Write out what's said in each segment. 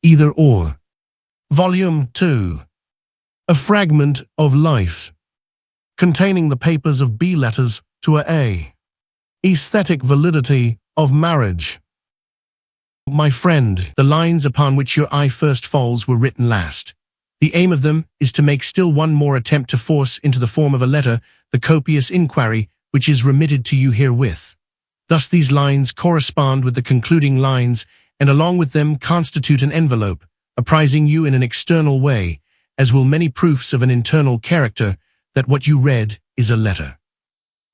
Either or. Volume 2. A fragment of life. Containing the papers of B letters to A. Aesthetic validity of marriage. My friend, the lines upon which your eye first falls were written last. The aim of them is to make still one more attempt to force into the form of a letter the copious inquiry which is remitted to you herewith. Thus these lines correspond with the concluding lines, and along with them constitute an envelope, apprising you in an external way, as will many proofs of an internal character, that what you read is a letter.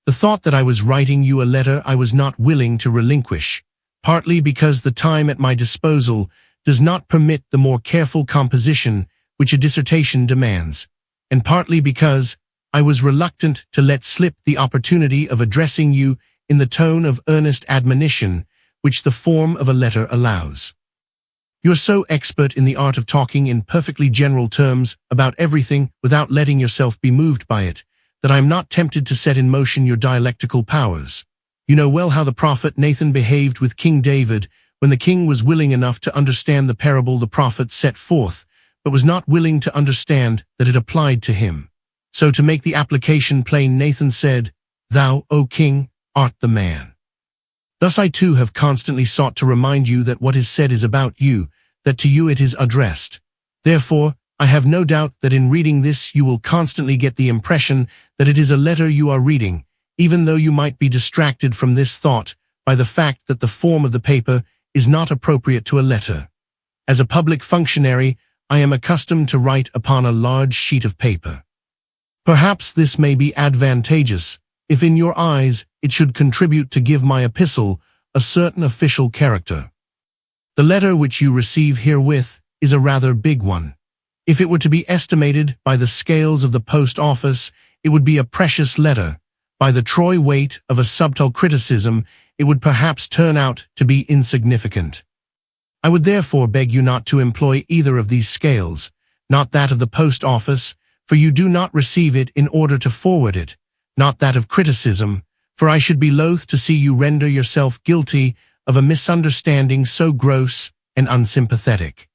The thought that I was writing you a letter I was not willing to relinquish, partly because the time at my disposal does not permit the more careful composition which a dissertation demands, and partly because I was reluctant to let slip the opportunity of addressing you in the tone of earnest admonition which the form of a letter allows. You're so expert in the art of talking in perfectly general terms about everything without letting yourself be moved by it, that I am not tempted to set in motion your dialectical powers. You know well how the prophet Nathan behaved with King David when the king was willing enough to understand the parable the prophet set forth, but was not willing to understand that it applied to him. So to make the application plain, Nathan said, "Thou, O king, art the man." Thus I too have constantly sought to remind you that what is said is about you, that to you it is addressed. Therefore, I have no doubt that in reading this you will constantly get the impression that it is a letter you are reading, even though you might be distracted from this thought by the fact that the form of the paper is not appropriate to a letter. As a public functionary, I am accustomed to write upon a large sheet of paper. Perhaps this may be advantageous, if in your eyes it should contribute to give my epistle a certain official character. The letter which you receive herewith is a rather big one. If it were to be estimated by the scales of the post office, it would be a precious letter. By the troy weight of a subtle criticism, it would perhaps turn out to be insignificant. I would therefore beg you not to employ either of these scales, not that of the post office, for you do not receive it in order to forward it, not that of criticism, for I should be loath to see you render yourself guilty of a misunderstanding so gross and unsympathetic.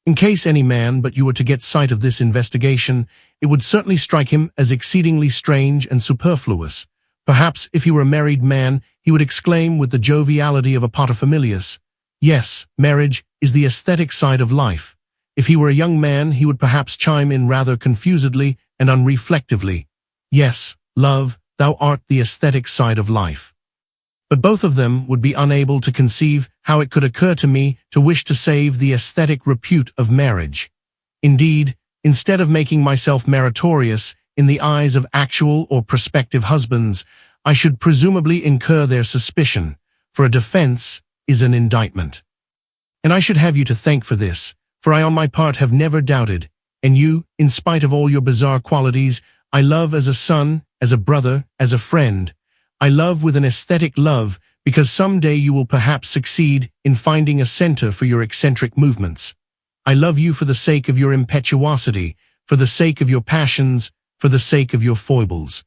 In case any man but you were to get sight of this investigation, it would certainly strike him as exceedingly strange and superfluous. Perhaps if he were a married man, he would exclaim with the joviality of a paterfamilias, "Yes, marriage is the aesthetic side of life." If he were a young man, he would perhaps chime in rather confusedly and unreflectively, "Yes, love, thou art the aesthetic side of life." But both of them would be unable to conceive how it could occur to me to wish to save the aesthetic repute of marriage. Indeed, instead of making myself meritorious in the eyes of actual or prospective husbands, I should presumably incur their suspicion, for a defense is an indictment. And I should have you to thank for this, for I on my part have never doubted, and you, in spite of all your bizarre qualities, I love as a son, as a brother, as a friend. I love with an aesthetic love, because some day you will perhaps succeed in finding a center for your eccentric movements. I love you for the sake of your impetuosity, for the sake of your passions, for the sake of your foibles.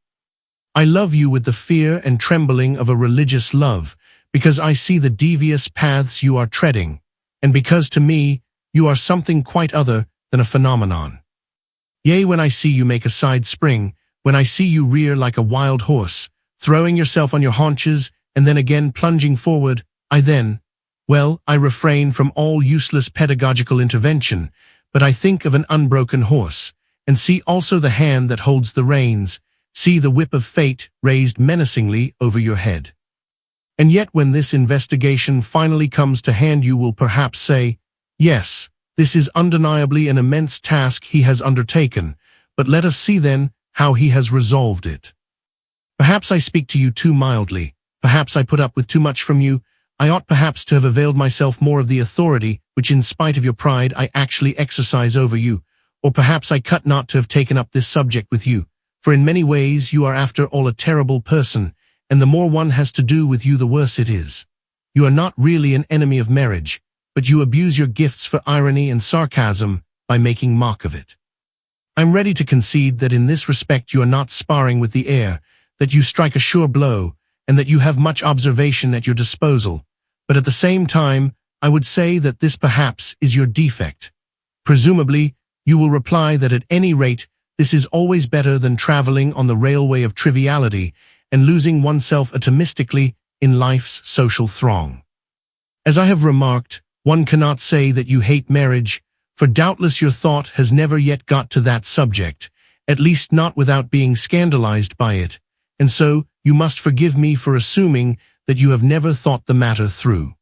I love you with the fear and trembling of a religious love, because I see the devious paths you are treading, and because to me you are something quite other than a phenomenon. Yea, when I see you make a side spring, when I see you rear like a wild horse, throwing yourself on your haunches and then again plunging forward, I refrain from all useless pedagogical intervention, but I think of an unbroken horse, and see also the hand that holds the reins, see the whip of fate raised menacingly over your head. And yet when this investigation finally comes to hand, you will perhaps say, "Yes, this is undeniably an immense task he has undertaken, but let us see then how he has resolved it." Perhaps I speak to you too mildly, perhaps I put up with too much from you, I ought perhaps to have availed myself more of the authority which in spite of your pride I actually exercise over you, or perhaps I cut not to have taken up this subject with you, for in many ways you are after all a terrible person, and the more one has to do with you the worse it is. You are not really an enemy of marriage, but you abuse your gifts for irony and sarcasm by making mock of it. I'm ready to concede that in this respect you are not sparring with the air, that you strike a sure blow, and that you have much observation at your disposal, but at the same time, I would say that this perhaps is your defect. Presumably, you will reply that at any rate, this is always better than traveling on the railway of triviality and losing oneself atomistically in life's social throng. As I have remarked, one cannot say that you hate marriage, for doubtless your thought has never yet got to that subject, at least not without being scandalized by it, and so you must forgive me for assuming that you have never thought the matter through.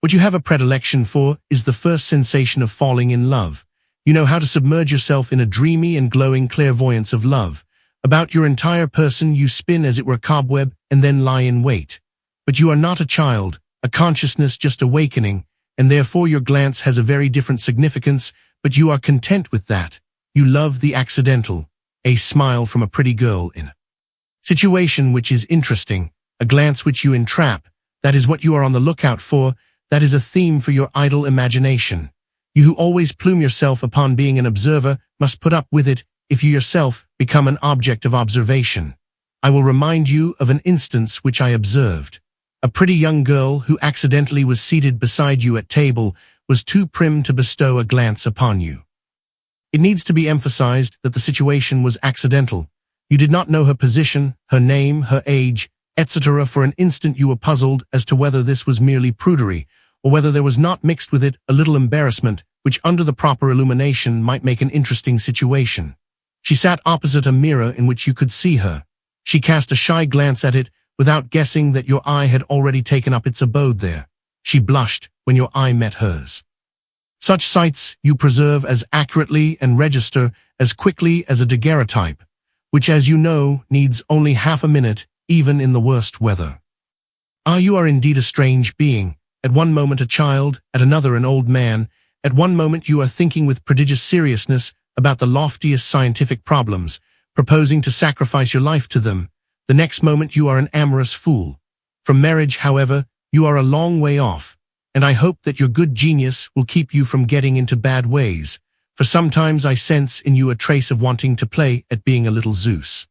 What you have a predilection for is the first sensation of falling in love. You know how to submerge yourself in a dreamy and glowing clairvoyance of love. About your entire person you spin as it were cobweb and then lie in wait. But you are not a child, a consciousness just awakening, and therefore your glance has a very different significance, but you are content with that. You love the accidental, a smile from a pretty girl in a situation which is interesting, a glance which you entrap. That is what you are on the lookout for. That is a theme for your idle imagination. You who always plume yourself upon being an observer must put up with it if you yourself become an object of observation. I will remind you of an instance which I observed. A pretty young girl who accidentally was seated beside you at table was too prim to bestow a glance upon you. It needs to be emphasized that the situation was accidental. You did not know her position, her name, her age, etc. For an instant you were puzzled as to whether this was merely prudery, or whether there was not mixed with it a little embarrassment, which under the proper illumination might make an interesting situation. She sat opposite a mirror in which you could see her. She cast a shy glance at it, without guessing that your eye had already taken up its abode there. She blushed when your eye met hers. Such sights you preserve as accurately and register as quickly as a daguerreotype, which, as you know, needs only half a minute, even in the worst weather. Ah, you are indeed a strange being. At one moment a child, at another an old man. At one moment you are thinking with prodigious seriousness about the loftiest scientific problems, proposing to sacrifice your life to them. The next moment you are an amorous fool. From marriage, however, you are a long way off, and I hope that your good genius will keep you from getting into bad ways, for sometimes I sense in you a trace of wanting to play at being a little Zeus.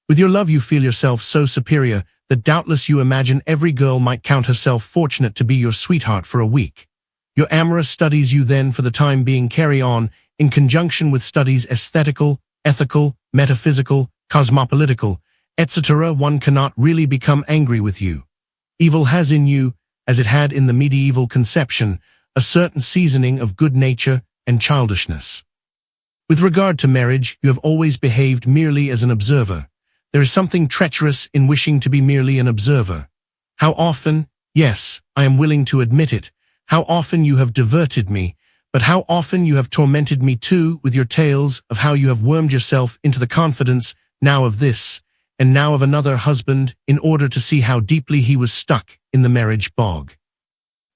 With your love you feel yourself so superior that doubtless you imagine every girl might count herself fortunate to be your sweetheart for a week. Your amorous studies you then for the time being carry on in conjunction with studies aesthetical, ethical, metaphysical, cosmopolitical, etc. One cannot really become angry with you. Evil has in you, as it had in the medieval conception, a certain seasoning of good nature and childishness. With regard to marriage, you have always behaved merely as an observer. There is something treacherous in wishing to be merely an observer. How often, yes, I am willing to admit it, how often you have diverted me, but how often you have tormented me too with your tales of how you have wormed yourself into the confidence now of this, and now of another husband, in order to see how deeply he was stuck in the marriage bog.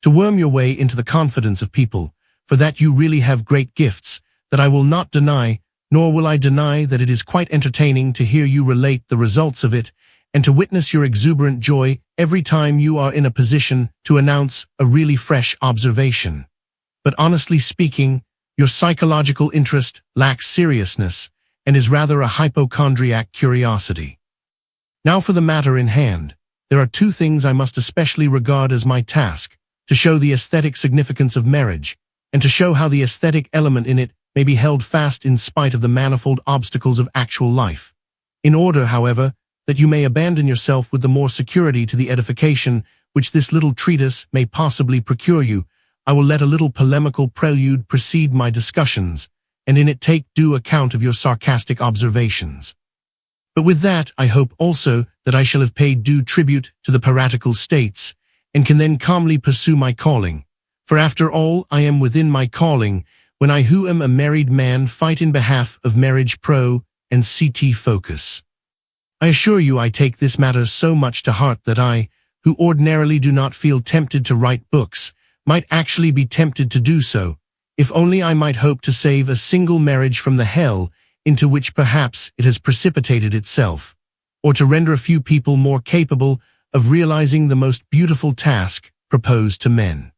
To worm your way into the confidence of people, for that you really have great gifts, that I will not deny, nor will I deny that it is quite entertaining to hear you relate the results of it, and to witness your exuberant joy every time you are in a position to announce a really fresh observation. But honestly speaking, your psychological interest lacks seriousness, and is rather a hypochondriac curiosity. Now for the matter in hand. There are two things I must especially regard as my task: to show the aesthetic significance of marriage, and to show how the aesthetic element in it may be held fast in spite of the manifold obstacles of actual life. In order, however, that you may abandon yourself with the more security to the edification which this little treatise may possibly procure you, I will let a little polemical prelude precede my discussions, and in it take due account of your sarcastic observations. But with that I hope also that I shall have paid due tribute to the piratical states, and can then calmly pursue my calling. For after all, I am within my calling, when I who am a married man fight in behalf of marriage pro and CT focus. I assure you I take this matter so much to heart that I, who ordinarily do not feel tempted to write books, might actually be tempted to do so, if only I might hope to save a single marriage from the hell into which perhaps it has precipitated itself, or to render a few people more capable of realizing the most beautiful task proposed to men.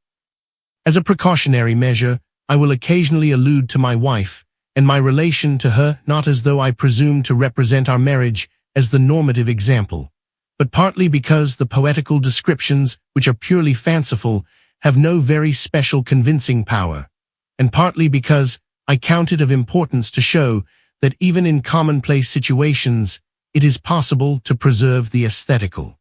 As a precautionary measure, I will occasionally allude to my wife, and my relation to her, not as though I presumed to represent our marriage as the normative example, but partly because the poetical descriptions, which are purely fanciful, have no very special convincing power, and partly because I count it of importance to show that even in commonplace situations, it is possible to preserve the aesthetical.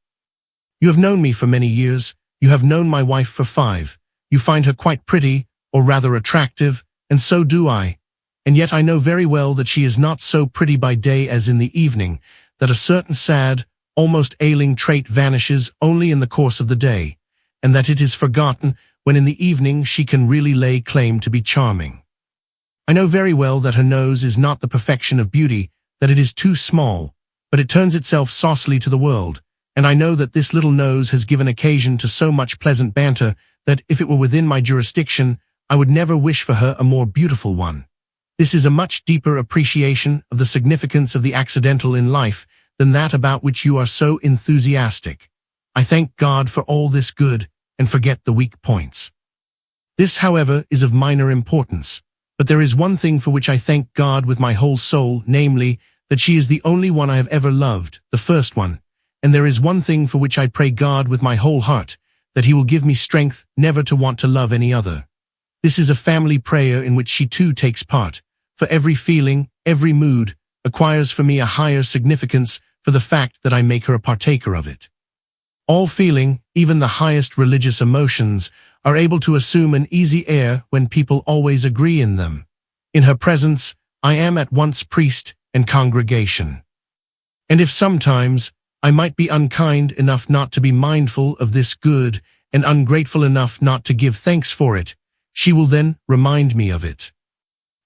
You have known me for many years, you have known my wife for 5, you find her quite pretty, or rather attractive, and so do I, and yet I know very well that she is not so pretty by day as in the evening, that a certain sad, almost ailing trait vanishes only in the course of the day, and that it is forgotten when in the evening she can really lay claim to be charming. I know very well that her nose is not the perfection of beauty, that it is too small, but it turns itself saucily to the world, and I know that this little nose has given occasion to so much pleasant banter that if it were within my jurisdiction, I would never wish for her a more beautiful one. This is a much deeper appreciation of the significance of the accidental in life than that about which you are so enthusiastic. I thank God for all this good and forget the weak points. This, however, is of minor importance, but there is one thing for which I thank God with my whole soul, namely, that she is the only one I have ever loved, the first one, and there is one thing for which I pray God with my whole heart, that He will give me strength never to want to love any other. This is a family prayer in which she too takes part, for every feeling, every mood, acquires for me a higher significance for the fact that I make her a partaker of it. All feeling, even the highest religious emotions, are able to assume an easy air when people always agree in them. In her presence, I am at once priest and congregation. And if sometimes I might be unkind enough not to be mindful of this good and ungrateful enough not to give thanks for it, she will then remind me of it.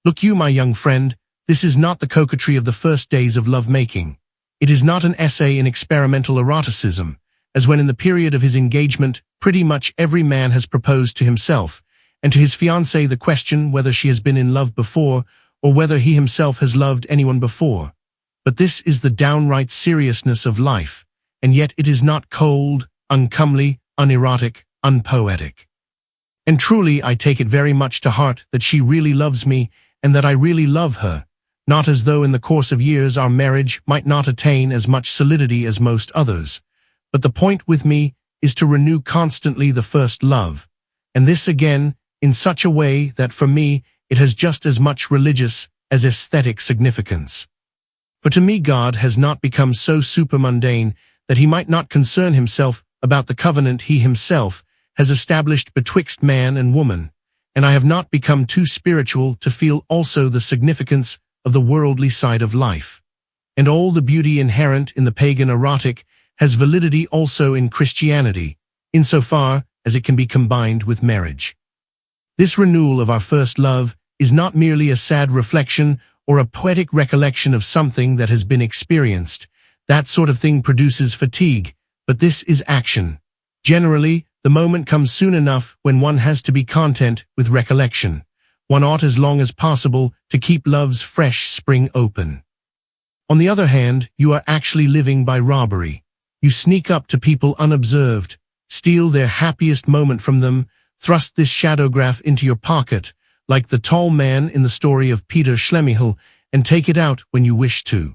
Look you, my young friend, this is not the coquetry of the first days of love-making. It is not an essay in experimental eroticism, as when in the period of his engagement pretty much every man has proposed to himself, and to his fiancée the question whether she has been in love before, or whether he himself has loved anyone before. But this is the downright seriousness of life, and yet it is not cold, uncomely, unerotic, unpoetic. And truly I take it very much to heart that she really loves me, and that I really love her, not as though in the course of years our marriage might not attain as much solidity as most others, but the point with me is to renew constantly the first love, and this again in such a way that for me it has just as much religious as aesthetic significance. For to me God has not become so supermundane that He might not concern Himself about the covenant He Himself has established betwixt man and woman, and I have not become too spiritual to feel also the significance of the worldly side of life. And all the beauty inherent in the pagan erotic has validity also in Christianity, insofar as it can be combined with marriage. This renewal of our first love is not merely a sad reflection or a poetic recollection of something that has been experienced. That sort of thing produces fatigue, but this is action. Generally, the moment comes soon enough when one has to be content with recollection. One ought as long as possible to keep love's fresh spring open. On the other hand, you are actually living by robbery. You sneak up to people unobserved, steal their happiest moment from them, thrust this shadowgraph into your pocket, like the tall man in the story of Peter Schlemihl, and take it out when you wish to.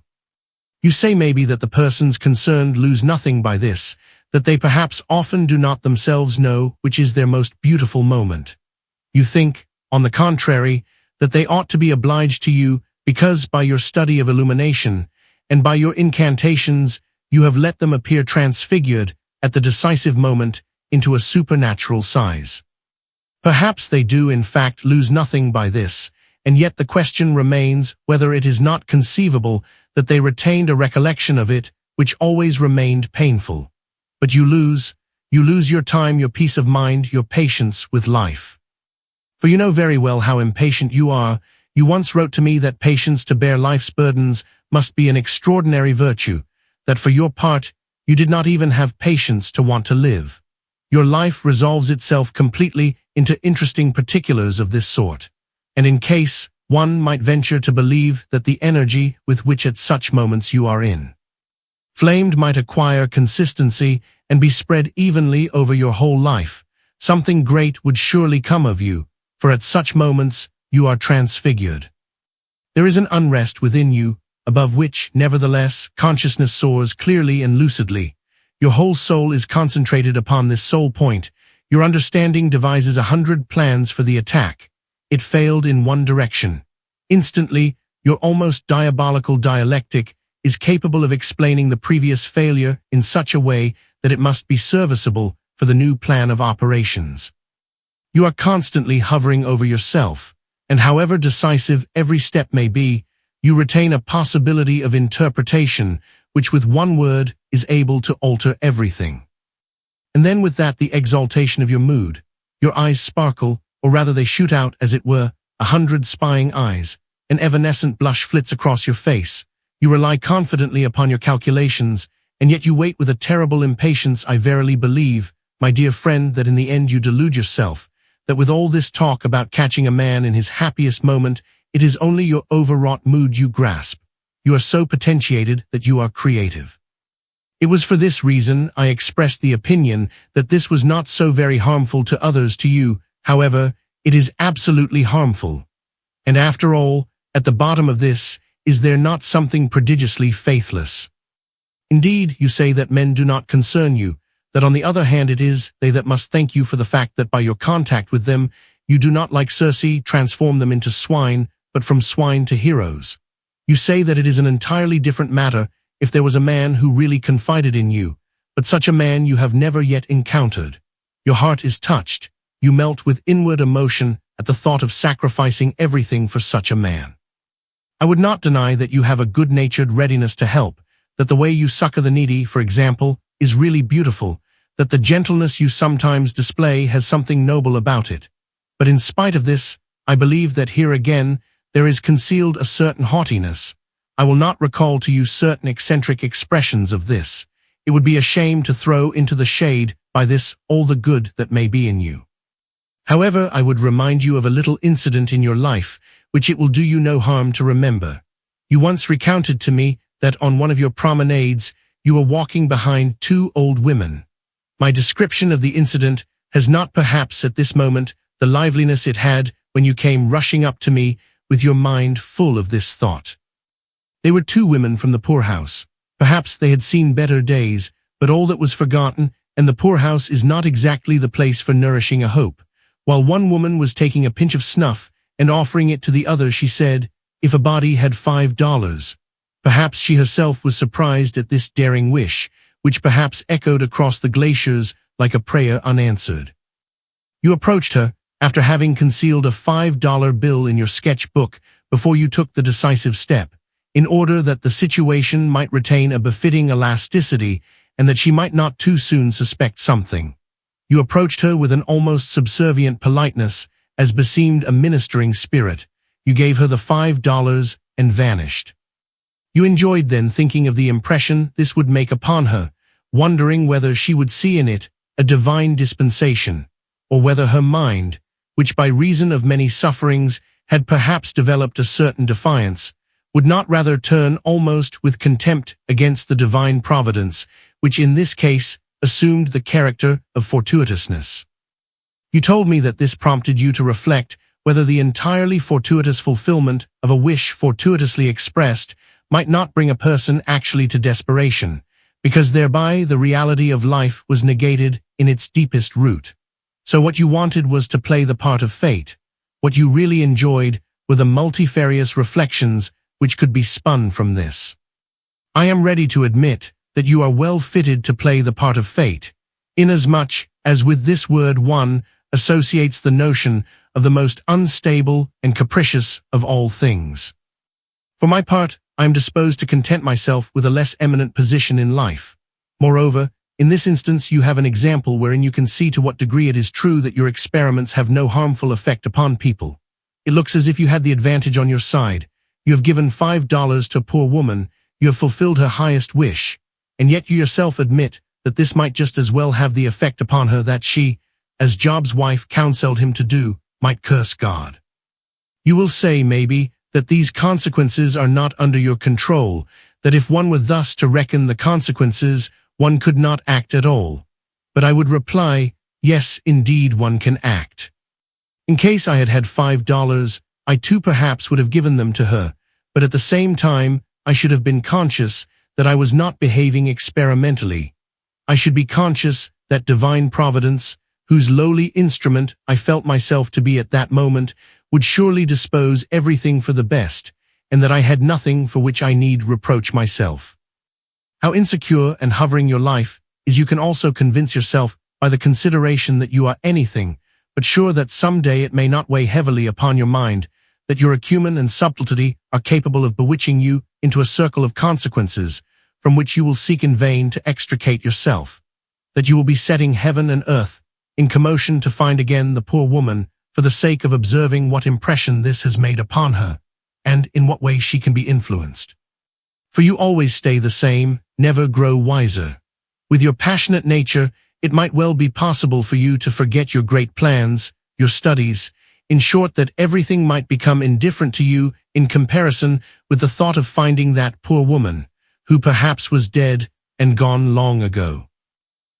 You say maybe that the persons concerned lose nothing by this, that they perhaps often do not themselves know which is their most beautiful moment. You think, on the contrary, that they ought to be obliged to you because by your study of illumination, and by your incantations, you have let them appear transfigured at the decisive moment into a supernatural size. Perhaps they do in fact lose nothing by this, and yet the question remains whether it is not conceivable that they retained a recollection of it which always remained painful. But you lose your time, your peace of mind, your patience with life. For you know very well how impatient you are. You once wrote to me that patience to bear life's burdens must be an extraordinary virtue, that for your part, you did not even have patience to want to live. Your life resolves itself completely into interesting particulars of this sort, and in case one might venture to believe that the energy with which at such moments you are inflamed might acquire consistency and be spread evenly over your whole life, something great would surely come of you, for at such moments you are transfigured. There is an unrest within you, above which, nevertheless, consciousness soars clearly and lucidly. Your whole soul is concentrated upon this sole point. Your understanding devises 100 plans for the attack. It failed in one direction. Instantly, your almost diabolical dialectic is capable of explaining the previous failure in such a way that it must be serviceable for the new plan of operations. You are constantly hovering over yourself, and however decisive every step may be, you retain a possibility of interpretation which with one word is able to alter everything. And then with that the exaltation of your mood. Your eyes sparkle, or rather they shoot out as it were, 100 spying eyes. An evanescent blush flits across your face. You rely confidently upon your calculations, and yet you wait with a terrible impatience. I verily believe, my dear friend, that in the end you delude yourself, that with all this talk about catching a man in his happiest moment, it is only your overwrought mood you grasp. You are so potentiated that you are creative. It was for this reason I expressed the opinion that this was not so very harmful to others. To you, however, it is absolutely harmful. And after all, at the bottom of this, is there not something prodigiously faithless? Indeed, you say that men do not concern you, that on the other hand it is they that must thank you for the fact that by your contact with them, you do not like Circe transform them into swine, but from swine to heroes. You say that it is an entirely different matter if there was a man who really confided in you, but such a man you have never yet encountered. Your heart is touched. You melt with inward emotion at the thought of sacrificing everything for such a man. I would not deny that you have a good-natured readiness to help, that the way you succor the needy, for example, is really beautiful, that the gentleness you sometimes display has something noble about it. But in spite of this, I believe that here again there is concealed a certain haughtiness. I will not recall to you certain eccentric expressions of this. It would be a shame to throw into the shade by this all the good that may be in you. However, I would remind you of a little incident in your life, which it will do you no harm to remember. You once recounted to me that on one of your promenades you were walking behind 2 old women. My description of the incident has not perhaps at this moment the liveliness it had when you came rushing up to me with your mind full of this thought. They were 2 women from the poorhouse. Perhaps they had seen better days, but all that was forgotten, and the poorhouse is not exactly the place for nourishing a hope. While one woman was taking a pinch of snuff and offering it to the other, she said, "If a body had $5. Perhaps she herself was surprised at this daring wish, which perhaps echoed across the glaciers like a prayer unanswered. You approached her, after having concealed a $5 bill in your sketch book before you took the decisive step, in order that the situation might retain a befitting elasticity and that she might not too soon suspect something. You approached her with an almost subservient politeness, as beseemed a ministering spirit. You gave her the $5 and vanished. You enjoyed then thinking of the impression this would make upon her, wondering whether she would see in it a divine dispensation, or whether her mind, which by reason of many sufferings had perhaps developed a certain defiance, would not rather turn almost with contempt against the divine providence, which in this case assumed the character of fortuitousness. You told me that this prompted you to reflect whether the entirely fortuitous fulfillment of a wish fortuitously expressed might not bring a person actually to desperation, because thereby the reality of life was negated in its deepest root. So what you wanted was to play the part of fate. What you really enjoyed were the multifarious reflections which could be spun from this. I am ready to admit that you are well fitted to play the part of fate, inasmuch as with this word one associates the notion of the most unstable and capricious of all things. For my part, I am disposed to content myself with a less eminent position in life. Moreover, in this instance you have an example wherein you can see to what degree it is true that your experiments have no harmful effect upon people. It looks as if you had the advantage on your side. You have given $5 to a poor woman, you have fulfilled her highest wish, and yet you yourself admit that this might just as well have the effect upon her that she, as Job's wife counseled him to do, might curse God. You will say, maybe, that these consequences are not under your control, that if one were thus to reckon the consequences, one could not act at all. But I would reply, yes, indeed one can act. In case I had had $5, I too perhaps would have given them to her, but at the same time I should have been conscious that I was not behaving experimentally. I should be conscious that divine providence, whose lowly instrument I felt myself to be at that moment, would surely dispose everything for the best, and that I had nothing for which I need reproach myself. How insecure and hovering your life is, you can also convince yourself by the consideration that you are anything but sure that some day it may not weigh heavily upon your mind, that your acumen and subtlety are capable of bewitching you into a circle of consequences from which you will seek in vain to extricate yourself, that you will be setting heaven and earth in commotion to find again the poor woman for the sake of observing what impression this has made upon her, and in what way she can be influenced. For you always stay the same, never grow wiser. With your passionate nature, it might well be possible for you to forget your great plans, your studies, in short that everything might become indifferent to you in comparison with the thought of finding that poor woman, who perhaps was dead and gone long ago.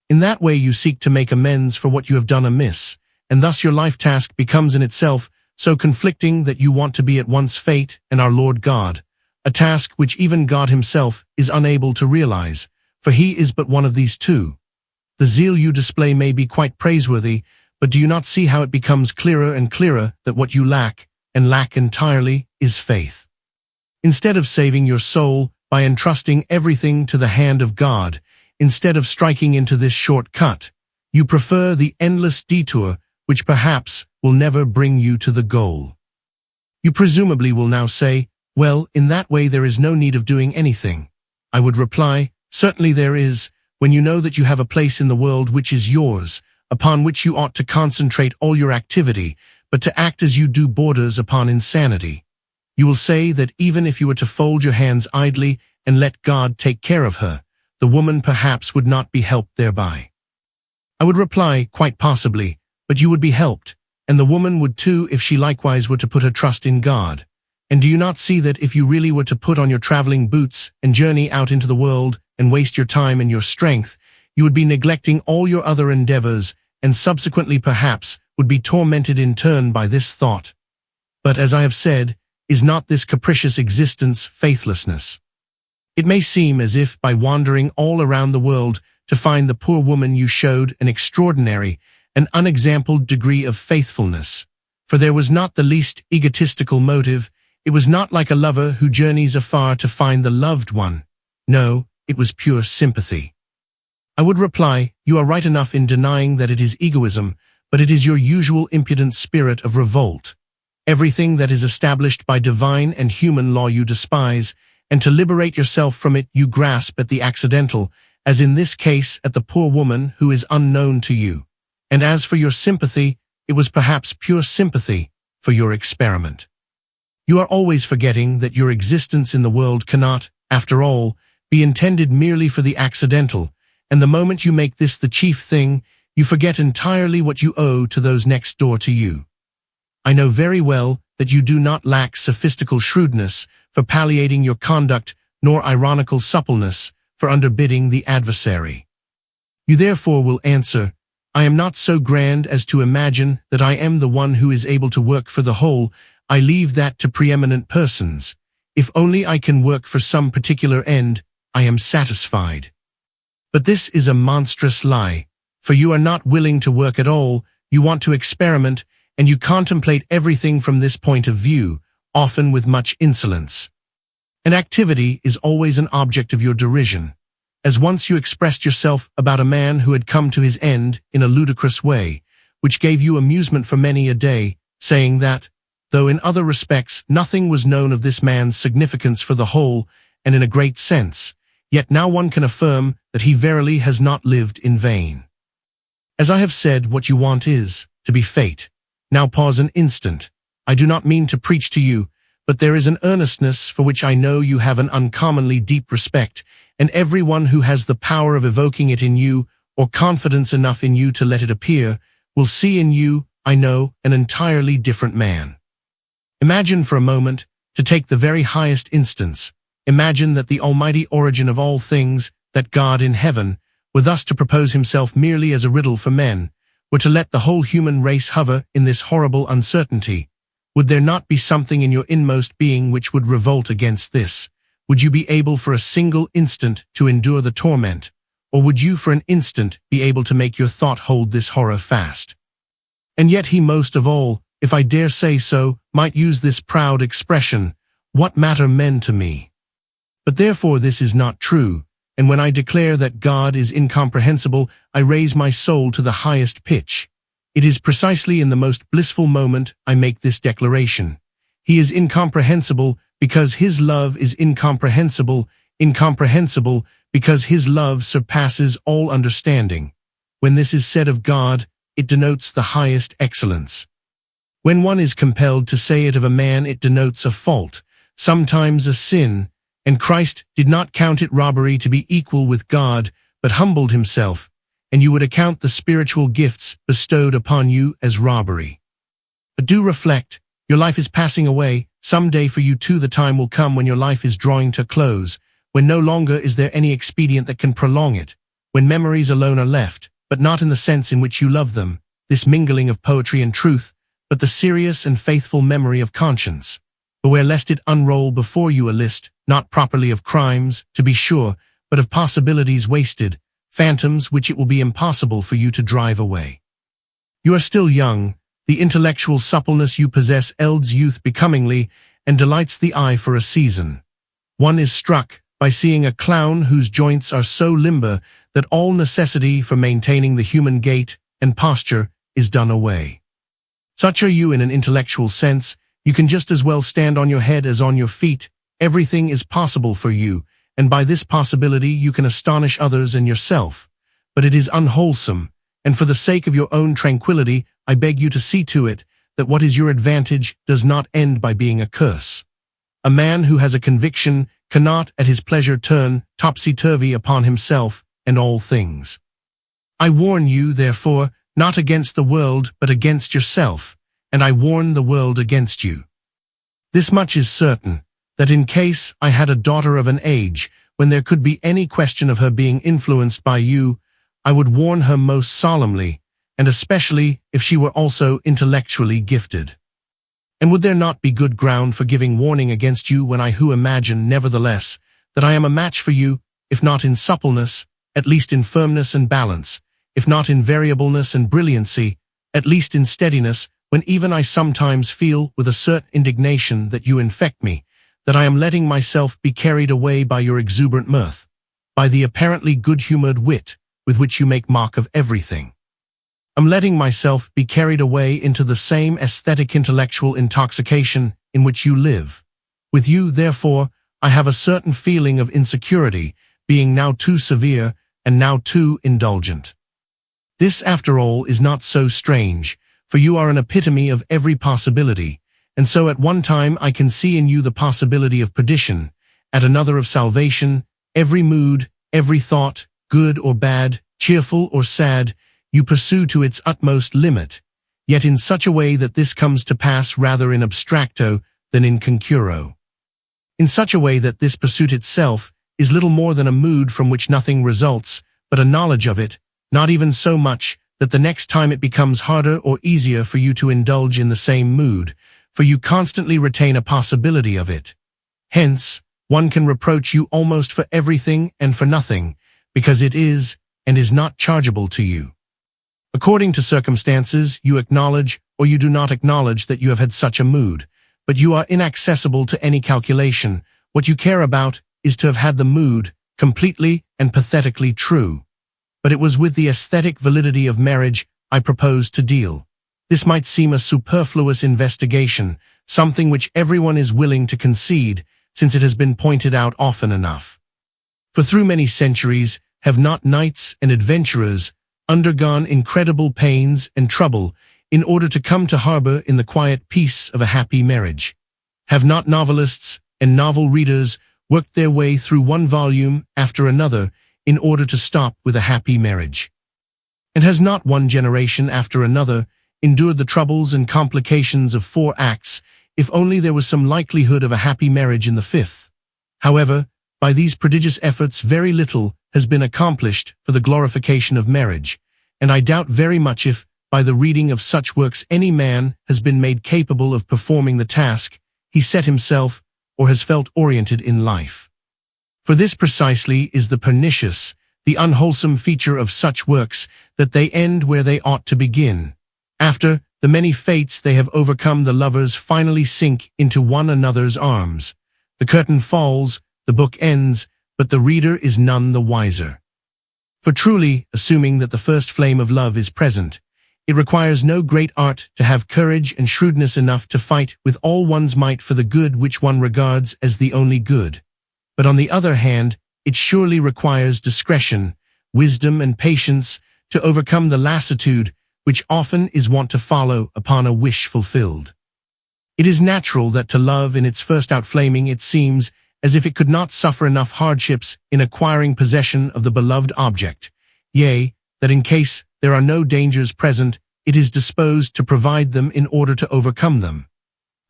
In that way you seek to make amends for what you have done amiss, and thus your life task becomes in itself so conflicting that you want to be at once fate and our Lord God, a task which even God himself is unable to realize, for he is but one of these two. The zeal you display may be quite praiseworthy, but do you not see how it becomes clearer and clearer that what you lack, and lack entirely, is faith? Instead of saving your soul by entrusting everything to the hand of God, instead of striking into this short cut, you prefer the endless detour which perhaps will never bring you to the goal. You presumably will now say, well, in that way there is no need of doing anything. I would reply, certainly there is, when you know that you have a place in the world which is yours, upon which you ought to concentrate all your activity, but to act as you do borders upon insanity. You will say that even if you were to fold your hands idly and let God take care of her, the woman perhaps would not be helped thereby. I would reply, quite possibly, but you would be helped, and the woman would too if she likewise were to put her trust in God. And do you not see that if you really were to put on your traveling boots and journey out into the world and waste your time and your strength, you would be neglecting all your other endeavors, and subsequently perhaps would be tormented in turn by this thought. But as I have said, is not this capricious existence faithlessness? It may seem as if by wandering all around the world to find the poor woman you showed an extraordinary, an unexampled degree of faithfulness, for there was not the least egotistical motive. It was not like a lover who journeys afar to find the loved one. No, it was pure sympathy. I would reply, you are right enough in denying that it is egoism, but it is your usual impudent spirit of revolt. Everything that is established by divine and human law you despise, and to liberate yourself from it you grasp at the accidental, as in this case at the poor woman who is unknown to you. And as for your sympathy, it was perhaps pure sympathy for your experiment. You are always forgetting that your existence in the world cannot, after all, be intended merely for the accidental, and the moment you make this the chief thing, you forget entirely what you owe to those next door to you. I know very well that you do not lack sophistical shrewdness for palliating your conduct, nor ironical suppleness for underbidding the adversary. You therefore will answer, I am not so grand as to imagine that I am the one who is able to work for the whole. I leave that to preeminent persons. If only I can work for some particular end, I am satisfied. But this is a monstrous lie, for you are not willing to work at all, you want to experiment, and you contemplate everything from this point of view, often with much insolence. And activity is always an object of your derision. As once you expressed yourself about a man who had come to his end in a ludicrous way, which gave you amusement for many a day, saying that, though in other respects nothing was known of this man's significance for the whole and in a great sense, yet now one can affirm that he verily has not lived in vain. As I have said, what you want is to be fate. Now pause an instant. I do not mean to preach to you, but there is an earnestness for which I know you have an uncommonly deep respect, and every one who has the power of evoking it in you, or confidence enough in you to let it appear, will see in you, I know, an entirely different man. Imagine for a moment, to take the very highest instance, imagine that the almighty origin of all things, that God in heaven, were thus to propose himself merely as a riddle for men, were to let the whole human race hover in this horrible uncertainty. Would there not be something in your inmost being which would revolt against this? Would you be able for a single instant to endure the torment? or would you for an instant be able to make your thought hold this horror fast? And yet he most of all, if I dare say so, might use this proud expression, "What matter men to me?" But therefore this is not true, and when I declare that God is incomprehensible, I raise my soul to the highest pitch. It is precisely in the most blissful moment I make this declaration. He is incomprehensible because his love is incomprehensible, incomprehensible because his love surpasses all understanding. When this is said of God, it denotes the highest excellence. When one is compelled to say it of a man, it denotes a fault, sometimes a sin, and Christ did not count it robbery to be equal with God, but humbled himself, and you would account the spiritual gifts bestowed upon you as robbery. But do reflect, your life is passing away, someday for you too the time will come when your life is drawing to close, when no longer is there any expedient that can prolong it, when memories alone are left, but not in the sense in which you love them, this mingling of poetry and truth, but the serious and faithful memory of conscience. Beware lest it unroll before you a list, not properly of crimes, to be sure, but of possibilities wasted, phantoms which it will be impossible for you to drive away. You are still young, the intellectual suppleness you possess elds youth becomingly, and delights the eye for a season. One is struck by seeing a clown whose joints are so limber that all necessity for maintaining the human gait and posture is done away. Such are you in an intellectual sense. You can just as well stand on your head as on your feet. Everything is possible for you, and by this possibility you can astonish others and yourself. But it is unwholesome, and for the sake of your own tranquility, I beg you to see to it that what is your advantage does not end by being a curse. A man who has a conviction cannot at his pleasure turn topsy-turvy upon himself and all things. I warn you, therefore, not against the world but against yourself, and I warn the world against you. This much is certain, that in case I had a daughter of an age when there could be any question of her being influenced by you, I would warn her most solemnly, and especially if she were also intellectually gifted. And would there not be good ground for giving warning against you when I who imagine, nevertheless, that I am a match for you, if not in suppleness, at least in firmness and balance, if not in variableness and brilliancy, at least in steadiness, when even I sometimes feel with a certain indignation that you infect me, that I am letting myself be carried away by your exuberant mirth, by the apparently good-humored wit with which you make mock of everything. I'm letting myself be carried away into the same aesthetic intellectual intoxication in which you live. With you, therefore, I have a certain feeling of insecurity, being now too severe and now too indulgent. This, after all, is not so strange, for you are an epitome of every possibility, and so at one time I can see in you the possibility of perdition, at another of salvation. Every mood, every thought, good or bad, cheerful or sad, you pursue to its utmost limit, yet in such a way that this comes to pass rather in abstracto than in concuro. In such a way that this pursuit itself is little more than a mood from which nothing results, but a knowledge of it, not even so much that the next time it becomes harder or easier for you to indulge in the same mood, for you constantly retain a possibility of it. Hence, one can reproach you almost for everything and for nothing, because it is and is not chargeable to you. According to circumstances, you acknowledge or you do not acknowledge that you have had such a mood, but you are inaccessible to any calculation. What you care about is to have had the mood, completely and pathetically true. But it was with the aesthetic validity of marriage I proposed to deal. This might seem a superfluous investigation, something which everyone is willing to concede, since it has been pointed out often enough. For through many centuries have not knights and adventurers undergone incredible pains and trouble in order to come to harbor in the quiet peace of a happy marriage? Have not novelists and novel readers worked their way through one volume after another in order to stop with a happy marriage? And has not one generation after another endured the troubles and complications of 4 acts, if only there was some likelihood of a happy marriage in the 5th? However, by these prodigious efforts very little has been accomplished for the glorification of marriage, and I doubt very much if, by the reading of such works, any man has been made capable of performing the task he set himself or has felt oriented in life. For this precisely is the pernicious, the unwholesome feature of such works that they end where they ought to begin. After the many fates they have overcome, the lovers finally sink into one another's arms. The curtain falls, the book ends, but the reader is none the wiser. For truly, assuming that the first flame of love is present, it requires no great art to have courage and shrewdness enough to fight with all one's might for the good which one regards as the only good. But on the other hand, it surely requires discretion, wisdom, and patience to overcome the lassitude which often is wont to follow upon a wish fulfilled. It is natural that to love in its first outflaming it seems as if it could not suffer enough hardships in acquiring possession of the beloved object, yea, that in case there are no dangers present, it is disposed to provide them in order to overcome them.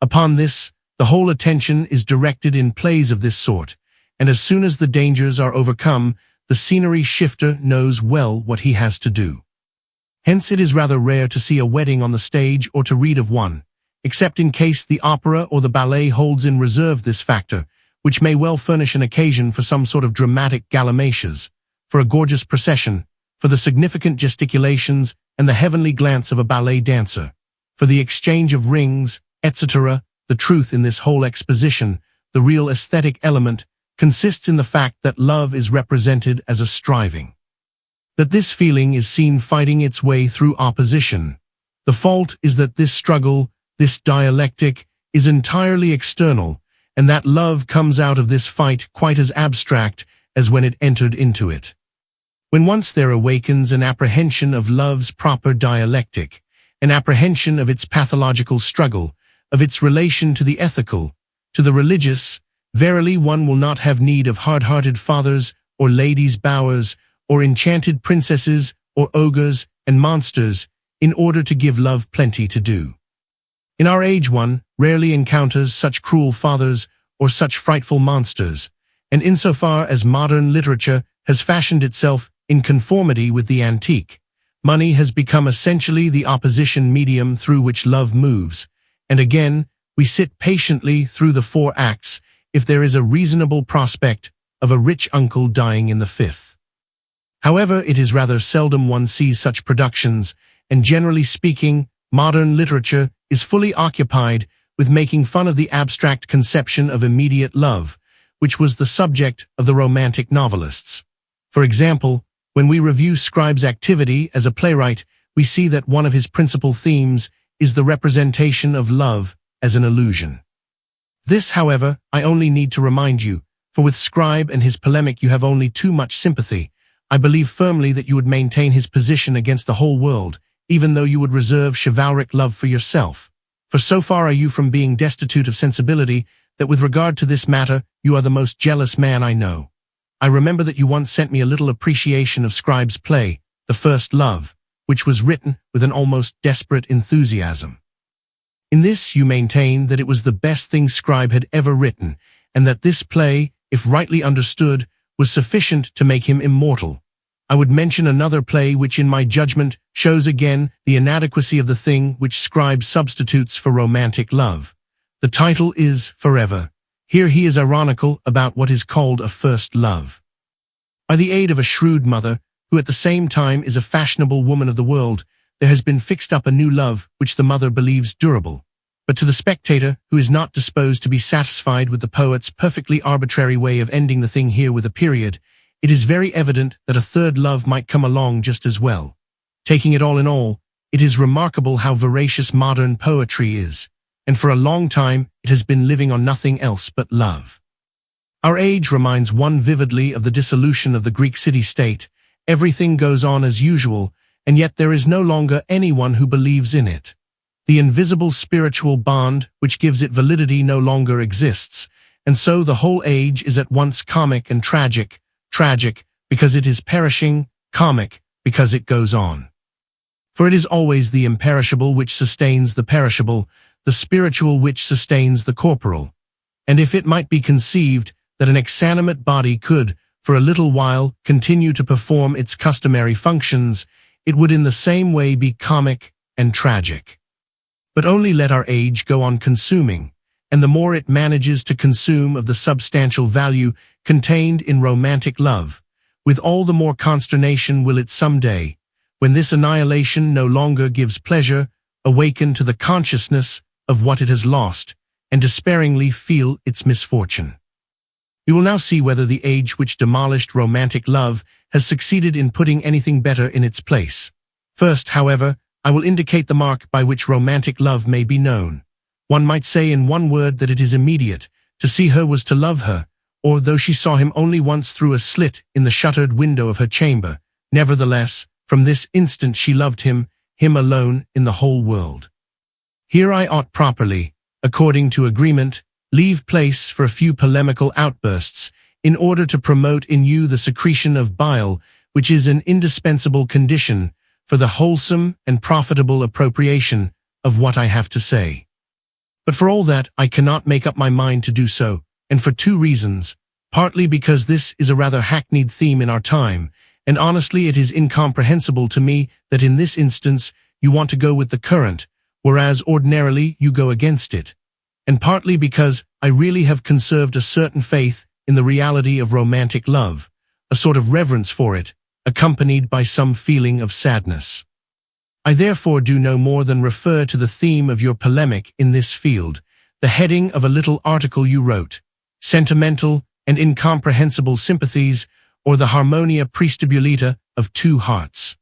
Upon this, the whole attention is directed in plays of this sort, and as soon as the dangers are overcome, the scenery shifter knows well what he has to do. Hence it is rather rare to see a wedding on the stage or to read of one, except in case the opera or the ballet holds in reserve this factor, which may well furnish an occasion for some sort of dramatic gallimaches, for a gorgeous procession, for the significant gesticulations and the heavenly glance of a ballet dancer, for the exchange of rings, etc. The truth in this whole exposition, the real aesthetic element, consists in the fact that love is represented as a striving. That this feeling is seen fighting its way through opposition. The fault is that this struggle, this dialectic, is entirely external, and that love comes out of this fight quite as abstract as when it entered into it. When once there awakens an apprehension of love's proper dialectic, an apprehension of its pathological struggle, of its relation to the ethical, to the religious, verily one will not have need of hard-hearted fathers or ladies' bowers, or enchanted princesses or ogres and monsters, in order to give love plenty to do. In our age one rarely encounters such cruel fathers or such frightful monsters, and insofar as modern literature has fashioned itself in conformity with the antique, money has become essentially the opposition medium through which love moves, and again we sit patiently through the 4 acts if there is a reasonable prospect of a rich uncle dying in the 5th. However, it is rather seldom one sees such productions, and generally speaking, modern literature is fully occupied with making fun of the abstract conception of immediate love, which was the subject of the romantic novelists. For example, when we review Scribe's activity as a playwright, we see that one of his principal themes is the representation of love as an illusion. This, however, I only need to remind you, for with Scribe and his polemic you have only too much sympathy. I believe firmly that you would maintain his position against the whole world, even though you would reserve chivalric love for yourself. For so far are you from being destitute of sensibility, that with regard to this matter you are the most jealous man I know. I remember that you once sent me a little appreciation of Scribe's play, The First Love, which was written with an almost desperate enthusiasm. In this you maintained that it was the best thing Scribe had ever written, and that this play, if rightly understood, was sufficient to make him immortal. I would mention another play which in my judgment shows again the inadequacy of the thing which Scribe substitutes for romantic love. The title is Forever. Here he is ironical about what is called a first love. By the aid of a shrewd mother, who at the same time is a fashionable woman of the world, there has been fixed up a new love which the mother believes durable. But to the spectator, who is not disposed to be satisfied with the poet's perfectly arbitrary way of ending the thing here with a period, it is very evident that a third love might come along just as well. Taking it all in all, it is remarkable how voracious modern poetry is, and for a long time it has been living on nothing else but love. Our age reminds one vividly of the dissolution of the Greek city-state. Everything goes on as usual, and yet there is no longer anyone who believes in it. The invisible spiritual bond which gives it validity no longer exists, and so the whole age is at once comic and tragic, tragic because it is perishing, comic because it goes on. For it is always the imperishable which sustains the perishable, the spiritual which sustains the corporal. And if it might be conceived that an exanimate body could, for a little while, continue to perform its customary functions, it would in the same way be comic and tragic. But only let our age go on consuming, and the more it manages to consume of the substantial value contained in romantic love, With all the more consternation will it some day, when this annihilation no longer gives pleasure, awaken to the consciousness of what it has lost, and despairingly feel its misfortune. We will now see whether the age which demolished romantic love has succeeded in putting anything better in its place. First, however, I will indicate the mark by which romantic love may be known. One might say in one word that it is immediate. To see her was to love her, or though she saw him only once through a slit in the shuttered window of her chamber, nevertheless, from this instant she loved him alone in the whole world. Here I ought properly, according to agreement, leave place for a few polemical outbursts, in order to promote in you the secretion of bile, which is an indispensable condition for the wholesome and profitable appropriation of what I have to say. But for all that, I cannot make up my mind to do so, and for two reasons, partly because this is a rather hackneyed theme in our time, and honestly it is incomprehensible to me that in this instance you want to go with the current, whereas ordinarily you go against it, and partly because I really have conserved a certain faith in the reality of romantic love, a sort of reverence for it, accompanied by some feeling of sadness. I therefore do no more than refer to the theme of your polemic in this field, the heading of a little article you wrote, Sentimental and Incomprehensible Sympathies, or the Harmonia Praestabilita of Two Hearts.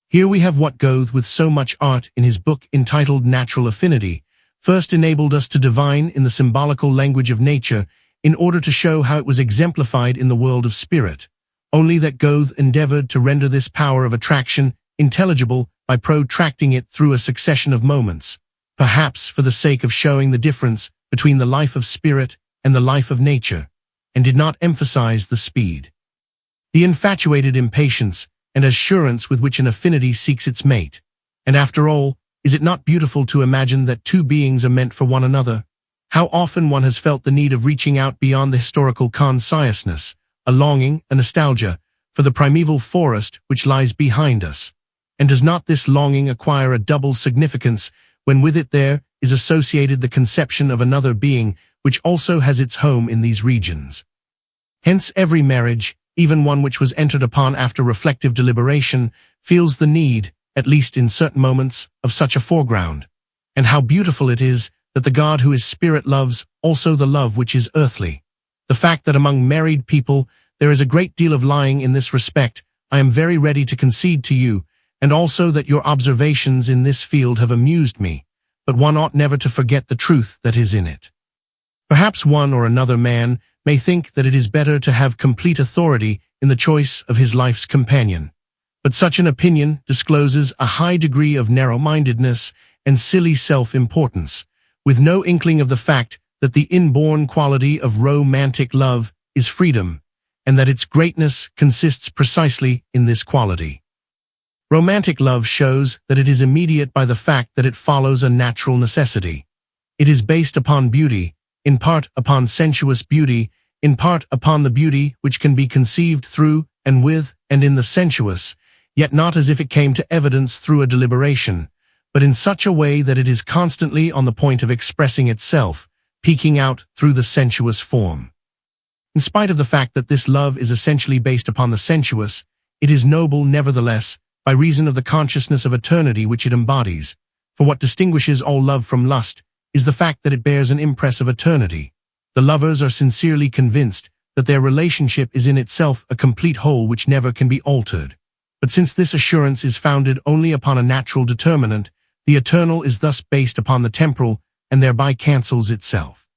Here we have what Goethe, with so much art in his book entitled Natural Affinity, first enabled us to divine in the symbolical language of nature, in order to show how it was exemplified in the world of spirit, only that Goethe endeavored to render this power of attraction intelligible by protracting it through a succession of moments, perhaps for the sake of showing the difference between the life of spirit and the life of nature, and did not emphasize the speed, the infatuated impatience and assurance with which an affinity seeks its mate. And after all, is it not beautiful to imagine that two beings are meant for one another? How often one has felt the need of reaching out beyond the historical consciousness, a longing, a nostalgia, for the primeval forest which lies behind us. And does not this longing acquire a double significance when with it there is associated the conception of another being which also has its home in these regions? Hence every marriage, even one which was entered upon after reflective deliberation, feels the need, at least in certain moments, of such a foreground. And how beautiful it is that the God who is spirit loves also the love which is earthly. The fact that among married people there is a great deal of lying in this respect, I am very ready to concede to you, and also that your observations in this field have amused me, but one ought never to forget the truth that is in it. Perhaps one or another man may think that it is better to have complete authority in the choice of his life's companion, but such an opinion discloses a high degree of narrow-mindedness and silly self-importance, with no inkling of the fact that the inborn quality of romantic love is freedom, and that its greatness consists precisely in this quality. Romantic love shows that it is immediate by the fact that it follows a natural necessity. It is based upon beauty, in part upon sensuous beauty, in part upon the beauty which can be conceived through and with and in the sensuous, yet not as if it came to evidence through a deliberation, but in such a way that it is constantly on the point of expressing itself, peeking out through the sensuous form. In spite of the fact that this love is essentially based upon the sensuous, it is noble nevertheless, by reason of the consciousness of eternity which it embodies, for what distinguishes all love from lust is the fact that it bears an impress of eternity. The lovers are sincerely convinced that their relationship is in itself a complete whole which never can be altered. But since this assurance is founded only upon a natural determinant, the eternal is thus based upon the temporal and thereby cancels itself.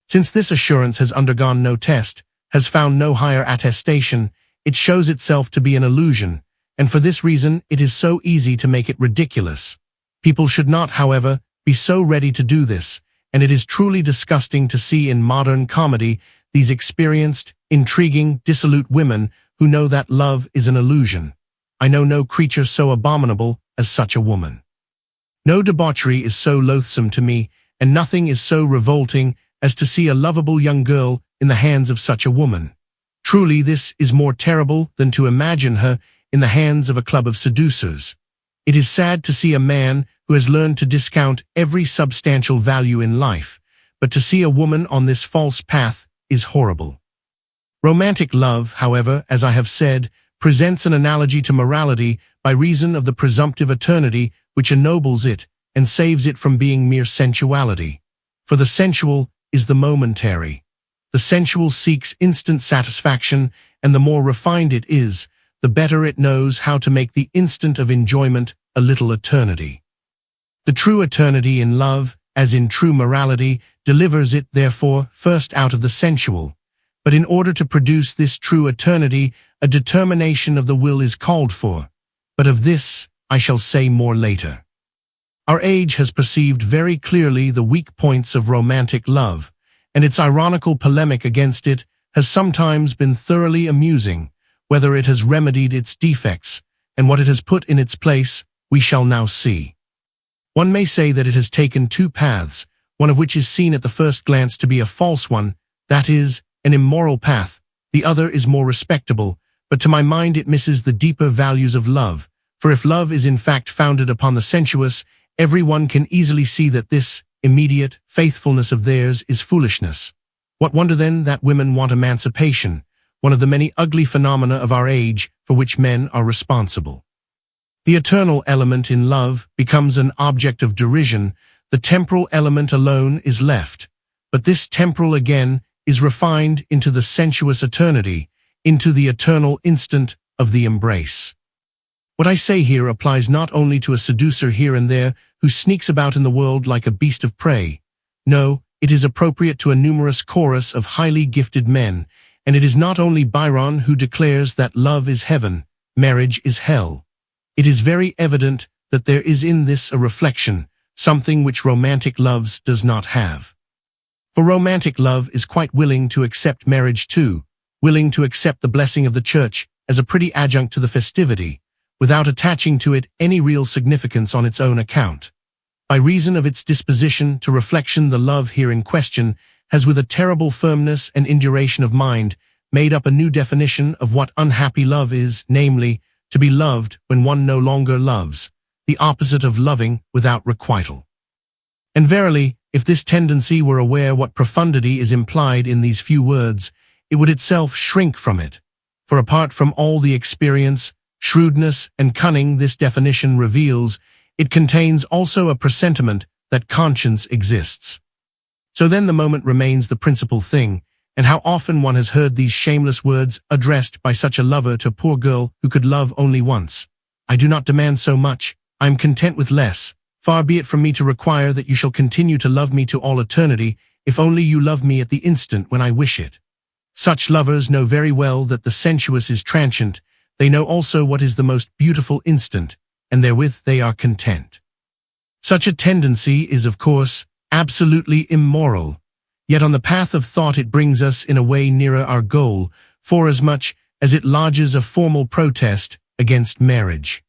Since this assurance has undergone no test, has found no higher attestation, it shows itself to be an illusion, and for this reason it is so easy to make it ridiculous. People should not, however, be so ready to do this, and it is truly disgusting to see in modern comedy these experienced, intriguing, dissolute women who know that love is an illusion. I know no creature so abominable as such a woman. No debauchery is so loathsome to me, and nothing is so revolting as to see a lovable young girl in the hands of such a woman. Truly this is more terrible than to imagine her in the hands of a club of seducers. It is sad to see a man who has learned to discount every substantial value in life, but to see a woman on this false path is horrible. Romantic love, however, as I have said, presents an analogy to morality by reason of the presumptive eternity which ennobles it and saves it from being mere sensuality. For the sensual is the momentary. The sensual seeks instant satisfaction, and the more refined it is, the better it knows how to make the instant of enjoyment a little eternity. The true eternity in love, as in true morality, delivers it, therefore, first out of the sensual. But in order to produce this true eternity, a determination of the will is called for. But of this I shall say more later. Our age has perceived very clearly the weak points of romantic love, and its ironical polemic against it has sometimes been thoroughly amusing. Whether it has remedied its defects, and what it has put in its place, we shall now see. One may say that it has taken two paths, one of which is seen at the first glance to be a false one, that is, an immoral path. The other is more respectable, but to my mind it misses the deeper values of love, for if love is in fact founded upon the sensuous, everyone can easily see that this immediate faithfulness of theirs is foolishness. What wonder then that women want emancipation, one of the many ugly phenomena of our age for which men are responsible. The eternal element in love becomes an object of derision, the temporal element alone is left, but this temporal again is refined into the sensuous eternity, into the eternal instant of the embrace. What I say here applies not only to a seducer here and there who sneaks about in the world like a beast of prey. No, it is appropriate to a numerous chorus of highly gifted men, and it is not only Byron who declares that love is heaven, marriage is hell. It is very evident that there is in this a reflection, something which romantic love does not have. For romantic love is quite willing to accept marriage too, willing to accept the blessing of the church as a pretty adjunct to the festivity, without attaching to it any real significance on its own account. By reason of its disposition to reflection, the love here in question has with a terrible firmness and induration of mind made up a new definition of what unhappy love is, namely, to be loved when one no longer loves, the opposite of loving without requital. And verily, if this tendency were aware what profundity is implied in these few words, it would itself shrink from it. For apart from all the experience, shrewdness, and cunning this definition reveals, it contains also a presentiment that conscience exists. So then the moment remains the principal thing, and how often one has heard these shameless words addressed by such a lover to a poor girl who could love only once. I do not demand so much, I am content with less. Far be it from me to require that you shall continue to love me to all eternity, if only you love me at the instant when I wish it. Such lovers know very well that the sensuous is transient, they know also what is the most beautiful instant, and therewith they are content. Such a tendency is, of course, absolutely immoral, yet on the path of thought it brings us in a way nearer our goal, forasmuch as it lodges a formal protest against marriage.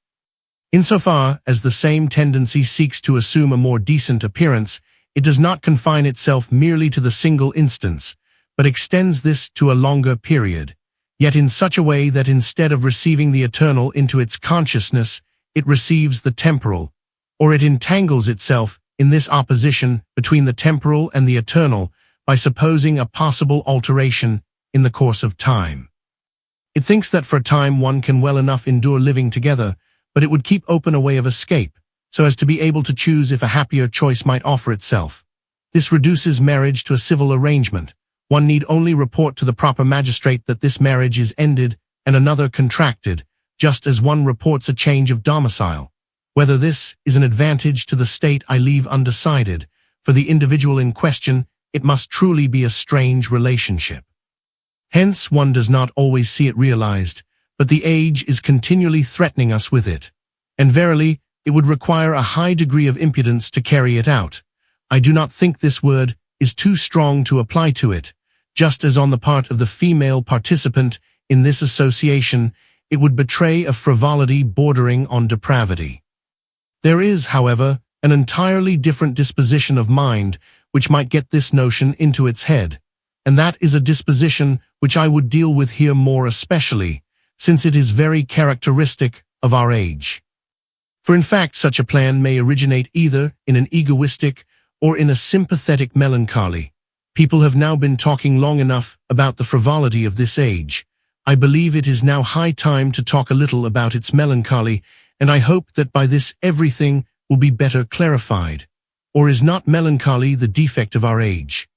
Insofar as the same tendency seeks to assume a more decent appearance, it does not confine itself merely to the single instance, but extends this to a longer period, yet in such a way that instead of receiving the eternal into its consciousness, it receives the temporal, or it entangles itself in this opposition between the temporal and the eternal by supposing a possible alteration in the course of time. It thinks that for a time one can well enough endure living together, but it would keep open a way of escape, so as to be able to choose if a happier choice might offer itself. This reduces marriage to a civil arrangement. One need only report to the proper magistrate that this marriage is ended and another contracted, just as one reports a change of domicile. Whether this is an advantage to the state I leave undecided. For the individual in question, it must truly be a strange relationship. Hence one does not always see it realized, but the age is continually threatening us with it. And verily, it would require a high degree of impudence to carry it out. I do not think this word is too strong to apply to it, just as on the part of the female participant in this association, it would betray a frivolity bordering on depravity. There is, however, an entirely different disposition of mind which might get this notion into its head, and that is a disposition which I would deal with here more especially, since it is very characteristic of our age. For in fact such a plan may originate either in an egoistic or in a sympathetic melancholy, People have now been talking long enough about the frivolity of this age. I believe it is now high time to talk a little about its melancholy, and I hope that by this everything will be better clarified. Or is not melancholy the defect of our age?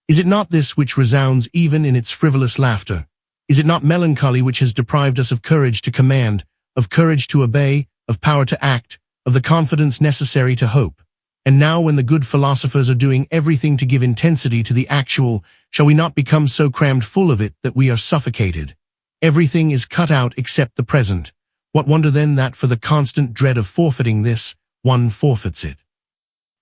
Is it not this which resounds even in its frivolous laughter? Is it not melancholy which has deprived us of courage to command, of courage to obey, of power to act, of the confidence necessary to hope? And now when the good philosophers are doing everything to give intensity to the actual, shall we not become so crammed full of it that we are suffocated? Everything is cut out except the present. What wonder then that for the constant dread of forfeiting this, one forfeits it?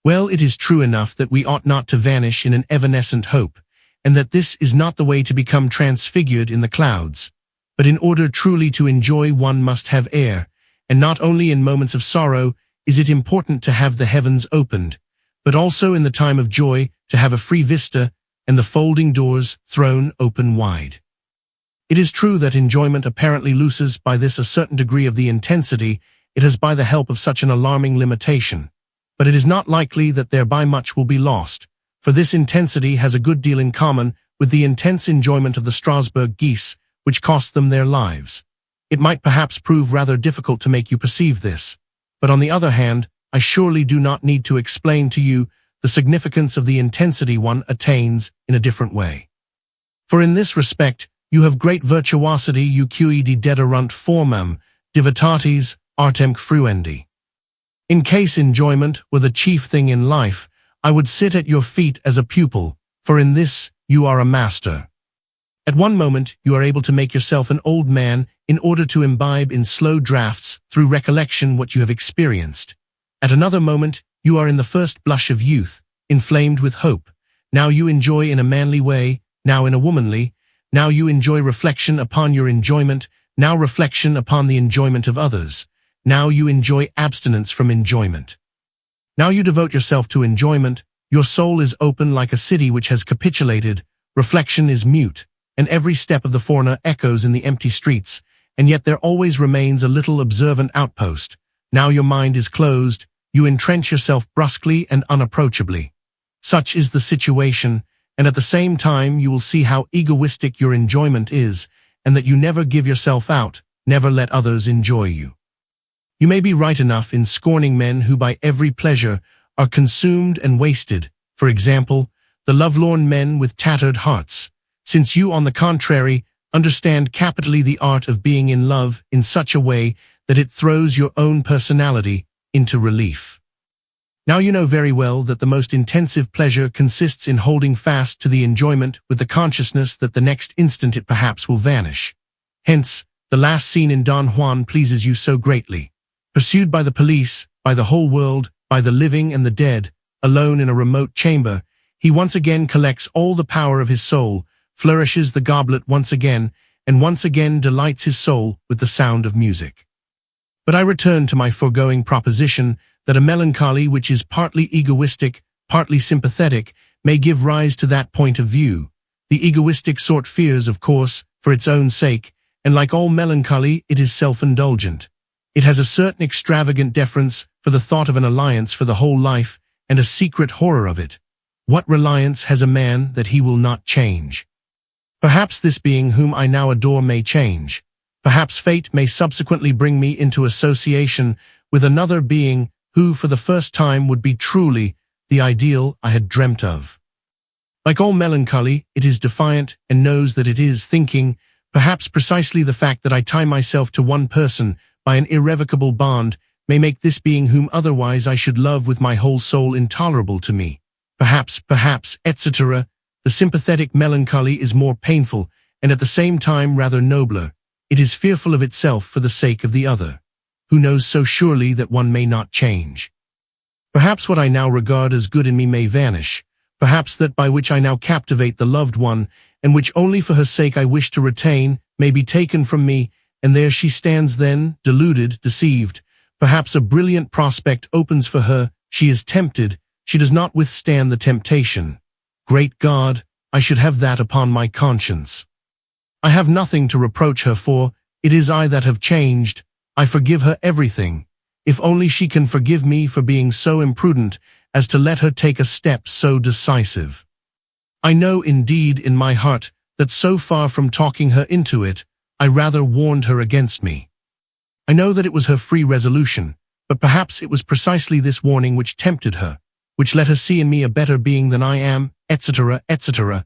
Well, it is true enough that we ought not to vanish in an evanescent hope, and that this is not the way to become transfigured in the clouds. But in order truly to enjoy, one must have air, and not only in moments of sorrow is it important to have the heavens opened, but also in the time of joy to have a free vista and the folding doors thrown open wide. It is true that enjoyment apparently loses by this a certain degree of the intensity it has by the help of such an alarming limitation. But it is not likely that thereby much will be lost, for this intensity has a good deal in common with the intense enjoyment of the Strasbourg geese, which cost them their lives. It might perhaps prove rather difficult to make you perceive this, but on the other hand, I surely do not need to explain to you the significance of the intensity one attains in a different way. For in this respect, you have great virtuosity uque dederunt formam, divitates artem fruendi. In case enjoyment were the chief thing in life, I would sit at your feet as a pupil, for in this you are a master. At one moment you are able to make yourself an old man in order to imbibe in slow draughts through recollection what you have experienced. At another moment you are in the first blush of youth, inflamed with hope. Now you enjoy in a manly way, now in a womanly. Now you enjoy reflection upon your enjoyment, now reflection upon the enjoyment of others. Now you enjoy abstinence from enjoyment. Now you devote yourself to enjoyment, your soul is open like a city which has capitulated, reflection is mute, and every step of the foreigner echoes in the empty streets, and yet there always remains a little observant outpost. Now your mind is closed, you entrench yourself brusquely and unapproachably. Such is the situation, and at the same time you will see how egoistic your enjoyment is, and that you never give yourself out, never let others enjoy you. You may be right enough in scorning men who by every pleasure are consumed and wasted, for example, the lovelorn men with tattered hearts, since you, on the contrary, understand capitally the art of being in love in such a way that it throws your own personality into relief. Now you know very well that the most intensive pleasure consists in holding fast to the enjoyment with the consciousness that the next instant it perhaps will vanish. Hence, the last scene in Don Juan pleases you so greatly. Pursued by the police, by the whole world, by the living and the dead, alone in a remote chamber, he once again collects all the power of his soul, flourishes the goblet once again, and once again delights his soul with the sound of music. But I return to my foregoing proposition that a melancholy which is partly egoistic, partly sympathetic, may give rise to that point of view. The egoistic sort fears, of course, for its own sake, and like all melancholy, it is self-indulgent. It has a certain extravagant deference for the thought of an alliance for the whole life, and a secret horror of it. What reliance has a man that he will not change? Perhaps this being whom I now adore may change. Perhaps fate may subsequently bring me into association with another being who for the first time would be truly the ideal I had dreamt of. Like all melancholy, it is defiant and knows that it is thinking. Perhaps precisely the fact that I tie myself to one person by an irrevocable bond may make this being whom otherwise I should love with my whole soul intolerable to me. Perhaps, etc. The sympathetic melancholy is more painful, and at the same time rather nobler. It is fearful of itself for the sake of the other, who knows so surely that one may not change. Perhaps what I now regard as good in me may vanish, perhaps that by which I now captivate the loved one, and which only for her sake I wish to retain, may be taken from me, and there she stands then, deluded, deceived. Perhaps a brilliant prospect opens for her, she is tempted, she does not withstand the temptation. Great God, I should have that upon my conscience. I have nothing to reproach her for, it is I that have changed, I forgive her everything, if only she can forgive me for being so imprudent as to let her take a step so decisive. I know indeed in my heart that so far from talking her into it, I rather warned her against me. I know that it was her free resolution, but perhaps it was precisely this warning which tempted her, which let her see in me a better being than I am, etc., etc.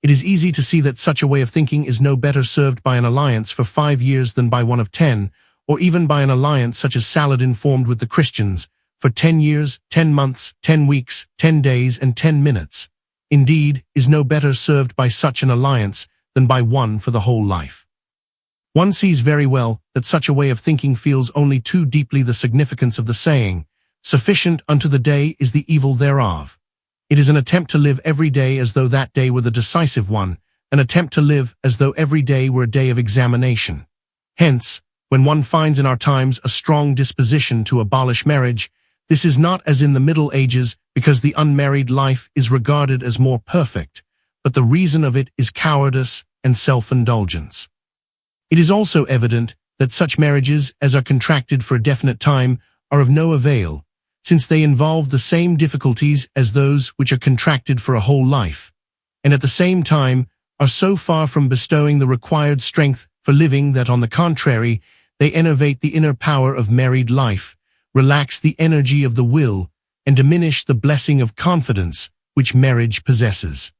It is easy to see that such a way of thinking is no better served by an alliance for 5 years than by one of 10, or even by an alliance such as Saladin formed with the Christians, for 10 years, 10 months, 10 weeks, 10 days, and 10 minutes. Indeed, is no better served by such an alliance than by one for the whole life. One sees very well that such a way of thinking feels only too deeply the significance of the saying, "Sufficient unto the day is the evil thereof." It is an attempt to live every day as though that day were the decisive one, an attempt to live as though every day were a day of examination. Hence, when one finds in our times a strong disposition to abolish marriage, this is not as in the Middle Ages because the unmarried life is regarded as more perfect, but the reason of it is cowardice and self-indulgence. It is also evident that such marriages as are contracted for a definite time are of no avail, since they involve the same difficulties as those which are contracted for a whole life, and at the same time are so far from bestowing the required strength for living that on the contrary, they enervate the inner power of married life, relax the energy of the will, and diminish the blessing of confidence which marriage possesses.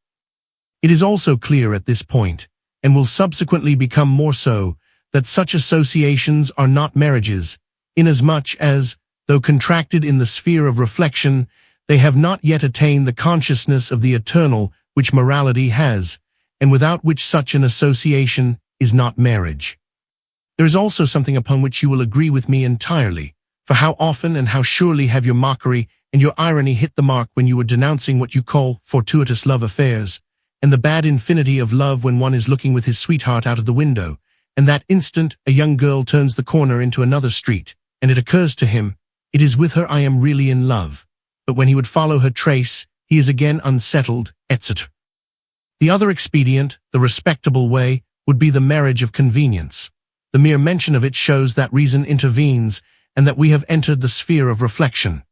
It is also clear at this point, and will subsequently become more so, that such associations are not marriages, inasmuch as, though contracted in the sphere of reflection, they have not yet attained the consciousness of the eternal which morality has, and without which such an association is not marriage. There is also something upon which you will agree with me entirely, for how often and how surely have your mockery and your irony hit the mark when you were denouncing what you call fortuitous love affairs, and the bad infinity of love when one is looking with his sweetheart out of the window, and that instant a young girl turns the corner into another street, and it occurs to him, "It is with her I am really in love," but when he would follow her trace, he is again unsettled, etc. The other expedient, the respectable way, would be the marriage of convenience. The mere mention of it shows that reason intervenes, and that we have entered the sphere of reflection.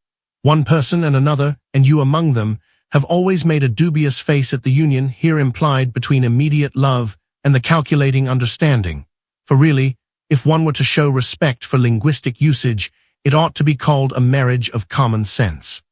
One person and another, and you among them, have always made a dubious face at the union here implied between immediate love and the calculating understanding. For really, if one were to show respect for linguistic usage, it ought to be called a marriage of common sense.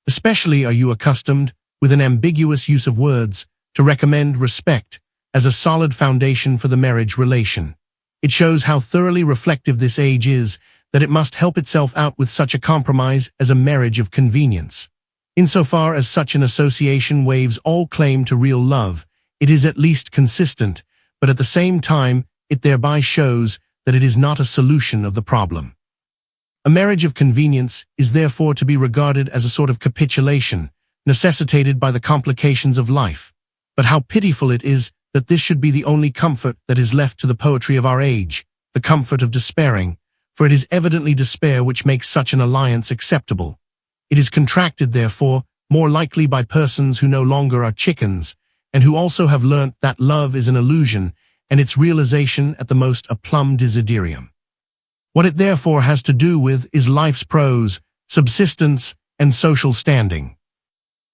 Especially are you accustomed, with an ambiguous use of words, to recommend respect as a solid foundation for the marriage relation. It shows how thoroughly reflective this age is, that it must help itself out with such a compromise as a marriage of convenience. Insofar as such an association waives all claim to real love, it is at least consistent, but at the same time, it thereby shows that it is not a solution of the problem. A marriage of convenience is therefore to be regarded as a sort of capitulation, necessitated by the complications of life. But how pitiful it is that this should be the only comfort that is left to the poetry of our age, the comfort of despairing, for it is evidently despair which makes such an alliance acceptable. It is contracted, therefore, more likely by persons who no longer are chickens, and who also have learnt that love is an illusion, and its realization at the most a plum desiderium. What it therefore has to do with is life's prose, subsistence, and social standing.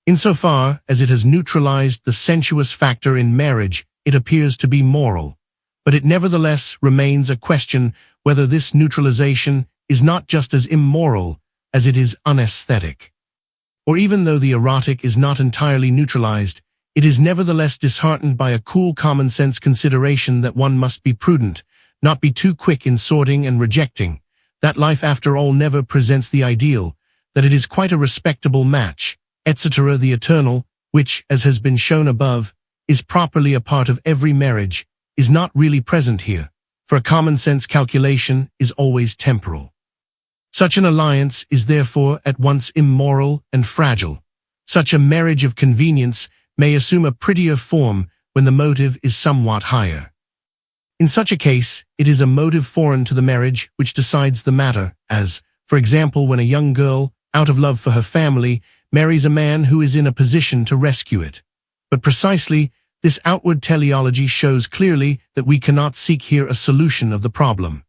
Insofar as it has neutralized the sensuous factor in marriage, it appears to be moral, but it nevertheless remains a question whether this neutralization is not just as immoral as it is unesthetic. Or even though the erotic is not entirely neutralized, it is nevertheless disheartened by a cool common-sense consideration that one must be prudent, not be too quick in sorting and rejecting, that life after all never presents the ideal, that it is quite a respectable match, etc. The eternal, which, as has been shown above, is properly a part of every marriage, is not really present here, for a common-sense calculation is always temporal. Such an alliance is therefore at once immoral and fragile. Such a marriage of convenience may assume a prettier form when the motive is somewhat higher. In such a case, it is a motive foreign to the marriage which decides the matter, as, for example, when a young girl, out of love for her family, marries a man who is in a position to rescue it. But precisely, this outward teleology shows clearly that we cannot seek here a solution of the problem.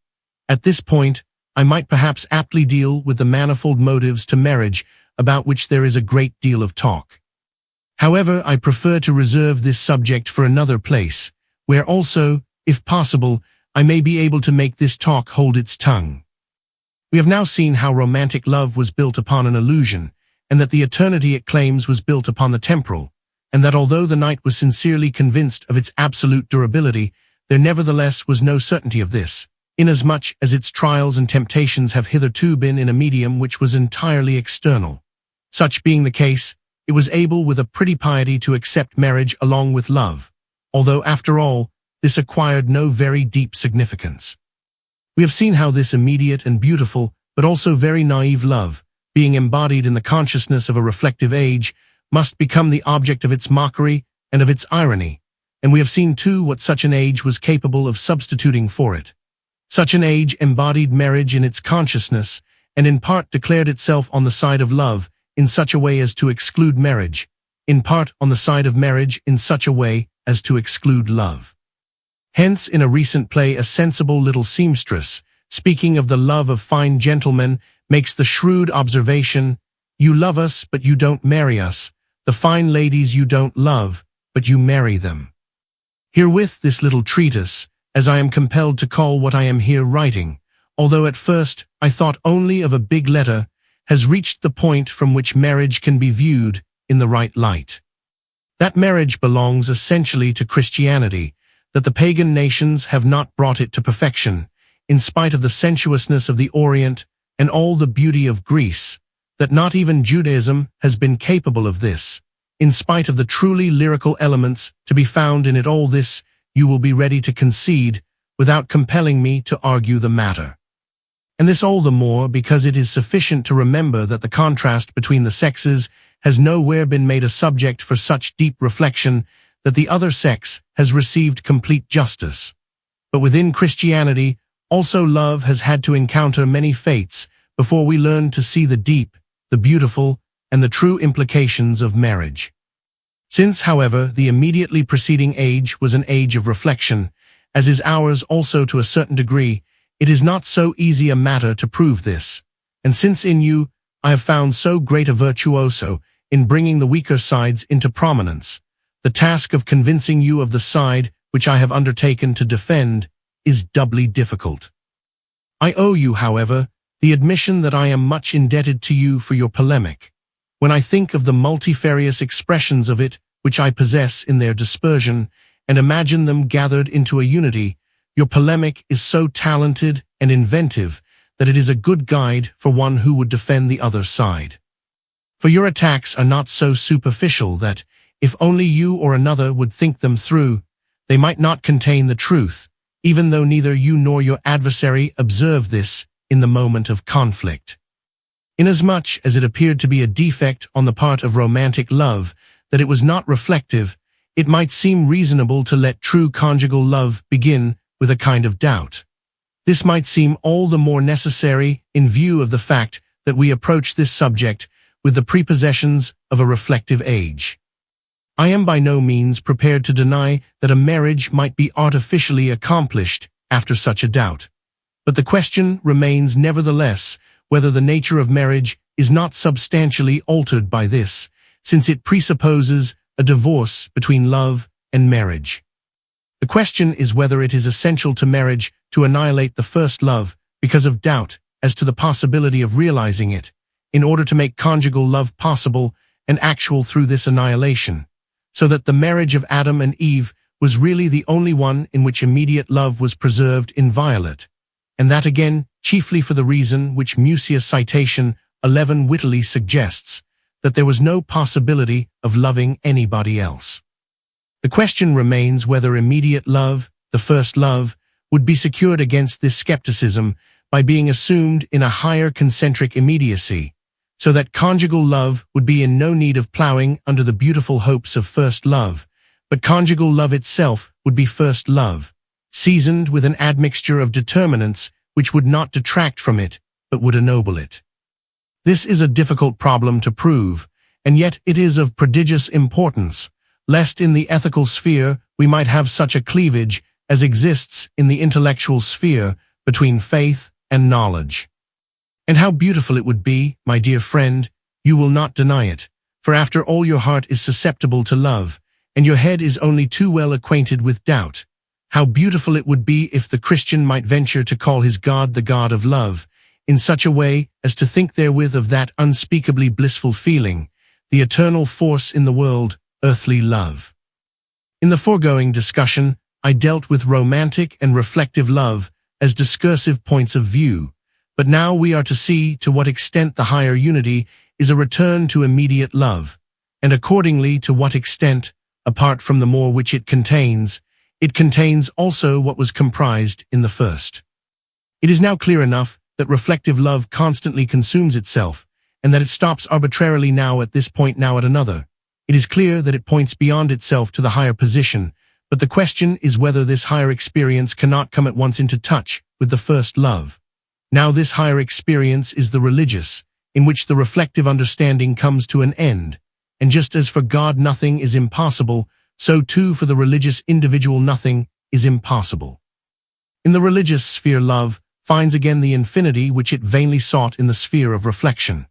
At this point, I might perhaps aptly deal with the manifold motives to marriage about which there is a great deal of talk. However, I prefer to reserve this subject for another place, where also, if possible, I may be able to make this talk hold its tongue. We have now seen how romantic love was built upon an illusion, and that the eternity it claims was built upon the temporal, and that although the knight was sincerely convinced of its absolute durability, there nevertheless was no certainty of this, inasmuch as its trials and temptations have hitherto been in a medium which was entirely external. Such being the case, it was able with a pretty piety to accept marriage along with love, although after all, this acquired no very deep significance. We have seen how this immediate and beautiful, but also very naive love, being embodied in the consciousness of a reflective age, must become the object of its mockery and of its irony, and we have seen too what such an age was capable of substituting for it. Such an age embodied marriage in its consciousness, and in part declared itself on the side of love in such a way as to exclude marriage, in part on the side of marriage in such a way as to exclude love. Hence, in a recent play, a sensible little seamstress, speaking of the love of fine gentlemen, makes the shrewd observation, "You love us, but you don't marry us. The fine ladies you don't love, but you marry them." Herewith this little treatise, as I am compelled to call what I am here writing, although at first I thought only of a big letter, has reached the point from which marriage can be viewed in the right light. That marriage belongs essentially to Christianity, that the pagan nations have not brought it to perfection, in spite of the sensuousness of the Orient and all the beauty of Greece, that not even Judaism has been capable of this, in spite of the truly lyrical elements to be found in it. All this you will be ready to concede without compelling me to argue the matter. And this all the more because it is sufficient to remember that the contrast between the sexes has nowhere been made a subject for such deep reflection, that the other sex has received complete justice. But within Christianity, also love has had to encounter many fates before we learn to see the deep, the beautiful, and the true implications of marriage. Since, however, the immediately preceding age was an age of reflection, as is ours also to a certain degree, it is not so easy a matter to prove this. And since in you I have found so great a virtuoso in bringing the weaker sides into prominence, the task of convincing you of the side which I have undertaken to defend is doubly difficult. I owe you, however, the admission that I am much indebted to you for your polemic. When I think of the multifarious expressions of it which I possess in their dispersion, and imagine them gathered into a unity, your polemic is so talented and inventive that it is a good guide for one who would defend the other side. For your attacks are not so superficial that, if only you or another would think them through, they might not contain the truth, even though neither you nor your adversary observe this in the moment of conflict. Inasmuch as it appeared to be a defect on the part of romantic love that it was not reflective, it might seem reasonable to let true conjugal love begin with a kind of doubt. This might seem all the more necessary in view of the fact that we approach this subject with the prepossessions of a reflective age. I am by no means prepared to deny that a marriage might be artificially accomplished after such a doubt. But the question remains nevertheless whether the nature of marriage is not substantially altered by this, since it presupposes a divorce between love and marriage. The question is whether it is essential to marriage to annihilate the first love because of doubt as to the possibility of realizing it, in order to make conjugal love possible and actual through this annihilation, so that the marriage of Adam and Eve was really the only one in which immediate love was preserved inviolate, and that again chiefly for the reason which Musaeus citation 11 wittily suggests, that there was no possibility of loving anybody else. The question remains whether immediate love, the first love, would be secured against this skepticism by being assumed in a higher concentric immediacy, so that conjugal love would be in no need of ploughing under the beautiful hopes of first love, but conjugal love itself would be first love, seasoned with an admixture of determinants which would not detract from it, but would ennoble it. This is a difficult problem to prove, and yet it is of prodigious importance, lest in the ethical sphere we might have such a cleavage as exists in the intellectual sphere between faith and knowledge. And how beautiful it would be, my dear friend, you will not deny it, For after all your heart is susceptible to love, and your head is only too well acquainted with doubt. How beautiful it would be if the Christian might venture to call his God the God of love, in such a way as to think therewith of that unspeakably blissful feeling, the eternal force in the world, earthly love. In the foregoing discussion, I dealt with romantic and reflective love as discursive points of view, but now we are to see to what extent the higher unity is a return to immediate love, and accordingly to what extent, apart from the more which it contains also what was comprised in the first. It is now clear enough that reflective love constantly consumes itself, and that it stops arbitrarily now at this point, now at another. It is clear that it points beyond itself to the higher position, but the question is whether this higher experience cannot come at once into touch with the first love. Now this higher experience is the religious, in which the reflective understanding comes to an end, and just as for God nothing is impossible, so too for the religious individual nothing is impossible. In the religious sphere, love finds again the infinity which it vainly sought in the sphere of reflection.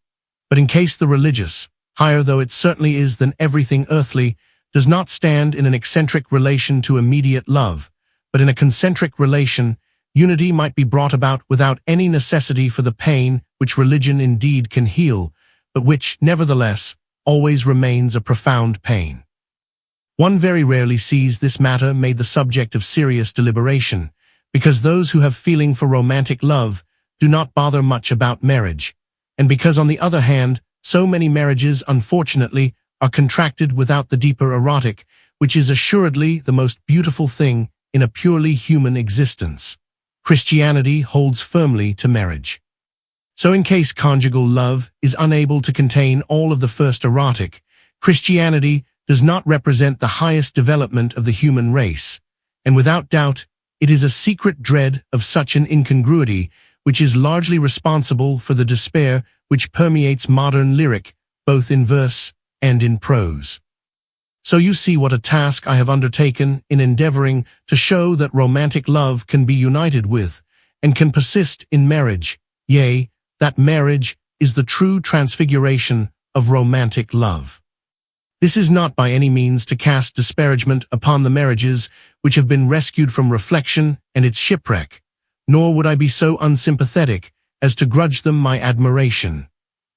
But in case the religious, higher though it certainly is than everything earthly, does not stand in an eccentric relation to immediate love, but in a concentric relation, unity might be brought about without any necessity for the pain which religion indeed can heal, but which, nevertheless, always remains a profound pain. One very rarely sees this matter made the subject of serious deliberation, because those who have feeling for romantic love do not bother much about marriage, and because on the other hand, so many marriages, unfortunately, are contracted without the deeper erotic, which is assuredly the most beautiful thing in a purely human existence. Christianity holds firmly to marriage. So in case conjugal love is unable to contain all of the first erotic, Christianity does not represent the highest development of the human race, and without doubt, it is a secret dread of such an incongruity which is largely responsible for the despair which permeates modern lyric, both in verse and in prose. So you see what a task I have undertaken in endeavoring to show that romantic love can be united with, and can persist in marriage, yea, that marriage is the true transfiguration of romantic love. This is not by any means to cast disparagement upon the marriages which have been rescued from reflection and its shipwreck, nor would I be so unsympathetic as to grudge them my admiration.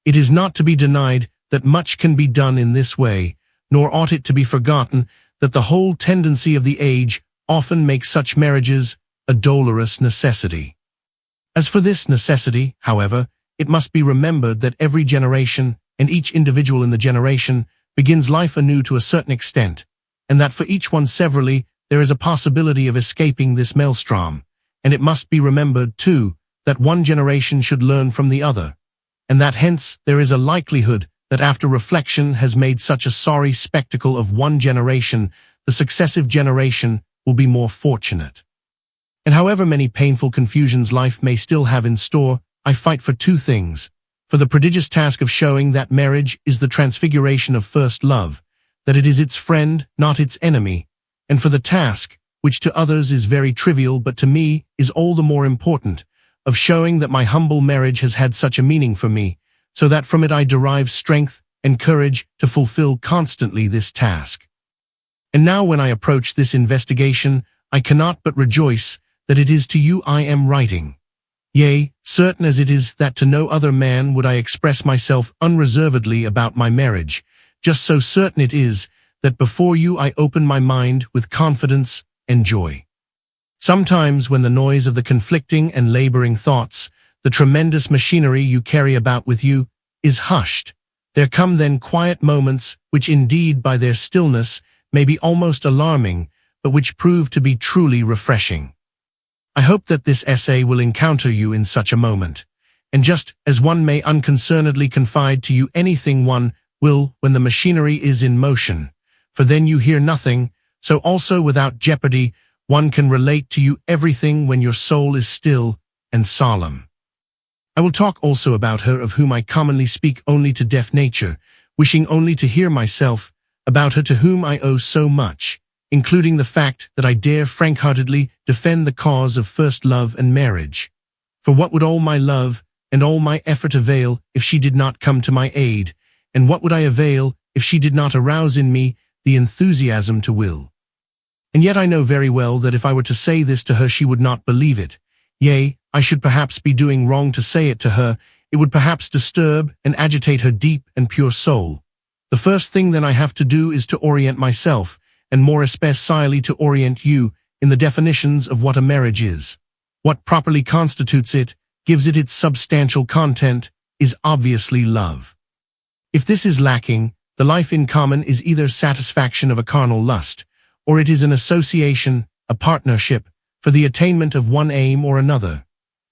It is not to be denied that much can be done in this way, nor ought it to be forgotten that the whole tendency of the age often makes such marriages a dolorous necessity. As for this necessity, however, it must be remembered that every generation, and each individual in the generation, begins life anew to a certain extent, and that for each one severally there is a possibility of escaping this maelstrom, and it must be remembered, too, that one generation should learn from the other, and that hence there is a likelihood that after reflection has made such a sorry spectacle of one generation, the successive generation will be more fortunate. And however many painful confusions life may still have in store, I fight for two things: for the prodigious task of showing that marriage is the transfiguration of first love, that it is its friend, not its enemy, and for the task, which to others is very trivial but to me is all the more important, of showing that my humble marriage has had such a meaning for me, so that from it I derive strength and courage to fulfill constantly this task. And now when I approach this investigation, I cannot but rejoice that it is to you I am writing. Yea, certain as it is that to no other man would I express myself unreservedly about my marriage, just so certain it is that before you I open my mind with confidence and joy. Sometimes when the noise of the conflicting and laboring thoughts, the tremendous machinery you carry about with you, is hushed, there come then quiet moments which indeed by their stillness may be almost alarming, but which prove to be truly refreshing. I hope that this essay will encounter you in such a moment, and just as one may unconcernedly confide to you anything one will when the machinery is in motion, for then you hear nothing, so also without jeopardy one can relate to you everything when your soul is still and solemn. I will talk also about her of whom I commonly speak only to deaf nature, wishing only to hear myself, about her to whom I owe so much, including the fact that I dare frank-heartedly defend the cause of first love and marriage. For what would all my love and all my effort avail if she did not come to my aid, and what would I avail if she did not arouse in me the enthusiasm to will. And yet I know very well that if I were to say this to her she would not believe it. Yea, I should perhaps be doing wrong to say it to her. It would perhaps disturb and agitate her deep and pure soul. The first thing then I have to do is to orient myself, and more especially to orient you, in the definitions of what a marriage is. What properly constitutes it, gives it its substantial content, is obviously love. If this is lacking, the life in common is either satisfaction of a carnal lust, or it is an association, a partnership, for the attainment of one aim or another.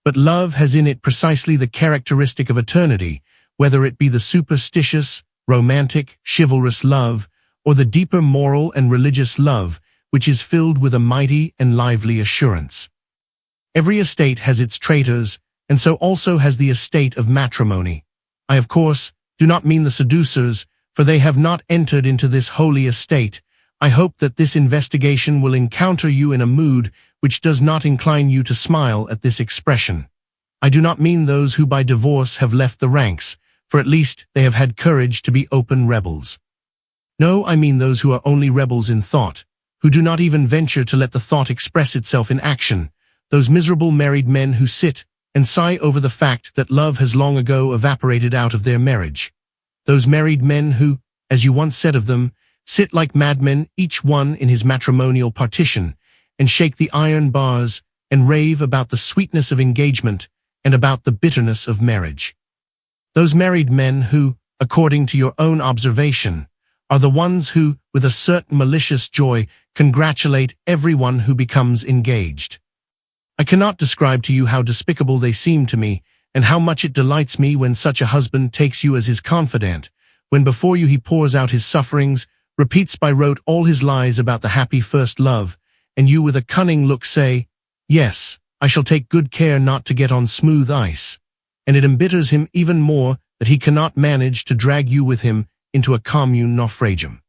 But love has in it precisely the characteristic of eternity, whether it be the superstitious, romantic, chivalrous love, or the deeper moral and religious love, which is filled with a mighty and lively assurance. Every estate has its traitors, and so also has the estate of matrimony. I, of course, do not mean the seducers, for they have not entered into this holy estate. I hope that this investigation will encounter you in a mood which does not incline you to smile at this expression. I do not mean those who by divorce have left the ranks, for at least they have had courage to be open rebels. No, I mean those who are only rebels in thought, who do not even venture to let the thought express itself in action, those miserable married men who sit and sigh over the fact that love has long ago evaporated out of their marriage. Those married men who, as you once said of them, sit like madmen, each one in his matrimonial partition, and shake the iron bars, and rave about the sweetness of engagement, and about the bitterness of marriage. Those married men who, according to your own observation, are the ones who, with a certain malicious joy, congratulate everyone who becomes engaged. I cannot describe to you how despicable they seem to me, and how much it delights me when such a husband takes you as his confidant, when before you he pours out his sufferings, repeats by rote all his lies about the happy first love, and you with a cunning look say, "Yes, I shall take good care not to get on smooth ice," and it embitters him even more that he cannot manage to drag you with him into a commune naufragium.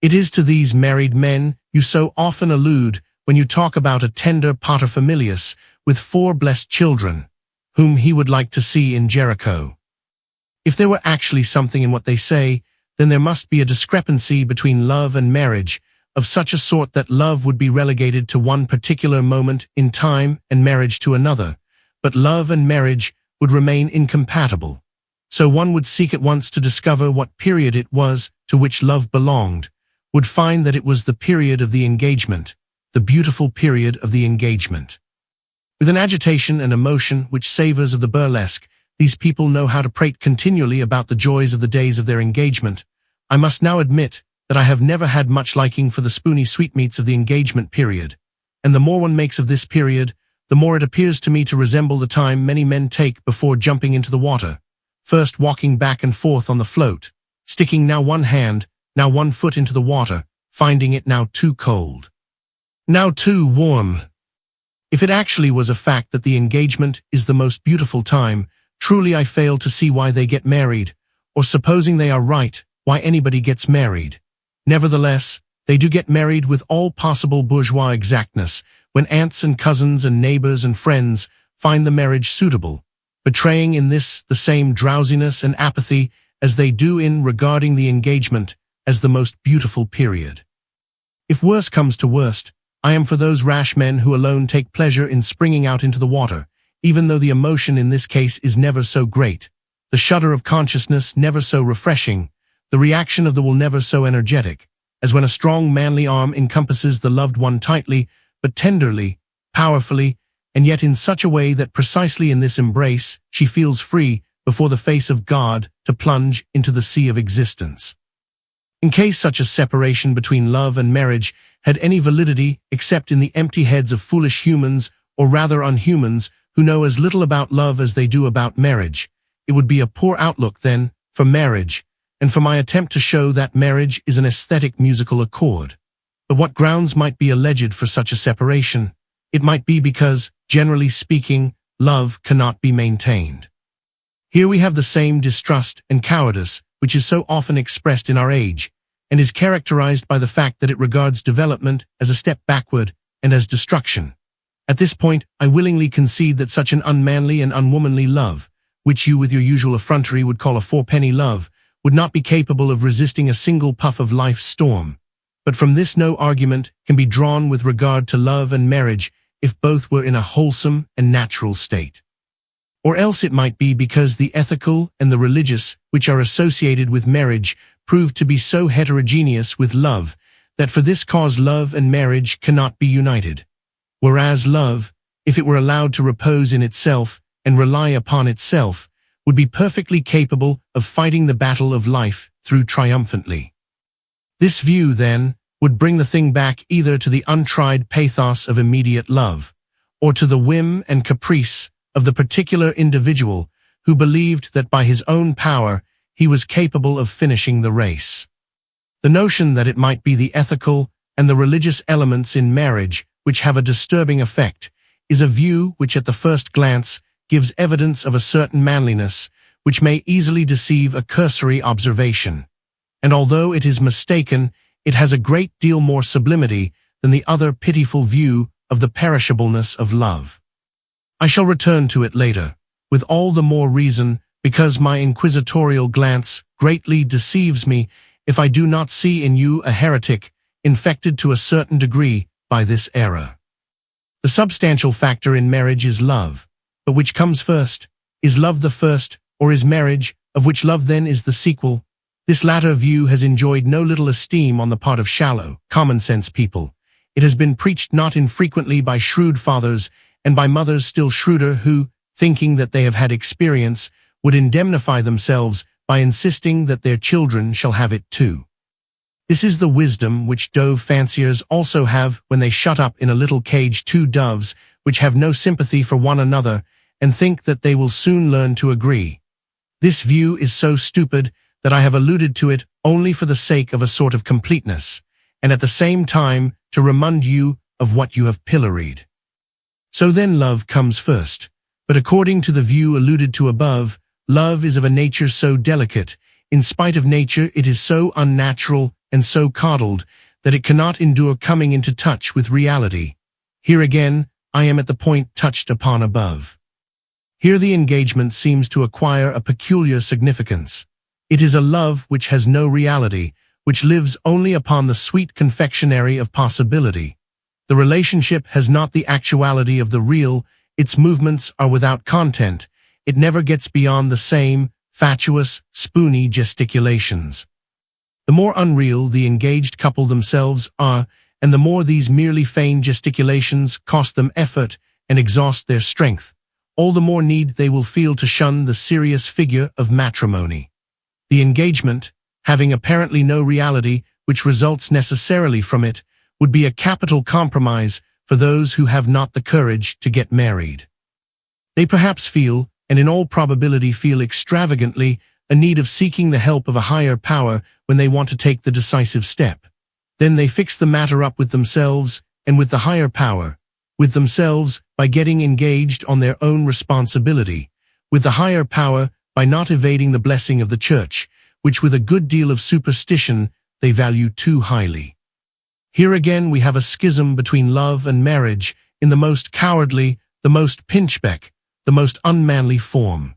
It is to these married men you so often allude when you talk about a tender paterfamilias with 4 blessed children, whom he would like to see in Jericho. If there were actually something in what they say, then there must be a discrepancy between love and marriage, of such a sort that love would be relegated to one particular moment in time and marriage to another, but love and marriage would remain incompatible. So one would seek at once to discover what period it was to which love belonged, would find that it was the period of the engagement, the beautiful period of the engagement. With an agitation and emotion which savors of the burlesque, these people know how to prate continually about the joys of the days of their engagement. I must now admit that I have never had much liking for the spoony sweetmeats of the engagement period, and the more one makes of this period, the more it appears to me to resemble the time many men take before jumping into the water, first walking back and forth on the float, sticking now one hand, now one foot into the water, finding it now too cold, now too warm. If it actually was a fact that the engagement is the most beautiful time, truly I fail to see why they get married, or supposing they are right, why anybody gets married. Nevertheless, they do get married with all possible bourgeois exactness, when aunts and cousins and neighbors and friends find the marriage suitable, betraying in this the same drowsiness and apathy as they do in regarding the engagement as the most beautiful period. If worse comes to worst, I am for those rash men who alone take pleasure in springing out into the water, even though the emotion in this case is never so great, the shudder of consciousness never so refreshing, the reaction of the will never so energetic, as when a strong manly arm encompasses the loved one tightly, but tenderly, powerfully, and yet in such a way that precisely in this embrace she feels free before the face of God to plunge into the sea of existence. In case such a separation between love and marriage had any validity except in the empty heads of foolish humans, or rather unhumans, who know as little about love as they do about marriage, it would be a poor outlook, then, for marriage, and for my attempt to show that marriage is an aesthetic musical accord. But what grounds might be alleged for such a separation? It might be because, generally speaking, love cannot be maintained. Here we have the same distrust and cowardice which is so often expressed in our age, and is characterized by the fact that it regards development as a step backward and as destruction. At this point, I willingly concede that such an unmanly and unwomanly love, which you with your usual effrontery would call a fourpenny love, would not be capable of resisting a single puff of life's storm. But from this no argument can be drawn with regard to love and marriage if both were in a wholesome and natural state. Or else it might be because the ethical and the religious, which are associated with marriage, prove to be so heterogeneous with love, that for this cause love and marriage cannot be united. Whereas love, if it were allowed to repose in itself and rely upon itself, would be perfectly capable of fighting the battle of life through triumphantly. This view, then, would bring the thing back either to the untried pathos of immediate love, or to the whim and caprice of the particular individual who believed that by his own power he was capable of finishing the race. The notion that it might be the ethical and the religious elements in marriage which have a disturbing effect is a view which at the first glance gives evidence of a certain manliness which may easily deceive a cursory observation. And although it is mistaken, it has a great deal more sublimity than the other pitiful view of the perishableness of love. I shall return to it later, with all the more reason because my inquisitorial glance greatly deceives me if I do not see in you a heretic infected to a certain degree by this error. The substantial factor in marriage is love, but which comes first? Is love the first, or is marriage, of which love then is the sequel? This latter view has enjoyed no little esteem on the part of shallow, common-sense people. It has been preached not infrequently by shrewd fathers and by mothers still shrewder who, thinking that they have had experience, would indemnify themselves by insisting that their children shall have it too. This is the wisdom which dove fanciers also have when they shut up in a little cage two doves which have no sympathy for one another and think that they will soon learn to agree. This view is so stupid that I have alluded to it only for the sake of a sort of completeness, and at the same time to remind you of what you have pilloried. So then love comes first, but according to the view alluded to above, love is of a nature so delicate, in spite of nature it is so unnatural and so coddled, that it cannot endure coming into touch with reality. Here again, I am at the point touched upon above. Here the engagement seems to acquire a peculiar significance. It is a love which has no reality, which lives only upon the sweet confectionery of possibility. The relationship has not the actuality of the real, its movements are without content, it never gets beyond the same fatuous, spoony gesticulations. The more unreal the engaged couple themselves are, and the more these merely feigned gesticulations cost them effort and exhaust their strength, all the more need they will feel to shun the serious figure of matrimony. The engagement, having apparently no reality which results necessarily from it, would be a capital compromise for those who have not the courage to get married. They perhaps feel, and in all probability feel extravagantly, a need of seeking the help of a higher power when they want to take the decisive step. Then they fix the matter up with themselves and with the higher power, with themselves by getting engaged on their own responsibility, with the higher power by not evading the blessing of the church, which with a good deal of superstition they value too highly. Here again we have a schism between love and marriage in the most cowardly, the most pinchbeck, the most unmanly form.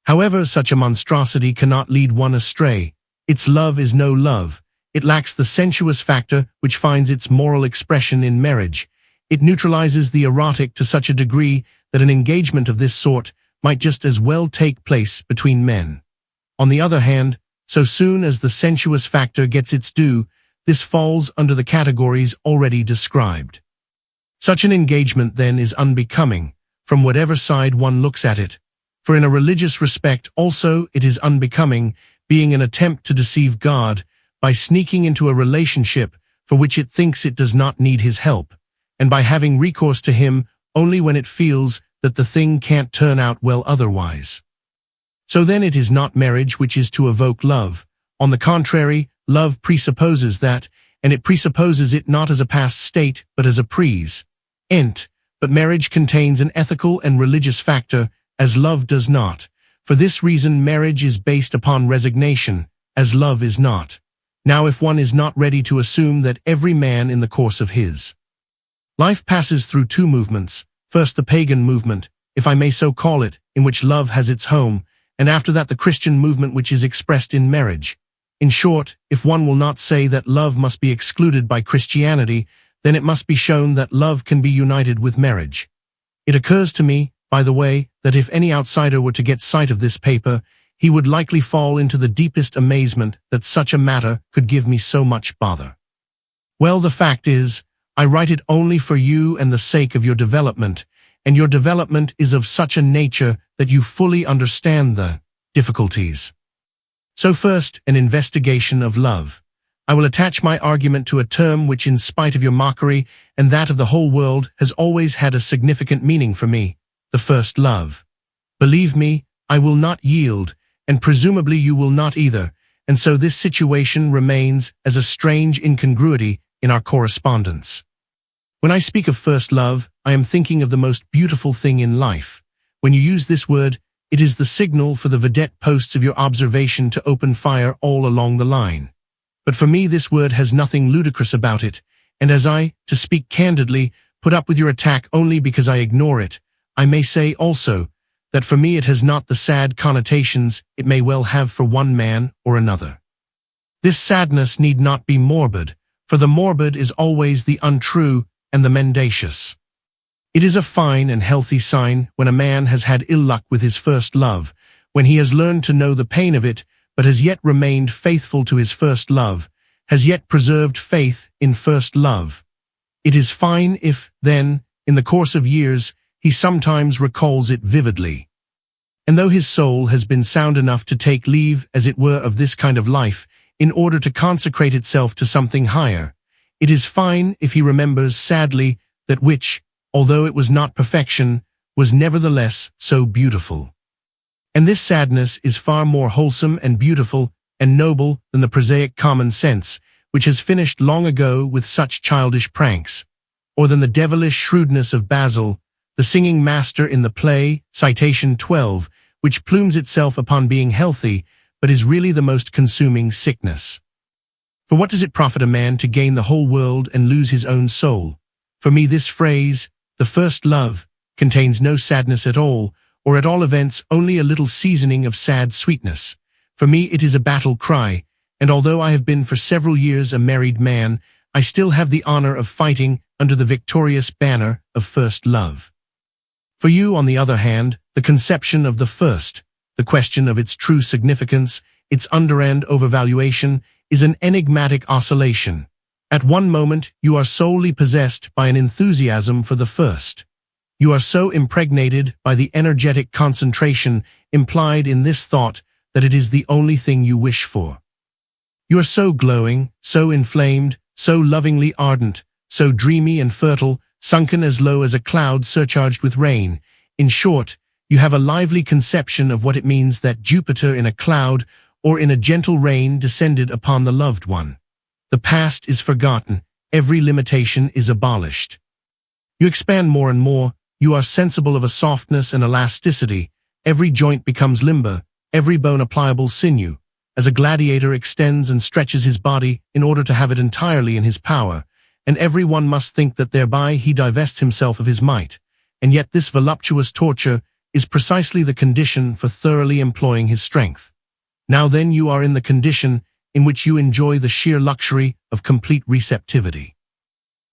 However, such a monstrosity cannot lead one astray. Its love is no love. It lacks the sensuous factor which finds its moral expression in marriage. It neutralizes the erotic to such a degree that an engagement of this sort might just as well take place between men. On the other hand, so soon as the sensuous factor gets its due, this falls under the categories already described. Such an engagement then is unbecoming, from whatever side one looks at it, for in a religious respect also it is unbecoming, being an attempt to deceive God by sneaking into a relationship for which it thinks it does not need his help, and by having recourse to him only when it feels that the thing can't turn out well otherwise. So then it is not marriage which is to evoke love. On the contrary, love presupposes that, and it presupposes it not as a past state, but as a present. But marriage contains an ethical and religious factor, as love does not. For this reason marriage is based upon resignation, as love is not. Now if one is not ready to assume that every man in the course of his life passes through two movements, first the pagan movement, if I may so call it, in which love has its home, and after that the Christian movement which is expressed in marriage. In short, if one will not say that love must be excluded by Christianity, then it must be shown that love can be united with marriage. It occurs to me, by the way, that if any outsider were to get sight of this paper, he would likely fall into the deepest amazement that such a matter could give me so much bother. Well, the fact is, I write it only for you and the sake of your development, and your development is of such a nature that you fully understand the difficulties. So first, an investigation of love. I will attach my argument to a term which, in spite of your mockery and that of the whole world, has always had a significant meaning for me, the first love. Believe me, I will not yield, and presumably you will not either, and so this situation remains as a strange incongruity in our correspondence. When I speak of first love, I am thinking of the most beautiful thing in life. When you use this word, it is the signal for the vedette posts of your observation to open fire all along the line. But for me this word has nothing ludicrous about it, and as I, to speak candidly, put up with your attack only because I ignore it, I may say also that for me it has not the sad connotations it may well have for one man or another. This sadness need not be morbid, for the morbid is always the untrue and the mendacious. It is a fine and healthy sign when a man has had ill luck with his first love, when he has learned to know the pain of it, but has yet remained faithful to his first love, has yet preserved faith in first love. It is fine if, then, in the course of years, he sometimes recalls it vividly. And though his soul has been sound enough to take leave, as it were, of this kind of life, in order to consecrate itself to something higher, it is fine if he remembers sadly that which, although it was not perfection, was nevertheless so beautiful. And this sadness is far more wholesome and beautiful and noble than the prosaic common sense, which has finished long ago with such childish pranks, or than the devilish shrewdness of Basil, the singing master in the play, citation 12, which plumes itself upon being healthy, but is really the most consuming sickness. For what does it profit a man to gain the whole world and lose his own soul? For me this phrase, the first love, contains no sadness at all, or at all events only a little seasoning of sad sweetness. For me it is a battle cry, and although I have been for several years a married man, I still have the honor of fighting under the victorious banner of first love. For you, on the other hand, the conception of the first, the question of its true significance, its underhand overvaluation, is an enigmatic oscillation. At one moment, you are solely possessed by an enthusiasm for the first. You are so impregnated by the energetic concentration implied in this thought that it is the only thing you wish for. You are so glowing, so inflamed, so lovingly ardent, so dreamy and fertile, sunken as low as a cloud surcharged with rain. In short, you have a lively conception of what it means that Jupiter in a cloud or in a gentle rain descended upon the loved one. The past is forgotten, every limitation is abolished. You expand more and more, you are sensible of a softness and elasticity, every joint becomes limber, every bone a pliable sinew, as a gladiator extends and stretches his body in order to have it entirely in his power, and every one must think that thereby he divests himself of his might, and yet this voluptuous torture is precisely the condition for thoroughly employing his strength. Now then you are in the condition in which you enjoy the sheer luxury of complete receptivity.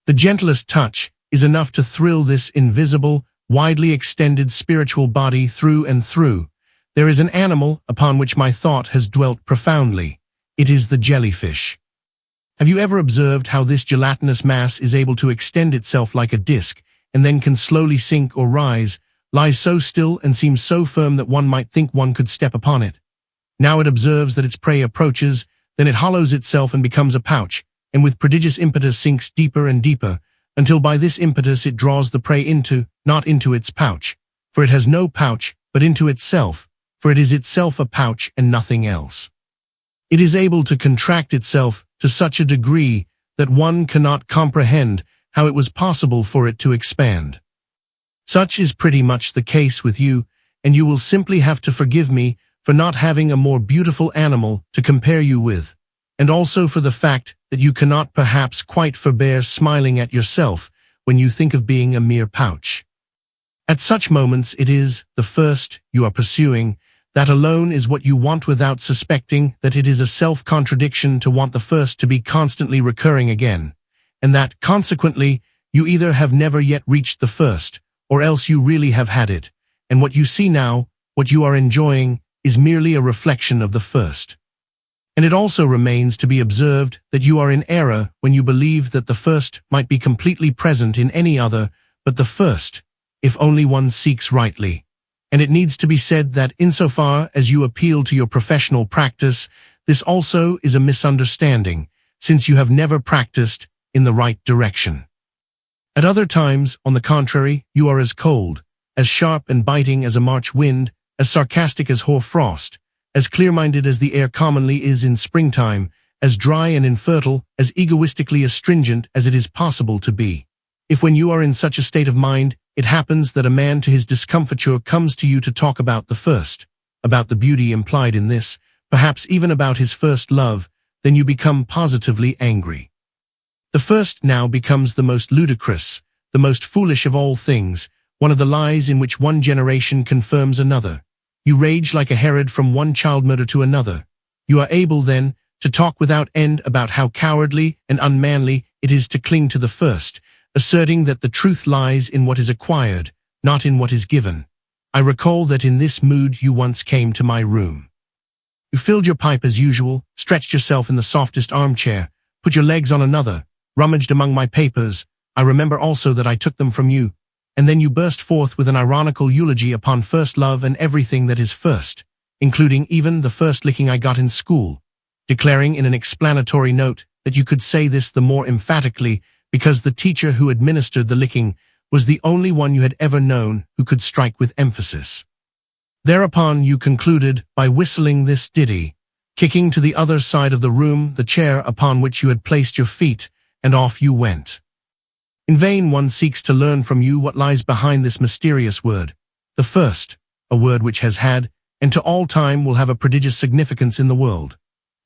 The gentlest touch is enough to thrill this invisible, widely extended spiritual body through and through. There is an animal upon which my thought has dwelt profoundly. It is the jellyfish. Have you ever observed how this gelatinous mass is able to extend itself like a disc, and then can slowly sink or rise, lies so still and seems so firm that one might think one could step upon it? Now it observes that its prey approaches, then it hollows itself and becomes a pouch, and with prodigious impetus sinks deeper and deeper, until by this impetus it draws the prey into, not into its pouch, for it has no pouch, but into itself, for it is itself a pouch and nothing else. It is able to contract itself to such a degree that one cannot comprehend how it was possible for it to expand. Such is pretty much the case with you, and you will simply have to forgive me for not having a more beautiful animal to compare you with, and also for the fact that you cannot perhaps quite forbear smiling at yourself when you think of being a mere pouch. At such moments it is the first you are pursuing That alone is what you want without suspecting that it is a self-contradiction to want the first to be constantly recurring again, and that, consequently, you either have never yet reached the first, or else you really have had it, and what you see now, what you are enjoying, is merely a reflection of the first. And it also remains to be observed that you are in error when you believe that the first might be completely present in any other but the first, if only one seeks rightly. And it needs to be said that insofar as you appeal to your professional practice, this also is a misunderstanding, since you have never practiced in the right direction. At other times, on the contrary, you are as cold, as sharp and biting as a March wind, as sarcastic as hoar frost, as clear-minded as the air commonly is in springtime, as dry and infertile, as egoistically astringent as it is possible to be. If when you are in such a state of mind, it happens that a man to his discomfiture comes to you to talk about the first, about the beauty implied in this, perhaps even about his first love, then you become positively angry. The first now becomes the most ludicrous, the most foolish of all things, one of the lies in which one generation confirms another. You rage like a Herod from one child murder to another. You are able, then, to talk without end about how cowardly and unmanly it is to cling to the first, asserting that the truth lies in what is acquired, not in what is given. I recall that in this mood you once came to my room. You filled your pipe as usual, stretched yourself in the softest armchair, put your legs on another, rummaged among my papers. I remember also that I took them from you, and then you burst forth with an ironical eulogy upon first love and everything that is first, including even the first licking I got in school, declaring in an explanatory note that you could say this the more emphatically because the teacher who administered the licking was the only one you had ever known who could strike with emphasis. Thereupon you concluded by whistling this ditty, kicking to the other side of the room the chair upon which you had placed your feet, and off you went. In vain one seeks to learn from you what lies behind this mysterious word, the first, a word which has had, and to all time will have a prodigious significance in the world.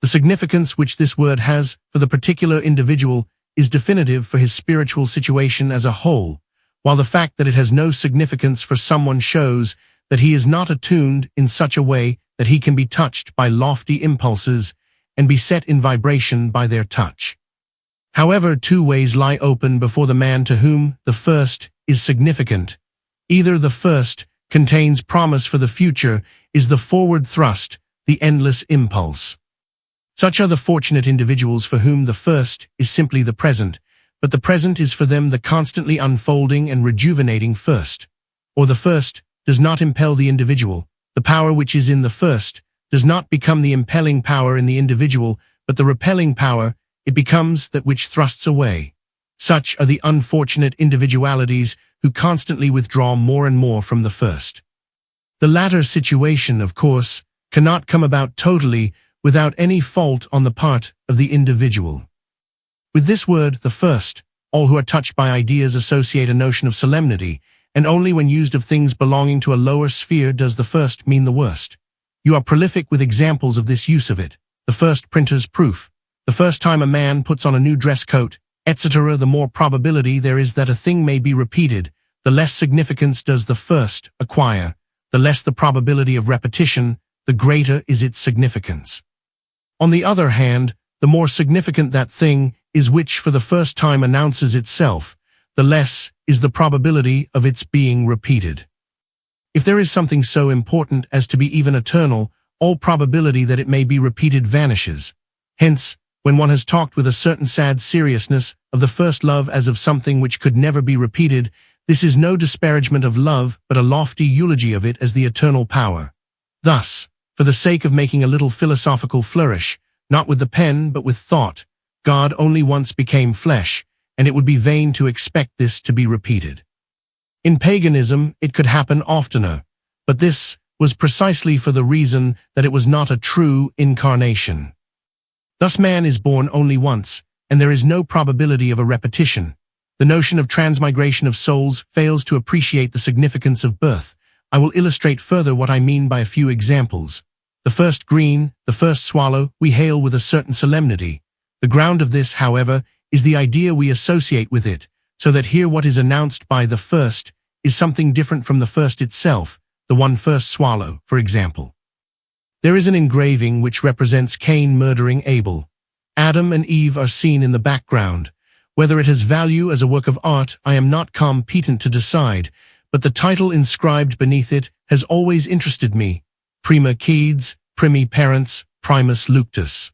The significance which this word has for the particular individual is definitive for his spiritual situation as a whole, while the fact that it has no significance for someone shows that he is not attuned in such a way that he can be touched by lofty impulses and be set in vibration by their touch. However, two ways lie open before the man to whom the first is significant. Either the first contains promise for the future, is the forward thrust, the endless impulse. Such are the fortunate individuals for whom the first is simply the present, but the present is for them the constantly unfolding and rejuvenating first. Or the first does not impel the individual. The power which is in the first does not become the impelling power in the individual, but the repelling power, it becomes that which thrusts away. Such are the unfortunate individualities who constantly withdraw more and more from the first. The latter situation, of course, cannot come about totally without any fault on the part of the individual. With this word, the first, all who are touched by ideas associate a notion of solemnity, and only when used of things belonging to a lower sphere does the first mean the worst. You are prolific with examples of this use of it. The first printer's proof. The first time a man puts on a new dress coat, etc., the more probability there is that a thing may be repeated, the less significance does the first acquire, the less the probability of repetition, the greater is its significance. On the other hand, the more significant that thing is which for the first time announces itself, the less is the probability of its being repeated. If there is something so important as to be even eternal, all probability that it may be repeated vanishes. Hence, when one has talked with a certain sad seriousness of the first love as of something which could never be repeated, this is no disparagement of love, but a lofty eulogy of it as the eternal power. Thus, for the sake of making a little philosophical flourish, not with the pen but with thought, God only once became flesh, and it would be vain to expect this to be repeated. In paganism, it could happen oftener, but this was precisely for the reason that it was not a true incarnation. Thus man is born only once, and there is no probability of a repetition. The notion of transmigration of souls fails to appreciate the significance of birth. I will illustrate further what I mean by a few examples. The first green, the first swallow, we hail with a certain solemnity. The ground of this, however, is the idea we associate with it, so that here what is announced by the first is something different from the first itself, the one first swallow, for example. There is an engraving which represents Cain murdering Abel. Adam and Eve are seen in the background. Whether it has value as a work of art, I am not competent to decide, but the title inscribed beneath it has always interested me. Prima Cedes, Primi Parents, Primus Luctus.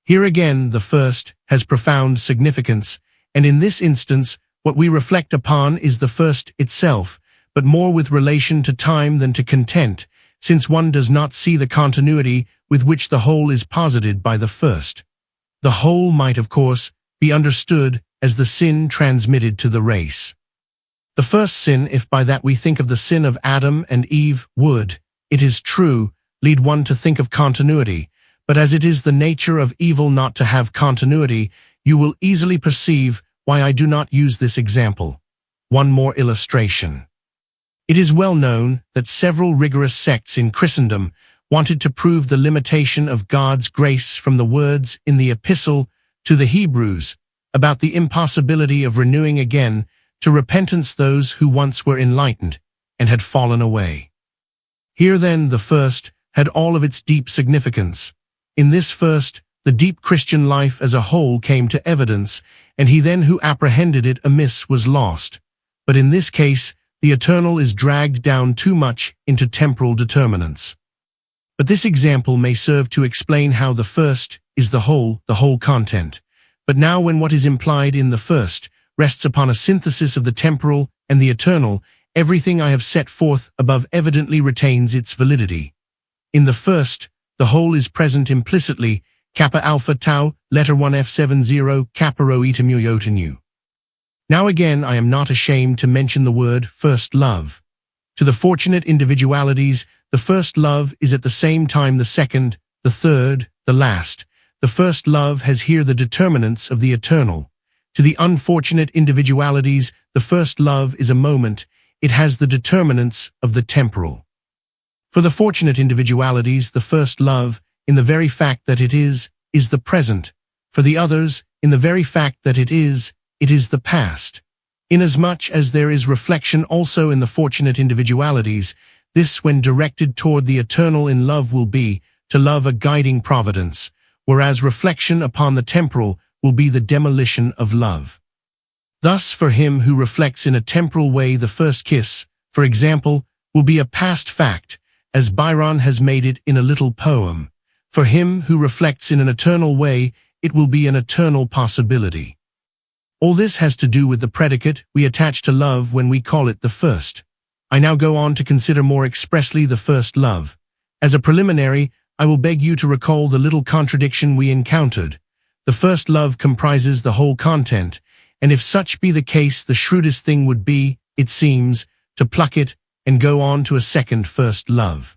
Here again, the first has profound significance, and in this instance, what we reflect upon is the first itself, but more with relation to time than to content, since one does not see the continuity with which the whole is posited by the first. The whole might, of course, be understood as the sin transmitted to the race. The first sin, if by that we think of the sin of Adam and Eve, would, it is true, lead one to think of continuity, but as it is the nature of evil not to have continuity, you will easily perceive why I do not use this example. One more illustration. It is well known that several rigorous sects in Christendom wanted to prove the limitation of God's grace from the words in the Epistle to the Hebrews about the impossibility of renewing again to repentance those who once were enlightened and had fallen away. Here then the first had all of its deep significance. In this first, the deep Christian life as a whole came to evidence, and he then who apprehended it amiss was lost. But in this case, the eternal is dragged down too much into temporal determinants. But this example may serve to explain how the first is the whole content. But now when what is implied in the first rests upon a synthesis of the temporal and the eternal, everything I have set forth above evidently retains its validity. In the first, the whole is present implicitly, kappa alpha tau, letter 1F70, kappa rho eta mu iota nu. Now again, I am not ashamed to mention the word first love. To the fortunate individualities, the first love is at the same time the second, the third, the last. The first love has here the determinants of the eternal. To the unfortunate individualities, the first love is a moment. It has the determinants of the temporal. For the fortunate individualities, the first love, in the very fact that it is the present. For the others, in the very fact that it is the past. Inasmuch as there is reflection also in the fortunate individualities, this when directed toward the eternal in love will be, to love a guiding providence, whereas reflection upon the temporal will be the demolition of love. Thus for him who reflects in a temporal way the first kiss, for example, will be a past fact, as Byron has made it in a little poem. For him who reflects in an eternal way, it will be an eternal possibility. All this has to do with the predicate we attach to love when we call it the first. I now go on to consider more expressly the first love. As a preliminary, I will beg you to recall the little contradiction we encountered. The first love comprises the whole content, and if such be the case, the shrewdest thing would be, it seems, to pluck it and go on to a second first love.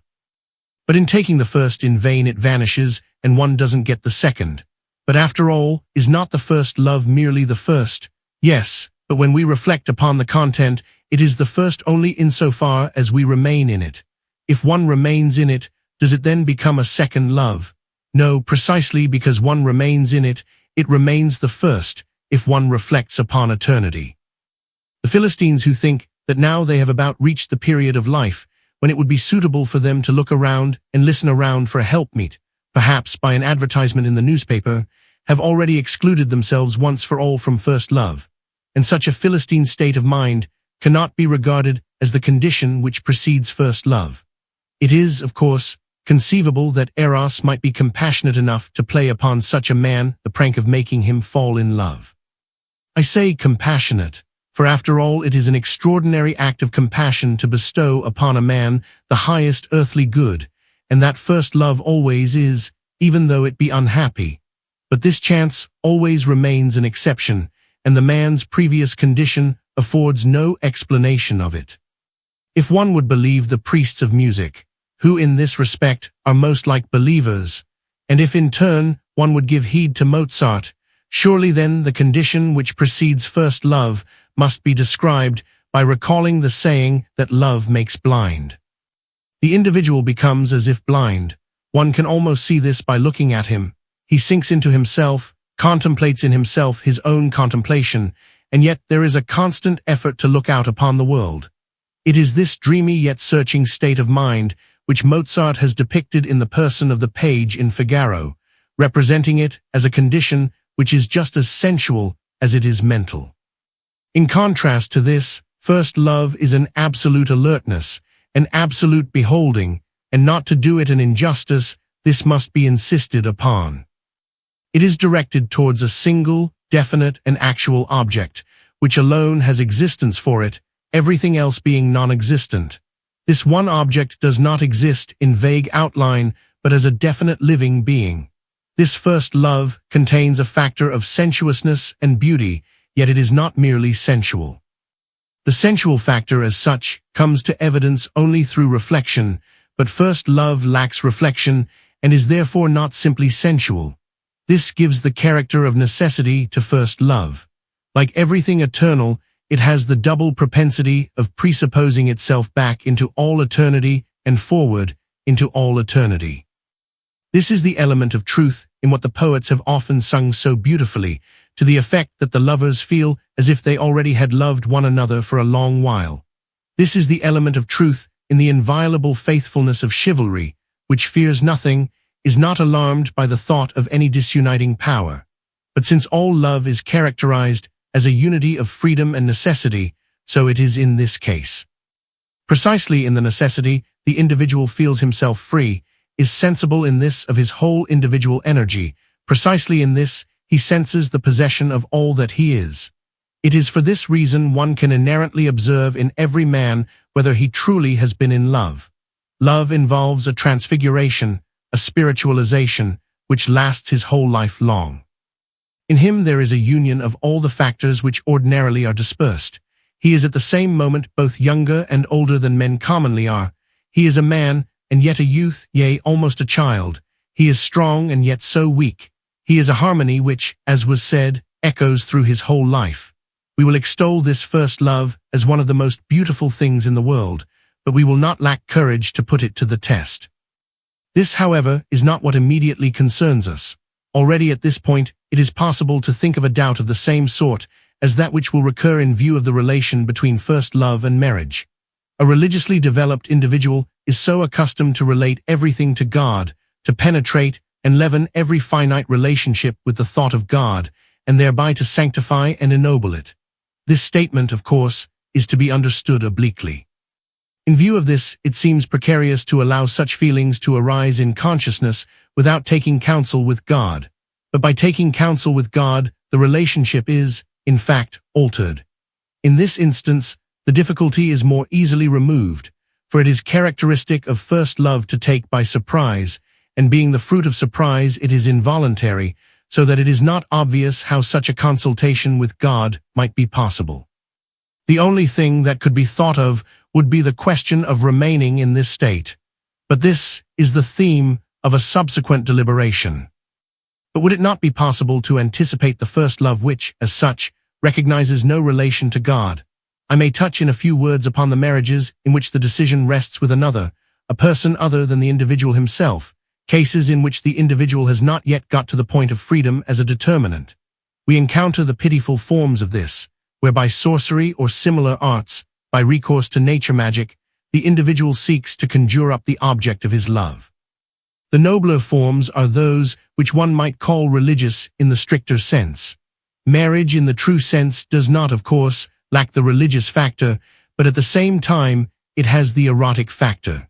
But in taking the first in vain it vanishes, and one doesn't get the second. But after all, is not the first love merely the first? Yes, but when we reflect upon the content, it is the first only insofar as we remain in it. If one remains in it, does it then become a second love? No, precisely because one remains in it, it remains the first, if one reflects upon eternity. The Philistines who think that now they have about reached the period of life when it would be suitable for them to look around and listen around for a helpmeet, perhaps by an advertisement in the newspaper, have already excluded themselves once for all from first love, and such a Philistine state of mind cannot be regarded as the condition which precedes first love. It is, of course, conceivable that Eros might be compassionate enough to play upon such a man the prank of making him fall in love. I say compassionate, for after all it is an extraordinary act of compassion to bestow upon a man the highest earthly good, and that first love always is, even though it be unhappy. But this chance always remains an exception, and the man's previous condition affords no explanation of it. If one would believe the priests of music, who in this respect are most like believers, and if in turn one would give heed to Mozart, surely then the condition which precedes first love must be described by recalling the saying that love makes blind. The individual becomes as if blind. One can almost see this by looking at him. He sinks into himself, contemplates in himself his own contemplation, and yet there is a constant effort to look out upon the world. It is this dreamy yet searching state of mind which Mozart has depicted in the person of the page in Figaro, representing it as a condition which is just as sensual as it is mental. In contrast to this, first love is an absolute alertness, an absolute beholding, and not to do it an injustice, this must be insisted upon. It is directed towards a single, definite, and actual object, which alone has existence for it, everything else being non-existent. This one object does not exist in vague outline, but as a definite living being. This first love contains a factor of sensuousness and beauty, yet it is not merely sensual. The sensual factor as such comes to evidence only through reflection, but first love lacks reflection and is therefore not simply sensual. This gives the character of necessity to first love. Like everything eternal, it has the double propensity of presupposing itself back into all eternity and forward into all eternity. This is the element of truth in what the poets have often sung so beautifully, to the effect that the lovers feel as if they already had loved one another for a long while. This is the element of truth in the inviolable faithfulness of chivalry, which fears nothing, is not alarmed by the thought of any disuniting power. But since all love is characterized as a unity of freedom and necessity, so it is in this case. Precisely in the necessity, the individual feels himself free, is sensible in this of his whole individual energy. Precisely in this, he senses the possession of all that he is. It is for this reason one can inherently observe in every man whether he truly has been in love. Love involves a transfiguration, a spiritualization, which lasts his whole life long. In him there is a union of all the factors which ordinarily are dispersed. He is at the same moment both younger and older than men commonly are. He is a man, and yet a youth, yea, almost a child. He is strong and yet so weak. He is a harmony which, as was said, echoes through his whole life. We will extol this first love as one of the most beautiful things in the world, but we will not lack courage to put it to the test. This, however, is not what immediately concerns us. Already at this point, it is possible to think of a doubt of the same sort as that which will recur in view of the relation between first love and marriage. A religiously developed individual is so accustomed to relate everything to God, to penetrate and leaven every finite relationship with the thought of God, and thereby to sanctify and ennoble it. This statement, of course, is to be understood obliquely. In view of this, it seems precarious to allow such feelings to arise in consciousness without taking counsel with God. But by taking counsel with God, the relationship is, in fact, altered. In this instance, the difficulty is more easily removed, for it is characteristic of first love to take by surprise, and being the fruit of surprise, it is involuntary, so that it is not obvious how such a consultation with God might be possible. The only thing that could be thought of would be the question of remaining in this state. But this is the theme of a subsequent deliberation. But would it not be possible to anticipate the first love which, as such, recognizes no relation to God? I may touch in a few words upon the marriages in which the decision rests with another, a person other than the individual himself, cases in which the individual has not yet got to the point of freedom as a determinant. We encounter the pitiful forms of this, whereby sorcery or similar arts, by recourse to nature magic, the individual seeks to conjure up the object of his love. The nobler forms are those which one might call religious in the stricter sense. Marriage in the true sense does not, of course, lack the religious factor, but at the same time it has the erotic factor.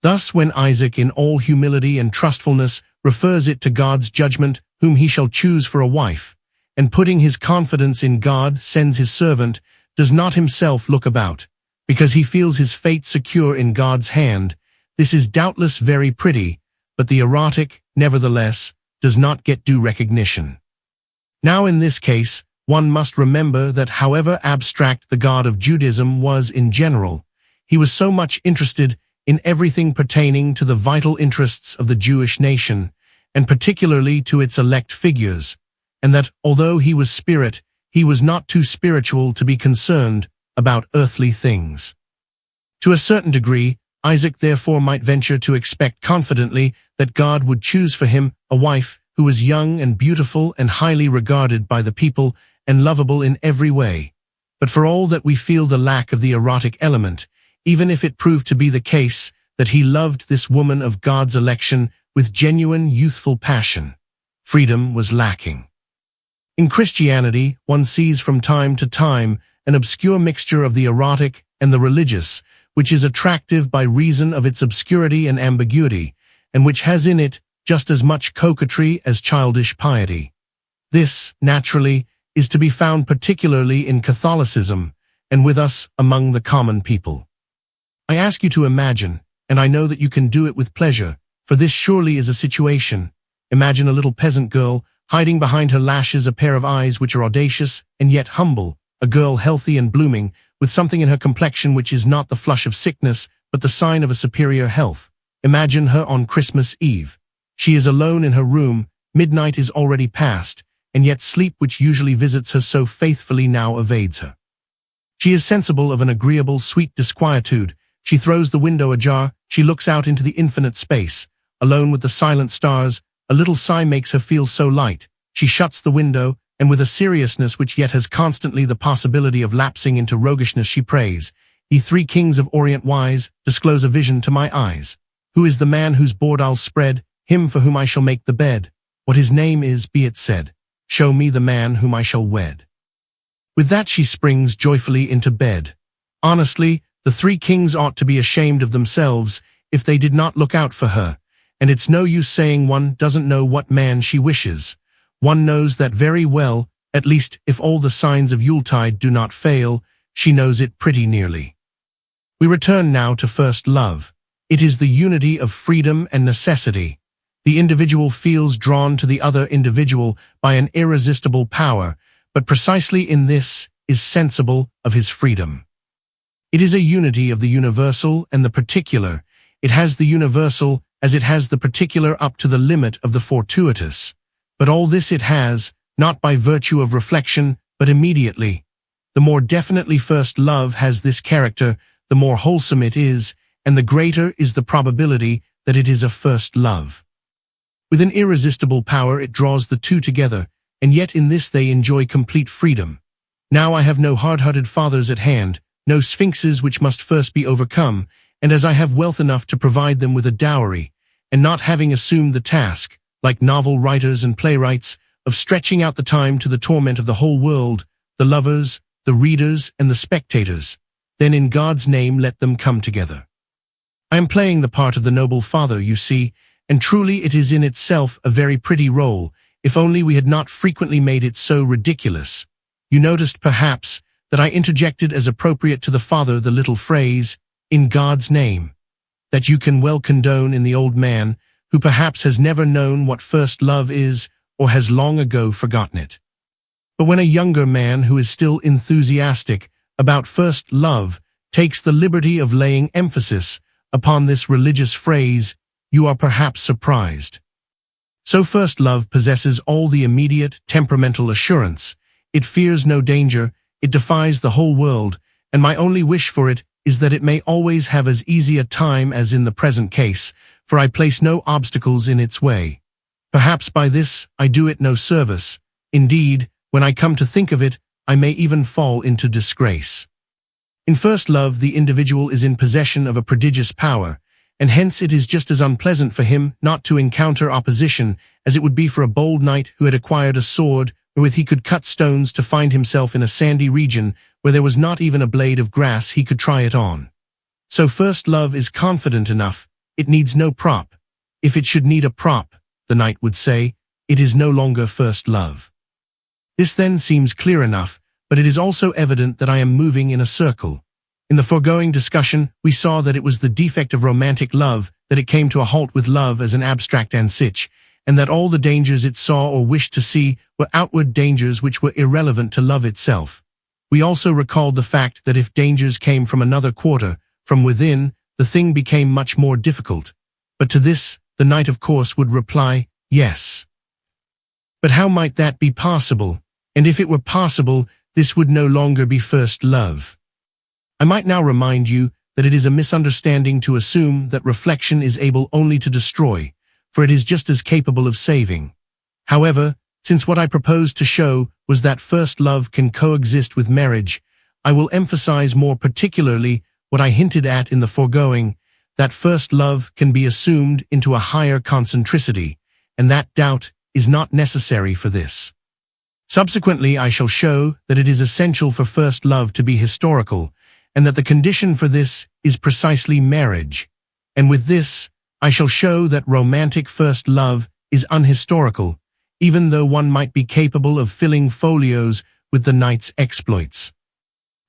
Thus when Isaac in all humility and trustfulness refers it to God's judgment whom he shall choose for a wife, and putting his confidence in God sends his servant, does not himself look about, because he feels his fate secure in God's hand, this is doubtless very pretty, but the erotic, nevertheless, does not get due recognition. Now in this case, one must remember that however abstract the God of Judaism was in general, he was so much interested in everything pertaining to the vital interests of the Jewish nation, and particularly to its elect figures, and that, although he was spirit, he was not too spiritual to be concerned about earthly things. To a certain degree, Isaac therefore might venture to expect confidently that God would choose for him a wife who was young and beautiful and highly regarded by the people and lovable in every way. But for all that we feel the lack of the erotic element, even if it proved to be the case, that he loved this woman of God's election with genuine youthful passion. Freedom was lacking. In Christianity, one sees from time to time an obscure mixture of the erotic and the religious, which is attractive by reason of its obscurity and ambiguity, and which has in it just as much coquetry as childish piety. This, naturally, is to be found particularly in Catholicism, and with us among the common people. I ask you to imagine, and I know that you can do it with pleasure, for this surely is a situation. Imagine a little peasant girl, hiding behind her lashes a pair of eyes which are audacious and yet humble, a girl healthy and blooming, with something in her complexion which is not the flush of sickness, but the sign of a superior health. Imagine her on Christmas Eve. She is alone in her room, midnight is already past, and yet sleep which usually visits her so faithfully now evades her. She is sensible of an agreeable, sweet disquietude. She throws the window ajar, she looks out into the infinite space. Alone with the silent stars, a little sigh makes her feel so light. She shuts the window, and with a seriousness which yet has constantly the possibility of lapsing into roguishness she prays, "Ye three kings of Orient wise, disclose a vision to my eyes. Who is the man whose board I'll spread? Him for whom I shall make the bed. What his name is, be it said. Show me the man whom I shall wed." With that she springs joyfully into bed. Honestly, the three kings ought to be ashamed of themselves if they did not look out for her, and it's no use saying one doesn't know what man she wishes. One knows that very well, at least if all the signs of Yuletide do not fail, she knows it pretty nearly. We return now to first love. It is the unity of freedom and necessity. The individual feels drawn to the other individual by an irresistible power, but precisely in this is sensible of his freedom. It is a unity of the universal and the particular. It has the universal as it has the particular up to the limit of the fortuitous. But all this it has, not by virtue of reflection, but immediately. The more definitely first love has this character, the more wholesome it is, and the greater is the probability that it is a first love. With an irresistible power it draws the two together, and yet in this they enjoy complete freedom. Now I have no hard-hearted fathers at hand, no sphinxes which must first be overcome, and as I have wealth enough to provide them with a dowry, and not having assumed the task, like novel writers and playwrights, of stretching out the time to the torment of the whole world, the lovers, the readers, and the spectators, then in God's name let them come together. I am playing the part of the noble father, you see, and truly it is in itself a very pretty role, if only we had not frequently made it so ridiculous. You noticed, perhaps, that I interjected as appropriate to the father the little phrase, "in God's name," that you can well condone in the old man, who perhaps has never known what first love is, or has long ago forgotten it. But when a younger man who is still enthusiastic about first love takes the liberty of laying emphasis upon this religious phrase, you are perhaps surprised. So first love possesses all the immediate, temperamental assurance. It fears no danger, it defies the whole world, and my only wish for it is that it may always have as easy a time as in the present case, for I place no obstacles in its way. Perhaps by this I do it no service. Indeed, when I come to think of it, I may even fall into disgrace. In first love the individual is in possession of a prodigious power, and hence it is just as unpleasant for him not to encounter opposition as it would be for a bold knight who had acquired a sword wherewith he could cut stones to find himself in a sandy region where there was not even a blade of grass he could try it on. So first love is confident enough, it needs no prop. If it should need a prop, the knight would say, it is no longer first love. This then seems clear enough, but it is also evident that I am moving in a circle. In the foregoing discussion, we saw that it was the defect of romantic love that it came to a halt with love as an abstract ansich, and that all the dangers it saw or wished to see were outward dangers which were irrelevant to love itself. We also recalled the fact that if dangers came from another quarter, from within, the thing became much more difficult. But to this, the knight of course would reply, yes. But how might that be possible? And if it were possible, this would no longer be first love. I might now remind you that it is a misunderstanding to assume that reflection is able only to destroy, for it is just as capable of saving. However, since what I proposed to show was that first love can coexist with marriage, I will emphasize more particularly what I hinted at in the foregoing, that first love can be assumed into a higher concentricity, and that doubt is not necessary for this. Subsequently, I shall show that it is essential for first love to be historical, and that the condition for this is precisely marriage. And with this, I shall show that romantic first love is unhistorical, even though one might be capable of filling folios with the knight's exploits.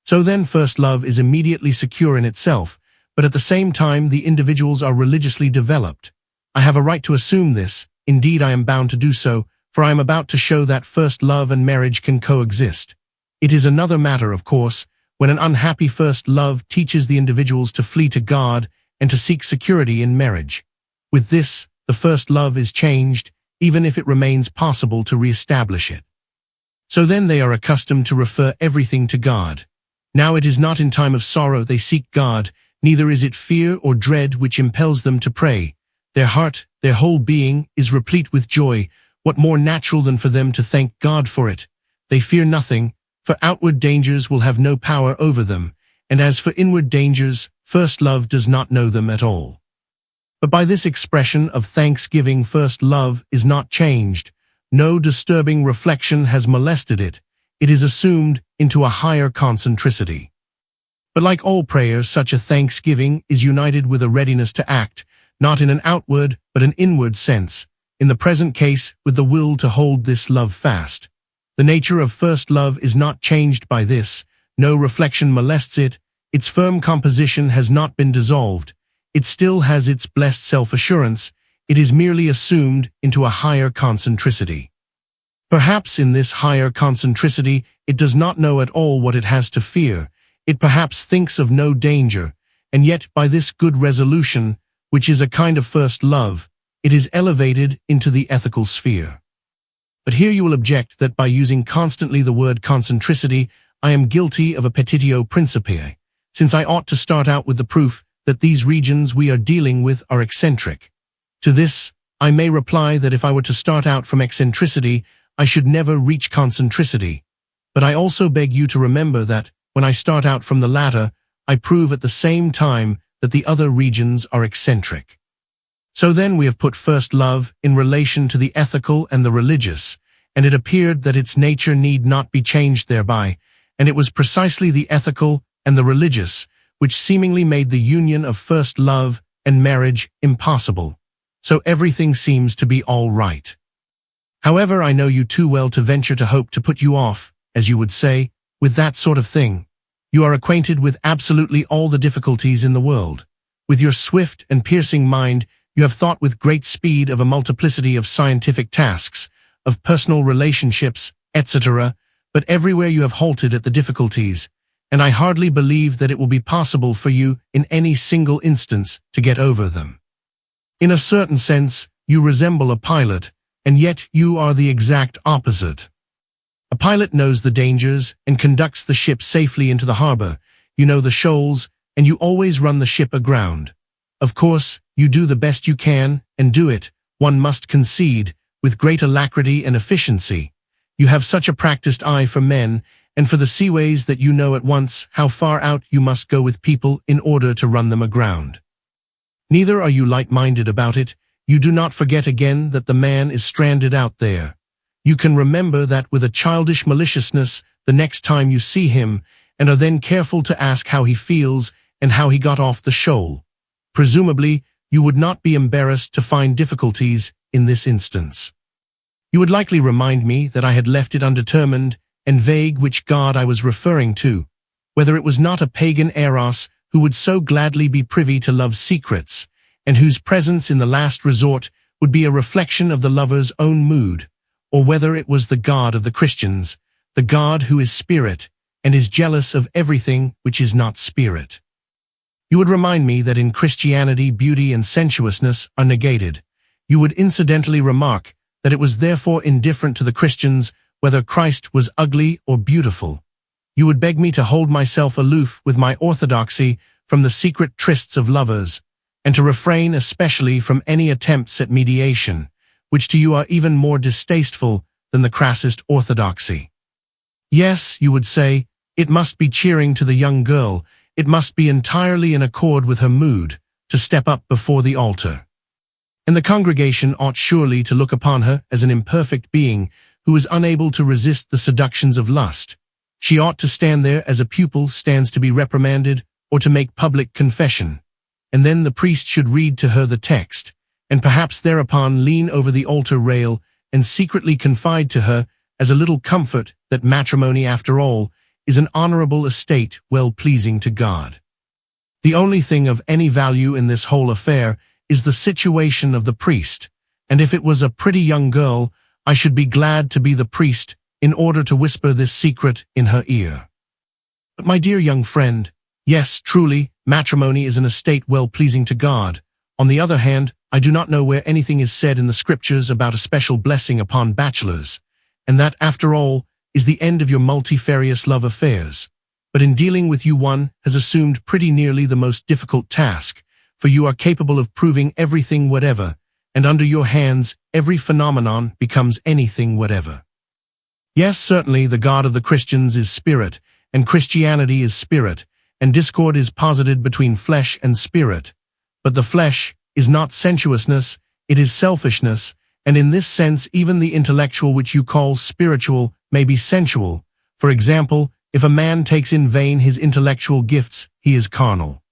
So then first love is immediately secure in itself, but at the same time the individuals are religiously developed. I have a right to assume this, indeed I am bound to do so, for I am about to show that first love and marriage can coexist. It is another matter, of course, when an unhappy first love teaches the individuals to flee to God and to seek security in marriage. With this, the first love is changed, even if it remains possible to re-establish it. So then they are accustomed to refer everything to God. Now it is not in time of sorrow they seek God, neither is it fear or dread which impels them to pray. Their heart, their whole being, is replete with joy. What more natural than for them to thank God for it? They fear nothing, for outward dangers will have no power over them, and as for inward dangers, first love does not know them at all. But by this expression of thanksgiving, first love is not changed. No disturbing reflection has molested it. It is assumed into a higher concentricity. But like all prayers, such a thanksgiving is united with a readiness to act, not in an outward but an inward sense, in the present case with the will to hold this love fast. The nature of first love is not changed by this, no reflection molests it, its firm composition has not been dissolved, it still has its blessed self-assurance, it is merely assumed into a higher concentricity. Perhaps in this higher concentricity it does not know at all what it has to fear, it perhaps thinks of no danger, and yet by this good resolution, which is a kind of first love, it is elevated into the ethical sphere. But here you will object that by using constantly the word concentricity, I am guilty of a petitio principii, since I ought to start out with the proof that these regions we are dealing with are eccentric. To this, I may reply that if I were to start out from eccentricity, I should never reach concentricity. But I also beg you to remember that, when I start out from the latter, I prove at the same time that the other regions are eccentric. So then we have put first love in relation to the ethical and the religious, and it appeared that its nature need not be changed thereby, and it was precisely the ethical and the religious which seemingly made the union of first love and marriage impossible. So everything seems to be all right. However, I know you too well to venture to hope to put you off, as you would say, with that sort of thing. You are acquainted with absolutely all the difficulties in the world. With your swift and piercing mind, you have thought with great speed of a multiplicity of scientific tasks, of personal relationships, etc., but everywhere you have halted at the difficulties, and I hardly believe that it will be possible for you in any single instance to get over them. In a certain sense, you resemble a pilot, and yet you are the exact opposite. A pilot knows the dangers and conducts the ship safely into the harbor. You know the shoals, and you always run the ship aground. Of course, you do the best you can, and do it, one must concede, with great alacrity and efficiency. You have such a practiced eye for men, and for the seaways that you know at once how far out you must go with people in order to run them aground. Neither are you light-minded about it. You do not forget again that the man is stranded out there. You can remember that with a childish maliciousness the next time you see him, and are then careful to ask how he feels and how he got off the shoal. Presumably, you would not be embarrassed to find difficulties in this instance. You would likely remind me that I had left it undetermined and vague which god I was referring to, whether it was not a pagan Eros who would so gladly be privy to love's secrets, and whose presence in the last resort would be a reflection of the lover's own mood, or whether it was the God of the Christians, the God who is spirit, and is jealous of everything which is not spirit. You would remind me that in Christianity beauty and sensuousness are negated. You would incidentally remark that it was therefore indifferent to the Christians whether Christ was ugly or beautiful. You would beg me to hold myself aloof with my orthodoxy from the secret trysts of lovers, and to refrain especially from any attempts at mediation, which to you are even more distasteful than the crassest orthodoxy. Yes, you would say, it must be cheering to the young girl, it must be entirely in accord with her mood, to step up before the altar. And the congregation ought surely to look upon her as an imperfect being who is unable to resist the seductions of lust. She ought to stand there as a pupil stands to be reprimanded or to make public confession. And then the priest should read to her the text, and perhaps thereupon lean over the altar rail and secretly confide to her as a little comfort that matrimony, after all, is an honorable estate well pleasing to God. The only thing of any value in this whole affair is the situation of the priest, and if it was a pretty young girl, I should be glad to be the priest in order to whisper this secret in her ear. But my dear young friend, yes, truly, matrimony is an estate well pleasing to God. On the other hand, I do not know where anything is said in the scriptures about a special blessing upon bachelors, and that, after all, is the end of your multifarious love affairs. But in dealing with you, one has assumed pretty nearly the most difficult task, for you are capable of proving everything whatever, and under your hands every phenomenon becomes anything whatever. Yes, certainly the God of the Christians is spirit, and Christianity is spirit, and discord is posited between flesh and spirit. But the flesh is not sensuousness, it is selfishness, and in this sense even the intellectual which you call spiritual may be sensual. For example, if a man takes in vain his intellectual gifts, he is carnal.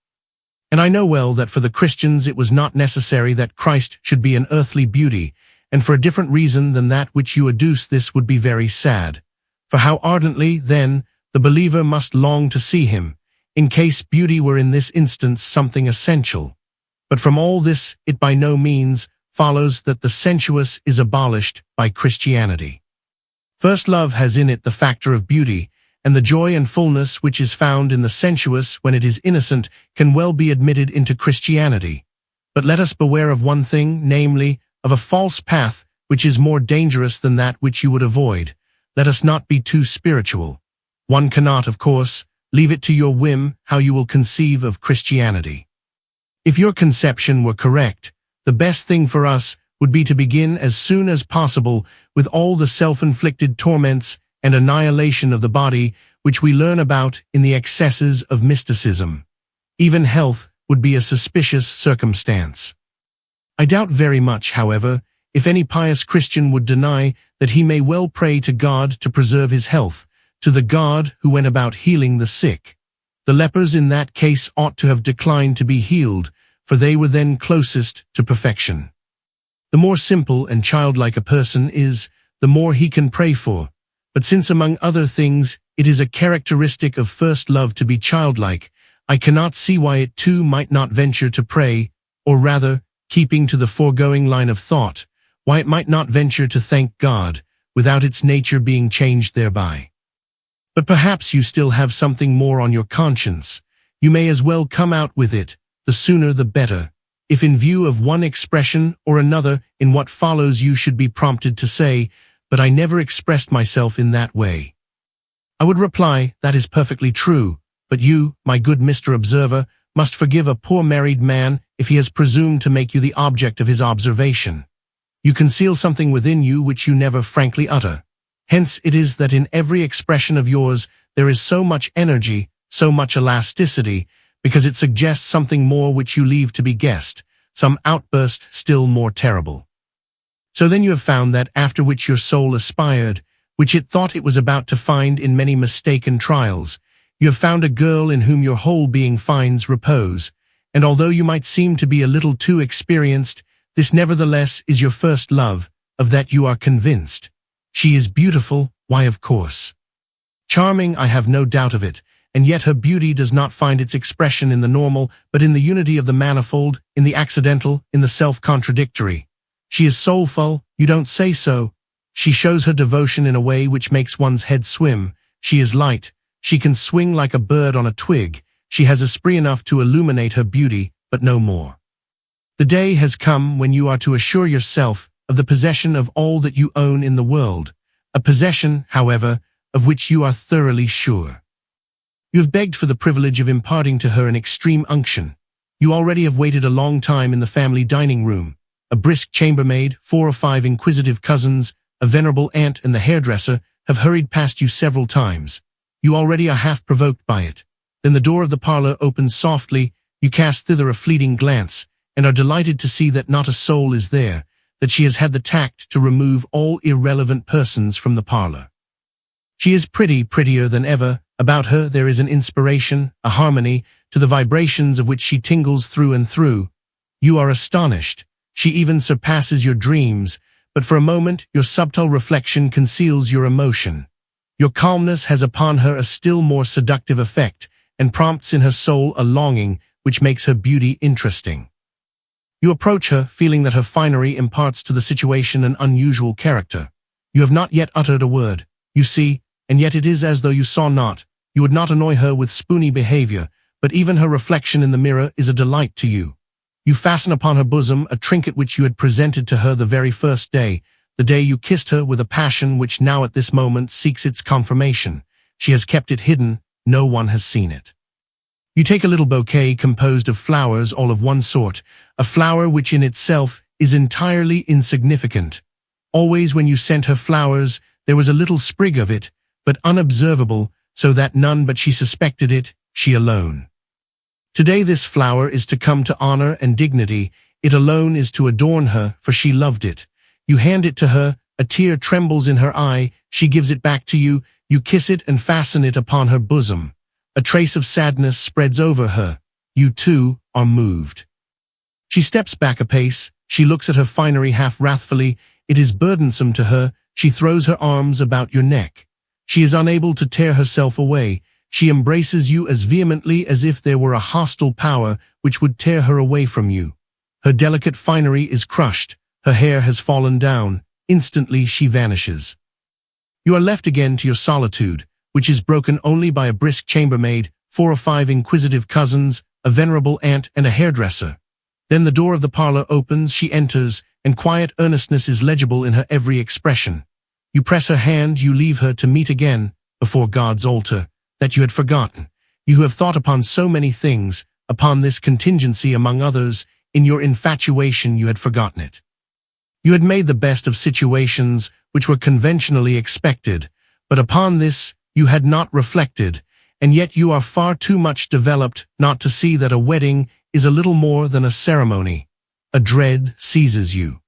And I know well that for the Christians it was not necessary that Christ should be an earthly beauty, and for a different reason than that which you adduce this would be very sad. For how ardently, then, the believer must long to see him, in case beauty were in this instance something essential. But from all this it by no means follows that the sensuous is abolished by Christianity. First love has in it the factor of beauty, and the joy and fullness which is found in the sensuous when it is innocent can well be admitted into Christianity. But let us beware of one thing, namely, of a false path which is more dangerous than that which you would avoid. Let us not be too spiritual. One cannot, of course, leave it to your whim how you will conceive of Christianity. If your conception were correct, the best thing for us would be to begin as soon as possible with all the self-inflicted torments and annihilation of the body which we learn about in the excesses of mysticism. Even health would be a suspicious circumstance. I doubt very much, however, if any pious Christian would deny that he may well pray to God to preserve his health, to the God who went about healing the sick. The lepers in that case ought to have declined to be healed, for they were then closest to perfection. The more simple and childlike a person is, the more he can pray for. But since among other things it is a characteristic of first love to be childlike, I cannot see why it too might not venture to pray, or rather, keeping to the foregoing line of thought, why it might not venture to thank God, without its nature being changed thereby. But perhaps you still have something more on your conscience. You may as well come out with it, the sooner the better, if in view of one expression or another in what follows you should be prompted to say, "But I never expressed myself in that way." I would reply, that is perfectly true, but you, my good Mr. Observer, must forgive a poor married man if he has presumed to make you the object of his observation. You conceal something within you which you never frankly utter. Hence it is that in every expression of yours there is so much energy, so much elasticity, because it suggests something more which you leave to be guessed, some outburst still more terrible. So then you have found that after which your soul aspired, which it thought it was about to find in many mistaken trials. You have found a girl in whom your whole being finds repose, and although you might seem to be a little too experienced, this nevertheless is your first love, of that you are convinced. She is beautiful, why of course. Charming, I have no doubt of it, and yet her beauty does not find its expression in the normal, but in the unity of the manifold, in the accidental, in the self-contradictory. She is soulful, you don't say so. She shows her devotion in a way which makes one's head swim. She is light. She can swing like a bird on a twig. She has esprit enough to illuminate her beauty, but no more. The day has come when you are to assure yourself of the possession of all that you own in the world, a possession, however, of which you are thoroughly sure. You have begged for the privilege of imparting to her an extreme unction. You already have waited a long time in the family dining room. A brisk chambermaid, 4 or 5 inquisitive cousins, a venerable aunt and the hairdresser have hurried past you several times. You already are half provoked by it. Then the door of the parlor opens softly, You cast thither a fleeting glance, and are delighted to see that not a soul is there, that she has had the tact to remove all irrelevant persons from the parlor. She is prettier than ever. About her there is an inspiration, a harmony, to the vibrations of which she tingles through and through. You are astonished. She even surpasses your dreams, but for a moment your subtle reflection conceals your emotion. Your calmness has upon her a still more seductive effect, and prompts in her soul a longing which makes her beauty interesting. You approach her, feeling that her finery imparts to the situation an unusual character. You have not yet uttered a word. You see, and yet it is as though you saw not. You would not annoy her with spoony behavior, but even her reflection in the mirror is a delight to you. You fasten upon her bosom a trinket which you had presented to her the very first day, the day you kissed her with a passion which now at this moment seeks its confirmation. She has kept it hidden, no one has seen it. You take a little bouquet composed of flowers all of one sort, a flower which in itself is entirely insignificant. Always when you sent her flowers, there was a little sprig of it, but unobservable, so that none but she suspected it, she alone. Today this flower is to come to honor and dignity, it alone is to adorn her, for she loved it. You hand it to her, a tear trembles in her eye, she gives it back to you, you kiss it and fasten it upon her bosom. A trace of sadness spreads over her. You too are moved. She steps back a pace, she looks at her finery half wrathfully, it is burdensome to her, she throws her arms about your neck. She is unable to tear herself away, she embraces you as vehemently as if there were a hostile power which would tear her away from you. Her delicate finery is crushed, her hair has fallen down, instantly she vanishes. You are left again to your solitude, which is broken only by a brisk chambermaid, 4 or 5 inquisitive cousins, a venerable aunt and a hairdresser. Then the door of the parlor opens, she enters, and quiet earnestness is legible in her every expression. You press her hand, you leave her to meet again, before God's altar, that you had forgotten. You who have thought upon so many things, upon this contingency among others, in your infatuation you had forgotten it. You had made the best of situations which were conventionally expected, but upon this you had not reflected, and yet you are far too much developed not to see that a wedding is a little more than a ceremony. A dread seizes you.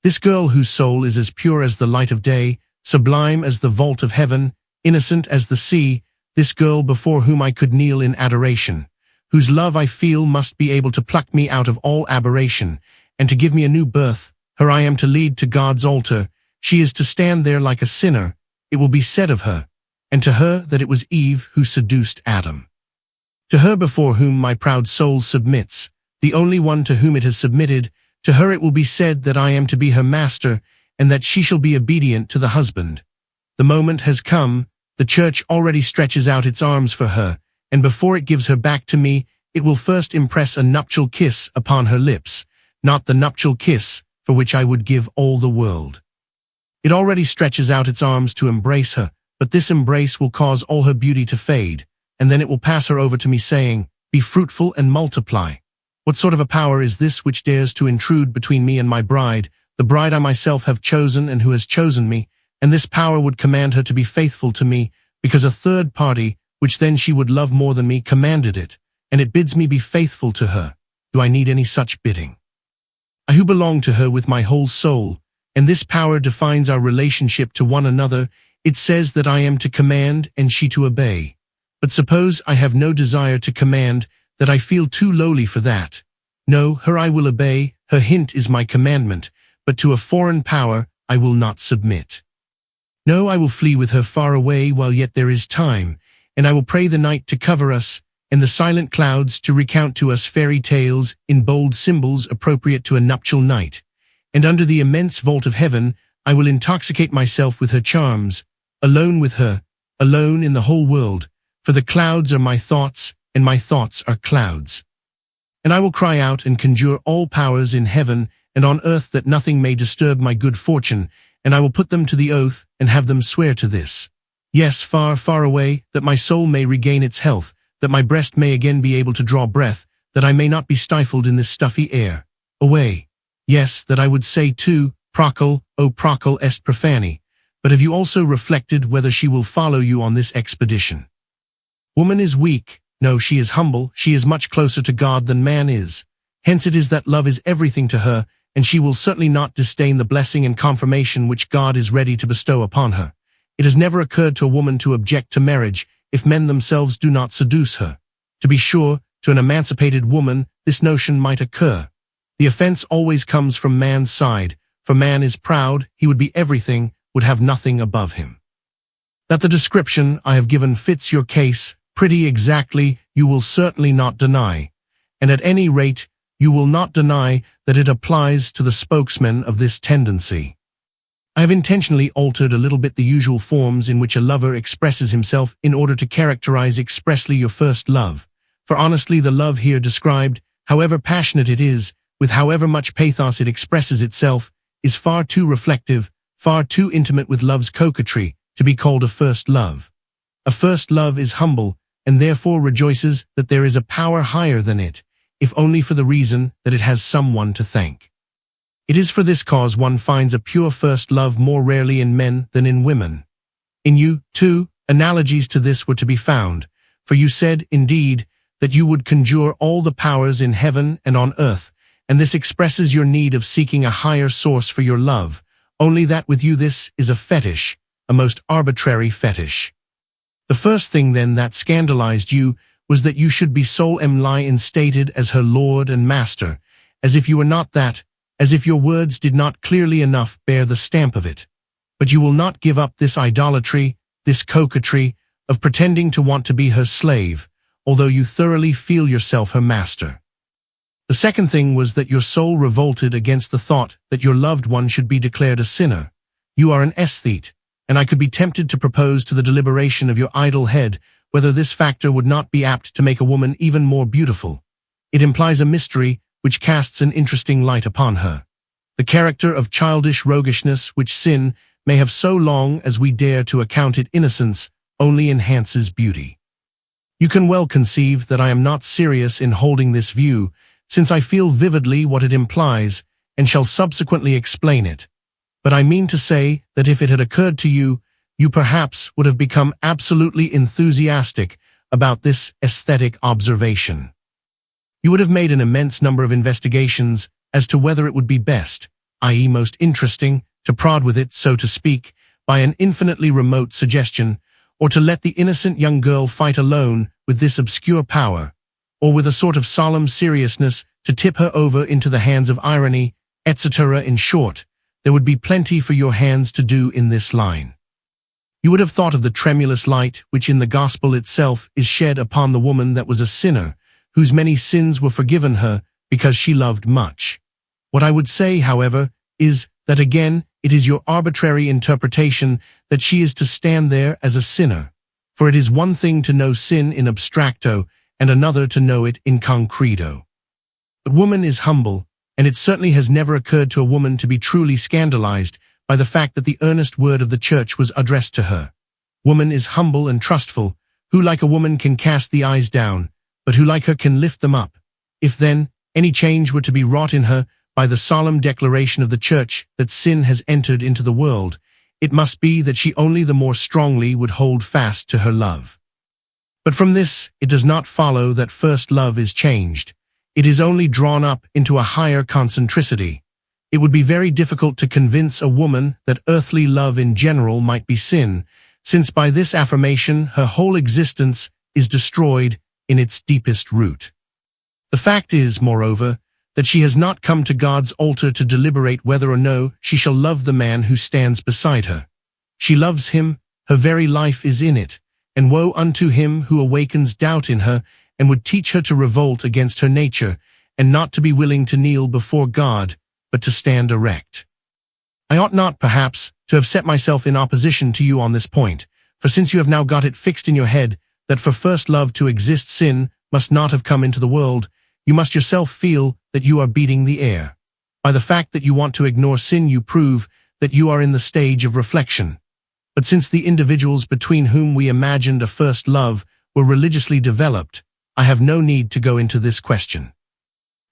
This girl whose soul is as pure as the light of day, sublime as the vault of heaven, innocent as the sea, this girl before whom I could kneel in adoration, whose love I feel must be able to pluck me out of all aberration, and to give me a new birth, her I am to lead to God's altar, she is to stand there like a sinner, it will be said of her, and to her that it was Eve who seduced Adam. To her before whom my proud soul submits, the only one to whom it has submitted, to her it will be said that I am to be her master, and that she shall be obedient to the husband. The moment has come, the church already stretches out its arms for her, and before it gives her back to me, it will first impress a nuptial kiss upon her lips, not the nuptial kiss for which I would give all the world. It already stretches out its arms to embrace her, but this embrace will cause all her beauty to fade, and then it will pass her over to me saying, "Be fruitful and multiply." What sort of a power is this which dares to intrude between me and my bride, the bride I myself have chosen and who has chosen me, and this power would command her to be faithful to me, because a third party, which then she would love more than me, commanded it, and it bids me be faithful to her. Do I need any such bidding? I who belong to her with my whole soul, and this power defines our relationship to one another, it says that I am to command and she to obey. But suppose I have no desire to command, that I feel too lowly for that. No, her I will obey, her hint is my commandment, but to a foreign power I will not submit. No, I will flee with her far away while yet there is time, and I will pray the night to cover us, and the silent clouds to recount to us fairy tales in bold symbols appropriate to a nuptial night. And under the immense vault of heaven I will intoxicate myself with her charms, alone with her, alone in the whole world, for the clouds are my thoughts, and my thoughts are clouds. And I will cry out and conjure all powers in heaven and on earth that nothing may disturb my good fortune, and I will put them to the oath and have them swear to this. Yes, far, far away, that my soul may regain its health, that my breast may again be able to draw breath, that I may not be stifled in this stuffy air. Away. Yes, that I would say too, Procul, O Procul est profani. But have you also reflected whether she will follow you on this expedition? Woman is weak, No, she is humble, she is much closer to God than man is. Hence it is that love is everything to her, and she will certainly not disdain the blessing and confirmation which God is ready to bestow upon her. It has never occurred to a woman to object to marriage if men themselves do not seduce her. To be sure, to an emancipated woman, this notion might occur. The offense always comes from man's side, for man is proud, he would be everything, would have nothing above him. That the description I have given fits your case pretty exactly you will certainly not deny, and at any rate you will not deny that it applies to the spokesman of this tendency. I have intentionally altered a little bit the usual forms in which a lover expresses himself in order to characterize expressly your first love, for honestly the love here described, however passionate it is, with however much pathos it expresses itself, is far too reflective, far too intimate with love's coquetry, to be called a first love. A first love is humble, and therefore rejoices that there is a power higher than it, if only for the reason that it has someone to thank. It is for this cause one finds a pure first love more rarely in men than in women. In you, too, analogies to this were to be found, for you said, indeed, that you would conjure all the powers in heaven and on earth, and this expresses your need of seeking a higher source for your love, only that with you this is a fetish, a most arbitrary fetish. The first thing then that scandalized you was that you should be sole instated as her lord and master, as if you were not that, as if your words did not clearly enough bear the stamp of it. But you will not give up this idolatry, this coquetry, of pretending to want to be her slave, although you thoroughly feel yourself her master. The second thing was that your soul revolted against the thought that your loved one should be declared a sinner. You are an aesthete, and I could be tempted to propose to the deliberation of your idle head whether this factor would not be apt to make a woman even more beautiful. It implies a mystery which casts an interesting light upon her. The character of childish roguishness which sin may have so long as we dare to account it innocence only enhances beauty. You can well conceive that I am not serious in holding this view, since I feel vividly what it implies, and shall subsequently explain it. But I mean to say that if it had occurred to you, you perhaps would have become absolutely enthusiastic about this aesthetic observation. You would have made an immense number of investigations as to whether it would be best, i.e. most interesting, to prod with it, so to speak, by an infinitely remote suggestion, or to let the innocent young girl fight alone with this obscure power, or with a sort of solemn seriousness to tip her over into the hands of irony, etc. In short, there would be plenty for your hands to do in this line. You would have thought of the tremulous light which in the gospel itself is shed upon the woman that was a sinner, whose many sins were forgiven her because she loved much. What I would say, however, is that again it is your arbitrary interpretation that she is to stand there as a sinner, for it is one thing to know sin in abstracto and another to know it in concreto. But woman is humble, and it certainly has never occurred to a woman to be truly scandalized by the fact that the earnest word of the church was addressed to her. Woman is humble and trustful, who like a woman can cast the eyes down, but who like her can lift them up. If then any change were to be wrought in her by the solemn declaration of the church that sin has entered into the world, it must be that she only the more strongly would hold fast to her love. But from this it does not follow that first love is changed. It is only drawn up into a higher concentricity. It would be very difficult to convince a woman that earthly love in general might be sin, since by this affirmation her whole existence is destroyed in its deepest root. The fact is, moreover, that she has not come to God's altar to deliberate whether or no she shall love the man who stands beside her. She loves him, her very life is in it, and woe unto him who awakens doubt in her and would teach her to revolt against her nature, and not to be willing to kneel before God, but to stand erect. I ought not, perhaps, to have set myself in opposition to you on this point, for since you have now got it fixed in your head that for first love to exist sin must not have come into the world, you must yourself feel that you are beating the air. By the fact that you want to ignore sin you prove that you are in the stage of reflection. But since the individuals between whom we imagined a first love were religiously developed, I have no need to go into this question.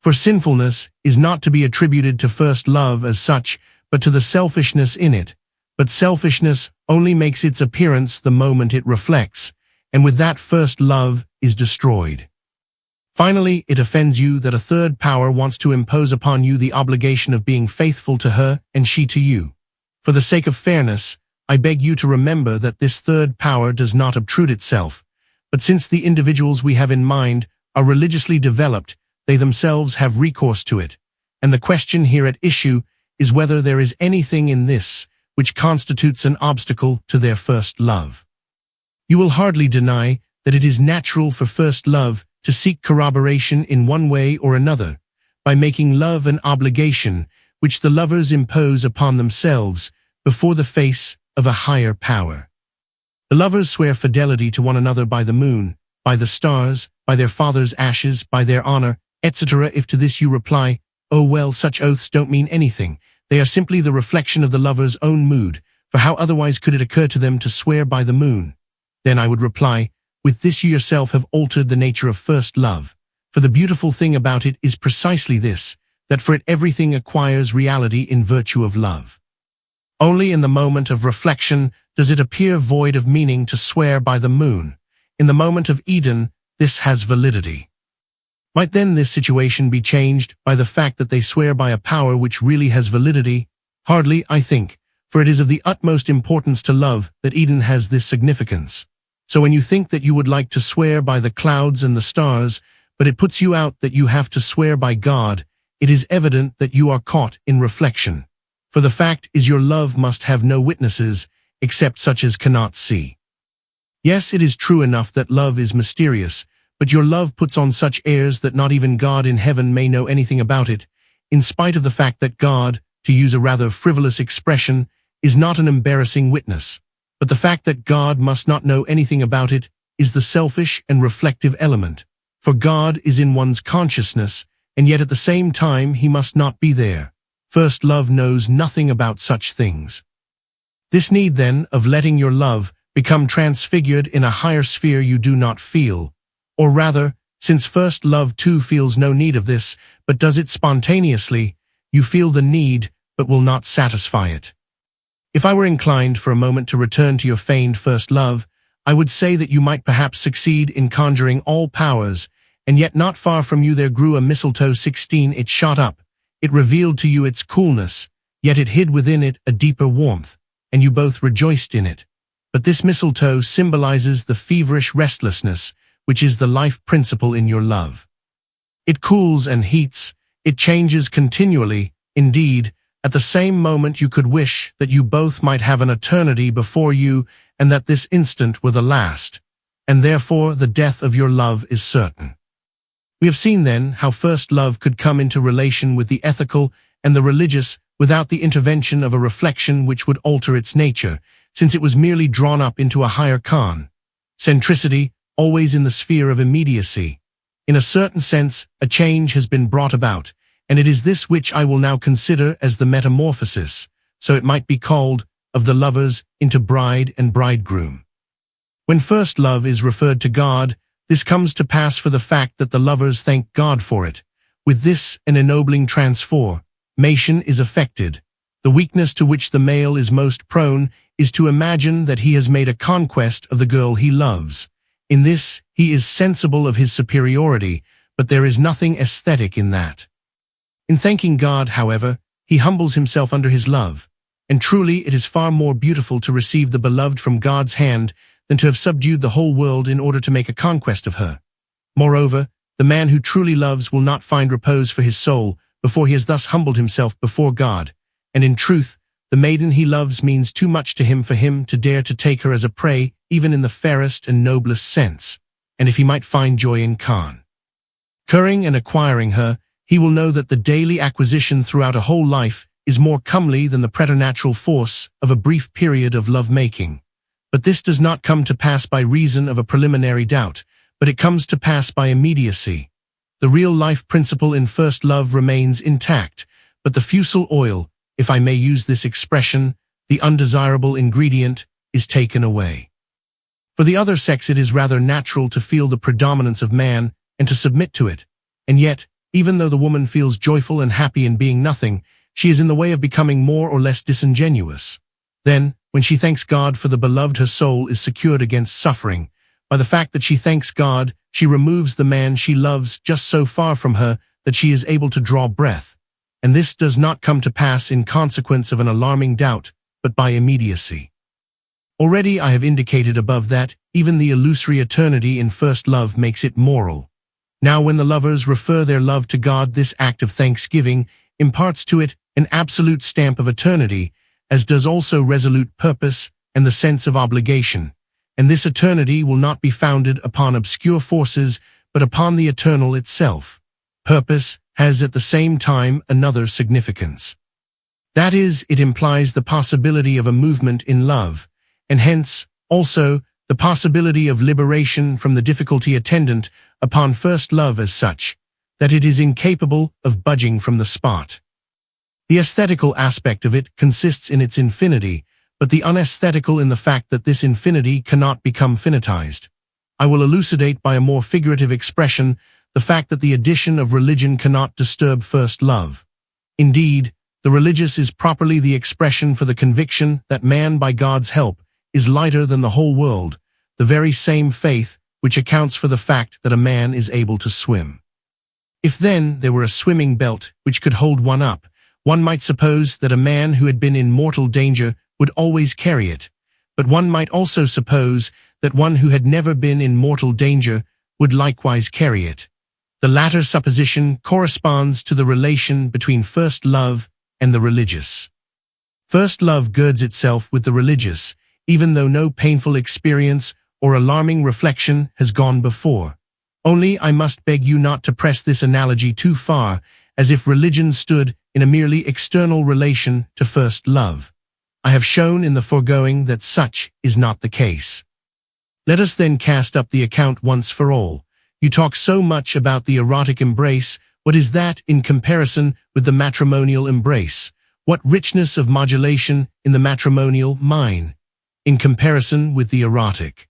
For sinfulness is not to be attributed to first love as such, but to the selfishness in it. But selfishness only makes its appearance the moment it reflects, and with that first love is destroyed. Finally, it offends you that a third power wants to impose upon you the obligation of being faithful to her and she to you. For the sake of fairness, I beg you to remember that this third power does not obtrude itself, but since the individuals we have in mind are religiously developed, they themselves have recourse to it, and the question here at issue is whether there is anything in this which constitutes an obstacle to their first love. You will hardly deny that it is natural for first love to seek corroboration in one way or another, by making love an obligation which the lovers impose upon themselves before the face of a higher power. The lovers swear fidelity to one another by the moon, by the stars, by their father's ashes, by their honor, etc. If to this you reply, "Oh well, such oaths don't mean anything. They are simply the reflection of the lover's own mood, for how otherwise could it occur to them to swear by the moon?" Then I would reply, with this you yourself have altered the nature of first love, for the beautiful thing about it is precisely this, that for it everything acquires reality in virtue of love. Only in the moment of reflection does it appear void of meaning to swear by the moon. In the moment of Eden, this has validity. Might then this situation be changed by the fact that they swear by a power which really has validity? Hardly, I think, for it is of the utmost importance to love that Eden has this significance. So when you think that you would like to swear by the clouds and the stars, but it puts you out that you have to swear by God, it is evident that you are caught in reflection. For the fact is your love must have no witnesses, except such as cannot see. Yes, it is true enough that love is mysterious, but your love puts on such airs that not even God in heaven may know anything about it, in spite of the fact that God, to use a rather frivolous expression, is not an embarrassing witness. But the fact that God must not know anything about it is the selfish and reflective element, for God is in one's consciousness, and yet at the same time he must not be there. First love knows nothing about such things. This need, then, of letting your love become transfigured in a higher sphere you do not feel, or rather, since first love too feels no need of this, but does it spontaneously, you feel the need, but will not satisfy it. If I were inclined for a moment to return to your feigned first love, I would say that you might perhaps succeed in conjuring all powers, and yet not far from you there grew a mistletoe 16. It shot up, it revealed to you its coolness, yet it hid within it a deeper warmth, and you both rejoiced in it. But this mistletoe symbolizes the feverish restlessness, which is the life principle in your love. It cools and heats, it changes continually, indeed, at the same moment you could wish that you both might have an eternity before you and that this instant were the last, and therefore the death of your love is certain. We have seen then how first love could come into relation with the ethical and the religious without the intervention of a reflection which would alter its nature, since it was merely drawn up into a higher centricity, always in the sphere of immediacy. In a certain sense, a change has been brought about, and it is this which I will now consider as the metamorphosis, so it might be called, of the lovers into bride and bridegroom. When first love is referred to God, this comes to pass for the fact that the lovers thank God for it. With this an ennobling transformation is effected. The weakness to which the male is most prone is to imagine that he has made a conquest of the girl he loves. In this, he is sensible of his superiority, but there is nothing aesthetic in that. In thanking God, however, he humbles himself under his love, and truly it is far more beautiful to receive the beloved from God's hand than to have subdued the whole world in order to make a conquest of her. Moreover, the man who truly loves will not find repose for his soul before he has thus humbled himself before God, and in truth, the maiden he loves means too much to him for him to dare to take her as a prey, even in the fairest and noblest sense, and if he might find joy in conquering and acquiring her, he will know that the daily acquisition throughout a whole life is more comely than the preternatural force of a brief period of love-making. But this does not come to pass by reason of a preliminary doubt, but it comes to pass by immediacy. The real life principle in first love remains intact, but the fusel oil, if I may use this expression, the undesirable ingredient, is taken away. For the other sex it is rather natural to feel the predominance of man and to submit to it, and yet, even though the woman feels joyful and happy in being nothing, she is in the way of becoming more or less disingenuous. Then, when she thanks God for the beloved, her soul is secured against suffering, by the fact that she thanks God she removes the man she loves just so far from her that she is able to draw breath. And this does not come to pass in consequence of an alarming doubt, but by immediacy. Already I have indicated above that even the illusory eternity in first love makes it moral. Now when the lovers refer their love to God, this act of thanksgiving imparts to it an absolute stamp of eternity, as does also resolute purpose and the sense of obligation. And this eternity will not be founded upon obscure forces, but upon the eternal itself. Purpose has at the same time another significance. That is, it implies the possibility of a movement in love, and hence, also, the possibility of liberation from the difficulty attendant upon first love as such, that it is incapable of budging from the spot. The aesthetical aspect of it consists in its infinity, but the unaesthetical in the fact that this infinity cannot become finitized. I will elucidate by a more figurative expression the fact that the addition of religion cannot disturb first love. Indeed, the religious is properly the expression for the conviction that man, by God's help, is lighter than the whole world, the very same faith which accounts for the fact that a man is able to swim. If then there were a swimming belt which could hold one up, one might suppose that a man who had been in mortal danger would always carry it, but one might also suppose that one who had never been in mortal danger would likewise carry it. The latter supposition corresponds to the relation between first love and the religious. First love girds itself with the religious, even though no painful experience or alarming reflection has gone before. Only I must beg you not to press this analogy too far, as if religion stood in a merely external relation to first love. I have shown in the foregoing that such is not the case. Let us then cast up the account once for all. You talk so much about the erotic embrace. What is that in comparison with the matrimonial embrace? What richness of modulation in the matrimonial mine, in comparison with the erotic?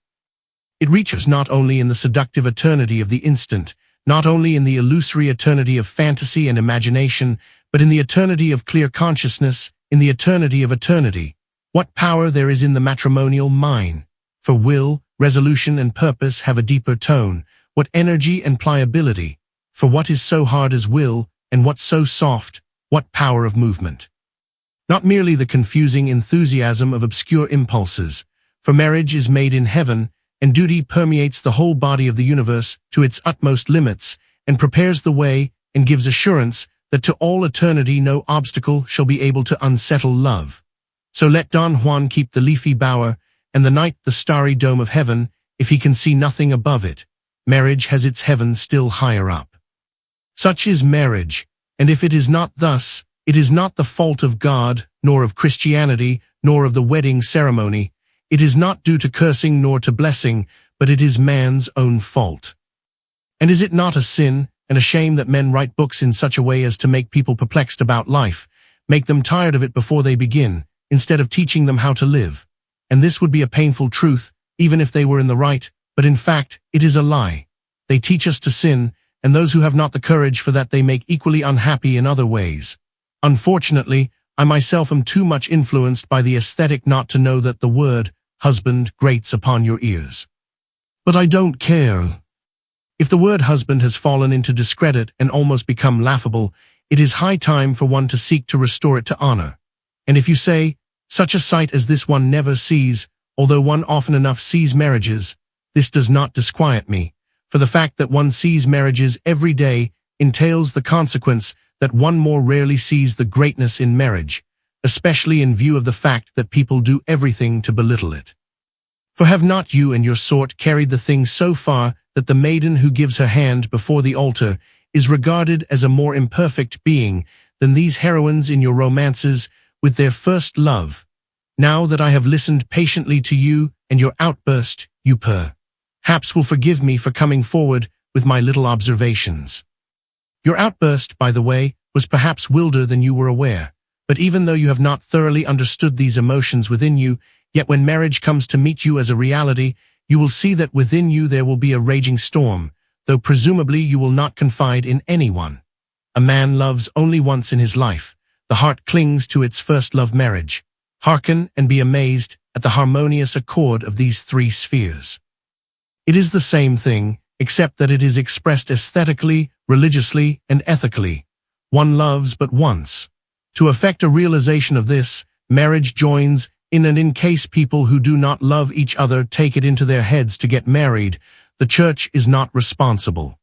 It reaches not only in the seductive eternity of the instant, not only in the illusory eternity of fantasy and imagination, but in the eternity of clear consciousness, in the eternity of eternity. What power there is in the matrimonial mine! For will, resolution, and purpose have a deeper tone. What energy and pliability! For what is so hard as will, and what so soft? What power of movement! Not merely the confusing enthusiasm of obscure impulses, for marriage is made in heaven, and duty permeates the whole body of the universe to its utmost limits, and prepares the way, and gives assurance that to all eternity no obstacle shall be able to unsettle love. So let Don Juan keep the leafy bower, and the night the starry dome of heaven, if he can see nothing above it. Marriage has its heaven still higher up. Such is marriage, and if it is not thus, it is not the fault of God, nor of Christianity, nor of the wedding ceremony. It is not due to cursing nor to blessing, but it is man's own fault. And is it not a sin and a shame that men write books in such a way as to make people perplexed about life, make them tired of it before they begin, instead of teaching them how to live? And this would be a painful truth, even if they were in the right, but in fact, it is a lie. They teach us to sin, and those who have not the courage for that they make equally unhappy in other ways. Unfortunately, I myself am too much influenced by the aesthetic not to know that the word husband grates upon your ears. But I don't care. If the word husband has fallen into discredit and almost become laughable, it is high time for one to seek to restore it to honor. And if you say, such a sight as this one never sees, although one often enough sees marriages, this does not disquiet me, for the fact that one sees marriages every day entails the consequence that one more rarely sees the greatness in marriage, especially in view of the fact that people do everything to belittle it. For have not you and your sort carried the thing so far that the maiden who gives her hand before the altar is regarded as a more imperfect being than these heroines in your romances with their first love? Now that I have listened patiently to you and your outburst, you perhaps will forgive me for coming forward with my little observations. Your outburst, by the way, was perhaps wilder than you were aware, but even though you have not thoroughly understood these emotions within you, yet when marriage comes to meet you as a reality, you will see that within you there will be a raging storm, though presumably you will not confide in anyone. A man loves only once in his life. The heart clings to its first love marriage. Hearken and be amazed at the harmonious accord of these three spheres. It is the same thing, except that it is expressed aesthetically, religiously, and ethically. One loves but once. To effect a realization of this, marriage joins in, and in case people who do not love each other take it into their heads to get married, the church is not responsible.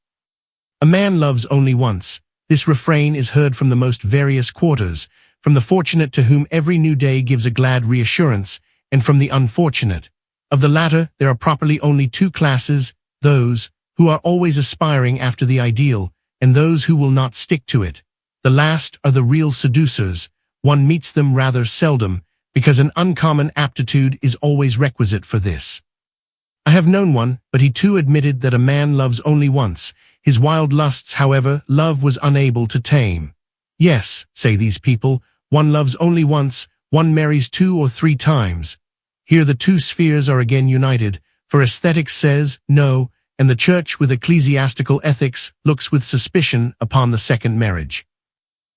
A man loves only once. This refrain is heard from the most various quarters, from the fortunate to whom every new day gives a glad reassurance, and from the unfortunate. Of the latter, there are properly only two classes, those who are always aspiring after the ideal, and those who will not stick to it. The last are the real seducers. One meets them rather seldom, because an uncommon aptitude is always requisite for this. I have known one, but he too admitted that a man loves only once. His wild lusts, however, love was unable to tame. Yes, say these people, one loves only once, one marries 2 or 3 times. Here the two spheres are again united, for aesthetics says no, and the church with ecclesiastical ethics looks with suspicion upon the second marriage.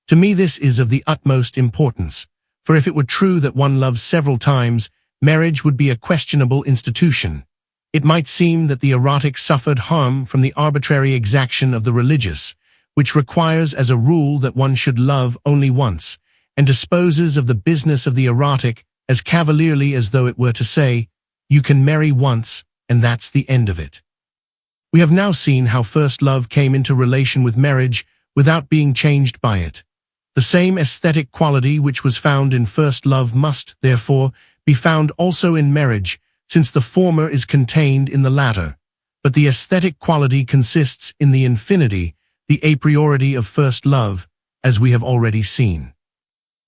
To me this is of the utmost importance, for if it were true that one loves several times, marriage would be a questionable institution. It might seem that the erotic suffered harm from the arbitrary exaction of the religious, which requires as a rule that one should love only once, and disposes of the business of the erotic as cavalierly as though it were to say, you can marry once, and that's the end of it. We have now seen how first love came into relation with marriage without being changed by it. The same aesthetic quality which was found in first love must, therefore, be found also in marriage, since the former is contained in the latter. But the aesthetic quality consists in the infinity, the a priority of first love, as we have already seen.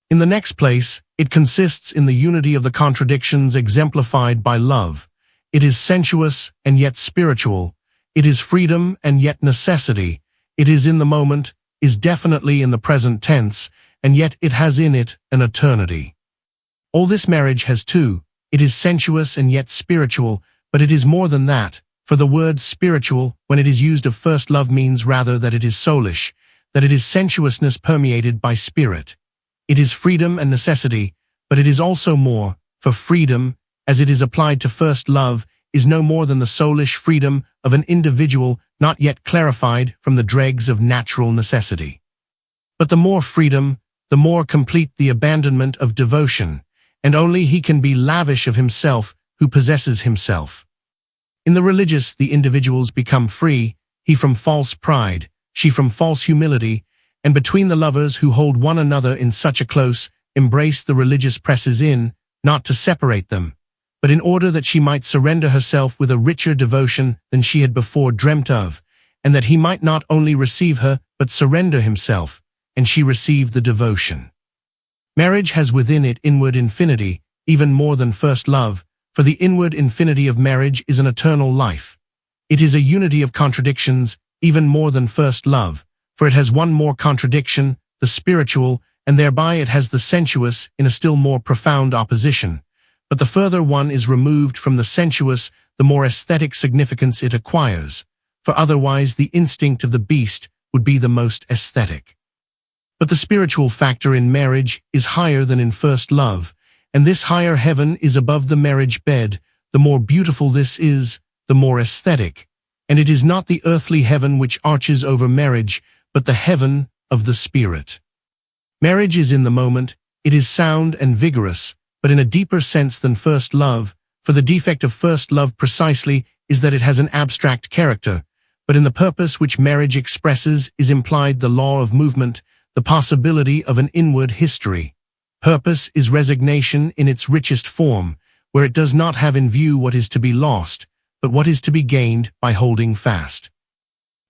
In the next place, it consists in the unity of the contradictions exemplified by love. It is sensuous and yet spiritual. It is freedom and yet necessity. It is in the moment, is definitely in the present tense, and yet it has in it an eternity. All this marriage has too. It is sensuous and yet spiritual, but it is more than that, for the word spiritual, when it is used of first love, means rather that it is soulish, that it is sensuousness permeated by spirit. It is freedom and necessity, but it is also more, for freedom, as it is applied to first love, is no more than the soulish freedom of an individual not yet clarified from the dregs of natural necessity. But the more freedom, the more complete the abandonment of devotion, and only he can be lavish of himself who possesses himself. In the religious, the individuals become free, he from false pride, she from false humility, and between the lovers who hold one another in such a close embrace, the religious presses in, not to separate them, but in order that she might surrender herself with a richer devotion than she had before dreamt of, and that he might not only receive her, but surrender himself, and she receive the devotion. Marriage has within it inward infinity, even more than first love, for the inward infinity of marriage is an eternal life. It is a unity of contradictions, even more than first love, for it has one more contradiction, the spiritual, and thereby it has the sensuous in a still more profound opposition. But the further one is removed from the sensuous, the more aesthetic significance it acquires, for otherwise the instinct of the beast would be the most aesthetic. But the spiritual factor in marriage is higher than in first love, and this higher heaven is above the marriage bed. The more beautiful this is, the more aesthetic, and it is not the earthly heaven which arches over marriage, but the heaven of the spirit. Marriage is in the moment, it is sound and vigorous, but in a deeper sense than first love, for the defect of first love precisely is that it has an abstract character, but in the purpose which marriage expresses is implied the law of movement, the possibility of an inward history. Purpose is resignation in its richest form, where it does not have in view what is to be lost, but what is to be gained by holding fast.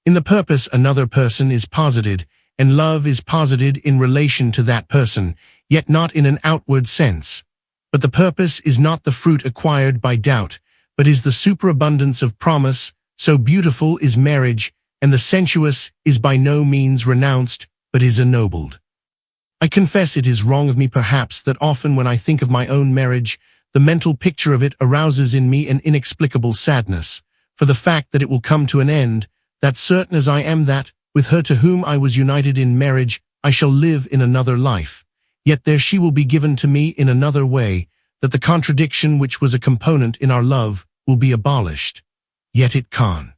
In the purpose another person is posited, and love is posited in relation to that person, yet not in an outward sense. But the purpose is not the fruit acquired by doubt, but is the superabundance of promise. So beautiful is marriage, and the sensuous is by no means renounced, but is ennobled. I confess it is wrong of me perhaps that often when I think of my own marriage, the mental picture of it arouses in me an inexplicable sadness, for the fact that it will come to an end, that certain as I am that, with her to whom I was united in marriage, I shall live in another life, yet there she will be given to me in another way, that the contradiction which was a component in our love will be abolished. Yet it can't.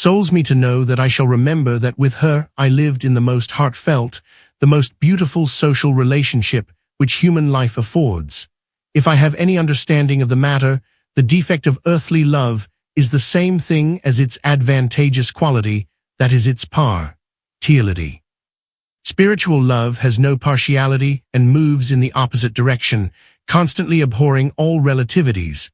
souls me to know that I shall remember that with her I lived in the most heartfelt, the most beautiful social relationship which human life affords. If I have any understanding of the matter, the defect of earthly love is the same thing as its advantageous quality, that is its partiality. Spiritual love has no partiality and moves in the opposite direction, constantly abhorring all relativities.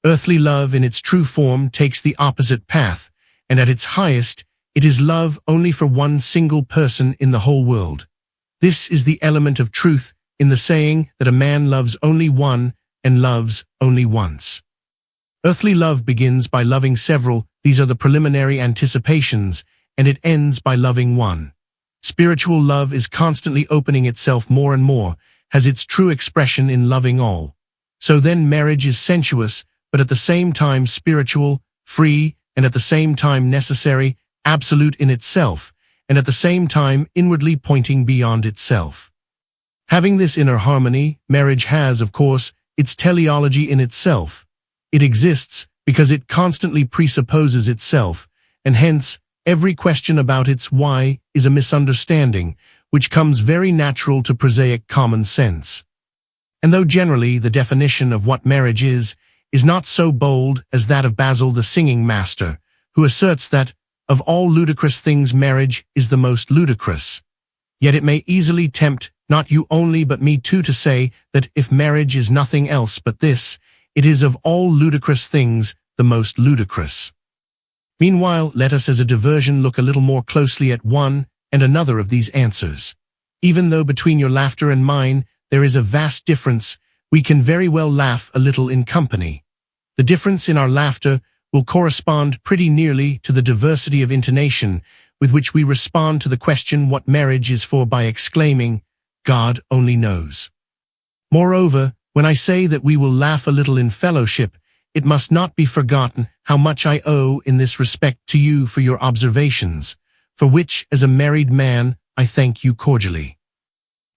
Earthly love in its true form takes the opposite path, and at its highest, it is love only for one single person in the whole world. This is the element of truth in the saying that a man loves only one and loves only once. Earthly love begins by loving several, these are the preliminary anticipations, and it ends by loving one. Spiritual love is constantly opening itself more and more, has its true expression in loving all. So then marriage is sensuous, but at the same time spiritual, free, and at the same time necessary, absolute in itself, and at the same time inwardly pointing beyond itself. Having this inner harmony, marriage has, of course, its teleology in itself. It exists because it constantly presupposes itself, and hence, every question about its why is a misunderstanding, which comes very natural to prosaic common sense. And though generally the definition of what marriage is not so bold as that of Basil the singing master, who asserts that, of all ludicrous things marriage is the most ludicrous. Yet it may easily tempt not you only but me too to say that if marriage is nothing else but this, it is of all ludicrous things the most ludicrous. Meanwhile, let us as a diversion look a little more closely at one and another of these answers. Even though between your laughter and mine there is a vast difference, we can very well laugh a little in company. The difference in our laughter will correspond pretty nearly to the diversity of intonation with which we respond to the question what marriage is for by exclaiming, God only knows. Moreover, when I say that we will laugh a little in fellowship, it must not be forgotten how much I owe in this respect to you for your observations, for which, as a married man, I thank you cordially.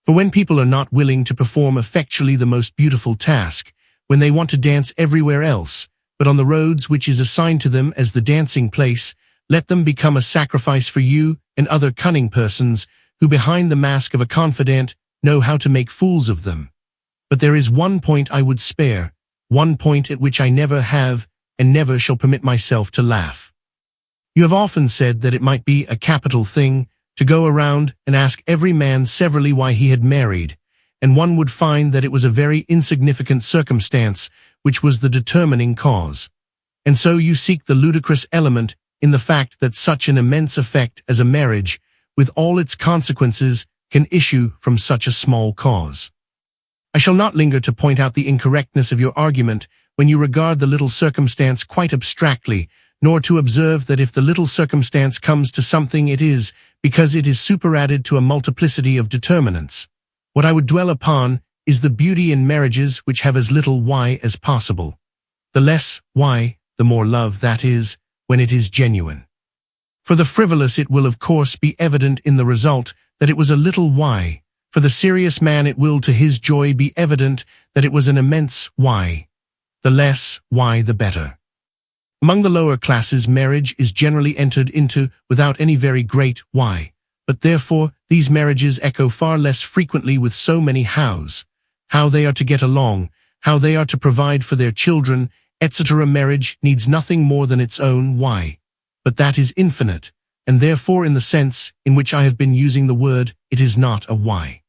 For when people are not willing to perform effectually the most beautiful task, when they want to dance everywhere else, but on the roads which is assigned to them as the dancing place, let them become a sacrifice for you and other cunning persons who behind the mask of a confidant know how to make fools of them. But there is one point I would spare, one point at which I never have and never shall permit myself to laugh. You have often said that it might be a capital thing to go around and ask every man severally why he had married, and one would find that it was a very insignificant circumstance which was the determining cause. And so you seek the ludicrous element in the fact that such an immense effect as a marriage, with all its consequences, can issue from such a small cause. I shall not linger to point out the incorrectness of your argument when you regard the little circumstance quite abstractly, nor to observe that if the little circumstance comes to something it is because it is superadded to a multiplicity of determinants. What I would dwell upon is the beauty in marriages which have as little why as possible. The less why, the more love that is, when it is genuine. For the frivolous it will of course be evident in the result that it was a little why. For the serious man it will to his joy be evident that it was an immense why. The less why the better. Among the lower classes marriage is generally entered into without any very great why, but therefore these marriages echo far less frequently with so many hows. How they are to get along, how they are to provide for their children, etc. Marriage needs nothing more than its own why. But that is infinite, and therefore in the sense in which I have been using the word, it is not a why.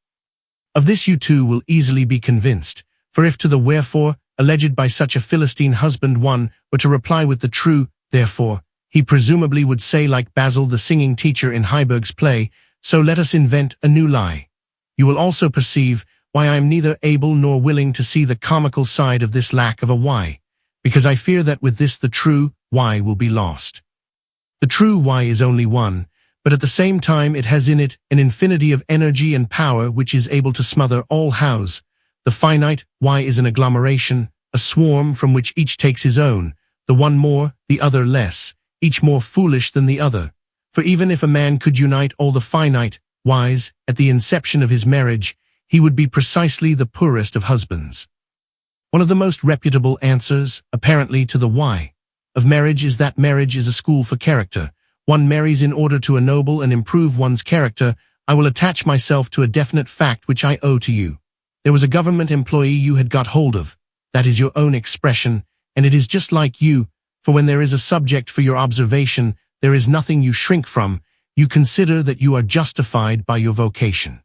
Of this you too will easily be convinced, for if to the wherefore, alleged by such a Philistine husband one were to reply with the true, therefore, he presumably would say like Basil the singing teacher in Heiberg's play, so let us invent a new lie. You will also perceive why I am neither able nor willing to see the comical side of this lack of a why, because I fear that with this the true why will be lost. The true why is only one, but at the same time it has in it an infinity of energy and power which is able to smother all hows. The finite why is an agglomeration, a swarm from which each takes his own, the one more, the other less, each more foolish than the other. For even if a man could unite all the finite whys at the inception of his marriage, he would be precisely the poorest of husbands. One of the most reputable answers, apparently, to the why of marriage is that marriage is a school for character, One marries in order to ennoble and improve one's character. I will attach myself to a definite fact which I owe to you. There was a government employee you had got hold of. That is your own expression, and it is just like you, for when there is a subject for your observation, there is nothing you shrink from. You consider that you are justified by your vocation.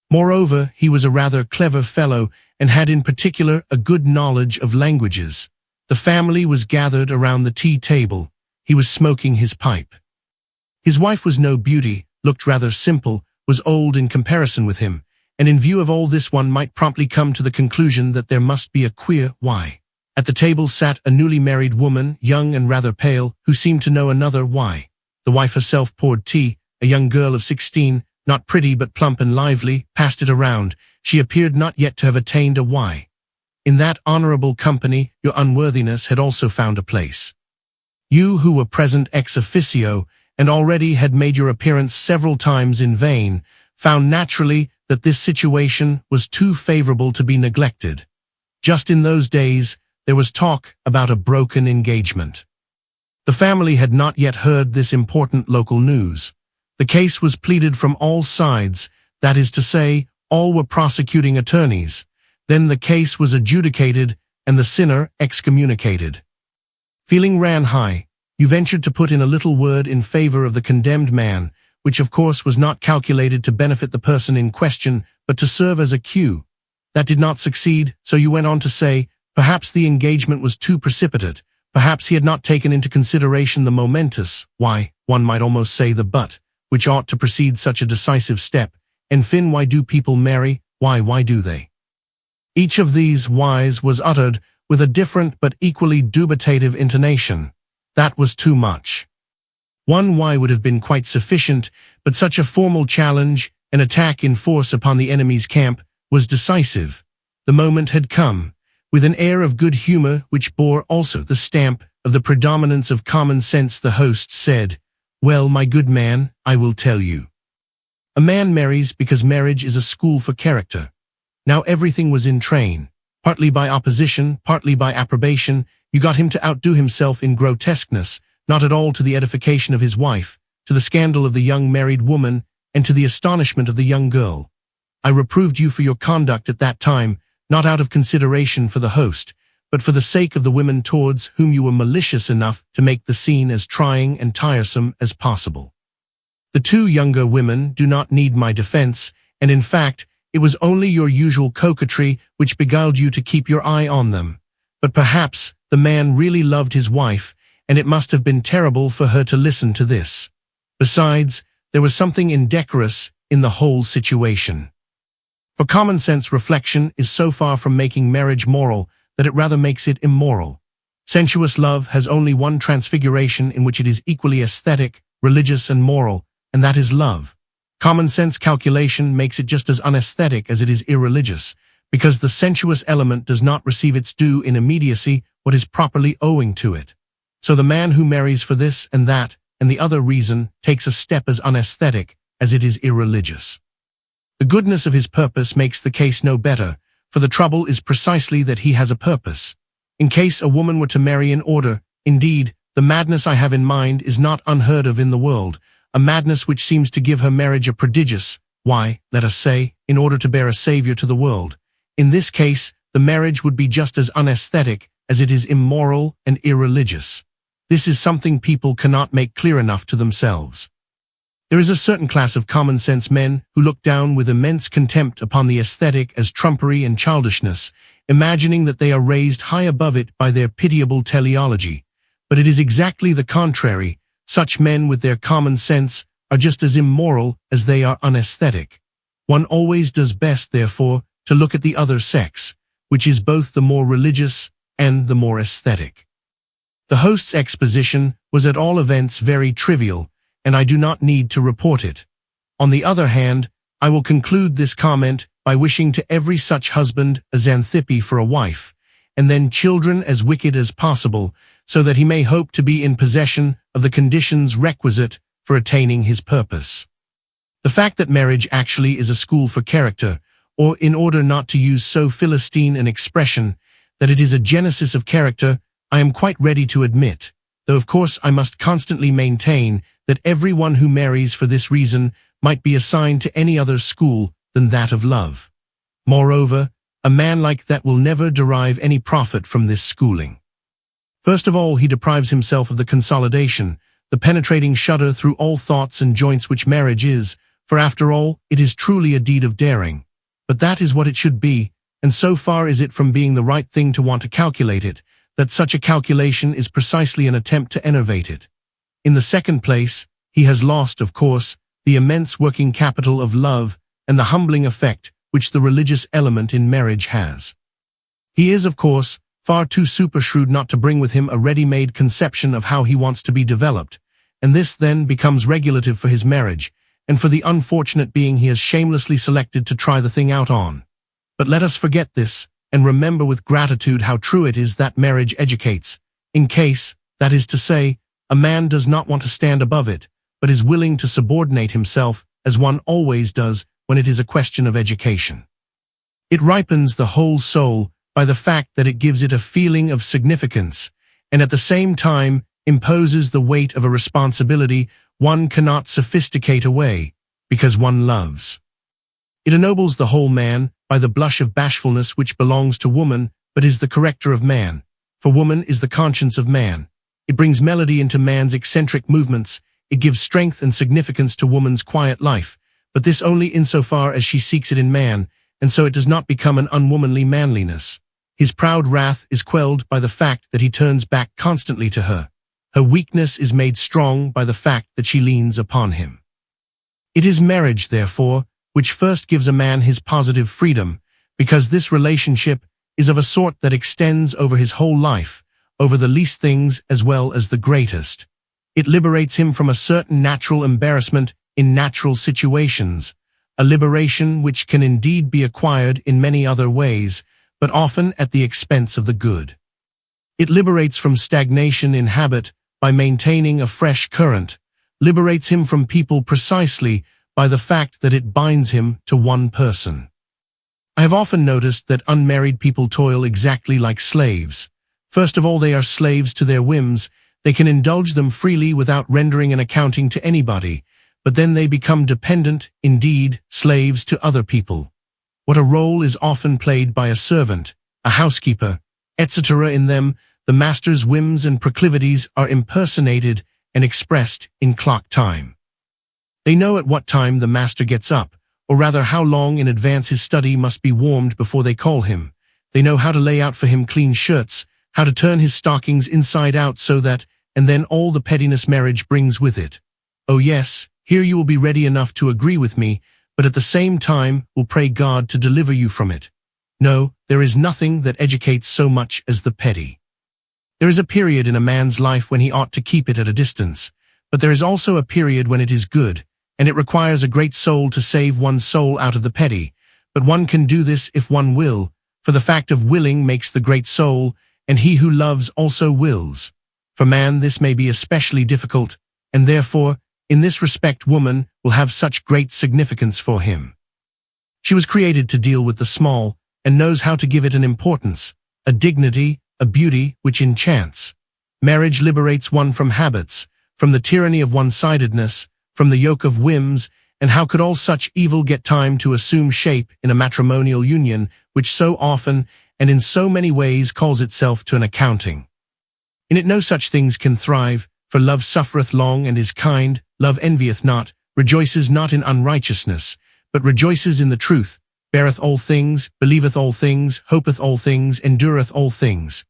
Moreover, he was a rather clever fellow, and had in particular a good knowledge of languages. The family was gathered around the tea table. He was smoking his pipe. His wife was no beauty, looked rather simple, was old in comparison with him, and in view of all this one might promptly come to the conclusion that there must be a queer why. At the table sat a newly married woman, young and rather pale, who seemed to know another why. The wife herself poured tea. A young girl of 16, not pretty but plump and lively, passed it around. She appeared not yet to have attained a why. In that honorable company, your unworthiness had also found a place. You who were present ex officio, and already had made your appearance several times in vain, found naturally that this situation was too favorable to be neglected. Just in those days, there was talk about a broken engagement. The family had not yet heard this important local news. The case was pleaded from all sides, that is to say, all were prosecuting attorneys. Then the case was adjudicated, and the sinner excommunicated. Feeling ran high. You ventured to put in a little word in favor of the condemned man, which of course was not calculated to benefit the person in question, but to serve as a cue. That did not succeed, so you went on to say, perhaps the engagement was too precipitate, perhaps he had not taken into consideration the momentous, why, one might almost say the but, which ought to precede such a decisive step. And fin, why do people marry? Why do they? Each of these whys was uttered with a different but equally dubitative intonation. That was too much. One why would have been quite sufficient, but such a formal challenge, an attack in force upon the enemy's camp, was decisive. The moment had come. With an air of good humor which bore also the stamp of the predominance of common sense, the host said, "Well, my good man, I will tell you. A man marries because marriage is a school for character." Now everything was in train. Partly by opposition, partly by approbation, you got him to outdo himself in grotesqueness, not at all to the edification of his wife, to the scandal of the young married woman, and to the astonishment of the young girl. I reproved you for your conduct at that time, not out of consideration for the host, but for the sake of the women towards whom you were malicious enough to make the scene as trying and tiresome as possible. The two younger women do not need my defense, and in fact, it was only your usual coquetry which beguiled you to keep your eye on them. But perhaps the man really loved his wife, and it must have been terrible for her to listen to this. Besides, there was something indecorous in the whole situation. For common sense reflection is so far from making marriage moral that it rather makes it immoral. Sensuous love has only one transfiguration in which it is equally aesthetic, religious, and moral, and that is love. Common sense calculation makes it just as unaesthetic as it is irreligious, because the sensuous element does not receive its due in immediacy what is properly owing to it. So the man who marries for this and that and the other reason takes a step as unaesthetic as it is irreligious. The goodness of his purpose makes the case no better, for the trouble is precisely that he has a purpose. In case a woman were to marry in order, indeed, the madness I have in mind is not unheard of in the world, a madness which seems to give her marriage a prodigious, why, let us say, in order to bear a savior to the world. In this case, the marriage would be just as unaesthetic as it is immoral and irreligious. This is something people cannot make clear enough to themselves. There is a certain class of common-sense men who look down with immense contempt upon the aesthetic as trumpery and childishness, imagining that they are raised high above it by their pitiable teleology. But it is exactly the contrary. Such men with their common sense are just as immoral as they are unaesthetic. One always does best, therefore, to look at the other sex, which is both the more religious and the more aesthetic. The host's exposition was at all events very trivial, and I do not need to report it. On the other hand, I will conclude this comment by wishing to every such husband a Xanthippe for a wife, and then children as wicked as possible, so that he may hope to be in possession of the conditions requisite for attaining his purpose. The fact that marriage actually is a school for character, or in order not to use so Philistine an expression, that it is a genesis of character, I am quite ready to admit, though of course I must constantly maintain that everyone who marries for this reason might be assigned to any other school than that of love. Moreover, a man like that will never derive any profit from this schooling. First of all, he deprives himself of the consolidation, the penetrating shudder through all thoughts and joints which marriage is, for after all, it is truly a deed of daring. But that is what it should be, and so far is it from being the right thing to want to calculate it, that such a calculation is precisely an attempt to enervate it. In the second place, he has lost, of course, the immense working capital of love and the humbling effect which the religious element in marriage has. He is, of course, far too supershrewd not to bring with him a ready-made conception of how he wants to be developed, and this then becomes regulative for his marriage, and for the unfortunate being he has shamelessly selected to try the thing out on. But let us forget this, and remember with gratitude how true it is that marriage educates, in case, that is to say, a man does not want to stand above it, but is willing to subordinate himself, as one always does when it is a question of education. It ripens the whole soul by the fact that it gives it a feeling of significance, and at the same time imposes the weight of a responsibility one cannot sophisticate away, because one loves. It ennobles the whole man by the blush of bashfulness which belongs to woman, but is the corrector of man, for woman is the conscience of man. It brings melody into man's eccentric movements, it gives strength and significance to woman's quiet life, but this only insofar as she seeks it in man, and so it does not become an unwomanly manliness. His proud wrath is quelled by the fact that he turns back constantly to her. Her weakness is made strong by the fact that she leans upon him. It is marriage, therefore, which first gives a man his positive freedom, because this relationship is of a sort that extends over his whole life, over the least things as well as the greatest. It liberates him from a certain natural embarrassment in natural situations, a liberation which can indeed be acquired in many other ways, but often at the expense of the good. It liberates from stagnation in habit by maintaining a fresh current, liberates him from people precisely by the fact that it binds him to one person. I have often noticed that unmarried people toil exactly like slaves. First of all, they are slaves to their whims. They can indulge them freely without rendering an accounting to anybody, but then they become dependent, indeed, slaves to other people. What a role is often played by a servant, a housekeeper, etc. In them, the master's whims and proclivities are impersonated and expressed in clock time. They know at what time the master gets up, or rather how long in advance his study must be warmed before they call him. They know how to lay out for him clean shirts, how to turn his stockings inside out so that, and then all the pettiness marriage brings with it. Oh yes, here you will be ready enough to agree with me, but at the same time will pray God to deliver you from it. No, there is nothing that educates so much as the petty. There is a period in a man's life when he ought to keep it at a distance, but there is also a period when it is good, and it requires a great soul to save one's soul out of the petty, but one can do this if one will, for the fact of willing makes the great soul, and he who loves also wills. For man this may be especially difficult, and therefore, in this respect woman will have such great significance for him. She was created to deal with the small, and knows how to give it an importance, a dignity, a beauty which enchants. Marriage liberates one from habits, from the tyranny of one-sidedness, from the yoke of whims, and how could all such evil get time to assume shape in a matrimonial union which so often, and in so many ways calls itself to an accounting? In it no such things can thrive, for love suffereth long and is kind, love envieth not, rejoices not in unrighteousness, but rejoices in the truth, beareth all things, believeth all things, hopeth all things, endureth all things.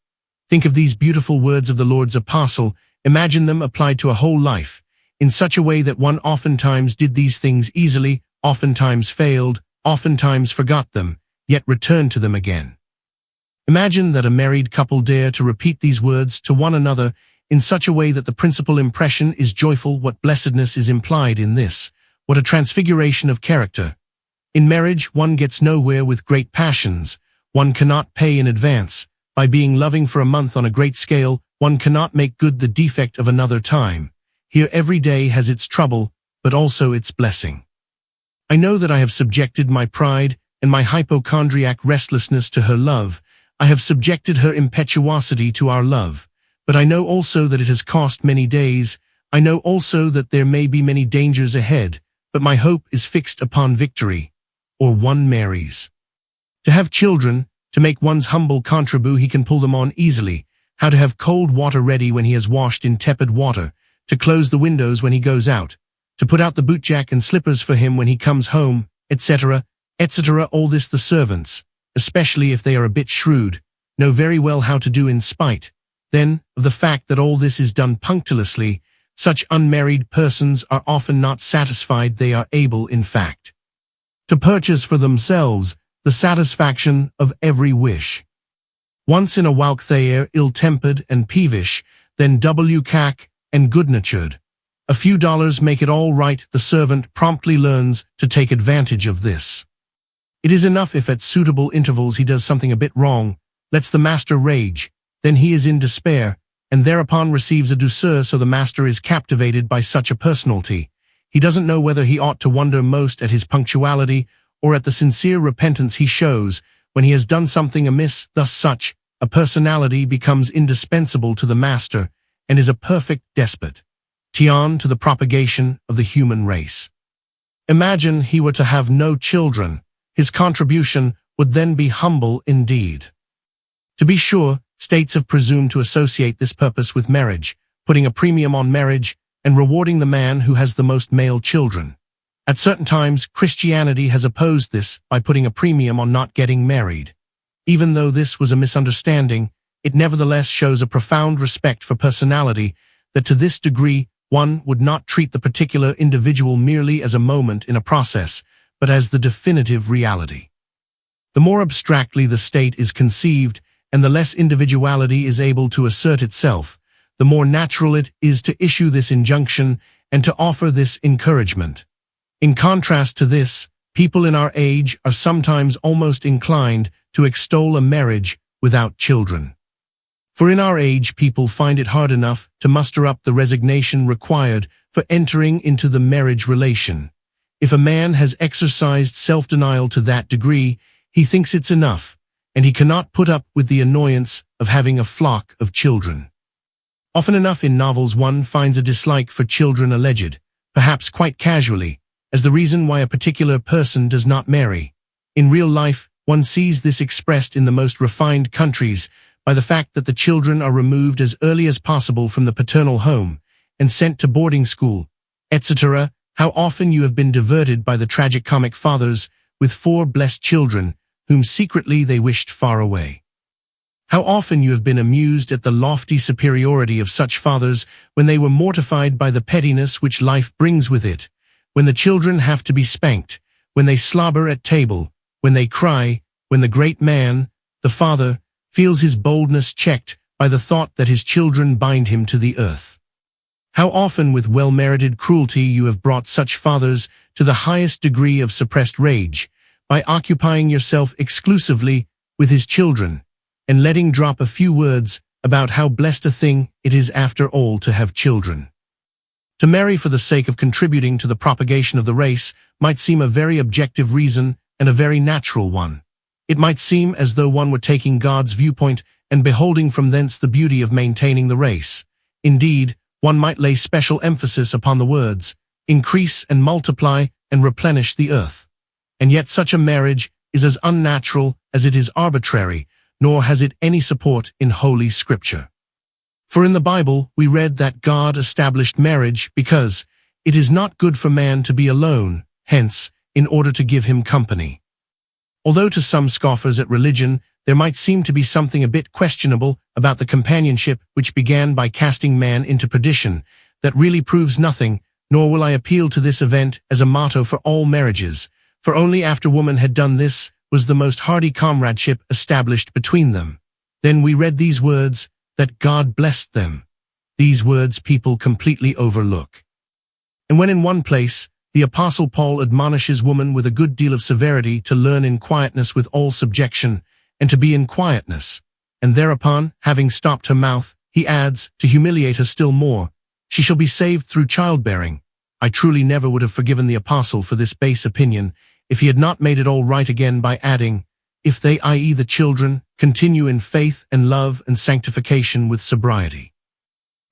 Think of these beautiful words of the Lord's apostle, imagine them applied to a whole life, in such a way that one oftentimes did these things easily, oftentimes failed, oftentimes forgot them, yet returned to them again. Imagine that a married couple dare to repeat these words to one another in such a way that the principal impression is joyful. What blessedness is implied in this! What a transfiguration of character! In marriage, one gets nowhere with great passions. One cannot pay in advance. By being loving for a month on a great scale, one cannot make good the defect of another time. Here every day has its trouble, but also its blessing. I know that I have subjected my pride and my hypochondriac restlessness to her love. I have subjected her impetuosity to our love. But I know also that it has cost many days, I know also that there may be many dangers ahead, but my hope is fixed upon victory, or one marries. To have children, to make one's humble contribute he can pull them on easily, how to have cold water ready when he has washed in tepid water, to close the windows when he goes out, to put out the bootjack and slippers for him when he comes home, etc., etc. All this the servants, especially if they are a bit shrewd, know very well how to do in spite, then, of the fact that all this is done punctiliously. Such unmarried persons are often not satisfied. They are able, in fact, to purchase for themselves the satisfaction of every wish. Once in a while they are ill-tempered and peevish, then cack and good-natured. A few dollars make it all right. The servant promptly learns to take advantage of this. It is enough if at suitable intervals he does something a bit wrong, lets the master rage, then he is in despair, and thereupon receives a douceur. So the master is captivated by such a personality. He doesn't know whether he ought to wonder most at his punctuality or at the sincere repentance he shows when he has done something amiss. Thus such a personality becomes indispensable to the master and is a perfect despot, to the propagation of the human race. Imagine he were to have no children. His contribution would then be humble indeed. To be sure, states have presumed to associate this purpose with marriage, putting a premium on marriage and rewarding the man who has the most male children. At certain times, Christianity has opposed this by putting a premium on not getting married. Even though this was a misunderstanding, it nevertheless shows a profound respect for personality that to this degree one would not treat the particular individual merely as a moment in a process, but as the definitive reality. The more abstractly the state is conceived, and the less individuality is able to assert itself, the more natural it is to issue this injunction and to offer this encouragement. In contrast to this, people in our age are sometimes almost inclined to extol a marriage without children. For in our age people find it hard enough to muster up the resignation required for entering into the marriage relation. If a man has exercised self-denial to that degree, he thinks it's enough, and he cannot put up with the annoyance of having a flock of children. Often enough in novels one finds a dislike for children alleged, perhaps quite casually, as the reason why a particular person does not marry. In real life, one sees this expressed in the most refined countries by the fact that the children are removed as early as possible from the paternal home and sent to boarding school, etc. How often you have been diverted by the tragicomic fathers with 4 blessed children, whom secretly they wished far away. How often you have been amused at the lofty superiority of such fathers when they were mortified by the pettiness which life brings with it, when the children have to be spanked, when they slobber at table, when they cry, when the great man, the father, feels his boldness checked by the thought that his children bind him to the earth. How often with well-merited cruelty you have brought such fathers to the highest degree of suppressed rage, by occupying yourself exclusively with his children, and letting drop a few words about how blessed a thing it is after all to have children. To marry for the sake of contributing to the propagation of the race might seem a very objective reason and a very natural one. It might seem as though one were taking God's viewpoint and beholding from thence the beauty of maintaining the race. Indeed, one might lay special emphasis upon the words, increase and multiply and replenish the earth. And yet such a marriage is as unnatural as it is arbitrary, nor has it any support in Holy Scripture. For in the Bible we read that God established marriage because it is not good for man to be alone, hence, in order to give him company. Although to some scoffers at religion there might seem to be something a bit questionable about the companionship which began by casting man into perdition, that really proves nothing, nor will I appeal to this event as a motto for all marriages, for only after woman had done this was the most hearty comradeship established between them. Then we read these words, that God blessed them. These words people completely overlook. And when in one place, the Apostle Paul admonishes woman with a good deal of severity to learn in quietness with all subjection, and to be in quietness, and thereupon, having stopped her mouth, he adds, to humiliate her still more, she shall be saved through childbearing. I truly never would have forgiven the apostle for this base opinion, if he had not made it all right again by adding, if they, i.e. the children, continue in faith and love and sanctification with sobriety.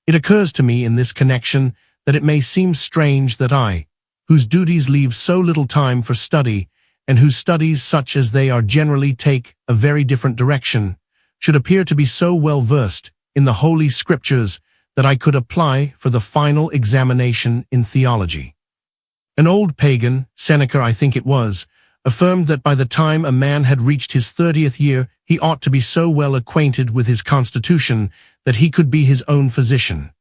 It occurs to me in this connection that it may seem strange that I, whose duties leave so little time for study, and whose studies such as they are generally take a very different direction, should appear to be so well versed in the Holy Scriptures that I could apply for the final examination in theology. An old pagan, Seneca I think it was, affirmed that by the time a man had reached his 30th year, he ought to be so well acquainted with his constitution that he could be his own physician.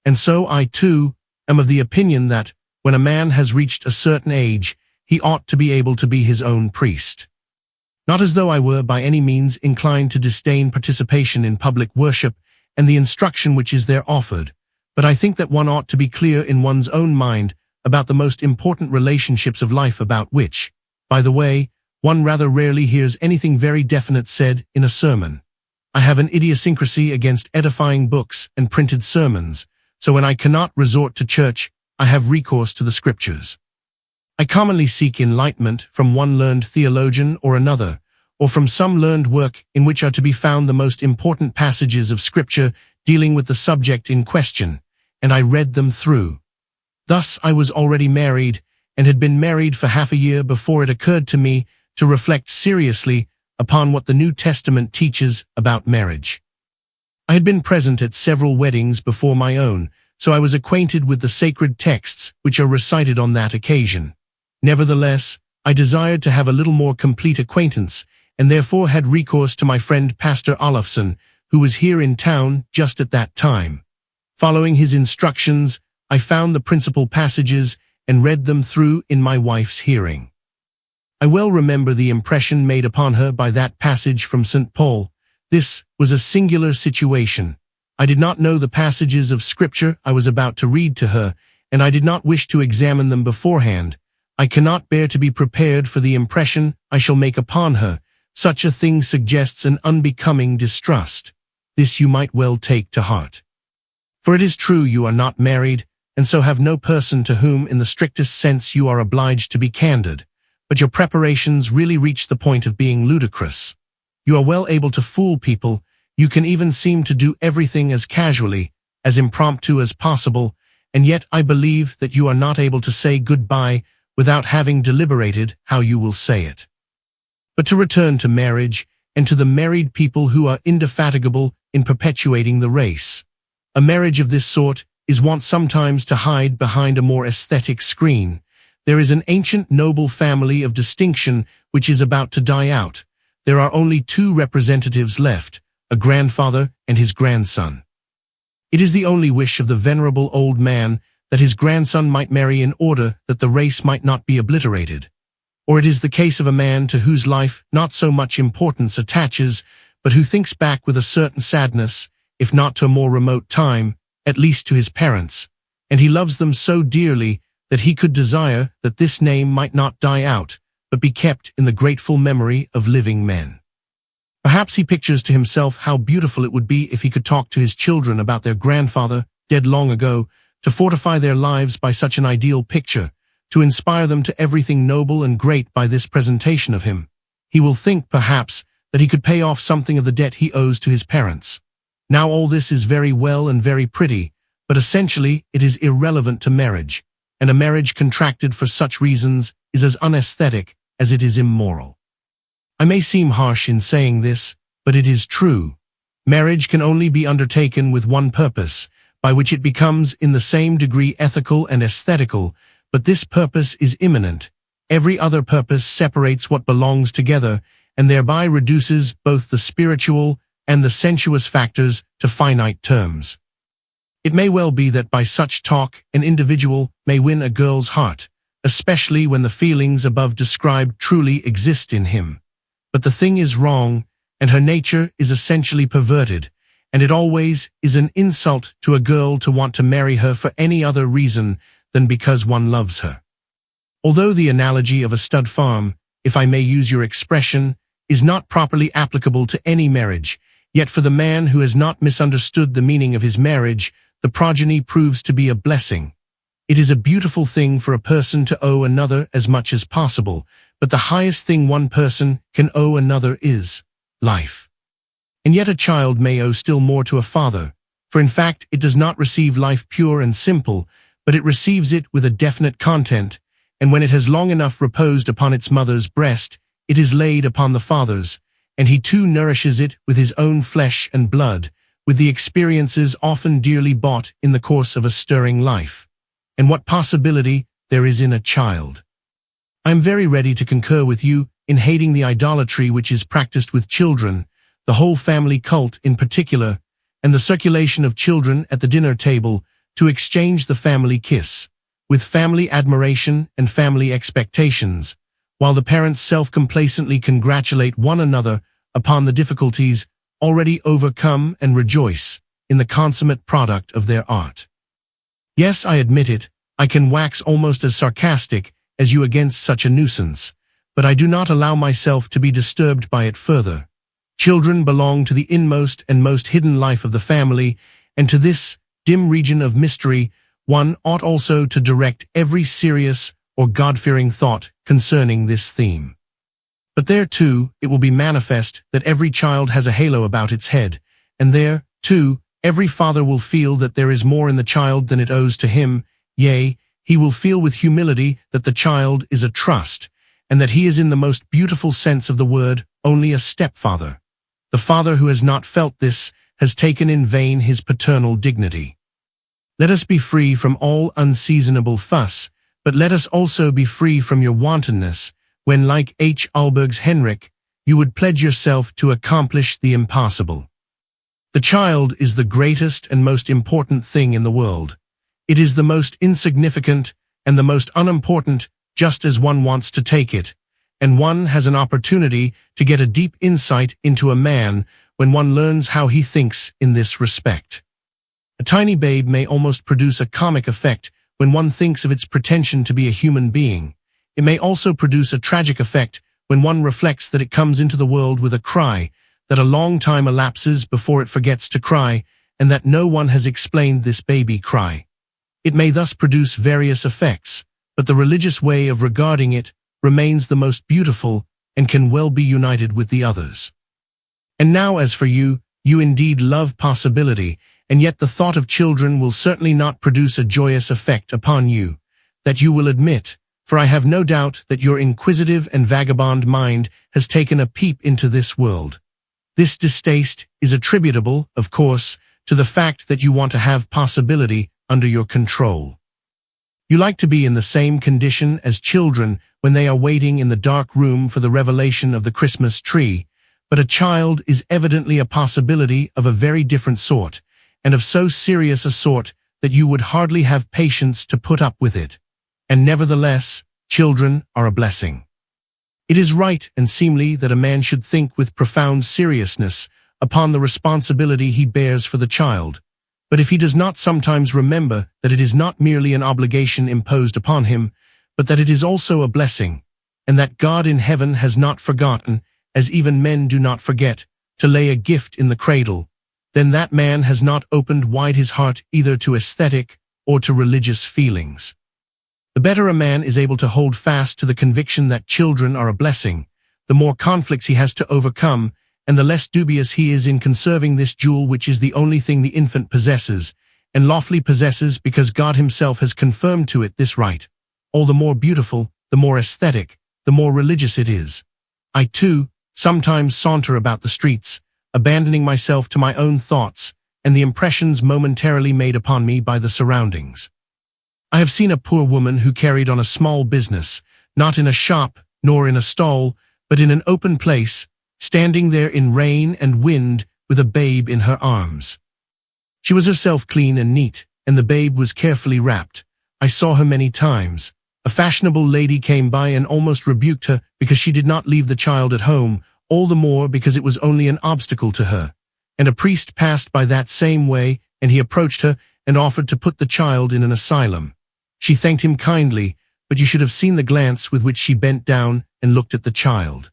And so I, too, am of the opinion that, when a man has reached a certain age, he ought to be able to be his own priest. Not as though I were by any means inclined to disdain participation in public worship and the instruction which is there offered, but I think that one ought to be clear in one's own mind about the most important relationships of life, about which, by the way, one rather rarely hears anything very definite said in a sermon. I have an idiosyncrasy against edifying books and printed sermons, so when I cannot resort to church, I have recourse to the Scriptures. I commonly seek enlightenment from one learned theologian or another, or from some learned work in which are to be found the most important passages of Scripture dealing with the subject in question, and I read them through. Thus I was already married, and had been married for half a year before it occurred to me to reflect seriously upon what the New Testament teaches about marriage. I had been present at several weddings before my own, so I was acquainted with the sacred texts which are recited on that occasion. Nevertheless, I desired to have a little more complete acquaintance, and therefore had recourse to my friend Pastor Olofsson, who was here in town just at that time. Following his instructions, I found the principal passages and read them through in my wife's hearing. I well remember the impression made upon her by that passage from St. Paul. This was a singular situation. I did not know the passages of Scripture I was about to read to her, and I did not wish to examine them beforehand. I cannot bear to be prepared for the impression I shall make upon her. Such a thing suggests an unbecoming distrust. This you might well take to heart. For it is true you are not married, and so have no person to whom in the strictest sense you are obliged to be candid, but your preparations really reach the point of being ludicrous. You are well able to fool people, you can even seem to do everything as casually, as impromptu as possible, and yet I believe that you are not able to say goodbye without having deliberated how you will say it. But to return to marriage, and to the married people who are indefatigable in perpetuating the race. A marriage of this sort is wont sometimes to hide behind a more aesthetic screen. There is an ancient noble family of distinction which is about to die out. There are only two representatives left, a grandfather and his grandson. It is the only wish of the venerable old man that his grandson might marry in order that the race might not be obliterated. Or it is the case of a man to whose life not so much importance attaches, but who thinks back with a certain sadness, if not to a more remote time, at least to his parents, and he loves them so dearly that he could desire that this name might not die out, but be kept in the grateful memory of living men. Perhaps he pictures to himself how beautiful it would be if he could talk to his children about their grandfather, dead long ago, to fortify their lives by such an ideal picture, to inspire them to everything noble and great by this presentation of him. He will think, perhaps, that he could pay off something of the debt he owes to his parents. Now all this is very well and very pretty, but essentially it is irrelevant to marriage, and a marriage contracted for such reasons is as unaesthetic as it is immoral. I may seem harsh in saying this, but it is true. Marriage can only be undertaken with one purpose, by which it becomes in the same degree ethical and aesthetical, but this purpose is immanent. Every other purpose separates what belongs together, and thereby reduces both the spiritual and the sensuous factors to finite terms. It may well be that by such talk an individual may win a girl's heart, especially when the feelings above described truly exist in him. But the thing is wrong, and her nature is essentially perverted, and it always is an insult to a girl to want to marry her for any other reason than because one loves her. Although the analogy of a stud farm, if I may use your expression, is not properly applicable to any marriage, yet for the man who has not misunderstood the meaning of his marriage, the progeny proves to be a blessing. It is a beautiful thing for a person to owe another as much as possible, but the highest thing one person can owe another is life. And yet a child may owe still more to a father, for in fact it does not receive life pure and simple, but it receives it with a definite content, and when it has long enough reposed upon its mother's breast, it is laid upon the father's, and he too nourishes it with his own flesh and blood, with the experiences often dearly bought in the course of a stirring life. And what possibility there is in a child! I am very ready to concur with you in hating the idolatry which is practiced with children, the whole family cult in particular, and the circulation of children at the dinner table to exchange the family kiss, with family admiration and family expectations, while the parents self-complacently congratulate one another upon the difficulties already overcome and rejoice in the consummate product of their art. Yes, I admit it, I can wax almost as sarcastic as you against such a nuisance, but I do not allow myself to be disturbed by it further. Children belong to the inmost and most hidden life of the family, and to this dim region of mystery one ought also to direct every serious or God-fearing thought concerning this theme. But there, too, it will be manifest that every child has a halo about its head, and there, too, every father will feel that there is more in the child than it owes to him, yea, he will feel with humility that the child is a trust, and that he is in the most beautiful sense of the word only a stepfather. The father who has not felt this has taken in vain his paternal dignity. Let us be free from all unseasonable fuss, but let us also be free from your wantonness, when, like H. Alberg's Henrik, you would pledge yourself to accomplish the impossible. The child is the greatest and most important thing in the world. It is the most insignificant and the most unimportant, just as one wants to take it, and one has an opportunity to get a deep insight into a man when one learns how he thinks in this respect. A tiny babe may almost produce a comic effect when one thinks of its pretension to be a human being. It may also produce a tragic effect when one reflects that it comes into the world with a cry, that a long time elapses before it forgets to cry, and that no one has explained this baby cry. It may thus produce various effects, but the religious way of regarding it remains the most beautiful and can well be united with the others. And now as for you, you indeed love possibility, and yet the thought of children will certainly not produce a joyous effect upon you, that you will admit, for I have no doubt that your inquisitive and vagabond mind has taken a peep into this world. This distaste is attributable, of course, to the fact that you want to have possibility under your control. You like to be in the same condition as children when they are waiting in the dark room for the revelation of the Christmas tree, but a child is evidently a possibility of a very different sort, and of so serious a sort that you would hardly have patience to put up with it. And nevertheless, children are a blessing. It is right and seemly that a man should think with profound seriousness upon the responsibility he bears for the child, but if he does not sometimes remember that it is not merely an obligation imposed upon him, but that it is also a blessing, and that God in heaven has not forgotten, as even men do not forget, to lay a gift in the cradle, then that man has not opened wide his heart either to aesthetic or to religious feelings. The better a man is able to hold fast to the conviction that children are a blessing, the more conflicts he has to overcome, and the less dubious he is in conserving this jewel which is the only thing the infant possesses, and lawfully possesses because God himself has confirmed to it this right. All the more beautiful, the more aesthetic, the more religious it is. I, too, sometimes saunter about the streets, abandoning myself to my own thoughts and the impressions momentarily made upon me by the surroundings. I have seen a poor woman who carried on a small business, not in a shop nor in a stall, but in an open place, standing there in rain and wind with a babe in her arms. She was herself clean and neat, and the babe was carefully wrapped. I saw her many times. A fashionable lady came by and almost rebuked her because she did not leave the child at home, all the more because it was only an obstacle to her. And a priest passed by that same way, and he approached her and offered to put the child in an asylum. She thanked him kindly, but you should have seen the glance with which she bent down and looked at the child.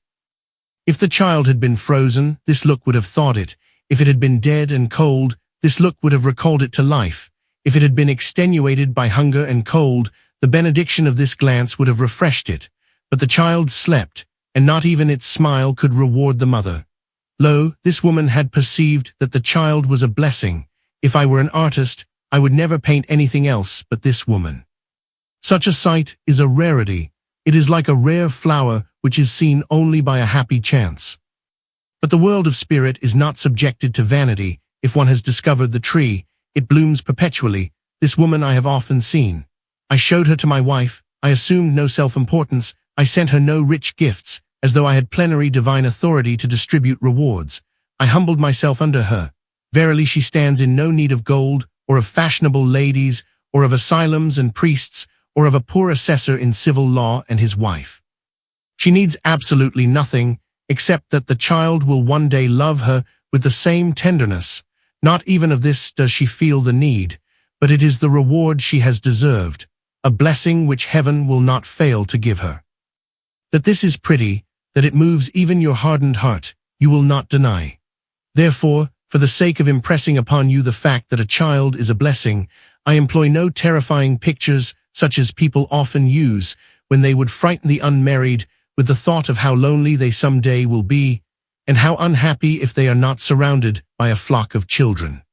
If the child had been frozen, this look would have thawed it. If it had been dead and cold, this look would have recalled it to life. If it had been extenuated by hunger and cold, the benediction of this glance would have refreshed it. But the child slept, and not even its smile could reward the mother. Lo, this woman had perceived that the child was a blessing. If I were an artist, I would never paint anything else but this woman. Such a sight is a rarity. It is like a rare flower which is seen only by a happy chance. But the world of spirit is not subjected to vanity. If one has discovered the tree, it blooms perpetually. This woman I have often seen. I showed her to my wife. I assumed no self-importance. I sent her no rich gifts, as though I had plenary divine authority to distribute rewards. I humbled myself under her. Verily she stands in no need of gold, or of fashionable ladies, or of asylums and priests, or of a poor assessor in civil law and his wife. She needs absolutely nothing, except that the child will one day love her with the same tenderness. Not even of this does she feel the need, but it is the reward she has deserved, a blessing which heaven will not fail to give her. That this is pretty, that it moves even your hardened heart, you will not deny. Therefore, for the sake of impressing upon you the fact that a child is a blessing, I employ no terrifying pictures such as people often use when they would frighten the unmarried with the thought of how lonely they some day will be, and how unhappy if they are not surrounded by a flock of children.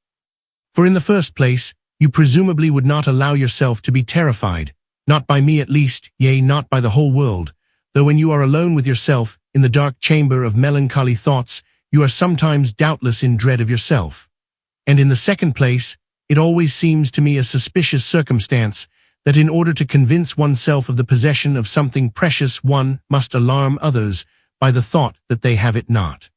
For in the first place, you presumably would not allow yourself to be terrified, not by me at least, yea, not by the whole world, though when you are alone with yourself in the dark chamber of melancholy thoughts, you are sometimes doubtless in dread of yourself. And in the second place, it always seems to me a suspicious circumstance that in order to convince oneself of the possession of something precious one must alarm others by the thought that they have it not.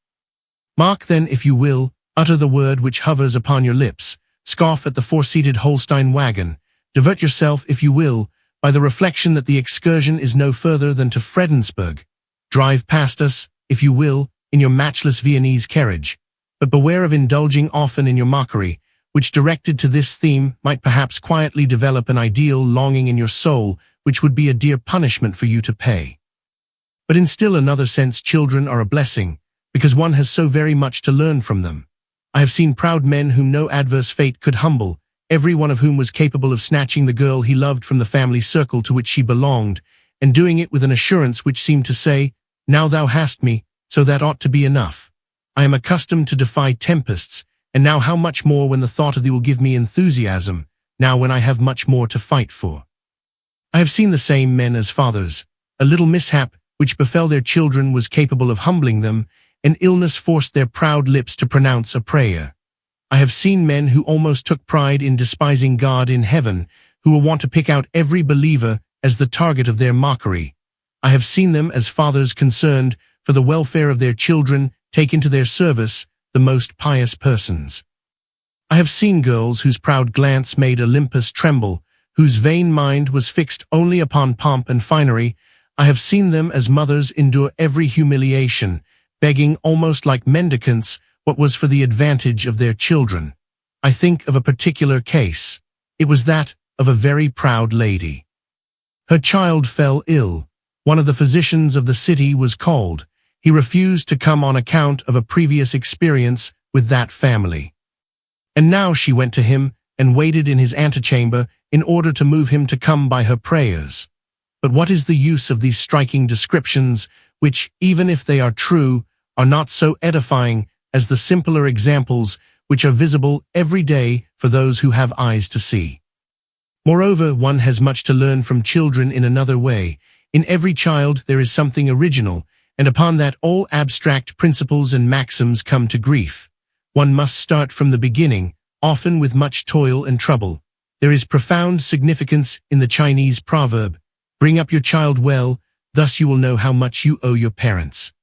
Mark then, if you will, utter the word which hovers upon your lips, scoff at the four-seated Holstein wagon, divert yourself, if you will, by the reflection that the excursion is no further than to Fredensburg. Drive past us, if you will, in your matchless Viennese carriage, but beware of indulging often in your mockery, which directed to this theme might perhaps quietly develop an ideal longing in your soul which would be a dear punishment for you to pay. But in still another sense children are a blessing, because one has so very much to learn from them. I have seen proud men whom no adverse fate could humble, every one of whom was capable of snatching the girl he loved from the family circle to which she belonged, and doing it with an assurance which seemed to say, "Now thou hast me, so that ought to be enough. I am accustomed to defy tempests, and now how much more when the thought of thee will give me enthusiasm, now when I have much more to fight for." I have seen the same men as fathers. A little mishap which befell their children was capable of humbling them, and illness forced their proud lips to pronounce a prayer. I have seen men who almost took pride in despising God in heaven, who will want to pick out every believer as the target of their mockery. I have seen them as fathers concerned for the welfare of their children take into their service the most pious persons. I have seen girls whose proud glance made Olympus tremble, whose vain mind was fixed only upon pomp and finery. I have seen them as mothers endure every humiliation, begging almost like mendicants what was for the advantage of their children. I think of a particular case. It was that of a very proud lady. Her child fell ill. One of the physicians of the city was called. He refused to come on account of a previous experience with that family. And now she went to him and waited in his antechamber in order to move him to come by her prayers. But what is the use of these striking descriptions, which, even if they are true, are not so edifying as the simpler examples which are visible every day for those who have eyes to see? Moreover, one has much to learn from children in another way. In every child there is something original, and upon that all abstract principles and maxims come to grief. One must start from the beginning, often with much toil and trouble. There is profound significance in the Chinese proverb, "Bring up your child well, thus you will know how much you owe your parents."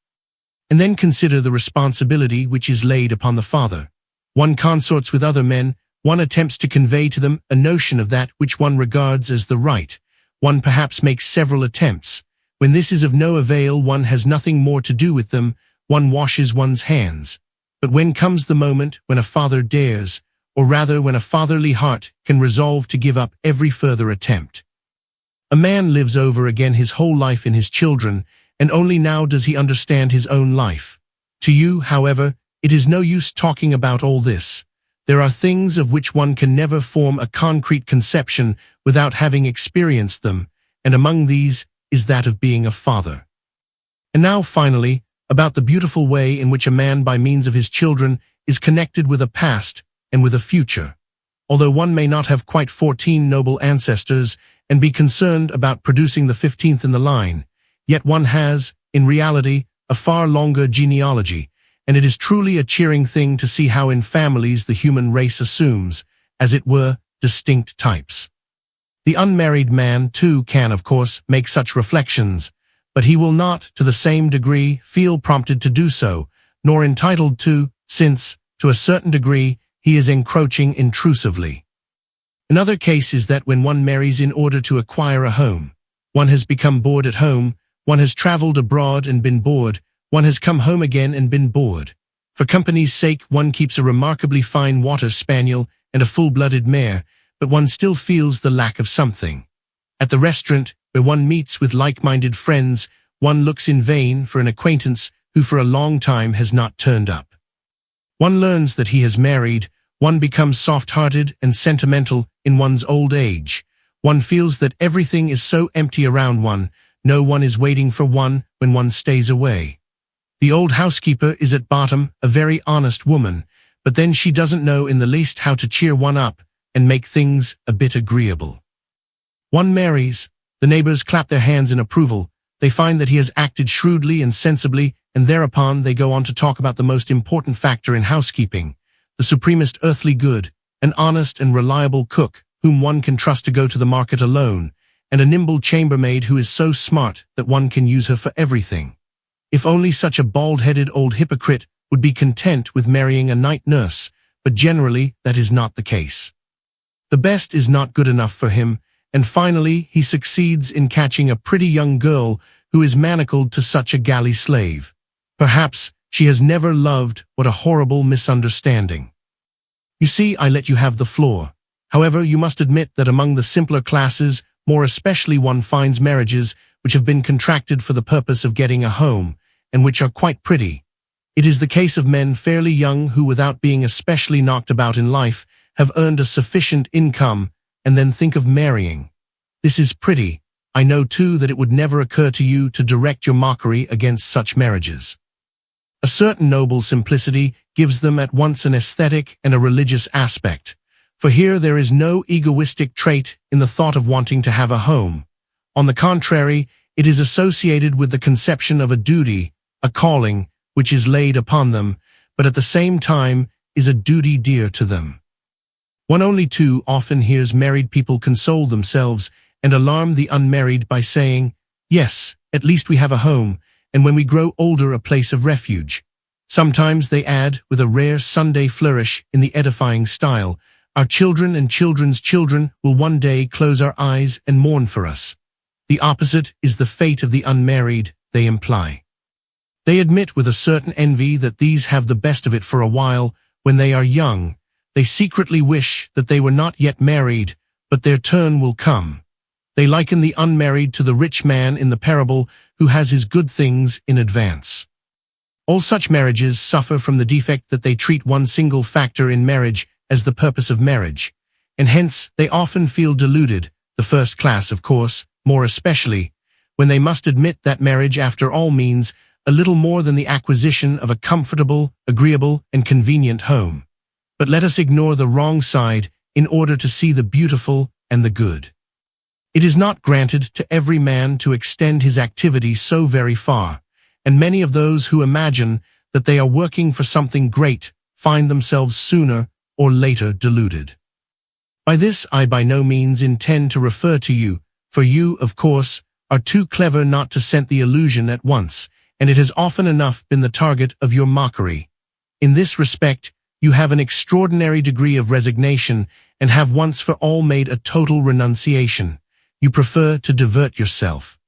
And then consider the responsibility which is laid upon the father. One consorts with other men, one attempts to convey to them a notion of that which one regards as the right. One perhaps makes several attempts. When this is of no avail, one has nothing more to do with them, one washes one's hands. But when comes the moment when a father dares, or rather when a fatherly heart can resolve to give up every further attempt? A man lives over again his whole life in his children, and only now does he understand his own life. To you, however, it is no use talking about all this. There are things of which one can never form a concrete conception without having experienced them, and among these is that of being a father. And now, finally, about the beautiful way in which a man by means of his children is connected with a past and with a future. although one may not have quite 14 noble ancestors and be concerned about producing the 15th in the line, yet one has, in reality, a far longer genealogy, and it is truly a cheering thing to see how in families the human race assumes, as it were, distinct types. The unmarried man, too, can, of course, make such reflections, but he will not, to the same degree, feel prompted to do so, nor entitled to, since, to a certain degree, he is encroaching intrusively. Another case is that when one marries in order to acquire a home, one has become bored at home, one has traveled abroad and been bored, one has come home again and been bored. For company's sake, one keeps a remarkably fine water spaniel and a full-blooded mare, but one still feels the lack of something. At the restaurant, where one meets with like-minded friends, one looks in vain for an acquaintance who for a long time has not turned up. One learns that he has married, one becomes soft-hearted and sentimental in one's old age. One feels that everything is so empty around one, no one is waiting for one when one stays away. The old housekeeper is at bottom a very honest woman, but then she doesn't know in the least how to cheer one up and make things a bit agreeable. One marries, the neighbors clap their hands in approval, they find that he has acted shrewdly and sensibly, and thereupon they go on to talk about the most important factor in housekeeping, the supremest earthly good, an honest and reliable cook, whom one can trust to go to the market alone, and a nimble chambermaid who is so smart that one can use her for everything. If only such a bald-headed old hypocrite would be content with marrying a night nurse, but generally that is not the case. The best is not good enough for him, and finally he succeeds in catching a pretty young girl who is manacled to such a galley slave. Perhaps she has never loved. What a horrible misunderstanding. You see, I let you have the floor. However, you must admit that among the simpler classes, more especially, one finds marriages which have been contracted for the purpose of getting a home, and which are quite pretty. It is the case of men fairly young who, without being especially knocked about in life, have earned a sufficient income, and then think of marrying. This is pretty. I know too that it would never occur to you to direct your mockery against such marriages. A certain noble simplicity gives them at once an aesthetic and a religious aspect, for here there is no egoistic trait in the thought of wanting to have a home. On the contrary, it is associated with the conception of a duty, a calling, which is laid upon them, but at the same time is a duty dear to them. One only too often hears married people console themselves and alarm the unmarried by saying, "Yes, at least we have a home, and when we grow older a place of refuge." Sometimes they add, with a rare Sunday flourish in the edifying style, "Our children and children's children will one day close our eyes and mourn for us." The opposite is the fate of the unmarried, they imply. They admit with a certain envy that these have the best of it for a while when they are young. They secretly wish that they were not yet married, but their turn will come. They liken the unmarried to the rich man in the parable who has his good things in advance. All such marriages suffer from the defect that they treat one single factor in marriage as the purpose of marriage, and hence they often feel deluded, the first class, of course, more especially, when they must admit that marriage after all means a little more than the acquisition of a comfortable, agreeable, and convenient home. But let us ignore the wrong side in order to see the beautiful and the good. It is not granted to every man to extend his activity so very far, and many of those who imagine that they are working for something great find themselves sooner or later deluded. By this I by no means intend to refer to you, for you, of course, are too clever not to scent the illusion at once, and it has often enough been the target of your mockery. In this respect, you have an extraordinary degree of resignation and have once for all made a total renunciation. You prefer to divert yourself.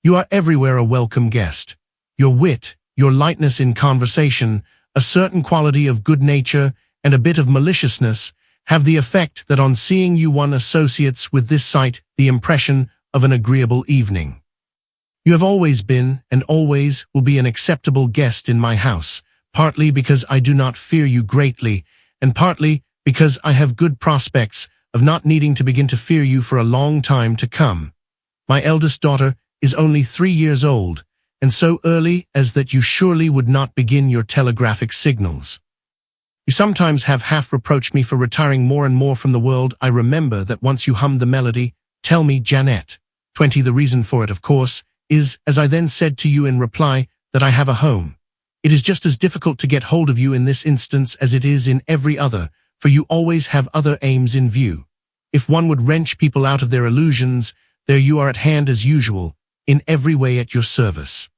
You are everywhere a welcome guest. Your wit, your lightness in conversation, a certain quality of good nature, and a bit of maliciousness have the effect that on seeing you one associates with this sight the impression of an agreeable evening. You have always been and always will be an acceptable guest in my house, partly because I do not fear you greatly, and partly because I have good prospects of not needing to begin to fear you for a long time to come. My eldest daughter is only 3 years old, and so early as that you surely would not begin your telegraphic signals. You sometimes have half reproached me for retiring more and more from the world. I remember that once you hummed the melody, "Tell me, Janet." 20. The reason for it, of course, is, as I then said to you in reply, that I have a home. It is just as difficult to get hold of you in this instance as it is in every other, for you always have other aims in view. If one would wrench people out of their illusions, there you are at hand as usual, in every way at your service.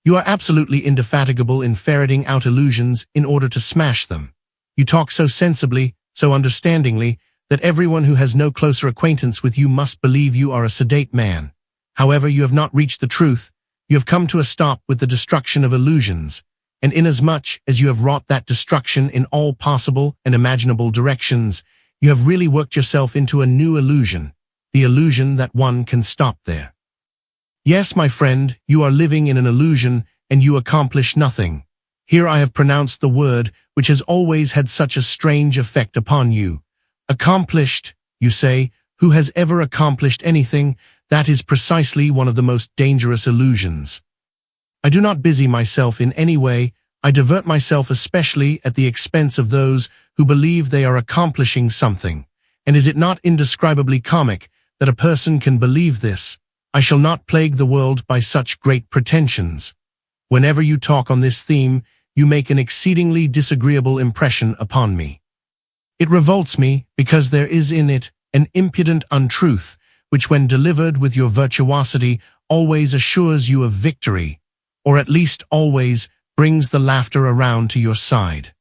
You are absolutely indefatigable in ferreting out illusions in order to smash them. You talk so sensibly, so understandingly, that everyone who has no closer acquaintance with you must believe you are a sedate man. However, you have not reached the truth. You have come to a stop with the destruction of illusions, and inasmuch as you have wrought that destruction in all possible and imaginable directions, you have really worked yourself into a new illusion, the illusion that one can stop there. Yes, my friend, you are living in an illusion, and you accomplish nothing. Here I have pronounced the word which has always had such a strange effect upon you. Accomplished, you say. Who has ever accomplished anything? That is precisely one of the most dangerous illusions. I do not busy myself in any way. I divert myself especially at the expense of those who believe they are accomplishing something. And is it not indescribably comic that a person can believe this? I shall not plague the world by such great pretensions. Whenever you talk on this theme, you make an exceedingly disagreeable impression upon me. It revolts me because there is in it an impudent untruth, which when delivered with your virtuosity always assures you of victory, or at least always brings the laughter around to your side.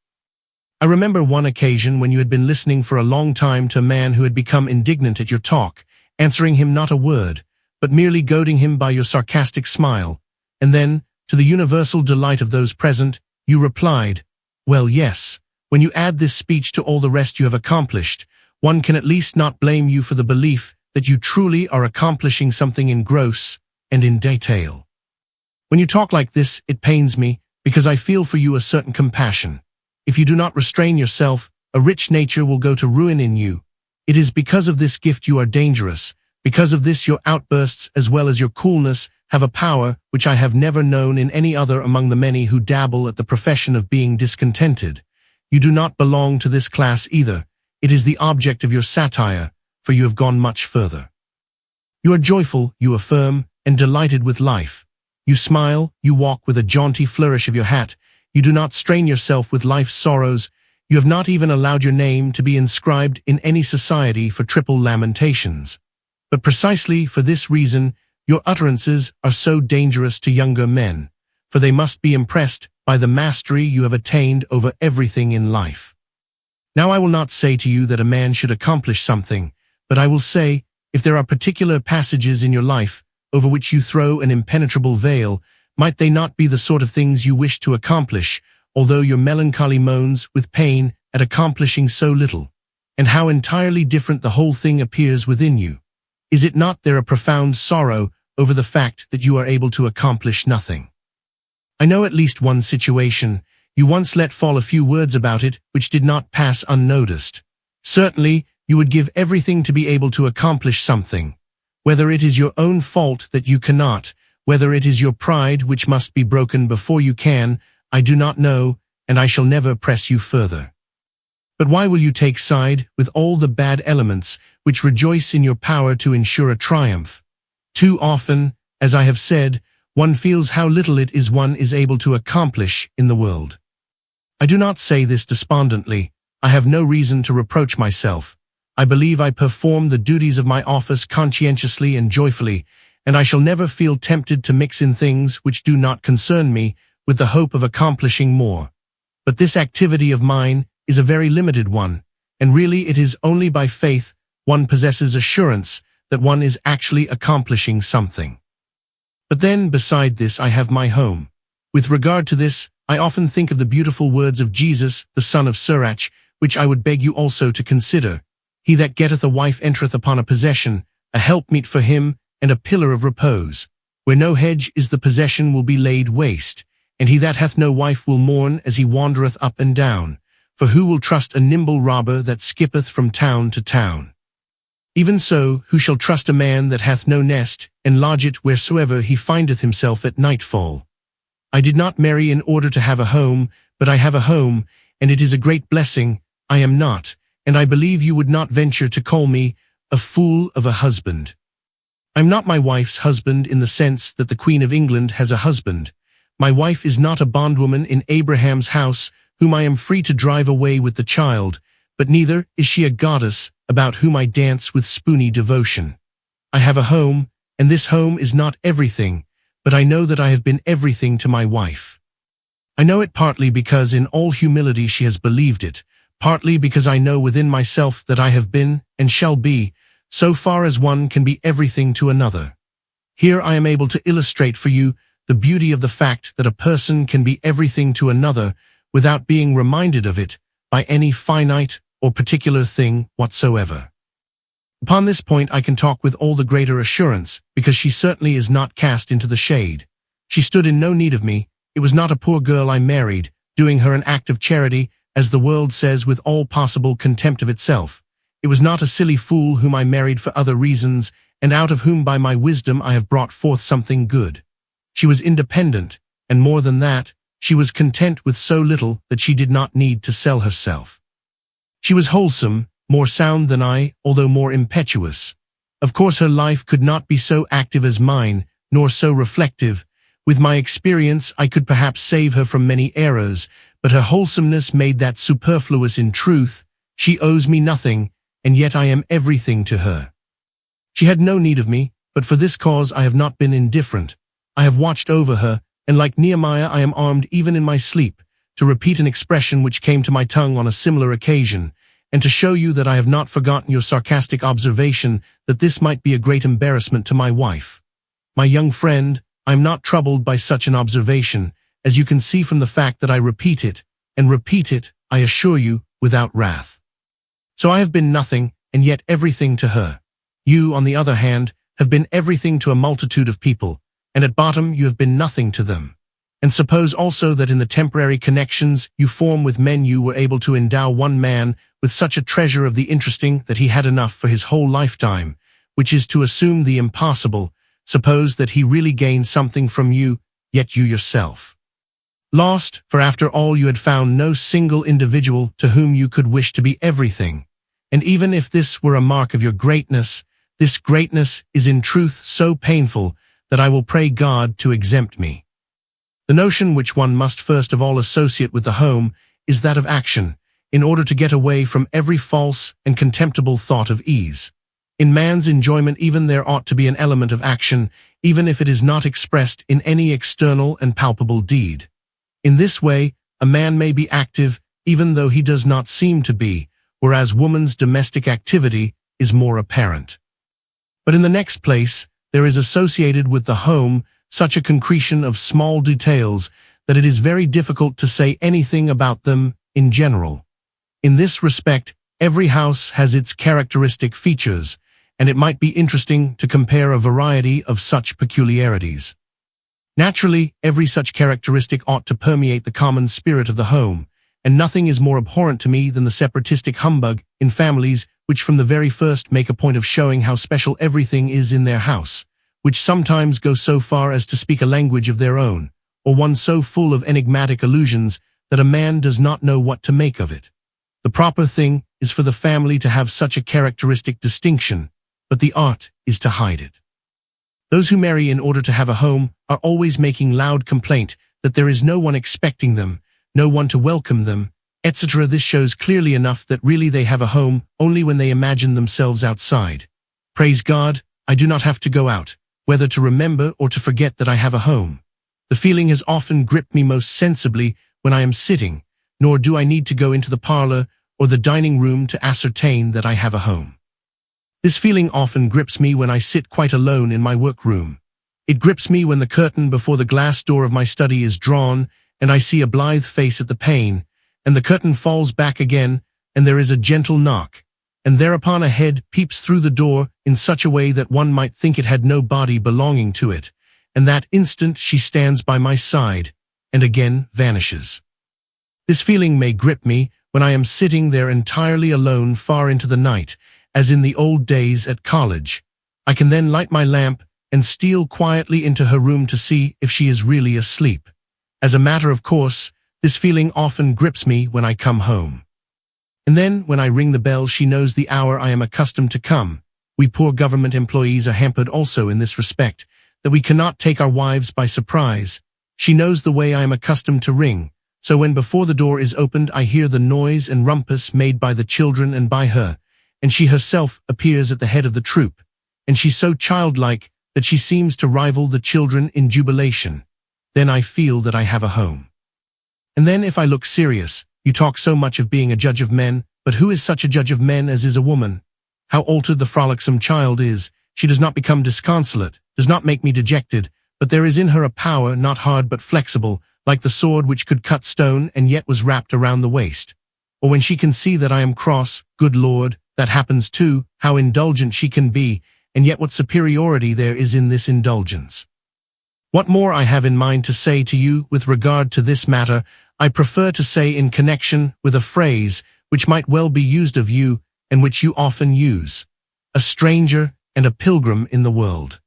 I remember one occasion when you had been listening for a long time to a man who had become indignant at your talk, answering him not a word, but merely goading him by your sarcastic smile, and then, to the universal delight of those present, you replied, "Well, yes, when you add this speech to all the rest you have accomplished, one can at least not blame you for the belief that you truly are accomplishing something in gross and in detail." When you talk like this, it pains me, because I feel for you a certain compassion. If you do not restrain yourself, a rich nature will go to ruin in you. It is because of this gift you are dangerous. Because of this your outbursts as well as your coolness have a power which I have never known in any other among the many who dabble at the profession of being discontented. You do not belong to this class either. It is the object of your satire, for you have gone much further. You are joyful, you affirm, and delighted with life. You smile, you walk with a jaunty flourish of your hat. You do not strain yourself with life's sorrows. You have not even allowed your name to be inscribed in any society for triple lamentations. But precisely for this reason, your utterances are so dangerous to younger men, for they must be impressed by the mastery you have attained over everything in life. Now I will not say to you that a man should accomplish something, but I will say, if there are particular passages in your life over which you throw an impenetrable veil, might they not be the sort of things you wish to accomplish, although your melancholy moans with pain at accomplishing so little? And how entirely different the whole thing appears within you. Is it not there a profound sorrow over the fact that you are able to accomplish nothing? I know at least one situation. You once let fall a few words about it which did not pass unnoticed. Certainly, you would give everything to be able to accomplish something. Whether it is your own fault that you cannot, whether it is your pride which must be broken before you can, I do not know, and I shall never press you further. But why will you take side with all the bad elements which rejoice in your power to ensure a triumph? Too often, as I have said, one feels how little it is one is able to accomplish in the world. I do not say this despondently. I have no reason to reproach myself. I believe I perform the duties of my office conscientiously and joyfully, and I shall never feel tempted to mix in things which do not concern me with the hope of accomplishing more. But this activity of mine is a very limited one, and really it is only by faith one possesses assurance that one is actually accomplishing something. But then, beside this, I have my home. With regard to this, I often think of the beautiful words of Jesus, the son of Sirach, which I would beg you also to consider. He that getteth a wife entereth upon a possession, a helpmeet for him, and a pillar of repose. Where no hedge is the possession will be laid waste, and he that hath no wife will mourn as he wandereth up and down. For who will trust a nimble robber that skippeth from town to town? Even so, who shall trust a man that hath no nest, and lodge it wheresoever he findeth himself at nightfall? I did not marry in order to have a home, but I have a home, and it is a great blessing I am not, and I believe you would not venture to call me a fool of a husband. I'm not my wife's husband in the sense that the Queen of England has a husband. My wife is not a bondwoman in Abraham's house whom I am free to drive away with the child, but neither is she a goddess about whom I dance with spoony devotion. I have a home, and this home is not everything, but I know that I have been everything to my wife. I know it partly because in all humility she has believed it, partly because I know within myself that I have been, and shall be, so far as one can be everything to another. Here I am able to illustrate for you the beauty of the fact that a person can be everything to another without being reminded of it by any finite or particular thing whatsoever. Upon this point I can talk with all the greater assurance, because she certainly is not cast into the shade. She stood in no need of me. It was not a poor girl I married, doing her an act of charity, as the world says with all possible contempt of itself. It was not a silly fool whom I married for other reasons, and out of whom by my wisdom I have brought forth something good. She was independent, and more than that, she was content with so little that she did not need to sell herself. She was wholesome, more sound than I, although more impetuous. Of course her life could not be so active as mine, nor so reflective. With my experience I could perhaps save her from many errors, but her wholesomeness made that superfluous in truth. She owes me nothing, and yet I am everything to her. She had no need of me, but for this cause I have not been indifferent. I have watched over her, and like Nehemiah I am armed even in my sleep, to repeat an expression which came to my tongue on a similar occasion, and to show you that I have not forgotten your sarcastic observation that this might be a great embarrassment to my wife. My young friend, I am not troubled by such an observation, as you can see from the fact that I repeat it, and repeat it, I assure you, without wrath. So I have been nothing, and yet everything to her. You, on the other hand, have been everything to a multitude of people, and at bottom you have been nothing to them. And suppose also that in the temporary connections you form with men you were able to endow one man with such a treasure of the interesting that he had enough for his whole lifetime, which is to assume the impossible. Suppose that he really gained something from you, yet you yourself lost, for after all you had found no single individual to whom you could wish to be everything. And even if this were a mark of your greatness, this greatness is in truth so painful that I will pray God to exempt me. The notion which one must first of all associate with the home is that of action, in order to get away from every false and contemptible thought of ease. In man's enjoyment even there ought to be an element of action, even if it is not expressed in any external and palpable deed. In this way, a man may be active even though he does not seem to be, whereas woman's domestic activity is more apparent. But in the next place, there is associated with the home such a concretion of small details that it is very difficult to say anything about them in general. In this respect, every house has its characteristic features, and it might be interesting to compare a variety of such peculiarities. Naturally, every such characteristic ought to permeate the common spirit of the home, and nothing is more abhorrent to me than the separatistic humbug in families which from the very first make a point of showing how special everything is in their house, which sometimes go so far as to speak a language of their own, or one so full of enigmatic allusions that a man does not know what to make of it. The proper thing is for the family to have such a characteristic distinction, but the art is to hide it. Those who marry in order to have a home are always making loud complaint that there is no one expecting them, no one to welcome them, etc. This shows clearly enough that really they have a home only when they imagine themselves outside. Praise God, I do not have to go out, whether to remember or to forget that I have a home. The feeling has often gripped me most sensibly when I am sitting, nor do I need to go into the parlor or the dining room to ascertain that I have a home. This feeling often grips me when I sit quite alone in my workroom. It grips me when the curtain before the glass door of my study is drawn, and I see a blithe face at the pane, and the curtain falls back again, and there is a gentle knock, and thereupon a head peeps through the door in such a way that one might think it had no body belonging to it, and that instant she stands by my side, and again vanishes. This feeling may grip me when I am sitting there entirely alone far into the night, as in the old days at college. I can then light my lamp and steal quietly into her room to see if she is really asleep. As a matter of course, This feeling often grips me when I come home. And then, when I ring the bell, she knows the hour I am accustomed to come. We poor government employees are hampered also in this respect, that we cannot take our wives by surprise. She knows the way I am accustomed to ring, so when before the door is opened I hear the noise and rumpus made by the children and by her, and she herself appears at the head of the troop, and she's so childlike that she seems to rival the children in jubilation. Then I feel that I have a home. And then if I look serious, you talk so much of being a judge of men, but who is such a judge of men as is a woman? How altered the frolicsome child is! She does not become disconsolate, does not make me dejected, but there is in her a power not hard but flexible, like the sword which could cut stone and yet was wrapped around the waist. Or when she can see that I am cross, good Lord, that happens too, how indulgent she can be, and yet what superiority there is in this indulgence. What more I have in mind to say to you with regard to this matter, I prefer to say in connection with a phrase which might well be used of you, and which you often use: a stranger and a pilgrim in the world.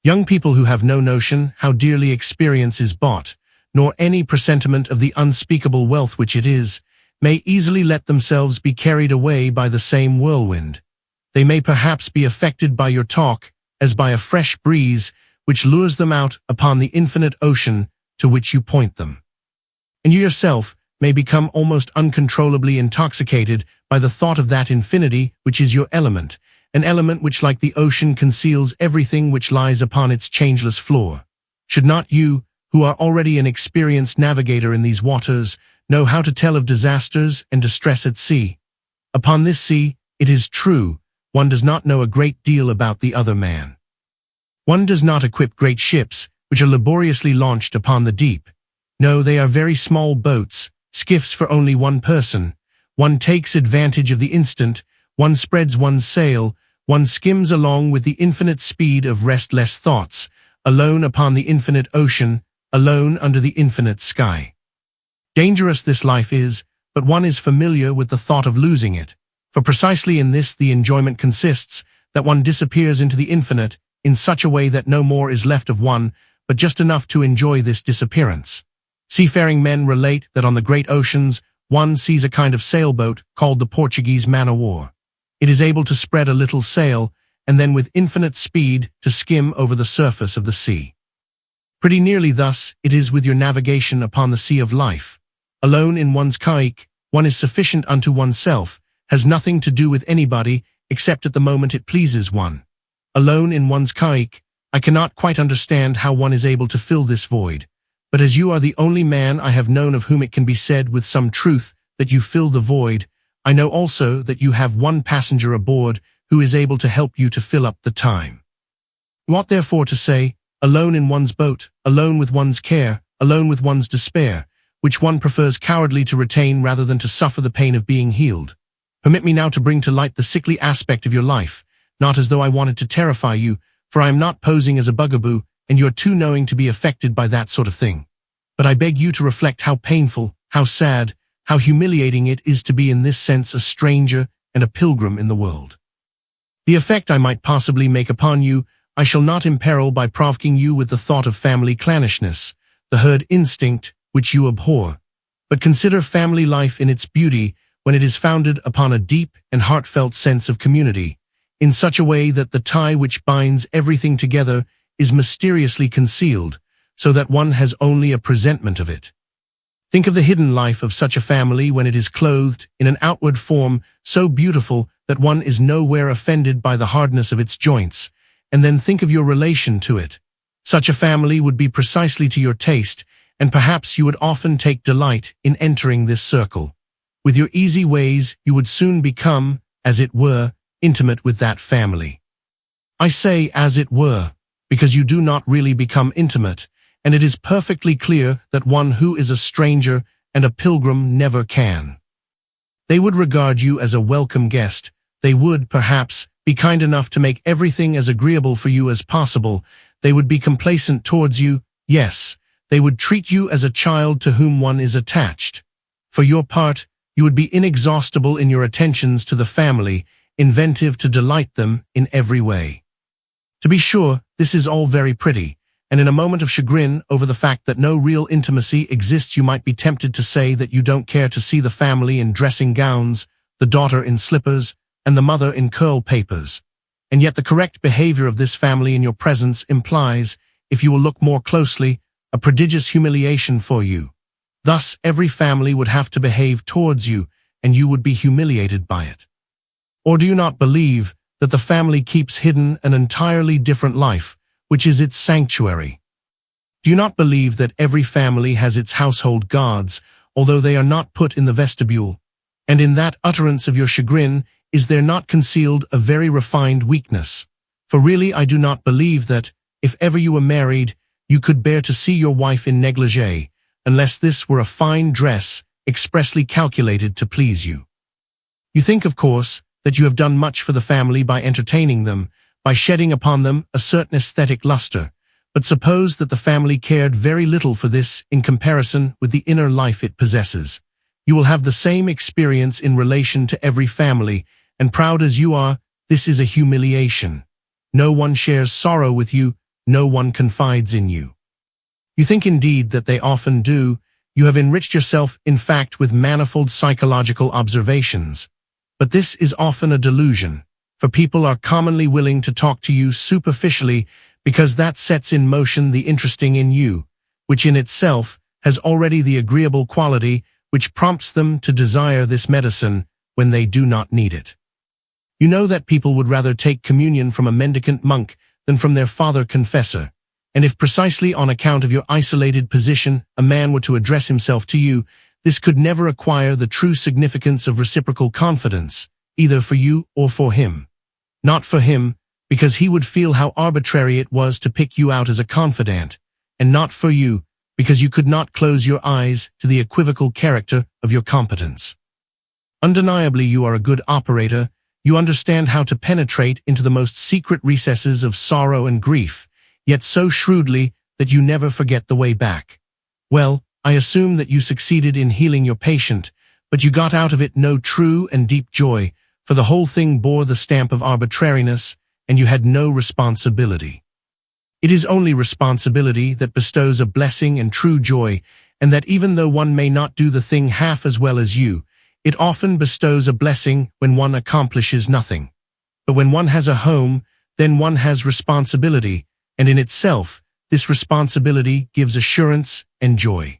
Young people who have no notion how dearly experience is bought, nor any presentiment of the unspeakable wealth which it is, may easily let themselves be carried away by the same whirlwind. They may perhaps be affected by your talk, as by a fresh breeze, which lures them out upon the infinite ocean to which you point them. And you yourself may become almost uncontrollably intoxicated by the thought of that infinity which is your element, an element which like the ocean conceals everything which lies upon its changeless floor. Should not you, who are already an experienced navigator in these waters, know how to tell of disasters and distress at sea? Upon this sea, it is true, one does not know a great deal about the other man. One does not equip great ships, which are laboriously launched upon the deep. No, they are very small boats, skiffs for only one person. One takes advantage of the instant, one spreads one's sail, one skims along with the infinite speed of restless thoughts, alone upon the infinite ocean, alone under the infinite sky. Dangerous this life is, but one is familiar with the thought of losing it, for precisely in this the enjoyment consists, that one disappears into the infinite in such a way that no more is left of one, but just enough to enjoy this disappearance. Seafaring men relate that on the great oceans one sees a kind of sailboat called the Portuguese man-o'-war. It is able to spread a little sail, and then with infinite speed to skim over the surface of the sea. Pretty nearly thus it is with your navigation upon the sea of life. Alone in one's caique, one is sufficient unto oneself, has nothing to do with anybody except at the moment it pleases one. Alone in one's caique, I cannot quite understand how one is able to fill this void. But as you are the only man I have known of whom it can be said with some truth that you fill the void, I know also that you have one passenger aboard who is able to help you to fill up the time. You ought therefore to say, alone in one's boat, alone with one's care, alone with one's despair, which one prefers cowardly to retain rather than to suffer the pain of being healed. Permit me now to bring to light the sickly aspect of your life, not as though I wanted to terrify you, for I am not posing as a bugaboo, and you are too knowing to be affected by that sort of thing. But I beg you to reflect how painful, how sad, how humiliating it is to be in this sense a stranger and a pilgrim in the world. The effect I might possibly make upon you I shall not imperil by provoking you with the thought of family clannishness, the herd instinct which you abhor. But consider family life in its beauty when it is founded upon a deep and heartfelt sense of community, in such a way that the tie which binds everything together is mysteriously concealed, so that one has only a presentiment of it. Think of the hidden life of such a family when it is clothed in an outward form so beautiful that one is nowhere offended by the hardness of its joints, and then think of your relation to it. Such a family would be precisely to your taste, and perhaps you would often take delight in entering this circle. With your easy ways you would soon become, as it were, intimate with that family. I say as it were, because you do not really become intimate, and it is perfectly clear that one who is a stranger and a pilgrim never can. They would regard you as a welcome guest. They would, perhaps, be kind enough to make everything as agreeable for you as possible. They would be complacent towards you. Yes, they would treat you as a child to whom one is attached. For your part, you would be inexhaustible in your attentions to the family, inventive to delight them in every way. To be sure, this is all very pretty, and in a moment of chagrin over the fact that no real intimacy exists, you might be tempted to say that you don't care to see the family in dressing gowns, the daughter in slippers, and the mother in curl papers. And yet the correct behavior of this family in your presence implies, if you will look more closely, a prodigious humiliation for you. Thus, every family would have to behave towards you, and you would be humiliated by it. Or do you not believe that the family keeps hidden an entirely different life, which is its sanctuary? Do you not believe that every family has its household gods, although they are not put in the vestibule? And in that utterance of your chagrin, is there not concealed a very refined weakness? For really I do not believe that, if ever you were married, you could bear to see your wife in negligee, unless this were a fine dress expressly calculated to please you. You think, of course, that you have done much for the family by entertaining them, by shedding upon them a certain aesthetic luster, but suppose that the family cared very little for this in comparison with the inner life it possesses. You will have the same experience in relation to every family, and proud as you are, this is a humiliation. No one shares sorrow with you, no one confides in you. You think indeed that they often do. You have enriched yourself, in fact, with manifold psychological observations. But this is often a delusion, for people are commonly willing to talk to you superficially because that sets in motion the interesting in you, which in itself has already the agreeable quality which prompts them to desire this medicine when they do not need it. You know that people would rather take communion from a mendicant monk than from their father confessor, and if precisely on account of your isolated position a man were to address himself to you, this could never acquire the true significance of reciprocal confidence, either for you or for him. Not for him, because he would feel how arbitrary it was to pick you out as a confidant, and not for you, because you could not close your eyes to the equivocal character of your competence. Undeniably you are a good operator. You understand how to penetrate into the most secret recesses of sorrow and grief, yet so shrewdly that you never forget the way back. Well, I assume that you succeeded in healing your patient, but you got out of it no true and deep joy, for the whole thing bore the stamp of arbitrariness, and you had no responsibility. It is only responsibility that bestows a blessing and true joy, and that even though one may not do the thing half as well as you, it often bestows a blessing when one accomplishes nothing. But when one has a home, then one has responsibility, and in itself, this responsibility gives assurance and joy.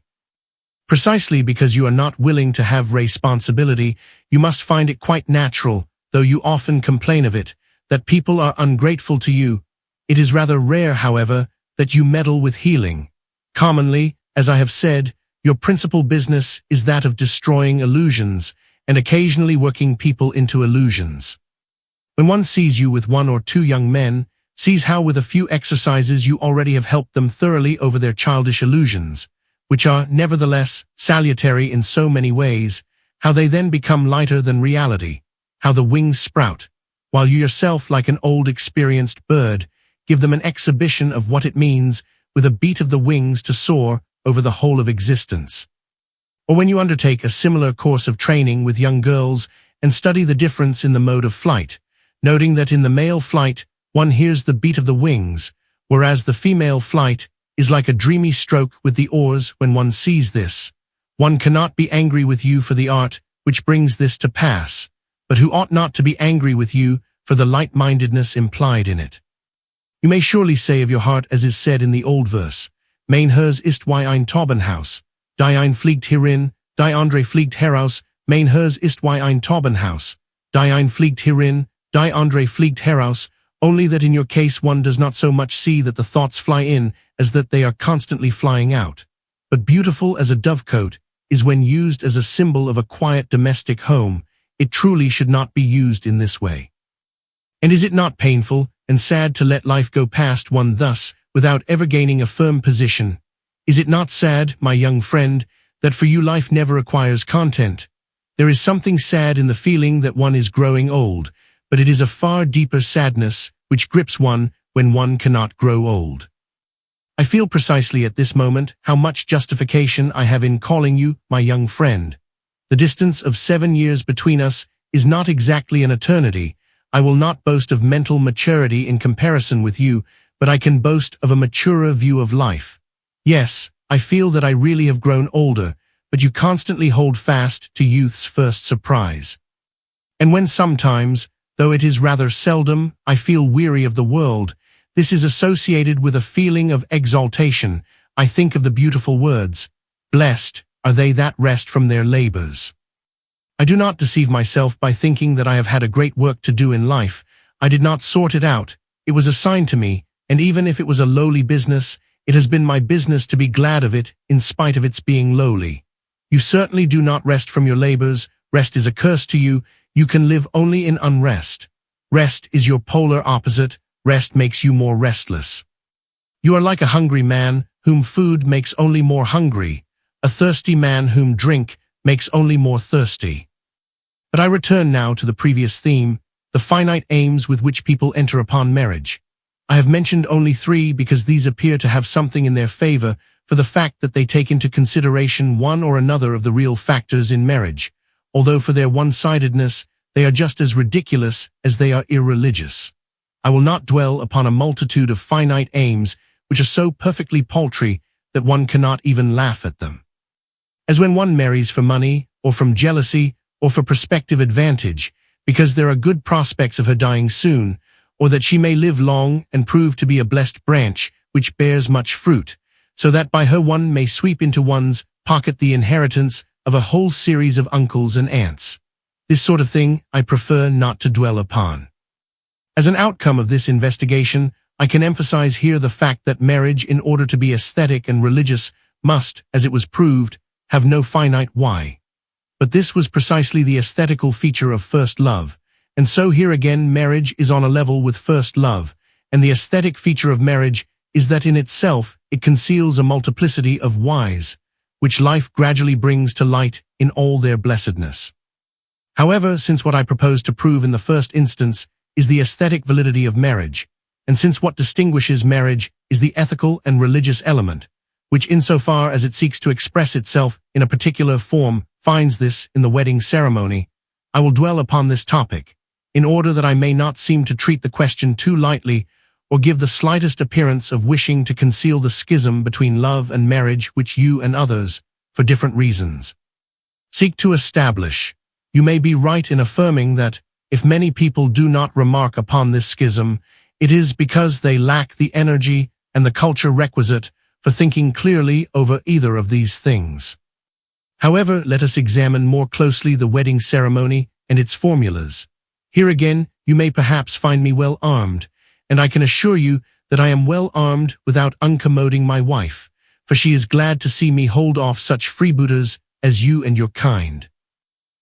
Precisely because you are not willing to have responsibility, you must find it quite natural, though you often complain of it, that people are ungrateful to you. It is rather rare, however, that you meddle with healing. Commonly, as I have said, your principal business is that of destroying illusions, and occasionally working people into illusions. When one sees you with one or two young men, sees how with a few exercises you already have helped them thoroughly over their childish illusions, which are nevertheless salutary in so many ways, how they then become lighter than reality, how the wings sprout, while you yourself, like an old experienced bird, give them an exhibition of what it means with a beat of the wings to soar over the whole of existence. Or when you undertake a similar course of training with young girls and study the difference in the mode of flight, noting that in the male flight one hears the beat of the wings, whereas the female flight is like a dreamy stroke with the oars. When one sees this, one cannot be angry with you for the art which brings this to pass, but who ought not to be angry with you for the light-mindedness implied in it. You may surely say of your heart, as is said in the old verse, Mein Herz ist wie ein Taubenhaus, die ein fliegt hierin, die andere fliegt heraus, mein Herz ist wie ein Taubenhaus, die ein fliegt hierin, die andere fliegt heraus, only that in your case one does not so much see that the thoughts fly in as that they are constantly flying out. But beautiful as a dovecote is when used as a symbol of a quiet domestic home, it truly should not be used in this way. And is it not painful and sad to let life go past one thus, without ever gaining a firm position? Is it not sad, my young friend, that for you life never acquires content? There is something sad in the feeling that one is growing old, but it is a far deeper sadness which grips one when one cannot grow old. I feel precisely at this moment how much justification I have in calling you my young friend. The distance of 7 years between us is not exactly an eternity. I will not boast of mental maturity in comparison with you, but I can boast of a maturer view of life. Yes, I feel that I really have grown older, but you constantly hold fast to youth's first surprise. And when sometimes, though it is rather seldom, I feel weary of the world, this is associated with a feeling of exaltation. I think of the beautiful words, "Blessed are they that rest from their labors." I do not deceive myself by thinking that I have had a great work to do in life. I did not sort it out. It was assigned to me, and even if it was a lowly business, it has been my business to be glad of it, in spite of its being lowly. You certainly do not rest from your labors. Rest is a curse to you. You can live only in unrest. Rest is your polar opposite. Rest makes you more restless. You are like a hungry man whom food makes only more hungry, a thirsty man whom drink makes only more thirsty. But I return now to the previous theme, the finite aims with which people enter upon marriage. I have mentioned only 3 because these appear to have something in their favor for the fact that they take into consideration one or another of the real factors in marriage, although for their one-sidedness they are just as ridiculous as they are irreligious. I will not dwell upon a multitude of finite aims which are so perfectly paltry that one cannot even laugh at them. As when one marries for money, or from jealousy, or for prospective advantage, because there are good prospects of her dying soon, or that she may live long and prove to be a blessed branch which bears much fruit, so that by her one may sweep into one's pocket the inheritance of a whole series of uncles and aunts. This sort of thing I prefer not to dwell upon. As an outcome of this investigation, I can emphasize here the fact that marriage, in order to be aesthetic and religious, must, as it was proved, have no finite why. But this was precisely the aesthetical feature of first love, and so here again marriage is on a level with first love, and the aesthetic feature of marriage is that in itself it conceals a multiplicity of whys, which life gradually brings to light in all their blessedness. However, since what I propose to prove in the first instance is the aesthetic validity of marriage, and since what distinguishes marriage is the ethical and religious element, which insofar as it seeks to express itself in a particular form finds this in the wedding ceremony, I will dwell upon this topic, in order that I may not seem to treat the question too lightly or give the slightest appearance of wishing to conceal the schism between love and marriage which you and others, for different reasons, seek to establish. You may be right in affirming that, if many people do not remark upon this schism, it is because they lack the energy and the culture requisite for thinking clearly over either of these things. However, let us examine more closely the wedding ceremony and its formulas. Here again, you may perhaps find me well armed, and I can assure you that I am well armed without uncommoding my wife, for she is glad to see me hold off such freebooters as you and your kind.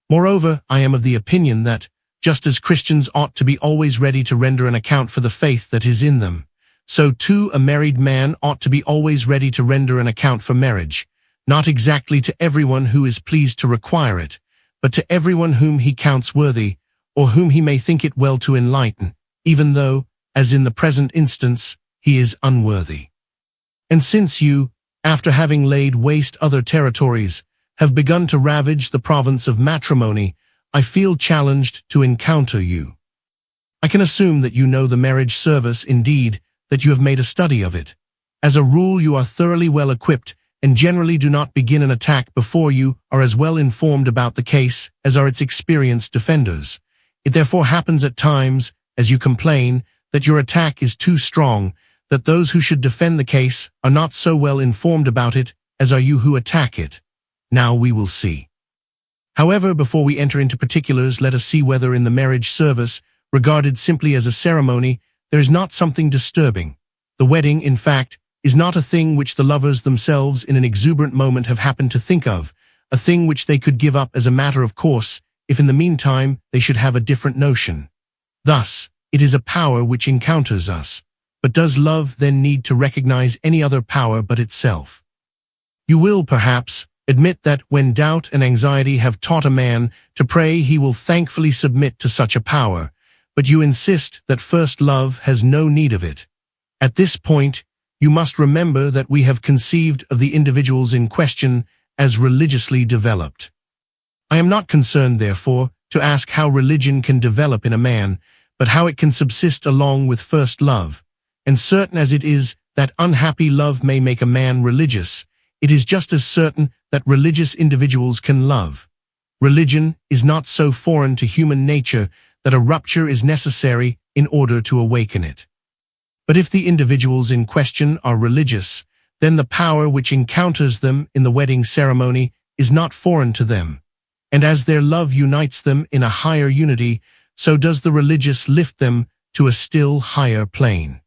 Moreover, I am of the opinion that, just as Christians ought to be always ready to render an account for the faith that is in them, so too a married man ought to be always ready to render an account for marriage, not exactly to everyone who is pleased to require it, but to everyone whom he counts worthy, or whom he may think it well to enlighten, even though, as in the present instance, he is unworthy. And since you, after having laid waste other territories, have begun to ravage the province of matrimony, I feel challenged to encounter you. I can assume that you know the marriage service, indeed, that you have made a study of it. As a rule, you are thoroughly well equipped and generally do not begin an attack before you are as well informed about the case as are its experienced defenders. It therefore happens at times, as you complain, that your attack is too strong, that those who should defend the case are not so well informed about it as are you who attack it. Now we will see. However, before we enter into particulars, let us see whether in the marriage service, regarded simply as a ceremony, there is not something disturbing. The wedding, in fact, is not a thing which the lovers themselves in an exuberant moment have happened to think of, a thing which they could give up as a matter of course, if in the meantime they should have a different notion. Thus, it is a power which encounters us. But does love then need to recognize any other power but itself? You will, perhaps, admit that when doubt and anxiety have taught a man to pray, he will thankfully submit to such a power, but you insist that first love has no need of it. At this point, you must remember that we have conceived of the individuals in question as religiously developed. I am not concerned, therefore, to ask how religion can develop in a man, but how it can subsist along with first love, and certain as it is that unhappy love may make a man religious, it is just as certain that religious individuals can love. Religion is not so foreign to human nature that a rupture is necessary in order to awaken it. But if the individuals in question are religious, then the power which encounters them in the wedding ceremony is not foreign to them. And as their love unites them in a higher unity, so does the religious lift them to a still higher plane.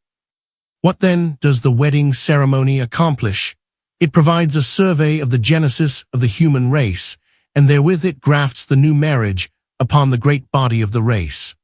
What then does the wedding ceremony accomplish? It provides a survey of the genesis of the human race, and therewith it grafts the new marriage upon the great body of the race.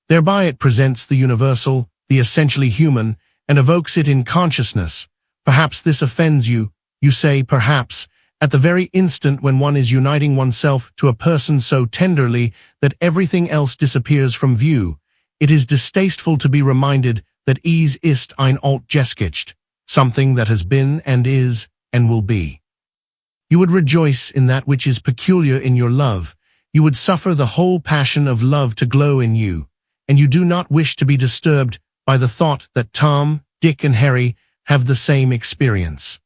Thereby it presents the universal, the essentially human, and evokes it in consciousness. Perhaps this offends you, you say, perhaps, at the very instant when one is uniting oneself to a person so tenderly that everything else disappears from view. It is distasteful to be reminded that es ist ein alt Geschichte, something that has been and is and will be. You would rejoice in that which is peculiar in your love. You would suffer the whole passion of love to glow in you, and you do not wish to be disturbed by the thought that Tom, Dick, and Harry have the same experience.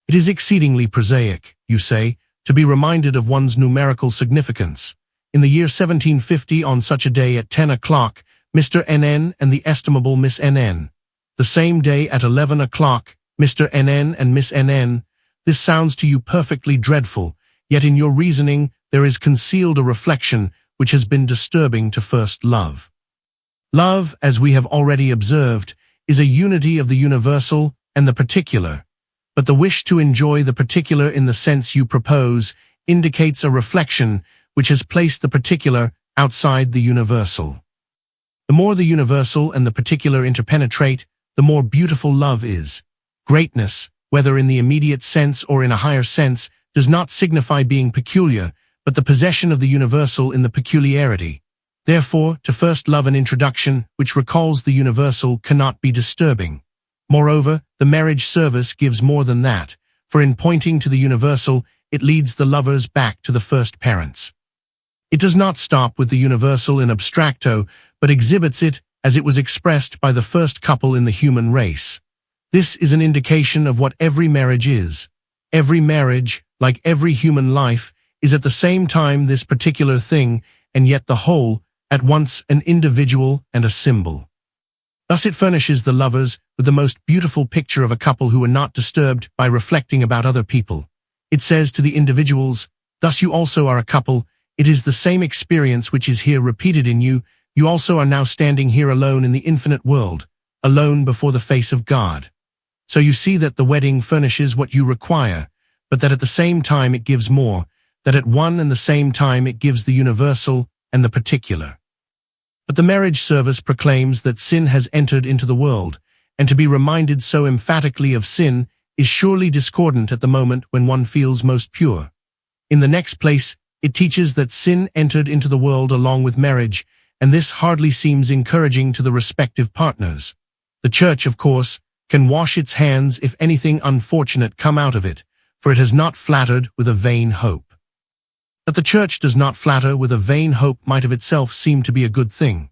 It is exceedingly prosaic, you say, to be reminded of one's numerical significance. In the year 1750, on such a day at 10 o'clock, Mr. NN and the estimable Miss NN. The same day at 11 o'clock, Mr. NN and Miss NN. This sounds to you perfectly dreadful, yet in your reasoning there is concealed a reflection which has been disturbing to first love. Love, as we have already observed, is a unity of the universal and the particular, but the wish to enjoy the particular in the sense you propose indicates a reflection which has placed the particular outside the universal. The more the universal and the particular interpenetrate, the more beautiful love is. Greatness, whether in the immediate sense or in a higher sense, does not signify being peculiar, but the possession of the universal in the peculiarity. Therefore, to first love an introduction which recalls the universal cannot be disturbing. Moreover, the marriage service gives more than that, for in pointing to the universal, it leads the lovers back to the first parents. It does not stop with the universal in abstracto, but exhibits it as it was expressed by the first couple in the human race. This is an indication of what every marriage is. Every marriage, like every human life, is at the same time this particular thing, and yet the whole, at once an individual and a symbol. Thus it furnishes the lovers with the most beautiful picture of a couple who are not disturbed by reflecting about other people. It says to the individuals, thus you also are a couple. It is the same experience which is here repeated in you. You also are now standing here alone in the infinite world, alone before the face of God. So you see that the wedding furnishes what you require, but that at the same time it gives more, that at one and the same time it gives the universal and the particular. But the marriage service proclaims that sin has entered into the world, and to be reminded so emphatically of sin is surely discordant at the moment when one feels most pure. In the next place, it teaches that sin entered into the world along with marriage, and this hardly seems encouraging to the respective partners. The Church, of course, can wash its hands if anything unfortunate come out of it, for it has not flattered with a vain hope. That the Church does not flatter with a vain hope might of itself seem to be a good thing.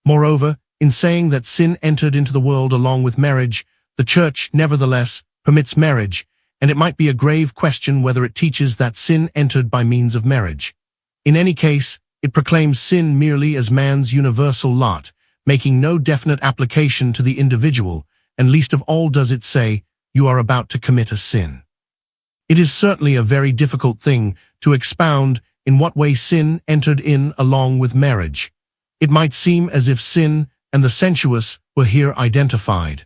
Moreover, in saying that sin entered into the world along with marriage, the Church, nevertheless, permits marriage, and it might be a grave question whether it teaches that sin entered by means of marriage. In any case, it proclaims sin merely as man's universal lot, making no definite application to the individual, and least of all does it say, you are about to commit a sin. It is certainly a very difficult thing to expound in what way sin entered in along with marriage. It might seem as if sin and the sensuous were here identified.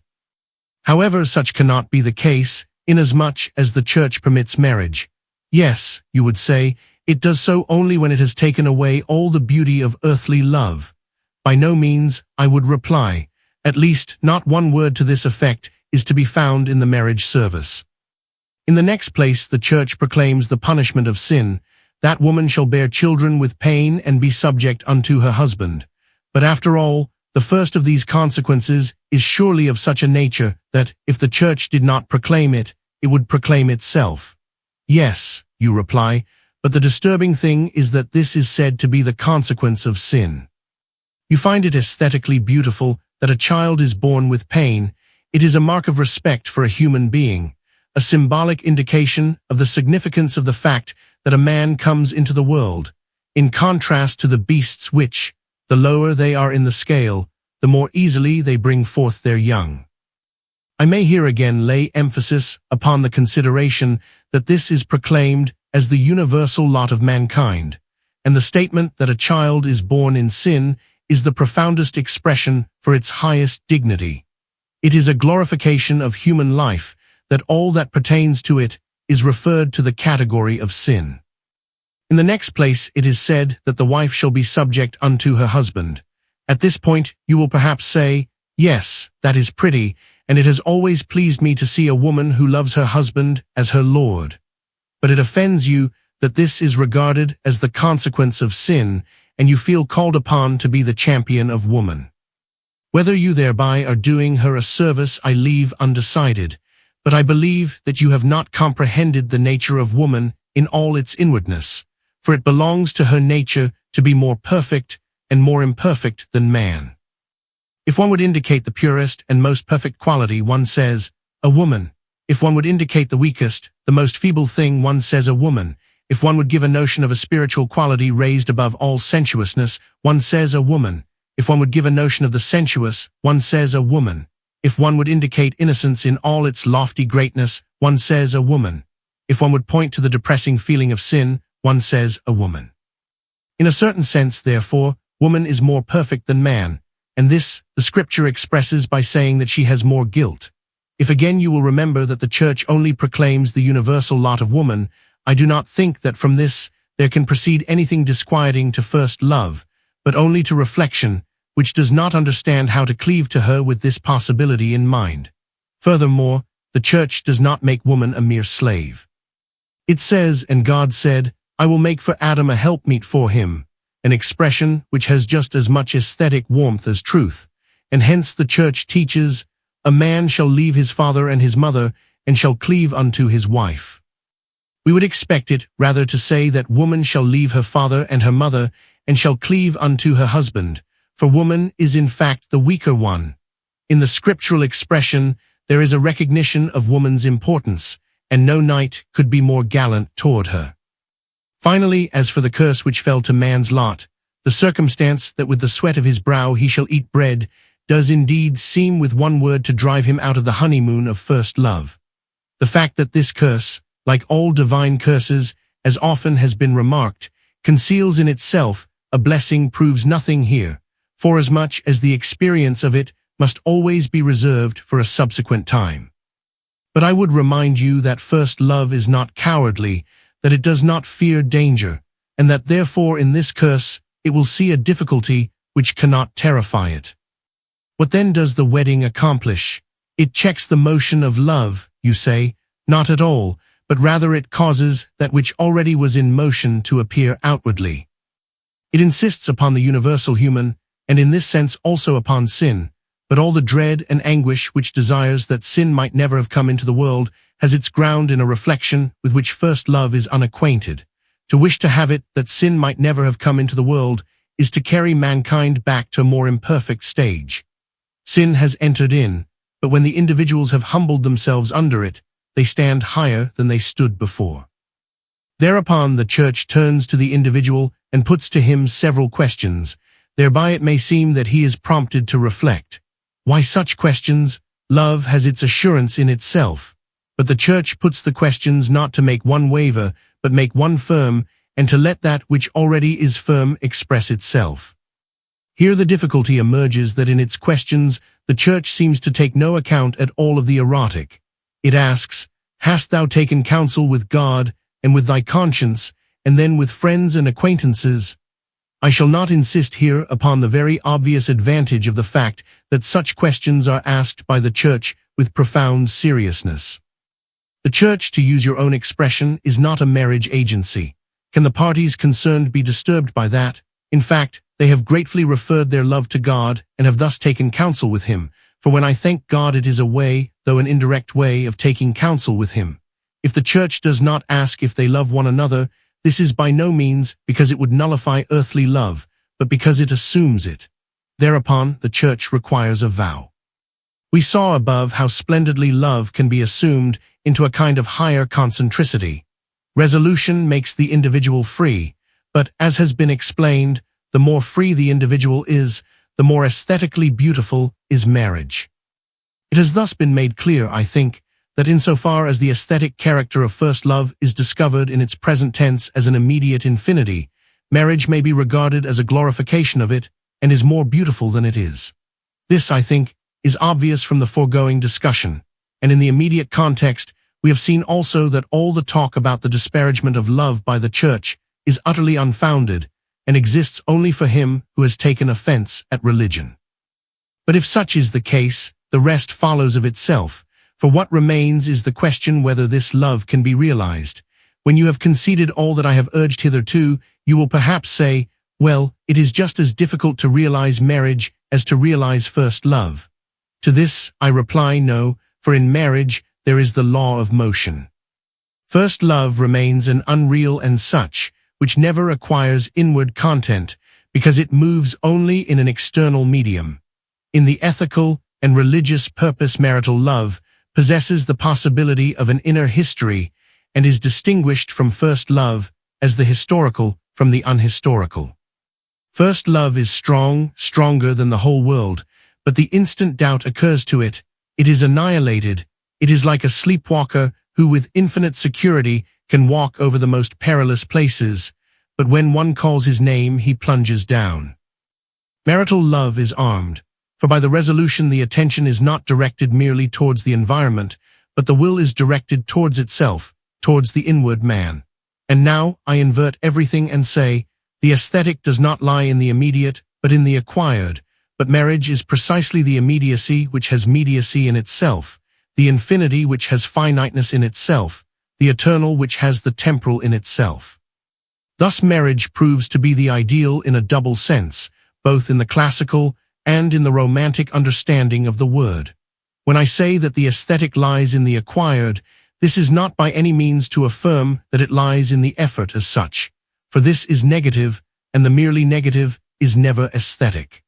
However, such cannot be the case, inasmuch as the Church permits marriage. Yes, you would say, it does so only when it has taken away all the beauty of earthly love. By no means, I would reply. At least, not one word to this effect is to be found in the marriage service. In the next place, the Church proclaims the punishment of sin, that woman shall bear children with pain and be subject unto her husband. But after all, the first of these consequences is surely of such a nature that, if the Church did not proclaim it, it would proclaim itself. Yes, you reply, but the disturbing thing is that this is said to be the consequence of sin. You find it aesthetically beautiful that a child is born with pain, it is a mark of respect for a human being, a symbolic indication of the significance of the fact that a man comes into the world, in contrast to the beasts which, the lower they are in the scale, the more easily they bring forth their young. I may here again lay emphasis upon the consideration that this is proclaimed as the universal lot of mankind, and the statement that a child is born in sin is the profoundest expression for its highest dignity. It is a glorification of human life that all that pertains to it is referred to the category of sin. In the next place it is said that the wife shall be subject unto her husband. At this point you will perhaps say, yes, that is pretty, and it has always pleased me to see a woman who loves her husband as her Lord. But it offends you that this is regarded as the consequence of sin, and you feel called upon to be the champion of woman. Whether you thereby are doing her a service I leave undecided, but I believe that you have not comprehended the nature of woman in all its inwardness, for it belongs to her nature to be more perfect and more imperfect than man. If one would indicate the purest and most perfect quality, one says, a woman. If one would indicate the weakest, the most feeble thing, one says a woman. If one would give a notion of a spiritual quality raised above all sensuousness, one says a woman. If one would give a notion of the sensuous, one says a woman. If one would indicate innocence in all its lofty greatness, one says a woman. If one would point to the depressing feeling of sin, one says a woman. In a certain sense, therefore, woman is more perfect than man, and this the Scripture expresses by saying that she has more guilt. If again you will remember that the Church only proclaims the universal lot of woman, I do not think that from this there can proceed anything disquieting to first love, but only to reflection, which does not understand how to cleave to her with this possibility in mind. Furthermore, the Church does not make woman a mere slave. It says, and God said, I will make for Adam a helpmeet for him, an expression which has just as much aesthetic warmth as truth, and hence the Church teaches, a man shall leave his father and his mother, and shall cleave unto his wife. We would expect it rather to say that woman shall leave her father and her mother, and shall cleave unto her husband, for woman is in fact the weaker one. In the scriptural expression, there is a recognition of woman's importance, and no knight could be more gallant toward her. Finally, as for the curse which fell to man's lot, the circumstance that with the sweat of his brow he shall eat bread, does indeed seem with one word to drive him out of the honeymoon of first love. The fact that this curse, like all divine curses, as often has been remarked, conceals in itself a blessing proves nothing here, forasmuch as the experience of it must always be reserved for a subsequent time. But I would remind you that first love is not cowardly, that it does not fear danger, and that therefore in this curse it will see a difficulty which cannot terrify it. What then does the wedding accomplish? It checks the motion of love, you say. Not at all, but rather it causes that which already was in motion to appear outwardly. It insists upon the universal human, and in this sense also upon sin, but all the dread and anguish which desires that sin might never have come into the world has its ground in a reflection with which first love is unacquainted. To wish to have it that sin might never have come into the world is to carry mankind back to a more imperfect stage. Sin has entered in, but when the individuals have humbled themselves under it, they stand higher than they stood before. Thereupon the Church turns to the individual and puts to him several questions. Thereby it may seem that he is prompted to reflect. Why such questions? Love has its assurance in itself. But the Church puts the questions not to make one waver, but make one firm, and to let that which already is firm express itself. Here the difficulty emerges that in its questions the Church seems to take no account at all of the erotic. It asks, hast thou taken counsel with God, and with thy conscience, and then with friends and acquaintances? I shall not insist here upon the very obvious advantage of the fact that such questions are asked by the Church with profound seriousness. The Church, to use your own expression, is not a marriage agency. Can the parties concerned be disturbed by that? In fact, they have gratefully referred their love to God and have thus taken counsel with him. For when I thank God, it is a way, though an indirect way, of taking counsel with him. If the Church does not ask if they love one another, this is by no means because it would nullify earthly love, but because it assumes it. Thereupon, the Church requires a vow. We saw above how splendidly love can be assumed into a kind of higher concentricity. Resolution makes the individual free, but, as has been explained, the more free the individual is, the more aesthetically beautiful is marriage. It has thus been made clear, I think, that insofar as the aesthetic character of first love is discovered in its present tense as an immediate infinity, marriage may be regarded as a glorification of it and is more beautiful than it is. This, I think, is obvious from the foregoing discussion, and in the immediate context, we have seen also that all the talk about the disparagement of love by the Church is utterly unfounded and exists only for him who has taken offense at religion. But if such is the case, the rest follows of itself, for what remains is the question whether this love can be realized. When you have conceded all that I have urged hitherto, you will perhaps say, well, it is just as difficult to realize marriage as to realize first love. To this, I reply no, for in marriage there is the law of motion. First love remains an unreal and such, which never acquires inward content, because it moves only in an external medium. In the ethical and religious purpose, marital love possesses the possibility of an inner history and is distinguished from first love as the historical from the unhistorical. First love is strong, stronger than the whole world, but the instant doubt occurs to it, it is annihilated. It is like a sleepwalker who with infinite security can walk over the most perilous places, but when one calls his name, he plunges down. Marital love is armed, for by the resolution the attention is not directed merely towards the environment, but the will is directed towards itself, towards the inward man. And now I invert everything and say, the aesthetic does not lie in the immediate, but in the acquired, but marriage is precisely the immediacy which has mediacy in itself, the infinity which has finiteness in itself, the eternal which has the temporal in itself. Thus marriage proves to be the ideal in a double sense, both in the classical and in the romantic understanding of the word. When I say that the aesthetic lies in the acquired, this is not by any means to affirm that it lies in the effort as such, for this is negative, and the merely negative is never aesthetic.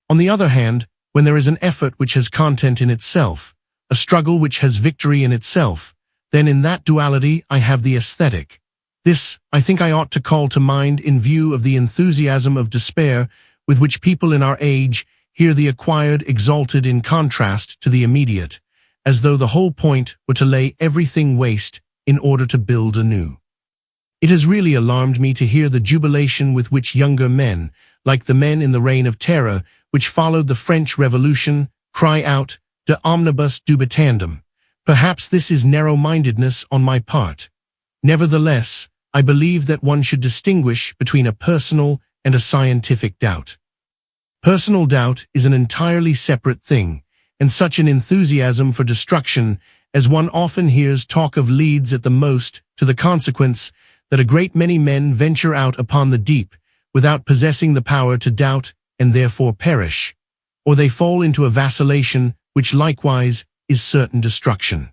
On the other hand, when there is an effort which has content in itself, a struggle which has victory in itself, then in that duality I have the aesthetic. This, I think I ought to call to mind in view of the enthusiasm of despair with which people in our age hear the acquired exalted in contrast to the immediate, as though the whole point were to lay everything waste in order to build anew. It has really alarmed me to hear the jubilation with which younger men, like the men in the Reign of Terror, which followed the French Revolution, cry out, de omnibus dubitandum. Perhaps this is narrow-mindedness on my part. Nevertheless, I believe that one should distinguish between a personal and a scientific doubt. Personal doubt is an entirely separate thing, and such an enthusiasm for destruction as one often hears talk of leads at the most to the consequence that a great many men venture out upon the deep without possessing the power to doubt and therefore perish, or they fall into a vacillation which likewise is certain destruction.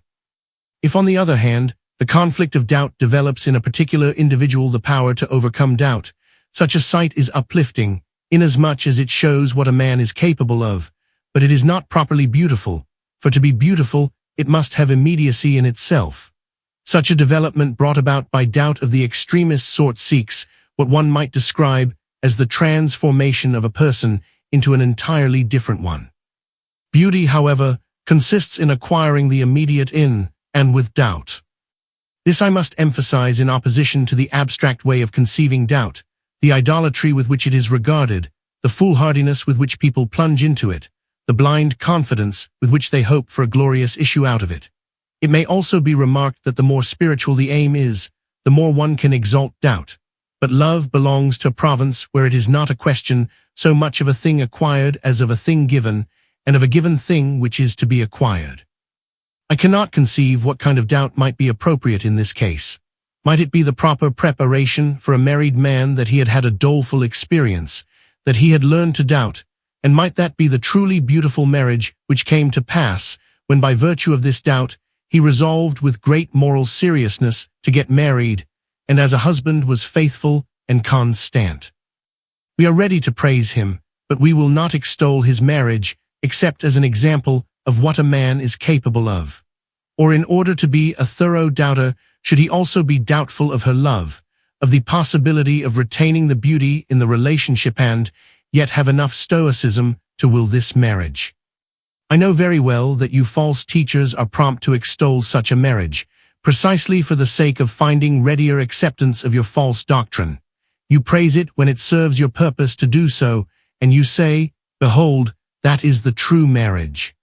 If, on the other hand, the conflict of doubt develops in a particular individual the power to overcome doubt, such a sight is uplifting, inasmuch as it shows what a man is capable of, but it is not properly beautiful, for to be beautiful it must have immediacy in itself. Such a development brought about by doubt of the extremist sort seeks what one might describe as the transformation of a person into an entirely different one. Beauty, however, consists in acquiring the immediate in and with doubt. This I must emphasize in opposition to the abstract way of conceiving doubt, the idolatry with which it is regarded, the foolhardiness with which people plunge into it, the blind confidence with which they hope for a glorious issue out of it. It may also be remarked that the more spiritual the aim is, the more one can exalt doubt. But love belongs to a province where it is not a question so much of a thing acquired as of a thing given, and of a given thing which is to be acquired. I cannot conceive what kind of doubt might be appropriate in this case. Might it be the proper preparation for a married man that he had had a doleful experience, that he had learned to doubt, and might that be the truly beautiful marriage which came to pass, when by virtue of this doubt he resolved with great moral seriousness to get married, and as a husband was faithful and constant. We are ready to praise him, but we will not extol his marriage except as an example of what a man is capable of. Or in order to be a thorough doubter, should he also be doubtful of her love, of the possibility of retaining the beauty in the relationship and yet have enough stoicism to will this marriage. I know very well that you false teachers are prompt to extol such a marriage, precisely for the sake of finding readier acceptance of your false doctrine. You praise it when it serves your purpose to do so, and you say, "Behold, that is the true marriage."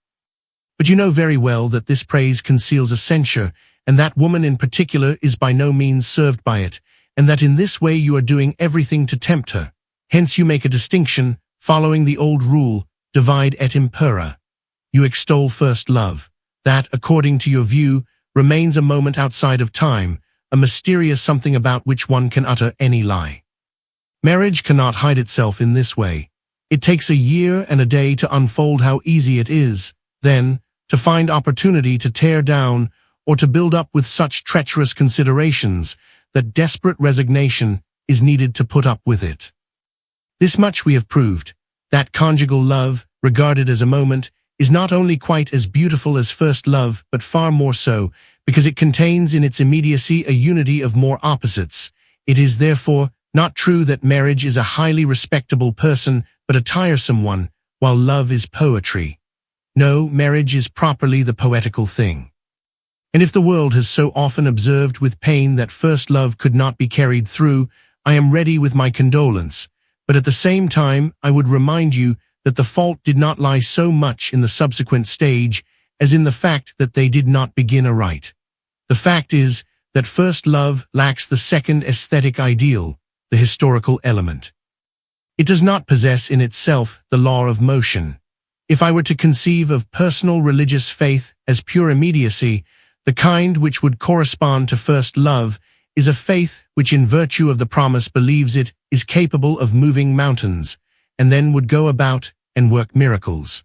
But you know very well that this praise conceals a censure, and that woman in particular is by no means served by it, and that in this way you are doing everything to tempt her. Hence you make a distinction, following the old rule, divide et impera. You extol first love, that, according to your view, remains a moment outside of time, a mysterious something about which one can utter any lie. Marriage cannot hide itself in this way. It takes a year and a day to unfold how easy it is, then, to find opportunity to tear down or to build up with such treacherous considerations that desperate resignation is needed to put up with it. This much we have proved, that conjugal love, regarded as a moment, is not only quite as beautiful as first love, but far more so, because it contains in its immediacy a unity of more opposites. It is therefore not true that marriage is a highly respectable person, but a tiresome one, while love is poetry. No, marriage is properly the poetical thing. And if the world has so often observed with pain that first love could not be carried through, I am ready with my condolence, but at the same time I would remind you that the fault did not lie so much in the subsequent stage as in the fact that they did not begin aright. The fact is that first love lacks the second aesthetic ideal, the historical element. It does not possess in itself the law of motion. If I were to conceive of personal religious faith as pure immediacy, the kind which would correspond to first love is a faith which in virtue of the promise believes it is capable of moving mountains, and then would go about and work miracles.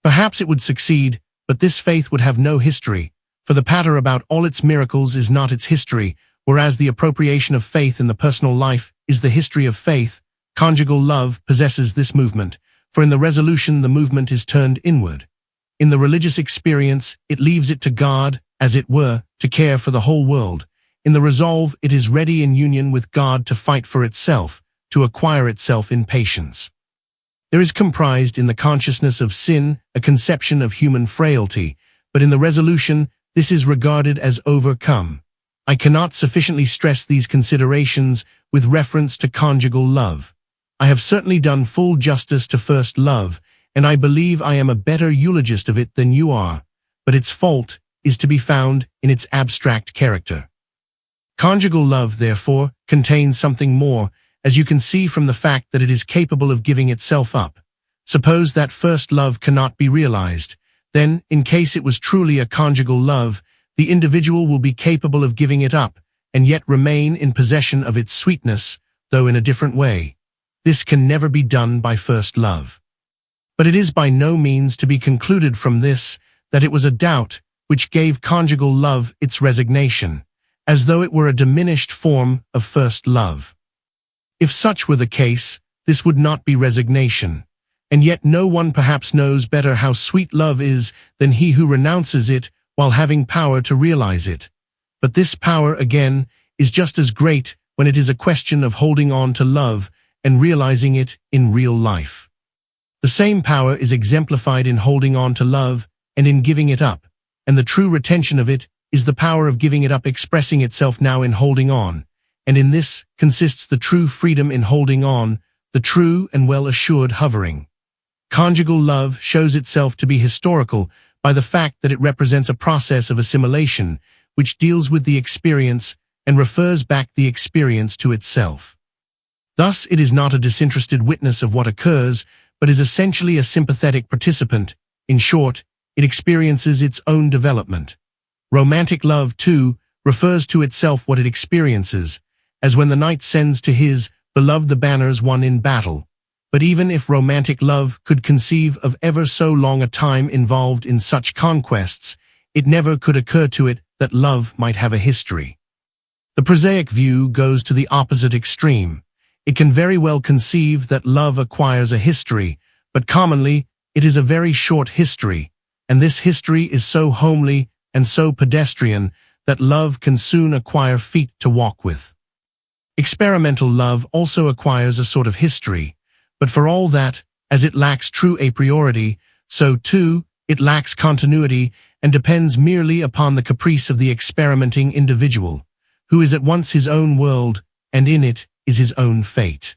Perhaps it would succeed, but this faith would have no history, for the patter about all its miracles is not its history, whereas the appropriation of faith in the personal life is the history of faith. Conjugal love possesses this movement, for in the resolution the movement is turned inward. In the religious experience, it leaves it to God, as it were, to care for the whole world. In the resolve, it is ready in union with God to fight for itself, to acquire itself in patience. There is comprised in the consciousness of sin a conception of human frailty, but in the resolution this is regarded as overcome. I cannot sufficiently stress these considerations with reference to conjugal love. I have certainly done full justice to first love, and I believe I am a better eulogist of it than you are, but its fault is to be found in its abstract character. Conjugal love, therefore, contains something more, as you can see from the fact that it is capable of giving itself up. Suppose that first love cannot be realized, then, in case it was truly a conjugal love, the individual will be capable of giving it up, and yet remain in possession of its sweetness, though in a different way. This can never be done by first love. But it is by no means to be concluded from this that it was a doubt which gave conjugal love its resignation, as though it were a diminished form of first love. If such were the case, this would not be resignation, and yet no one perhaps knows better how sweet love is than he who renounces it while having power to realize it. But this power, again, is just as great when it is a question of holding on to love and realizing it in real life. The same power is exemplified in holding on to love and in giving it up, and the true retention of it is the power of giving it up expressing itself now in holding on, and in this consists the true freedom in holding on, the true and well-assured hovering. Conjugal love shows itself to be historical by the fact that it represents a process of assimilation which deals with the experience and refers back the experience to itself. Thus, it is not a disinterested witness of what occurs, but is essentially a sympathetic participant. In short, it experiences its own development. Romantic love, too, refers to itself what it experiences, as when the knight sends to his beloved the banners won in battle. But even if romantic love could conceive of ever so long a time involved in such conquests, it never could occur to it that love might have a history. The prosaic view goes to the opposite extreme. It can very well conceive that love acquires a history, but commonly it is a very short history, and this history is so homely and so pedestrian that love can soon acquire feet to walk with. Experimental love also acquires a sort of history, but for all that, as it lacks true a priority, so too it lacks continuity and depends merely upon the caprice of the experimenting individual, who is at once his own world and in it is his own fate.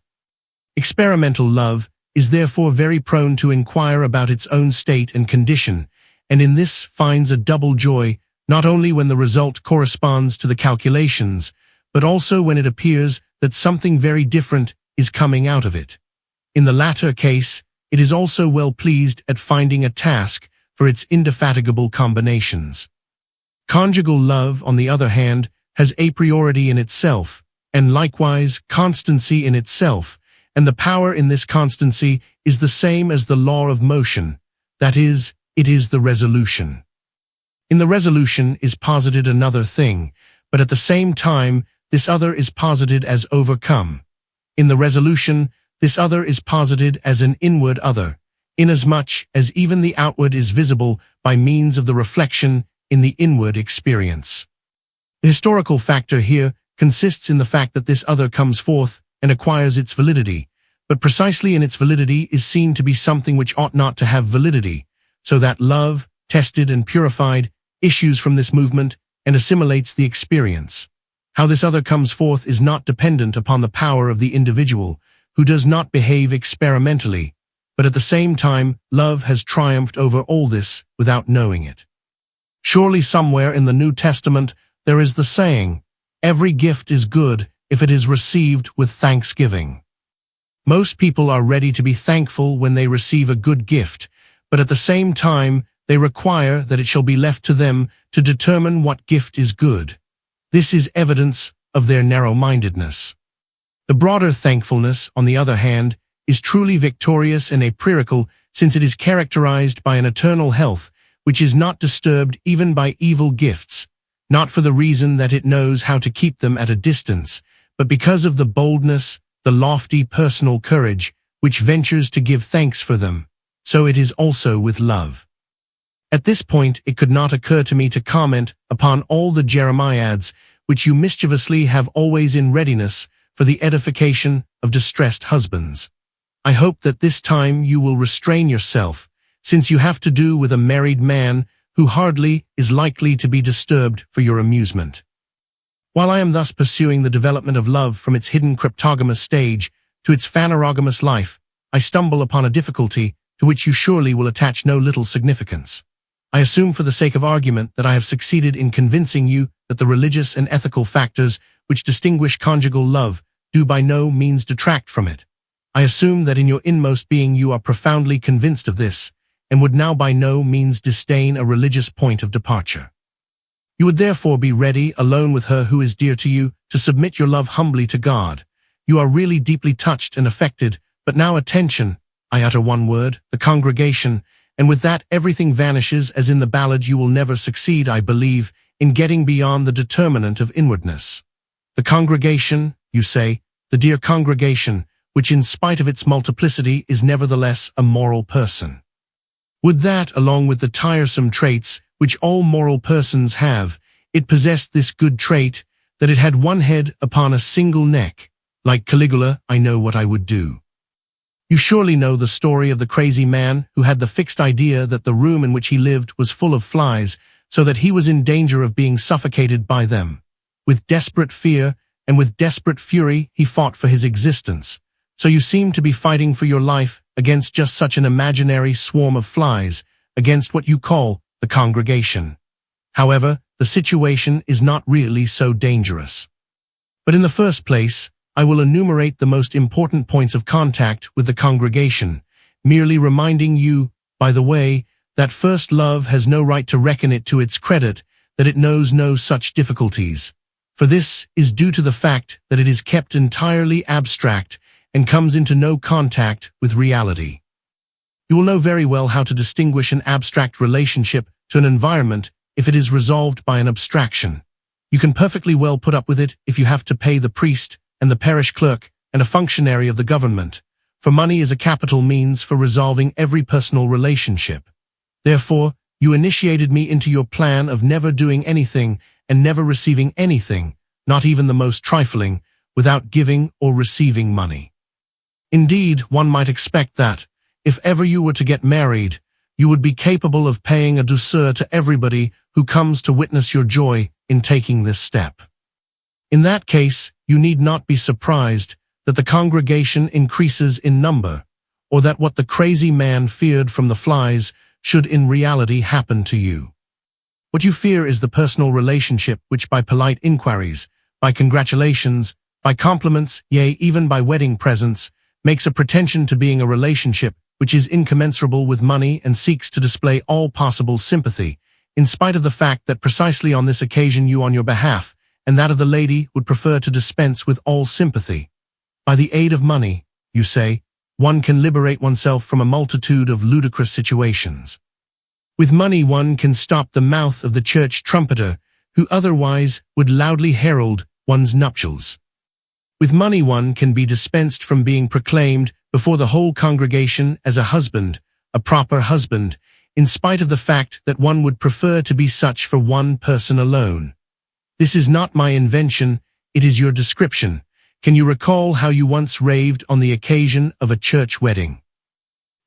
Experimental love is therefore very prone to inquire about its own state and condition, and in this finds a double joy, not only when the result corresponds to the calculations, but also when it appears that something very different is coming out of it. In the latter case, it is also well pleased at finding a task for its indefatigable combinations. Conjugal love, on the other hand, has a priority in itself, and likewise constancy in itself, and the power in this constancy is the same as the law of motion, that is, it is the resolution. In the resolution is posited another thing, but at the same time this other is posited as overcome. In the resolution, this other is posited as an inward other, inasmuch as even the outward is visible by means of the reflection in the inward experience. The historical factor here consists in the fact that this other comes forth and acquires its validity, but precisely in its validity is seen to be something which ought not to have validity, so that love, tested and purified, issues from this movement and assimilates the experience. How this other comes forth is not dependent upon the power of the individual, who does not behave experimentally, but at the same time love has triumphed over all this without knowing it. Surely somewhere in the New Testament there is the saying, "Every gift is good if it is received with thanksgiving." Most people are ready to be thankful when they receive a good gift, but at the same time they require that it shall be left to them to determine what gift is good. This is evidence of their narrow-mindedness. The broader thankfulness, on the other hand, is truly victorious and empirical, since it is characterized by an eternal health which is not disturbed even by evil gifts, not for the reason that it knows how to keep them at a distance, but because of the boldness, the lofty personal courage, which ventures to give thanks for them. So it is also with love. At this point it could not occur to me to comment upon all the Jeremiads which you mischievously have always in readiness for the edification of distressed husbands. I hope that this time you will restrain yourself, since you have to do with a married man who hardly is likely to be disturbed for your amusement. While I am thus pursuing the development of love from its hidden cryptogamous stage to its phanerogamous life, I stumble upon a difficulty to which you surely will attach no little significance. I assume for the sake of argument that I have succeeded in convincing you that the religious and ethical factors which distinguish conjugal love do by no means detract from it. I assume that in your inmost being you are profoundly convinced of this, and would now by no means disdain a religious point of departure. You would therefore be ready, alone with her who is dear to you, to submit your love humbly to God. You are really deeply touched and affected, but now attention, I utter one word, the congregation, and with that everything vanishes as in the ballad. You will never succeed, I believe, in getting beyond the determinant of inwardness. The congregation, you say, the dear congregation, which in spite of its multiplicity is nevertheless a moral person. Would that, along with the tiresome traits which all moral persons have, it possessed this good trait, that it had one head upon a single neck. Like Caligula, I know what I would do. You surely know the story of the crazy man who had the fixed idea that the room in which he lived was full of flies, so that he was in danger of being suffocated by them. With desperate fear and with desperate fury he fought for his existence. So you seem to be fighting for your life against just such an imaginary swarm of flies, against what you call the congregation. However, the situation is not really so dangerous. But in the first place, I will enumerate the most important points of contact with the congregation, merely reminding you, by the way, that first love has no right to reckon it to its credit that it knows no such difficulties, for this is due to the fact that it is kept entirely abstract and comes into no contact with reality. You will know very well how to distinguish an abstract relationship to an environment if it is resolved by an abstraction. You can perfectly well put up with it if you have to pay the priest and the parish clerk and a functionary of the government, for money is a capital means for resolving every personal relationship. Therefore, you initiated me into your plan of never doing anything and never receiving anything, not even the most trifling, without giving or receiving money. Indeed, one might expect that, if ever you were to get married, you would be capable of paying a douceur to everybody who comes to witness your joy in taking this step. In that case, you need not be surprised that the congregation increases in number, or that what the crazy man feared from the flies should in reality happen to you. What you fear is the personal relationship which by polite inquiries, by congratulations, by compliments, yea, even by wedding presents, makes a pretension to being a relationship which is incommensurable with money and seeks to display all possible sympathy, in spite of the fact that precisely on this occasion you on your behalf, and that of the lady, would prefer to dispense with all sympathy. By the aid of money, you say, one can liberate oneself from a multitude of ludicrous situations. With money one can stop the mouth of the church trumpeter, who otherwise would loudly herald one's nuptials. With money one can be dispensed from being proclaimed before the whole congregation as a husband, a proper husband, in spite of the fact that one would prefer to be such for one person alone. This is not my invention, it is your description. Can you recall how you once raved on the occasion of a church wedding?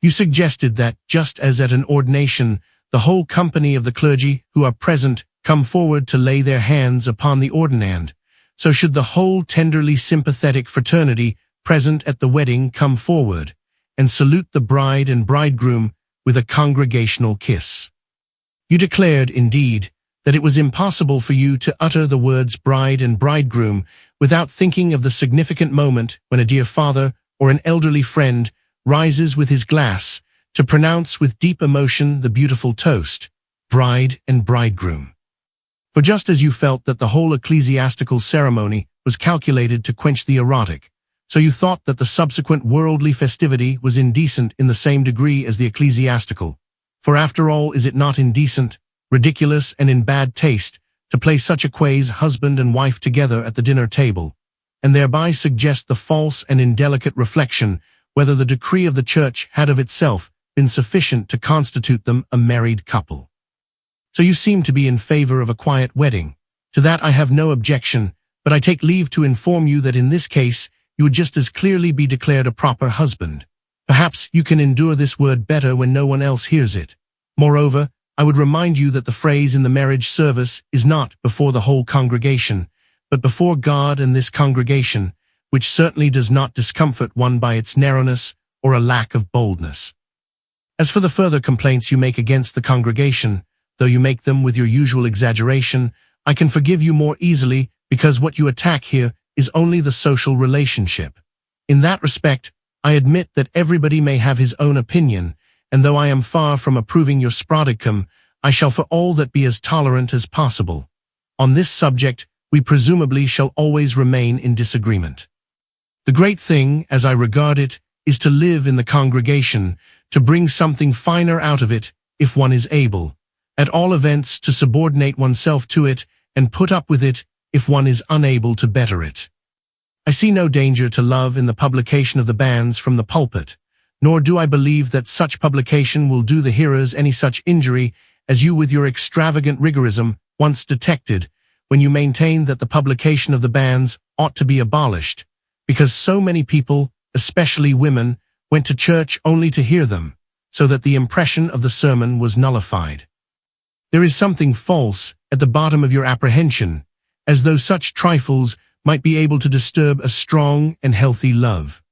You suggested that, just as at an ordination, the whole company of the clergy who are present come forward to lay their hands upon the ordinand, so should the whole tenderly sympathetic fraternity present at the wedding come forward, and salute the bride and bridegroom with a congregational kiss. You declared, indeed, that it was impossible for you to utter the words bride and bridegroom without thinking of the significant moment when a dear father or an elderly friend rises with his glass to pronounce with deep emotion the beautiful toast, bride and bridegroom. For just as you felt that the whole ecclesiastical ceremony was calculated to quench the erotic, so you thought that the subsequent worldly festivity was indecent in the same degree as the ecclesiastical. For after all, is it not indecent, ridiculous, and in bad taste to place such a quasi husband and wife together at the dinner table, and thereby suggest the false and indelicate reflection whether the decree of the church had of itself been sufficient to constitute them a married couple? So you seem to be in favor of a quiet wedding. To that I have no objection, but I take leave to inform you that in this case you would just as clearly be declared a proper husband. Perhaps you can endure this word better when no one else hears it. Moreover, I would remind you that the phrase in the marriage service is not before the whole congregation, but before God and this congregation, which certainly does not discomfort one by its narrowness or a lack of boldness. As for the further complaints you make against the congregation, though you make them with your usual exaggeration, I can forgive you more easily because what you attack here is only the social relationship. In that respect, I admit that everybody may have his own opinion, and though I am far from approving your sporadicum, I shall for all that be as tolerant as possible. On this subject, we presumably shall always remain in disagreement. The great thing, as I regard it, is to live in the congregation, to bring something finer out of it, if one is able, at all events to subordinate oneself to it and put up with it if one is unable to better it. I see no danger to love in the publication of the banns from the pulpit, nor do I believe that such publication will do the hearers any such injury as you with your extravagant rigorism once detected, when you maintained that the publication of the banns ought to be abolished, because so many people, especially women, went to church only to hear them, so that the impression of the sermon was nullified. There is something false at the bottom of your apprehension, as though such trifles might be able to disturb a strong and healthy love.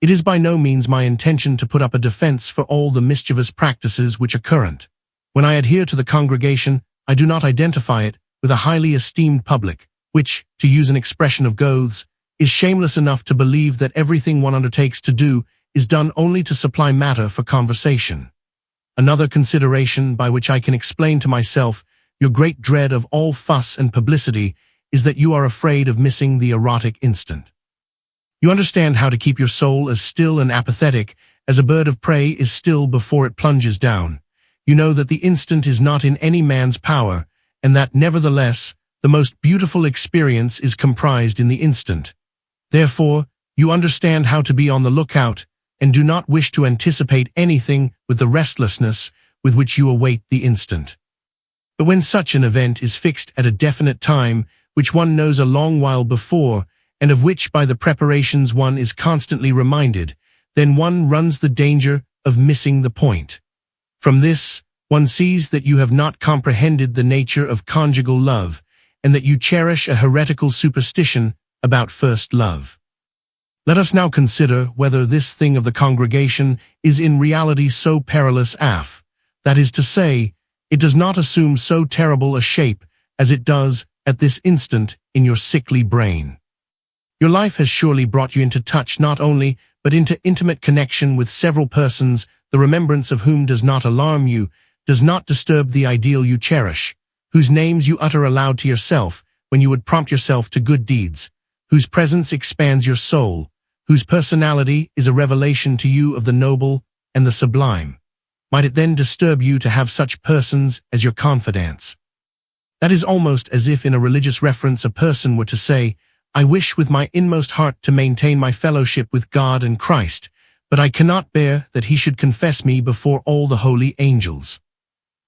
It is by no means my intention to put up a defense for all the mischievous practices which are current. When I adhere to the congregation, I do not identify it with a highly esteemed public, which, to use an expression of Goethe's, is shameless enough to believe that everything one undertakes to do is done only to supply matter for conversation. Another consideration by which I can explain to myself your great dread of all fuss and publicity is that you are afraid of missing the erotic instant. You understand how to keep your soul as still and apathetic as a bird of prey is still before it plunges down. You know that the instant is not in any man's power, and that, nevertheless, the most beautiful experience is comprised in the instant. Therefore, You understand how to be on the lookout, and do not wish to anticipate anything with the restlessness with which you await the instant. But when such an event is fixed at a definite time, which one knows a long while before, and of which by the preparations one is constantly reminded, then one runs the danger of missing the point. From this, one sees that you have not comprehended the nature of conjugal love, and that you cherish a heretical superstition about first love. Let us now consider whether this thing of the congregation is in reality so perilous af, that is to say, it does not assume so terrible a shape as it does at this instant in your sickly brain. Your life has surely brought you into touch not only, but into intimate connection with several persons, the remembrance of whom does not alarm you, does not disturb the ideal you cherish, whose names you utter aloud to yourself when you would prompt yourself to good deeds, whose presence expands your soul, whose personality is a revelation to you of the noble and the sublime. Might it then disturb you to have such persons as your confidants? That is almost as if in a religious reference a person were to say, I wish with my inmost heart to maintain my fellowship with God and Christ, but I cannot bear that he should confess me before all the holy angels.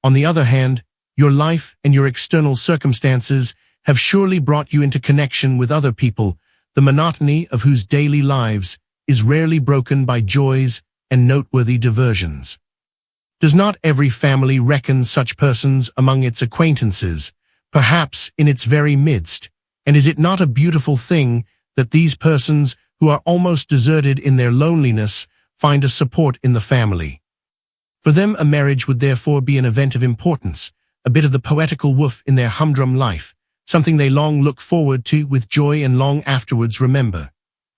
On the other hand, your life and your external circumstances have surely brought you into connection with other people, the monotony of whose daily lives is rarely broken by joys and noteworthy diversions. Does not every family reckon such persons among its acquaintances, perhaps in its very midst, and is it not a beautiful thing that these persons who are almost deserted in their loneliness find a support in the family? For them a marriage would therefore be an event of importance, a bit of the poetical woof in their humdrum life, something they long look forward to with joy and long afterwards remember.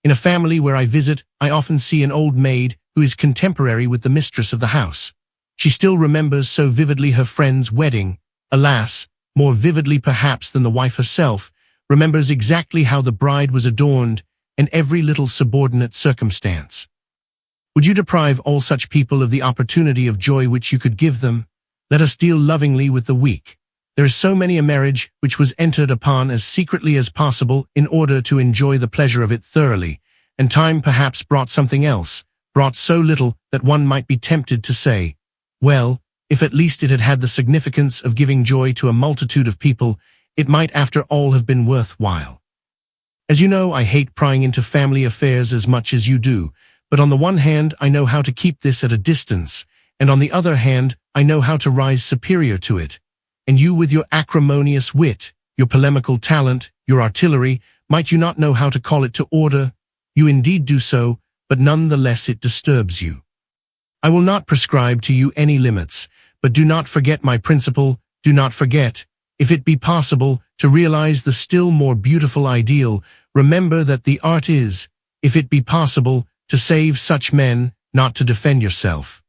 In a family where I visit, I often see an old maid who is contemporary with the mistress of the house. She still remembers so vividly her friend's wedding, alas, more vividly perhaps than the wife herself, remembers exactly how the bride was adorned and every little subordinate circumstance. Would you deprive all such people of the opportunity of joy which you could give them? Let us deal lovingly with the weak. There is so many a marriage which was entered upon as secretly as possible in order to enjoy the pleasure of it thoroughly, and time perhaps brought something else, brought so little that one might be tempted to say, well, if at least it had had the significance of giving joy to a multitude of people, it might after all have been worth while. As you know, I hate prying into family affairs as much as you do, but on the one hand I know how to keep this at a distance, and on the other hand I know how to rise superior to it. And you with your acrimonious wit, your polemical talent, your artillery, might you not know how to call it to order? You indeed do so, but none the less it disturbs you. I will not prescribe to you any limits, but do not forget my principle, do not forget, if it be possible, to realize the still more beautiful ideal. Remember that the art is, if it be possible, to save such men, not to defend yourself.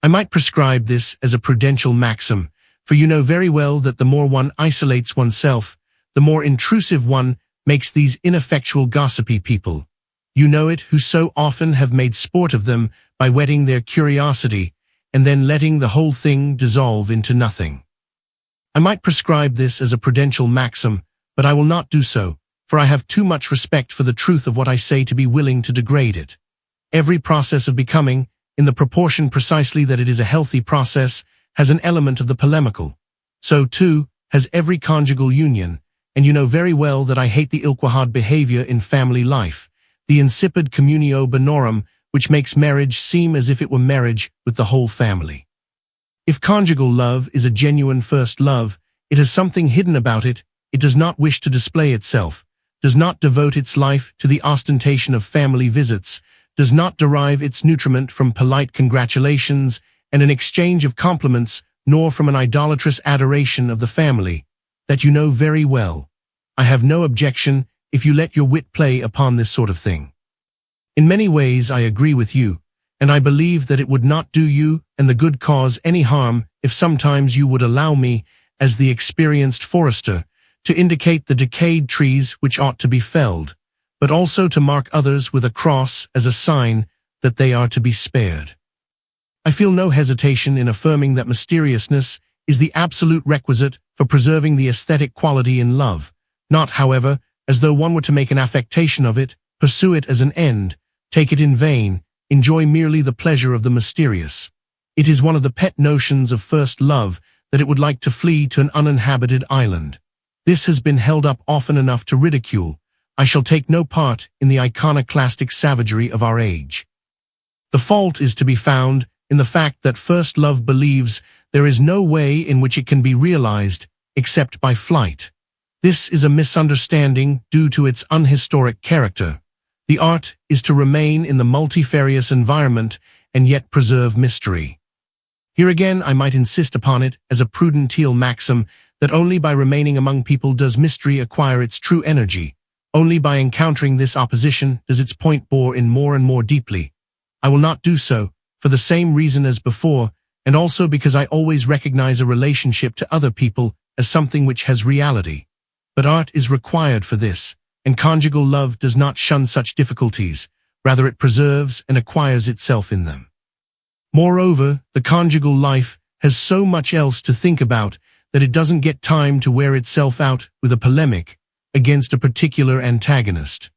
I might prescribe this as a prudential maxim, for you know very well that the more one isolates oneself, the more intrusive one makes these ineffectual gossipy people. You know it who so often have made sport of them by whetting their curiosity, and then letting the whole thing dissolve into nothing. I might prescribe this as a prudential maxim, but I will not do so, for I have too much respect for the truth of what I say to be willing to degrade it. Every process of becoming, in the proportion precisely that it is a healthy process, has an element of the polemical. So, too, has every conjugal union, and you know very well that I hate the ilquahad behavior in family life, the insipid communio bonorum, which makes marriage seem as if it were marriage with the whole family. If conjugal love is a genuine first love, it has something hidden about it, it does not wish to display itself, does not devote its life to the ostentation of family visits, does not derive its nutriment from polite congratulations and an exchange of compliments, nor from an idolatrous adoration of the family, that you know very well. I have no objection if you let your wit play upon this sort of thing. In many ways I agree with you, and I believe that it would not do you and the good cause any harm if sometimes you would allow me, as the experienced forester, to indicate the decayed trees which ought to be felled, but also to mark others with a cross as a sign that they are to be spared. I feel no hesitation in affirming that mysteriousness is the absolute requisite for preserving the aesthetic quality in love, not, however, as though one were to make an affectation of it, pursue it as an end, take it in vain, enjoy merely the pleasure of the mysterious. It is one of the pet notions of first love that it would like to flee to an uninhabited island. This has been held up often enough to ridicule. I shall take no part in the iconoclastic savagery of our age. The fault is to be found in the fact that first love believes there is no way in which it can be realized except by flight. This is a misunderstanding due to its unhistoric character. The art is to remain in the multifarious environment and yet preserve mystery. Here again I might insist upon it as a prudential maxim that only by remaining among people does mystery acquire its true energy. Only by encountering this opposition does its point bore in more and more deeply. I will not do so, for the same reason as before, and also because I always recognize a relationship to other people as something which has reality. But art is required for this, and conjugal love does not shun such difficulties, rather it preserves and acquires itself in them. Moreover, the conjugal life has so much else to think about that it doesn't get time to wear itself out with a polemic against a particular antagonist.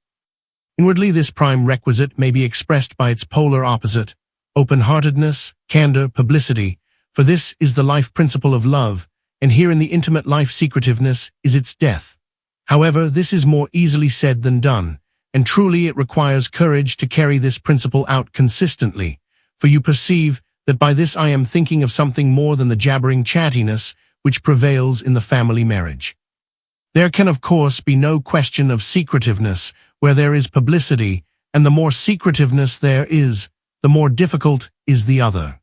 Inwardly, this prime requisite may be expressed by its polar opposite, open-heartedness, candor, publicity, for this is the life principle of love, and here in the intimate life secretiveness is its death. However, this is more easily said than done, and truly it requires courage to carry this principle out consistently, for you perceive that by this I am thinking of something more than the jabbering chattiness which prevails in the family marriage. There can of course be no question of secretiveness where there is publicity, and the more secretiveness there is, the more difficult is the other.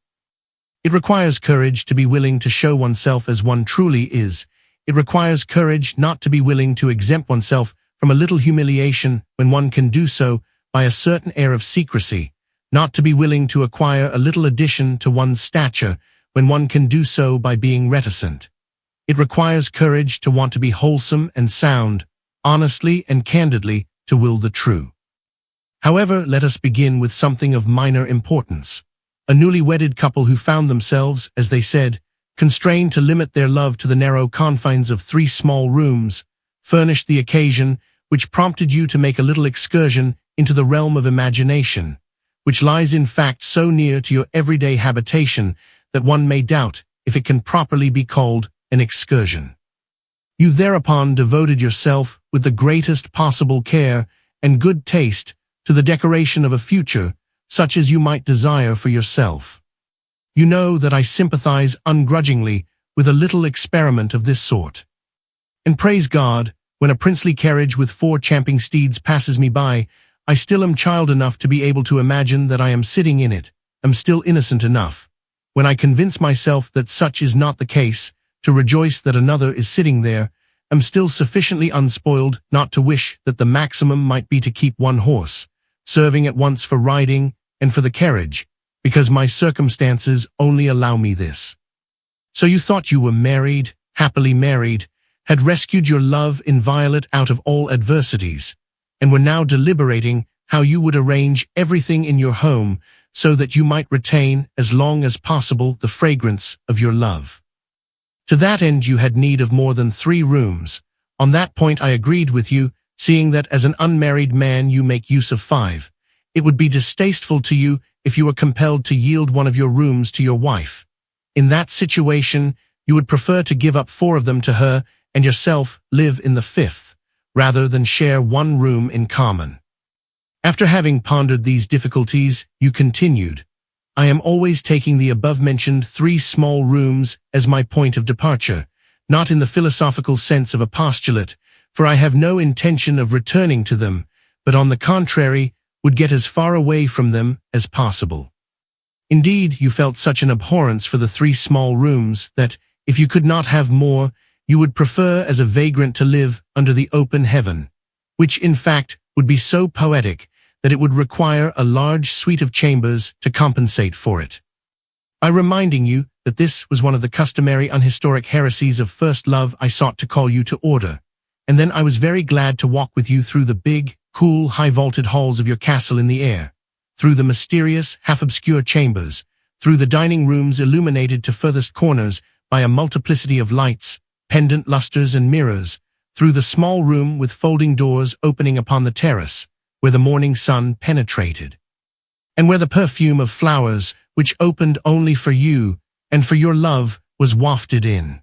It requires courage to be willing to show oneself as one truly is. It requires courage not to be willing to exempt oneself from a little humiliation when one can do so by a certain air of secrecy, not to be willing to acquire a little addition to one's stature when one can do so by being reticent. It requires courage to want to be wholesome and sound, honestly and candidly to will the true. However, let us begin with something of minor importance. A newly wedded couple who found themselves, as they said, constrained to limit their love to the narrow confines of 3 small rooms, furnished the occasion which prompted you to make a little excursion into the realm of imagination, which lies in fact so near to your everyday habitation that one may doubt if it can properly be called an excursion. You thereupon devoted yourself with the greatest possible care and good taste to the decoration of a future such as you might desire for yourself. You know that I sympathize ungrudgingly with a little experiment of this sort. And praise God, when a princely carriage with 4 champing steeds passes me by, I still am child enough to be able to imagine that I am sitting in it, am still innocent enough, when I convince myself that such is not the case, to rejoice that another is sitting there, am still sufficiently unspoiled not to wish that the maximum might be to keep 1 horse, serving at once for riding and for the carriage, because my circumstances only allow me this. So you thought you were married, happily married, had rescued your love inviolate out of all adversities, and were now deliberating how you would arrange everything in your home so that you might retain as long as possible the fragrance of your love. To that end you had need of more than 3 rooms. On that point I agreed with you, seeing that as an unmarried man you make use of 5. It would be distasteful to you if you were compelled to yield one of your rooms to your wife. In that situation, you would prefer to give up 4 of them to her and yourself live in the 5th, rather than share 1 room in common. After having pondered these difficulties, you continued, I am always taking the above-mentioned 3 small rooms as my point of departure, not in the philosophical sense of a postulate, for I have no intention of returning to them, but on the contrary, would get as far away from them as possible. Indeed, you felt such an abhorrence for the 3 small rooms that, if you could not have more, you would prefer as a vagrant to live under the open heaven, which in fact would be so poetic that it would require a large suite of chambers to compensate for it. By reminding you that this was one of the customary unhistoric heresies of first love, I sought to call you to order, and then I was very glad to walk with you through the big, cool, high-vaulted halls of your castle in the air, through the mysterious, half-obscure chambers, through the dining rooms illuminated to furthest corners by a multiplicity of lights, pendant lustres and mirrors, through the small room with folding doors opening upon the terrace, where the morning sun penetrated, and where the perfume of flowers, which opened only for you and for your love, was wafted in.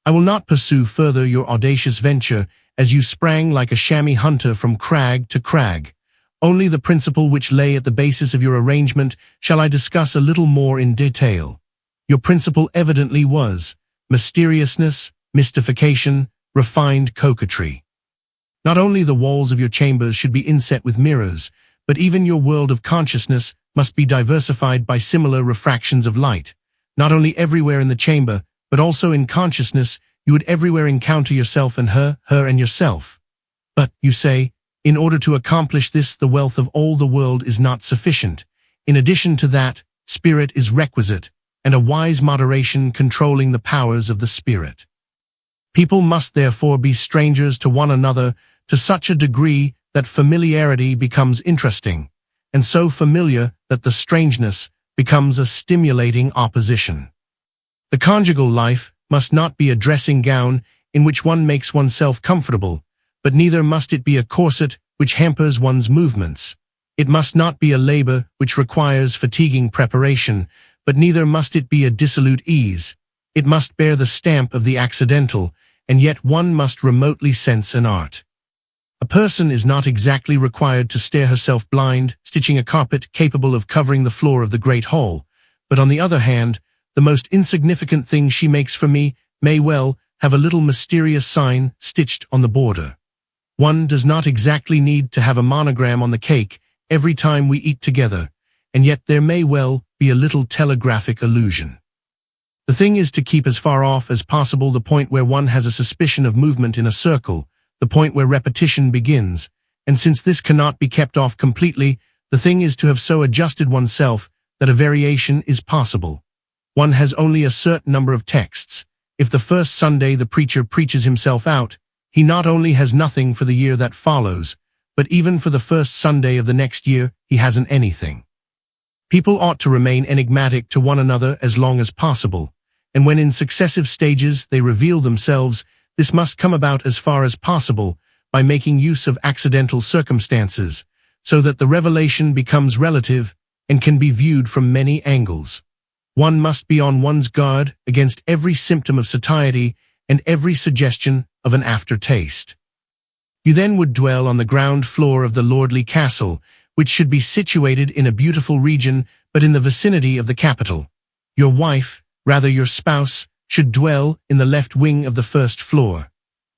I will not pursue further your audacious venture as you sprang like a chamois hunter from crag to crag. Only the principle which lay at the basis of your arrangement shall I discuss a little more in detail. Your principle evidently was mysteriousness, mystification, refined coquetry. Not only the walls of your chambers should be inset with mirrors, but even your world of consciousness must be diversified by similar refractions of light. Not only everywhere in the chamber, but also in consciousness, you would everywhere encounter yourself and her and yourself. But, you say, in order to accomplish this, the wealth of all the world is not sufficient. In addition to that, spirit is requisite, and a wise moderation controlling the powers of the spirit. People must therefore be strangers to one another to such a degree that familiarity becomes interesting, and so familiar that the strangeness becomes a stimulating opposition. The conjugal life must not be a dressing gown in which one makes oneself comfortable, but neither must it be a corset which hampers one's movements. It must not be a labor which requires fatiguing preparation, but neither must it be a dissolute ease. It must bear the stamp of the accidental, and yet one must remotely sense an art. A person is not exactly required to stare herself blind, stitching a carpet capable of covering the floor of the great hall, but on the other hand, the most insignificant thing she makes for me may well have a little mysterious sign stitched on the border. One does not exactly need to have a monogram on the cake every time we eat together, and yet there may well be a little telegraphic allusion. The thing is to keep as far off as possible the point where one has a suspicion of movement in a circle, the point where repetition begins, and since this cannot be kept off completely, the thing is to have so adjusted oneself that a variation is possible. One has only a certain number of texts. If the first Sunday the preacher preaches himself out, he not only has nothing for the year that follows, but even for the first Sunday of the next year he hasn't anything. People ought to remain enigmatic to one another as long as possible, and when in successive stages they reveal themselves, this must come about as far as possible by making use of accidental circumstances, so that the revelation becomes relative and can be viewed from many angles. One must be on one's guard against every symptom of satiety and every suggestion of an aftertaste. You then would dwell on the ground floor of the lordly castle, which should be situated in a beautiful region, but in the vicinity of the capital. Your wife, rather your spouse, should dwell in the left wing of the first floor.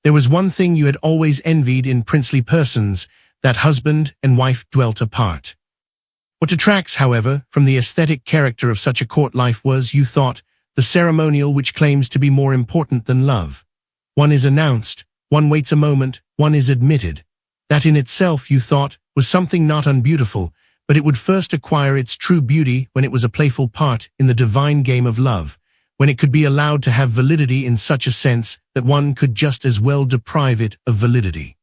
There was one thing you had always envied in princely persons, that husband and wife dwelt apart. What detracts, however, from the aesthetic character of such a court life was, you thought, the ceremonial which claims to be more important than love. One is announced, one waits a moment, one is admitted. That in itself, you thought, was something not unbeautiful, but it would first acquire its true beauty when it was a playful part in the divine game of love, when it could be allowed to have validity in such a sense that one could just as well deprive it of validity.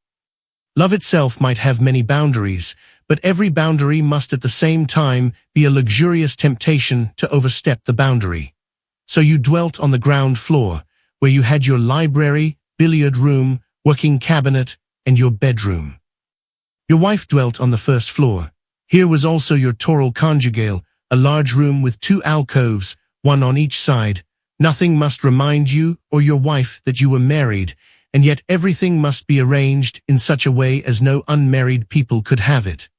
Love itself might have many boundaries, but every boundary must at the same time be a luxurious temptation to overstep the boundary. So you dwelt on the ground floor, where you had your library, billiard room, working cabinet, and your bedroom. Your wife dwelt on the first floor. Here was also your toral conjugale, a large room with 2 alcoves, one on each side. Nothing must remind you or your wife that you were married, and yet everything must be arranged in such a way as no unmarried people could have it.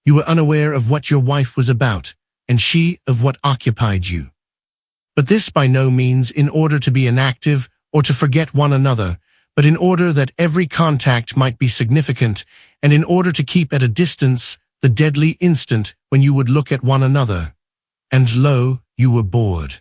You were unaware of what your wife was about, and she of what occupied you. But this by no means in order to be inactive or to forget one another, but in order that every contact might be significant, and in order to keep at a distance the deadly instant when you would look at one another. And lo, you were bored.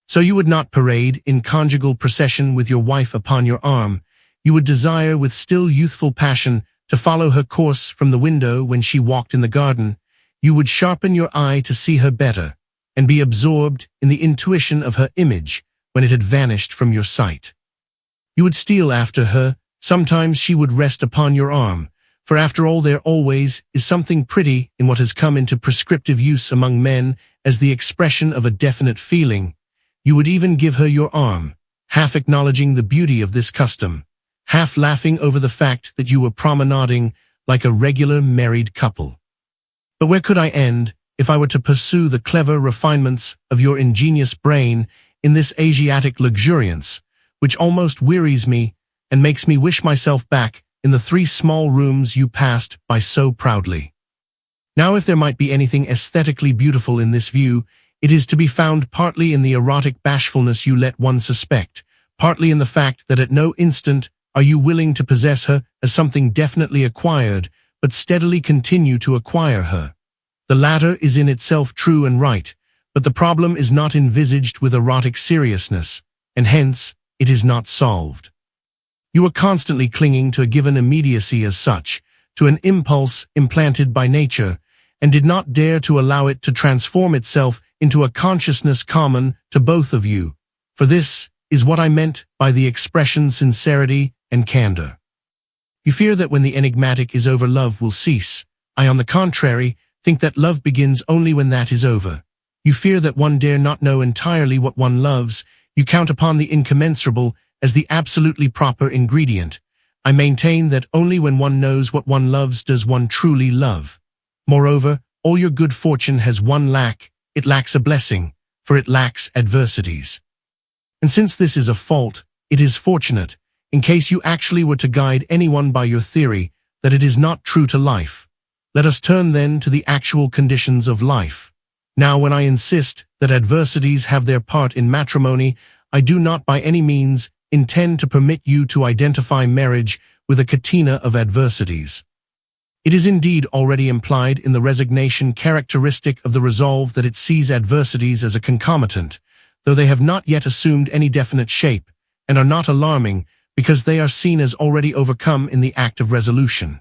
So you would not parade in conjugal procession with your wife upon your arm. You would desire with still youthful passion to follow her course from the window when she walked in the garden. You would sharpen your eye to see her better, and be absorbed in the intuition of her image when it had vanished from your sight. You would steal after her. Sometimes she would rest upon your arm, for after all there always is something pretty in what has come into prescriptive use among men as the expression of a definite feeling. You would even give her your arm, half acknowledging the beauty of this custom, half laughing over the fact that you were promenading like a regular married couple. But where could I end if I were to pursue the clever refinements of your ingenious brain in this Asiatic luxuriance, which almost wearies me and makes me wish myself back in the 3 small rooms you passed by so proudly. Now, if there might be anything aesthetically beautiful in this view, it is to be found partly in the erotic bashfulness you let one suspect, partly in the fact that at no instant are you willing to possess her as something definitely acquired, but steadily continue to acquire her. The latter is in itself true and right, but the problem is not envisaged with erotic seriousness, and hence it is not solved. You are constantly clinging to a given immediacy as such, to an impulse implanted by nature, and did not dare to allow it to transform itself into a consciousness common to both of you, for this is what I meant by the expression sincerity and candor. You fear that when the enigmatic is over, love will cease. I, on the contrary, think that love begins only when that is over. You fear that one dare not know entirely what one loves. You count upon the incommensurable as the absolutely proper ingredient. I maintain that only when one knows what one loves does one truly love. Moreover, all your good fortune has one lack. It lacks a blessing, for it lacks adversities. And since this is a fault, it is fortunate, in case you actually were to guide anyone by your theory, that it is not true to life. Let us turn then to the actual conditions of life. Now, when I insist that adversities have their part in matrimony, I do not by any means intend to permit you to identify marriage with a catena of adversities. It is indeed already implied in the resignation characteristic of the resolve that it sees adversities as a concomitant, though they have not yet assumed any definite shape, and are not alarming because they are seen as already overcome in the act of resolution.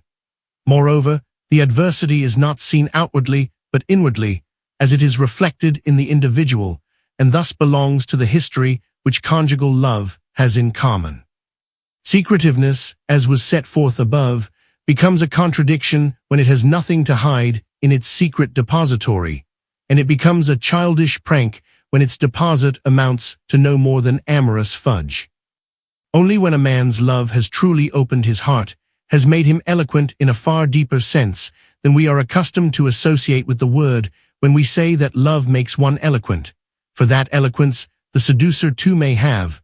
Moreover, the adversity is not seen outwardly but inwardly, as it is reflected in the individual, and thus belongs to the history which conjugal love has in common. Secretiveness, as was set forth above, becomes a contradiction when it has nothing to hide in its secret depository, and it becomes a childish prank when its deposit amounts to no more than amorous fudge. Only when a man's love has truly opened his heart, has made him eloquent in a far deeper sense than we are accustomed to associate with the word, when we say that love makes one eloquent, for that eloquence the seducer too may have,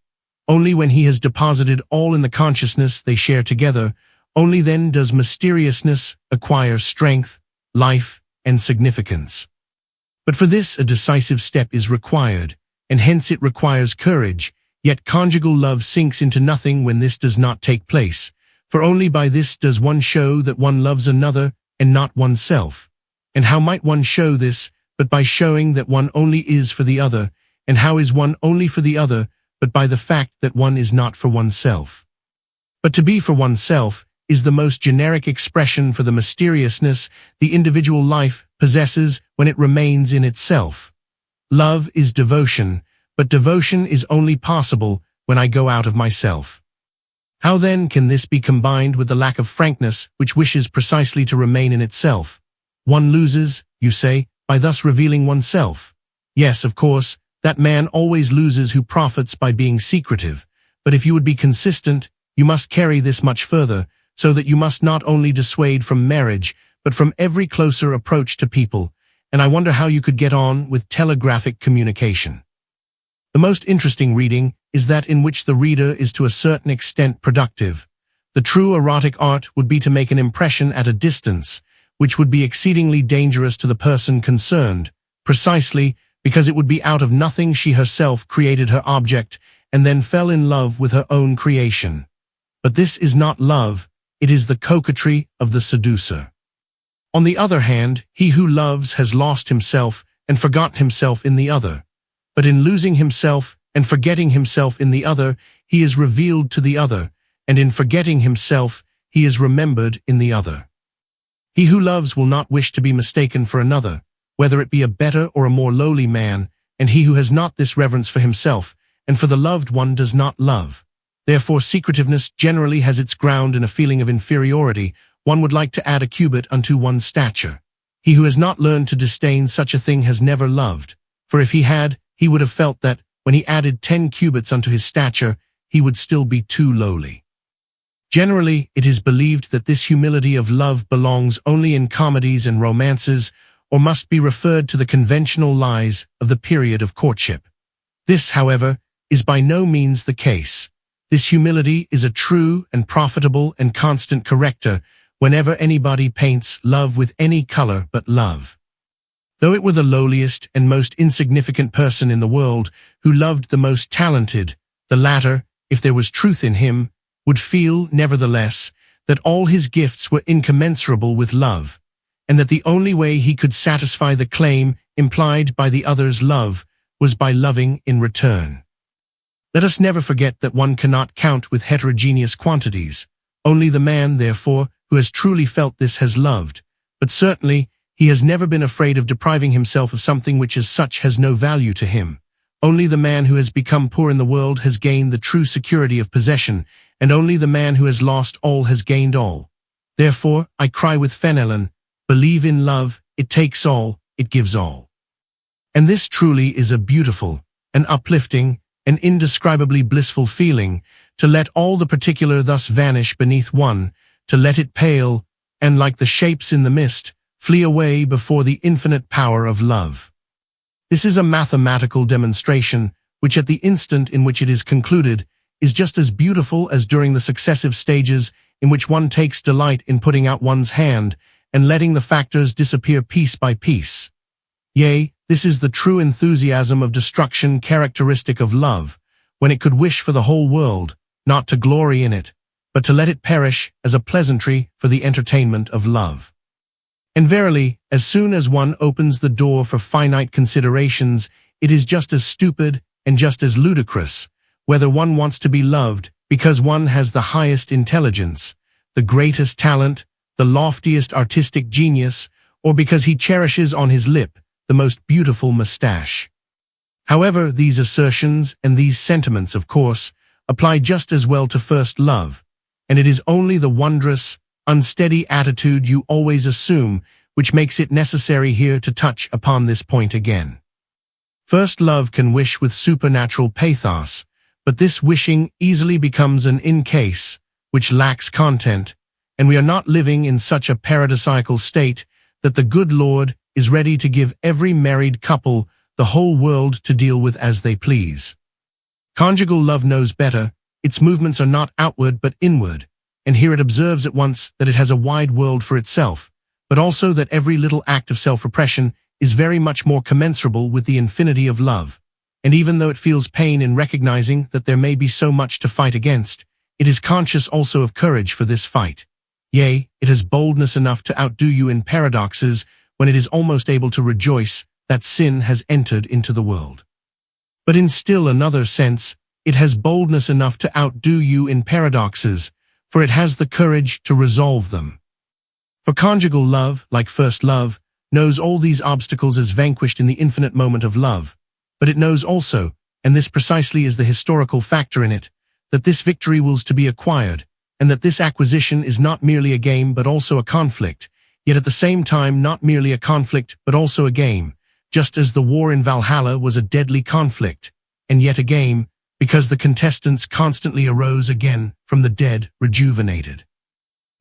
only when he has deposited all in the consciousness they share together, only then does mysteriousness acquire strength, life, and significance. But for this a decisive step is required, and hence it requires courage, yet conjugal love sinks into nothing when this does not take place, for only by this does one show that one loves another and not oneself. And how might one show this but by showing that one only is for the other, and how is one only for the other but by the fact that one is not for oneself? But to be for oneself is the most generic expression for the mysteriousness the individual life possesses when it remains in itself. Love is devotion, but devotion is only possible when I go out of myself. How then can this be combined with the lack of frankness which wishes precisely to remain in itself? One loses, you say, by thus revealing oneself. Yes, of course, that man always loses who profits by being secretive, but if you would be consistent, you must carry this much further, so that you must not only dissuade from marriage, but from every closer approach to people, and I wonder how you could get on with telegraphic communication. The most interesting reading is that in which the reader is to a certain extent productive. The true erotic art would be to make an impression at a distance, which would be exceedingly dangerous to the person concerned, precisely because it would be out of nothing she herself created her object and then fell in love with her own creation. But this is not love, it is the coquetry of the seducer. On the other hand, he who loves has lost himself and forgotten himself in the other. But in losing himself and forgetting himself in the other, he is revealed to the other, and in forgetting himself, he is remembered in the other. He who loves will not wish to be mistaken for another, whether it be a better or a more lowly man, and he who has not this reverence for himself and for the loved one does not love. Therefore secretiveness generally has its ground in a feeling of inferiority. One would like to add a cubit unto one's stature. He who has not learned to disdain such a thing has never loved, for if he had, he would have felt that, when he added 10 cubits unto his stature, he would still be too lowly. Generally, it is believed that this humility of love belongs only in comedies and romances, or must be referred to the conventional lies of the period of courtship. This, however, is by no means the case. This humility is a true and profitable and constant corrector whenever anybody paints love with any color but love. Though it were the lowliest and most insignificant person in the world who loved the most talented, the latter, if there was truth in him, would feel, nevertheless, that all his gifts were incommensurable with love, and that the only way he could satisfy the claim implied by the other's love was by loving in return. Let us never forget that one cannot count with heterogeneous quantities. Only the man, therefore, who has truly felt this has loved, but certainly he has never been afraid of depriving himself of something which as such has no value to him. Only the man who has become poor in the world has gained the true security of possession, and only the man who has lost all has gained all. Therefore, I cry with Fenelon, believe in love, it takes all, it gives all. And this truly is a beautiful, an uplifting, an indescribably blissful feeling, to let all the particular thus vanish beneath one, to let it pale, and like the shapes in the mist, flee away before the infinite power of love. This is a mathematical demonstration, which at the instant in which it is concluded, is just as beautiful as during the successive stages in which one takes delight in putting out one's hand and letting the factors disappear piece by piece. Yea, this is the true enthusiasm of destruction characteristic of love, when it could wish for the whole world, not to glory in it, but to let it perish as a pleasantry for the entertainment of love. And verily, as soon as one opens the door for finite considerations, it is just as stupid and just as ludicrous, whether one wants to be loved because one has the highest intelligence, the greatest talent, the loftiest artistic genius, or because he cherishes on his lip the most beautiful mustache. However, these assertions and these sentiments, of course, apply just as well to first love, and it is only the wondrous, unsteady attitude you always assume which makes it necessary here to touch upon this point again. First love can wish with supernatural pathos, but this wishing easily becomes an in-case, which lacks content, and we are not living in such a paradisiacal state that the good Lord is ready to give every married couple the whole world to deal with as they please. Conjugal love knows better, its movements are not outward but inward, and here it observes at once that it has a wide world for itself, but also that every little act of self-repression is very much more commensurable with the infinity of love, and even though it feels pain in recognizing that there may be so much to fight against, it is conscious also of courage for this fight. Yea, it has boldness enough to outdo you in paradoxes when it is almost able to rejoice that sin has entered into the world. But in still another sense, it has boldness enough to outdo you in paradoxes, for it has the courage to resolve them. For conjugal love, like first love, knows all these obstacles as vanquished in the infinite moment of love, but it knows also, and this precisely is the historical factor in it, that this victory was to be acquired, and that this acquisition is not merely a game but also a conflict, yet at the same time not merely a conflict but also a game, just as the war in Valhalla was a deadly conflict, and yet a game, because the contestants constantly arose again from the dead rejuvenated.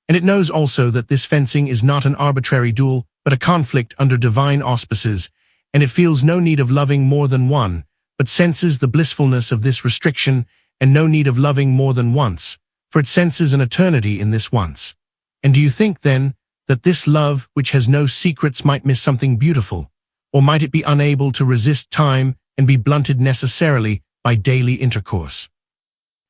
And it knows also that this fencing is not an arbitrary duel, but a conflict under divine auspices, and it feels no need of loving more than one, but senses the blissfulness of this restriction, and no need of loving more than once, for it senses an eternity in this once. And do you think, then, that this love which has no secrets might miss something beautiful, or might it be unable to resist time and be blunted necessarily by daily intercourse?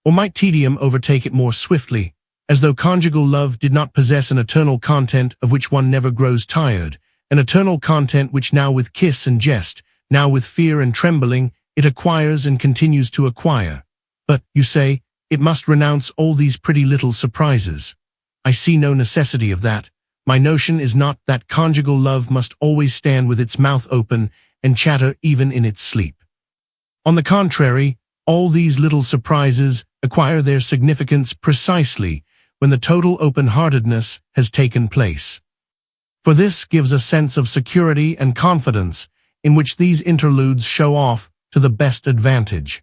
Or might tedium overtake it more swiftly, as though conjugal love did not possess an eternal content of which one never grows tired, an eternal content which now with kiss and jest, now with fear and trembling, it acquires and continues to acquire? But, you say, it must renounce all these pretty little surprises. I see no necessity of that. My notion is not that conjugal love must always stand with its mouth open and chatter even in its sleep. On the contrary, all these little surprises acquire their significance precisely when the total open-heartedness has taken place. For this gives a sense of security and confidence in which these interludes show off to the best advantage.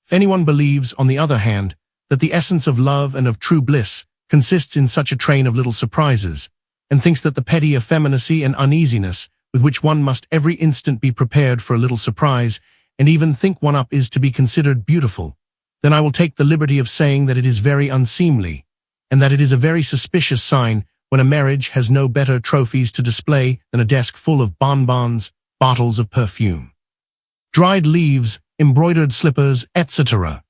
If anyone believes, on the other hand, that the essence of love and of true bliss consists in such a train of little surprises, and thinks that the petty effeminacy and uneasiness with which one must every instant be prepared for a little surprise, and even think one up, is to be considered beautiful, then I will take the liberty of saying that it is very unseemly, and that it is a very suspicious sign when a marriage has no better trophies to display than a desk full of bonbons, bottles of perfume, dried leaves, embroidered slippers, etc.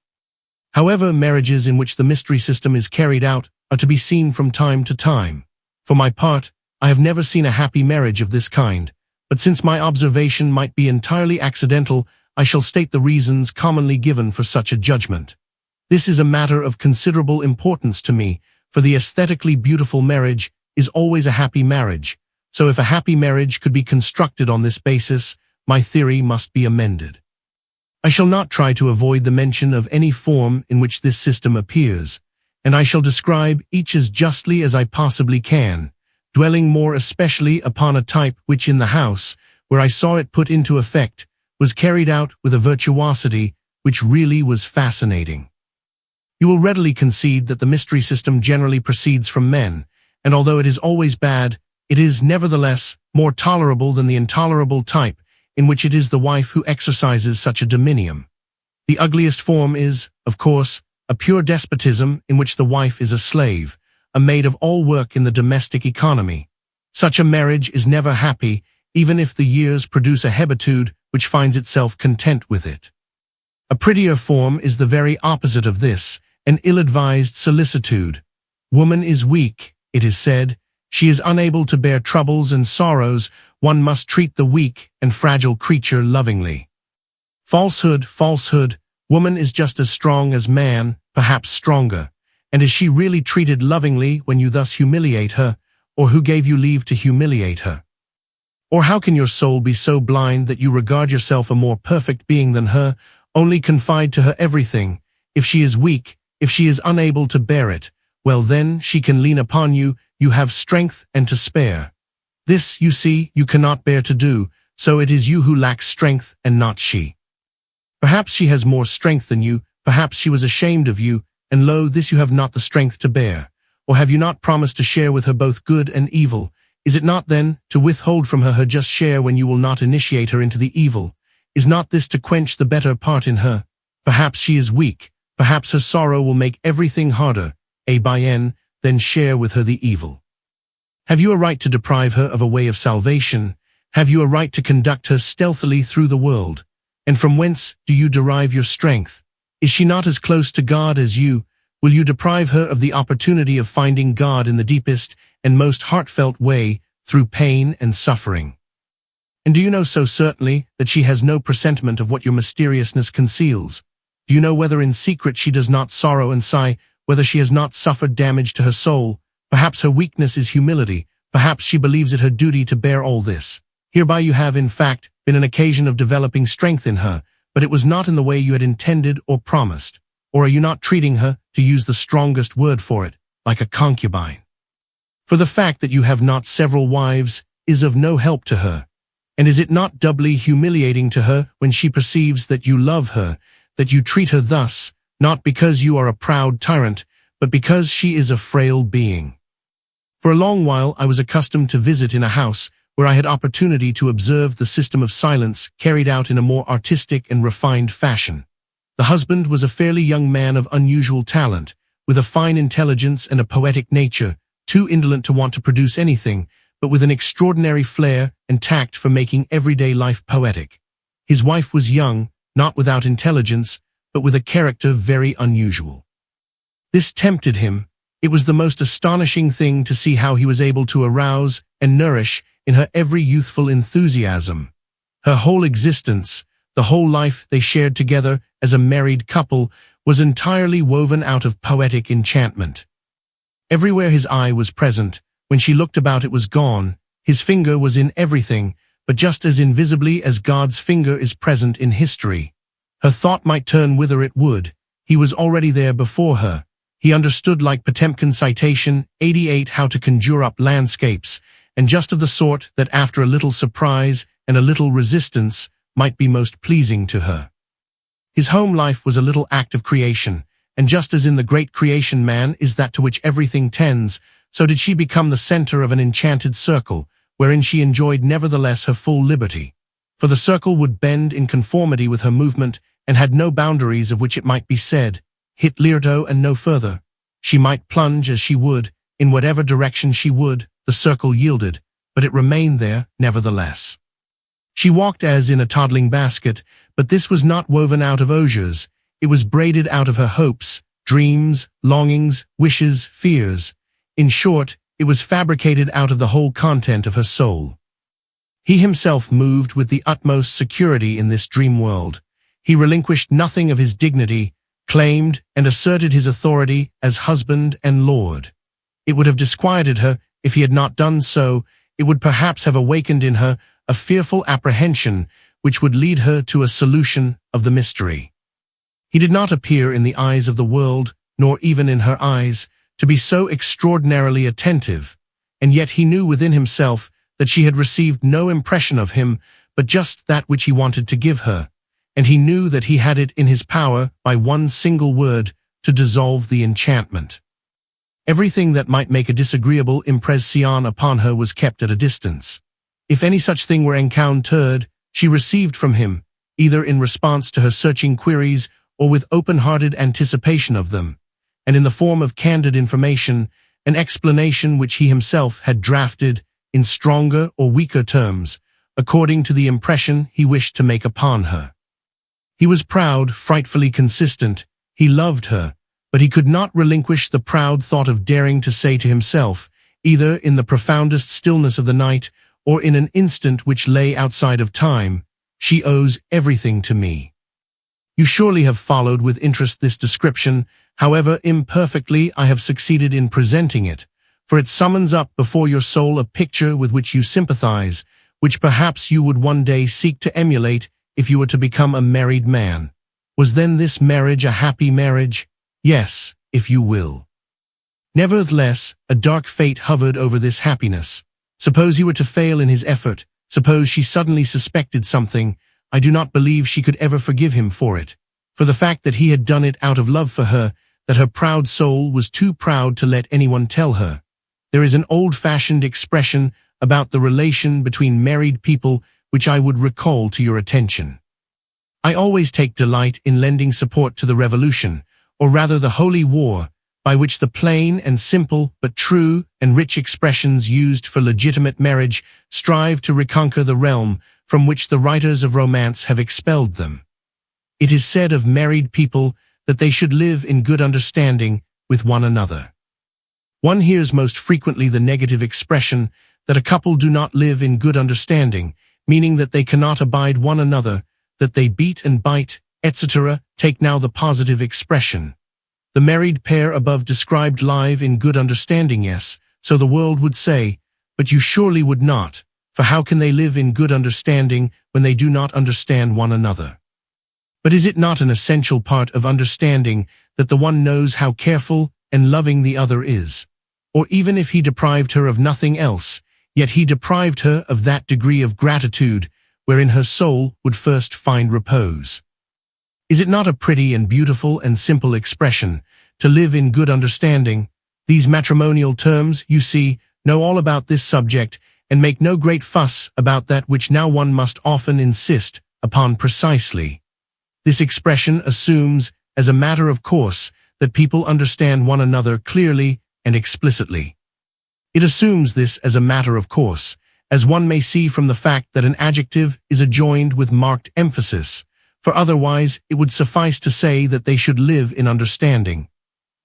However, marriages in which the mystery system is carried out are to be seen from time to time. For my part, I have never seen a happy marriage of this kind, but since my observation might be entirely accidental, I shall state the reasons commonly given for such a judgment. This is a matter of considerable importance to me, for the aesthetically beautiful marriage is always a happy marriage, so if a happy marriage could be constructed on this basis, my theory must be amended. I shall not try to avoid the mention of any form in which this system appears, and I shall describe each as justly as I possibly can, dwelling more especially upon a type which in the house, where I saw it put into effect, was carried out with a virtuosity which really was fascinating. You will readily concede that the mystery system generally proceeds from men, and although it is always bad, it is nevertheless more tolerable than the intolerable type in which it is the wife who exercises such a dominion. The ugliest form is, of course, a pure despotism in which the wife is a slave, a maid of all work in the domestic economy. Such a marriage is never happy, even if the years produce a hebetude which finds itself content with it. A prettier form is the very opposite of this, an ill-advised solicitude. Woman is weak, it is said. She is unable to bear troubles and sorrows. One must treat the weak and fragile creature lovingly. Falsehood, falsehood. Woman is just as strong as man, perhaps stronger. And is she really treated lovingly when you thus humiliate her, or who gave you leave to humiliate her? Or how can your soul be so blind that you regard yourself a more perfect being than her, only confide to her everything? If she is weak, if she is unable to bear it, well then she can lean upon you, you have strength and to spare. This, you see, you cannot bear to do, so it is you who lack strength and not she. Perhaps she has more strength than you, perhaps she was ashamed of you, and lo, this you have not the strength to bear. Or have you not promised to share with her both good and evil? Is it not then to withhold from her her just share when you will not initiate her into the evil? Is not this to quench the better part in her? Perhaps she is weak, perhaps her sorrow will make everything harder, then share with her the evil. Have you a right to deprive her of a way of salvation? Have you a right to conduct her stealthily through the world? And from whence do you derive your strength? Is she not as close to God as you? Will you deprive her of the opportunity of finding God in the deepest and most heartfelt way through pain and suffering? And do you know so certainly that she has no presentiment of what your mysteriousness conceals? Do you know whether in secret she does not sorrow and sigh, whether she has not suffered damage to her soul? Perhaps her weakness is humility, perhaps she believes it her duty to bear all this. Hereby you have, in fact, been an occasion of developing strength in her, but it was not in the way you had intended or promised. Or are you not treating her, to use the strongest word for it, like a concubine? For the fact that you have not several wives is of no help to her. And is it not doubly humiliating to her when she perceives that you love her, that you treat her thus, not because you are a proud tyrant, but because she is a frail being? For a long while I was accustomed to visit in a house where I had opportunity to observe the system of silence carried out in a more artistic and refined fashion. The husband was a fairly young man of unusual talent, with a fine intelligence and a poetic nature, too indolent to want to produce anything, but with an extraordinary flair and tact for making everyday life poetic. His wife was young, not without intelligence, but with a character very unusual. This tempted him. It was the most astonishing thing to see how he was able to arouse and nourish in her every youthful enthusiasm. Her whole existence, the whole life they shared together as a married couple, was entirely woven out of poetic enchantment. Everywhere his eye was present, when she looked about it was gone. His finger was in everything, but just as invisibly as God's finger is present in history. Her thought might turn whither it would. He was already there before her. He understood, like Potemkin's citation 88, how to conjure up landscapes, and just of the sort that after a little surprise and a little resistance might be most pleasing to her. His home life was a little act of creation, and just as in the great creation man is that to which everything tends, so did she become the center of an enchanted circle, wherein she enjoyed nevertheless her full liberty. For the circle would bend in conformity with her movement, and had no boundaries of which it might be said, hit Lirto and no further. She might plunge as she would, in whatever direction she would, the circle yielded, but it remained there nevertheless. She walked as in a toddling basket, but this was not woven out of osiers, it was braided out of her hopes, dreams, longings, wishes, fears. In short, it was fabricated out of the whole content of her soul. He himself moved with the utmost security in this dream world. He relinquished nothing of his dignity, claimed and asserted his authority as husband and lord. It would have disquieted her if he had not done so. It would perhaps have awakened in her a fearful apprehension which would lead her to a solution of the mystery. He did not appear in the eyes of the world, nor even in her eyes, to be so extraordinarily attentive, and yet he knew within himself that she had received no impression of him but just that which he wanted to give her, and he knew that he had it in his power by one single word to dissolve the enchantment. Everything that might make a disagreeable impression upon her was kept at a distance. If any such thing were encountered, she received from him, either in response to her searching queries or with open-hearted anticipation of them, and in the form of candid information, an explanation which he himself had drafted in stronger or weaker terms, according to the impression he wished to make upon her. He was proud, frightfully consistent. He loved her, but he could not relinquish the proud thought of daring to say to himself, either in the profoundest stillness of the night or in an instant which lay outside of time, she owes everything to me. You surely have followed with interest this description, however imperfectly I have succeeded in presenting it, for it summons up before your soul a picture with which you sympathize, which perhaps you would one day seek to emulate if you were to become a married man. Was then this marriage a happy marriage? Yes, if you will. Nevertheless, a dark fate hovered over this happiness. Suppose he were to fail in his effort, suppose she suddenly suspected something, I do not believe she could ever forgive him for it, for the fact that he had done it out of love for her, that her proud soul was too proud to let anyone tell her. There is an old-fashioned expression about the relation between married people which I would recall to your attention. I always take delight in lending support to the revolution, or rather the holy war, by which the plain and simple but true and rich expressions used for legitimate marriage strive to reconquer the realm from which the writers of romance have expelled them. It is said of married people that they should live in good understanding with one another. One hears most frequently the negative expression that a couple do not live in good understanding, meaning that they cannot abide one another, that they beat and bite, etc. Take now the positive expression. The married pair above described live in good understanding, yes, so the world would say, but you surely would not, for how can they live in good understanding when they do not understand one another? But is it not an essential part of understanding that the one knows how careful and loving the other is? Or even if he deprived her of nothing else, yet he deprived her of that degree of gratitude wherein her soul would first find repose. Is it not a pretty and beautiful and simple expression, to live in good understanding? These matrimonial terms, you see, know all about this subject and make no great fuss about that which now one must often insist upon precisely. This expression assumes, as a matter of course, that people understand one another clearly and explicitly. It assumes this as a matter of course, as one may see from the fact that an adjective is adjoined with marked emphasis, for otherwise it would suffice to say that they should live in understanding.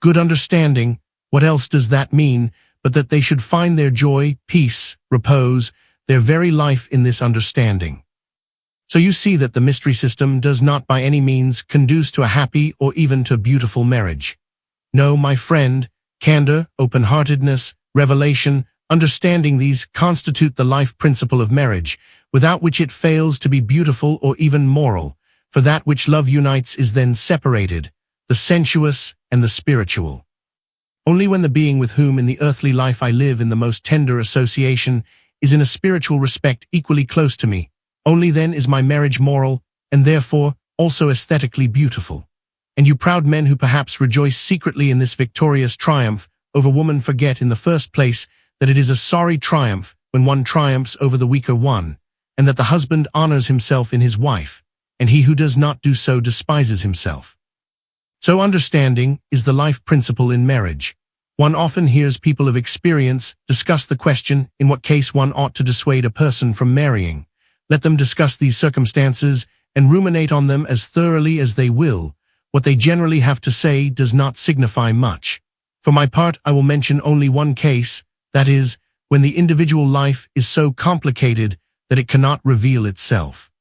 Good understanding, what else does that mean but that they should find their joy, peace, repose, their very life in this understanding? So you see that the mystery system does not by any means conduce to a happy or even to beautiful marriage. No, my friend, candor, open-heartedness, revelation, understanding, these constitute the life principle of marriage, without which it fails to be beautiful or even moral, for that which love unites is then separated, the sensuous and the spiritual. Only when the being with whom in the earthly life I live in the most tender association is in a spiritual respect equally close to me, only then is my marriage moral, and therefore also aesthetically beautiful. and you proud men who perhaps rejoice secretly in this victorious triumph over woman forget in the first place that it is a sorry triumph when one triumphs over the weaker one, and that the husband honors himself in his wife, and he who does not do so despises himself. So understanding is the life principle in marriage. One often hears people of experience discuss the question in what case one ought to dissuade a person from marrying. Let them discuss these circumstances and ruminate on them as thoroughly as they will. What they generally have to say does not signify much. For my part, I will mention only one case, that is, when the individual life is so complicated that it cannot reveal itself.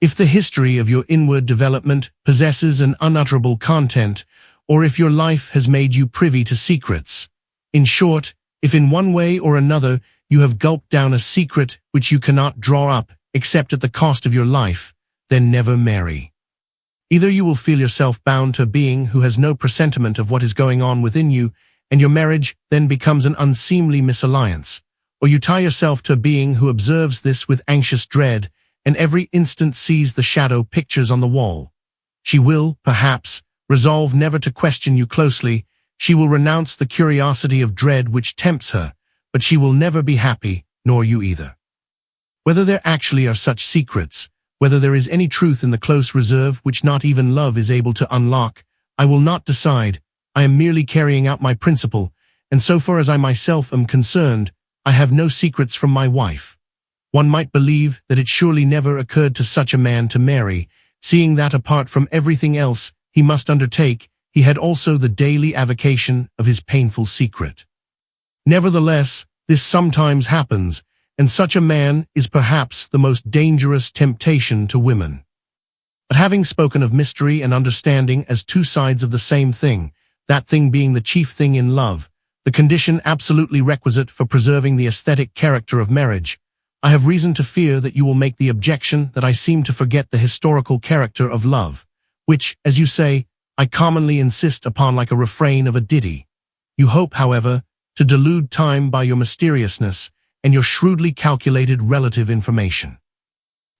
If the history of your inward development possesses an unutterable content, or if your life has made you privy to secrets, in short, if in one way or another you have gulped down a secret which you cannot draw up except at the cost of your life, then never marry. Either you will feel yourself bound to a being who has no presentiment of what is going on within you, and your marriage then becomes an unseemly misalliance, or you tie yourself to a being who observes this with anxious dread, and every instant sees the shadow pictures on the wall. She will, perhaps, resolve never to question you closely. She will renounce the curiosity of dread which tempts her, but she will never be happy, nor you either. Whether there actually are such secrets, whether there is any truth in the close reserve which not even love is able to unlock, I will not decide. I am merely carrying out my principle, and so far as I myself am concerned, I have no secrets from my wife. One might believe that it surely never occurred to such a man to marry, seeing that apart from everything else he must undertake, he had also the daily avocation of his painful secret. Nevertheless, this sometimes happens, and such a man is perhaps the most dangerous temptation to women. But having spoken of mystery and understanding as two sides of the same thing, that thing being the chief thing in love, the condition absolutely requisite for preserving the aesthetic character of marriage, I have reason to fear that you will make the objection that I seem to forget the historical character of love, which, as you say, I commonly insist upon like a refrain of a ditty. You hope, however, to delude time by your mysteriousness and your shrewdly calculated relative information.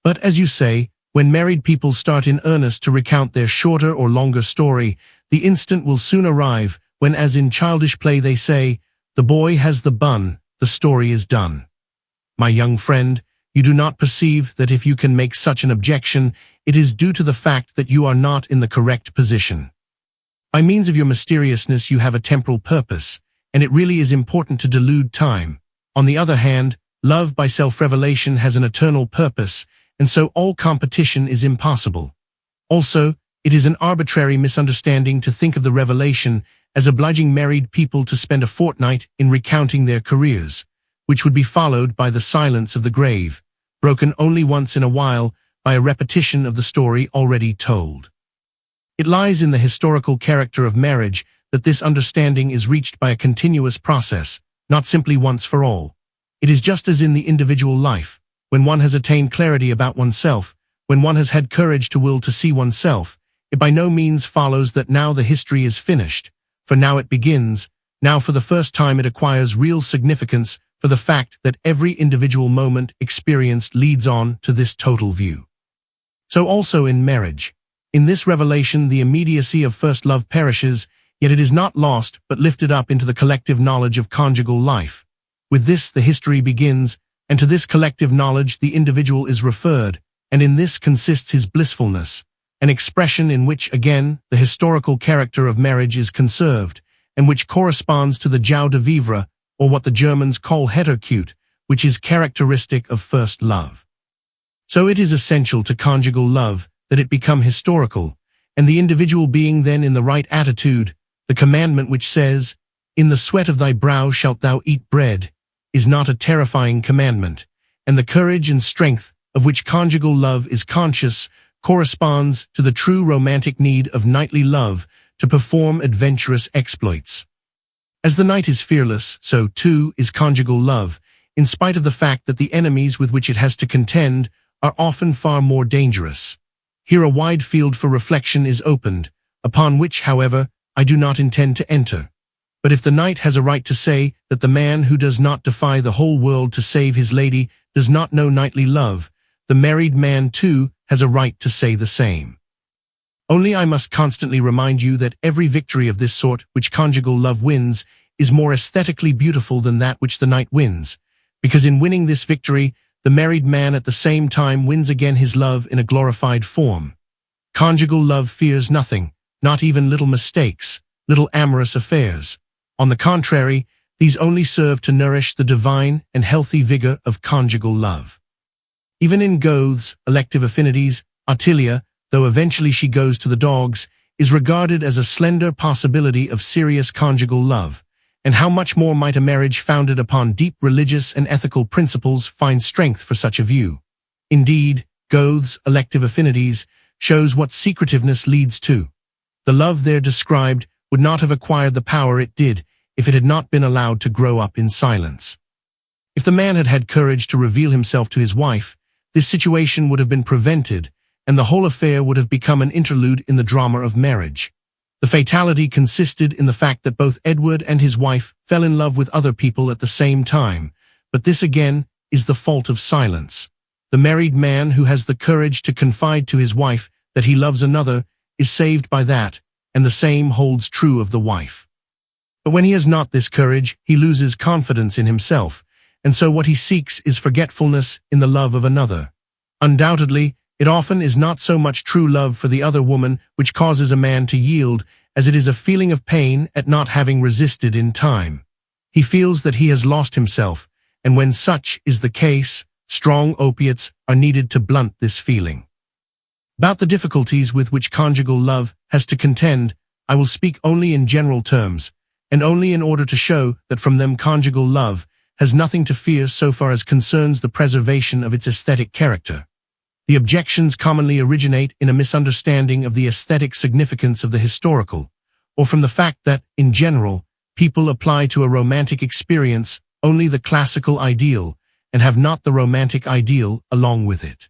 But, as you say, when married people start in earnest to recount their shorter or longer story, the instant will soon arrive when, as in childish play they say, "The boy has the bun, the story is done." My young friend, you do not perceive that if you can make such an objection, it is due to the fact that you are not in the correct position. By means of your mysteriousness you have a temporal purpose, and it really is important to delude time. On the other hand, love by self-revelation has an eternal purpose, and so all competition is impossible. Also, it is an arbitrary misunderstanding to think of the revelation as obliging married people to spend a fortnight in recounting their careers, which would be followed by the silence of the grave, broken only once in a while by a repetition of the story already told. It lies in the historical character of marriage that this understanding is reached by a continuous process, not simply once for all. It is just as in the individual life, when one has attained clarity about oneself, when one has had courage to will to see oneself, it by no means follows that now the history is finished, for now it begins, now for the first time it acquires real significance for the fact that every individual moment experienced leads on to this total view. So also in marriage. In this revelation the immediacy of first love perishes, yet it is not lost but lifted up into the collective knowledge of conjugal life. With this the history begins, and to this collective knowledge the individual is referred, and in this consists his blissfulness, an expression in which again the historical character of marriage is conserved, and which corresponds to the joie de vivre, or what the Germans call Heterkeit, which is characteristic of first love. So it is essential to conjugal love that it become historical, and the individual being then in the right attitude, the commandment which says, "In the sweat of thy brow shalt thou eat bread," is not a terrifying commandment, and the courage and strength of which conjugal love is conscious corresponds to the true romantic need of knightly love to perform adventurous exploits. As the knight is fearless, so, too, is conjugal love, in spite of the fact that the enemies with which it has to contend are often far more dangerous. Here a wide field for reflection is opened, upon which, however, I do not intend to enter. But if the knight has a right to say that the man who does not defy the whole world to save his lady does not know knightly love, the married man, too, has a right to say the same. Only I must constantly remind you that every victory of this sort which conjugal love wins is more aesthetically beautiful than that which the knight wins, because in winning this victory, the married man at the same time wins again his love in a glorified form. Conjugal love fears nothing, not even little mistakes, little amorous affairs. On the contrary, these only serve to nourish the divine and healthy vigor of conjugal love. Even in Goethe's elective affinities, Ottilia, though eventually she goes to the dogs, is regarded as a slender possibility of serious conjugal love, and how much more might a marriage founded upon deep religious and ethical principles find strength for such a view. Indeed, Goethe's elective affinities shows what secretiveness leads to. The love there described would not have acquired the power it did if it had not been allowed to grow up in silence. If the man had had courage to reveal himself to his wife, this situation would have been prevented, and the whole affair would have become an interlude in the drama of marriage. The fatality consisted in the fact that both Edward and his wife fell in love with other people at the same time, but this again is the fault of silence. The married man who has the courage to confide to his wife that he loves another is saved by that, and the same holds true of the wife. But when he has not this courage, he loses confidence in himself, and so what he seeks is forgetfulness in the love of another. Undoubtedly, it often is not so much true love for the other woman which causes a man to yield, as it is a feeling of pain at not having resisted in time. He feels that he has lost himself, and when such is the case, strong opiates are needed to blunt this feeling. About the difficulties with which conjugal love has to contend, I will speak only in general terms, and only in order to show that from them conjugal love has nothing to fear so far as concerns the preservation of its aesthetic character. The objections commonly originate in a misunderstanding of the aesthetic significance of the historical, or from the fact that, in general, people apply to a romantic experience only the classical ideal, and have not the romantic ideal along with it.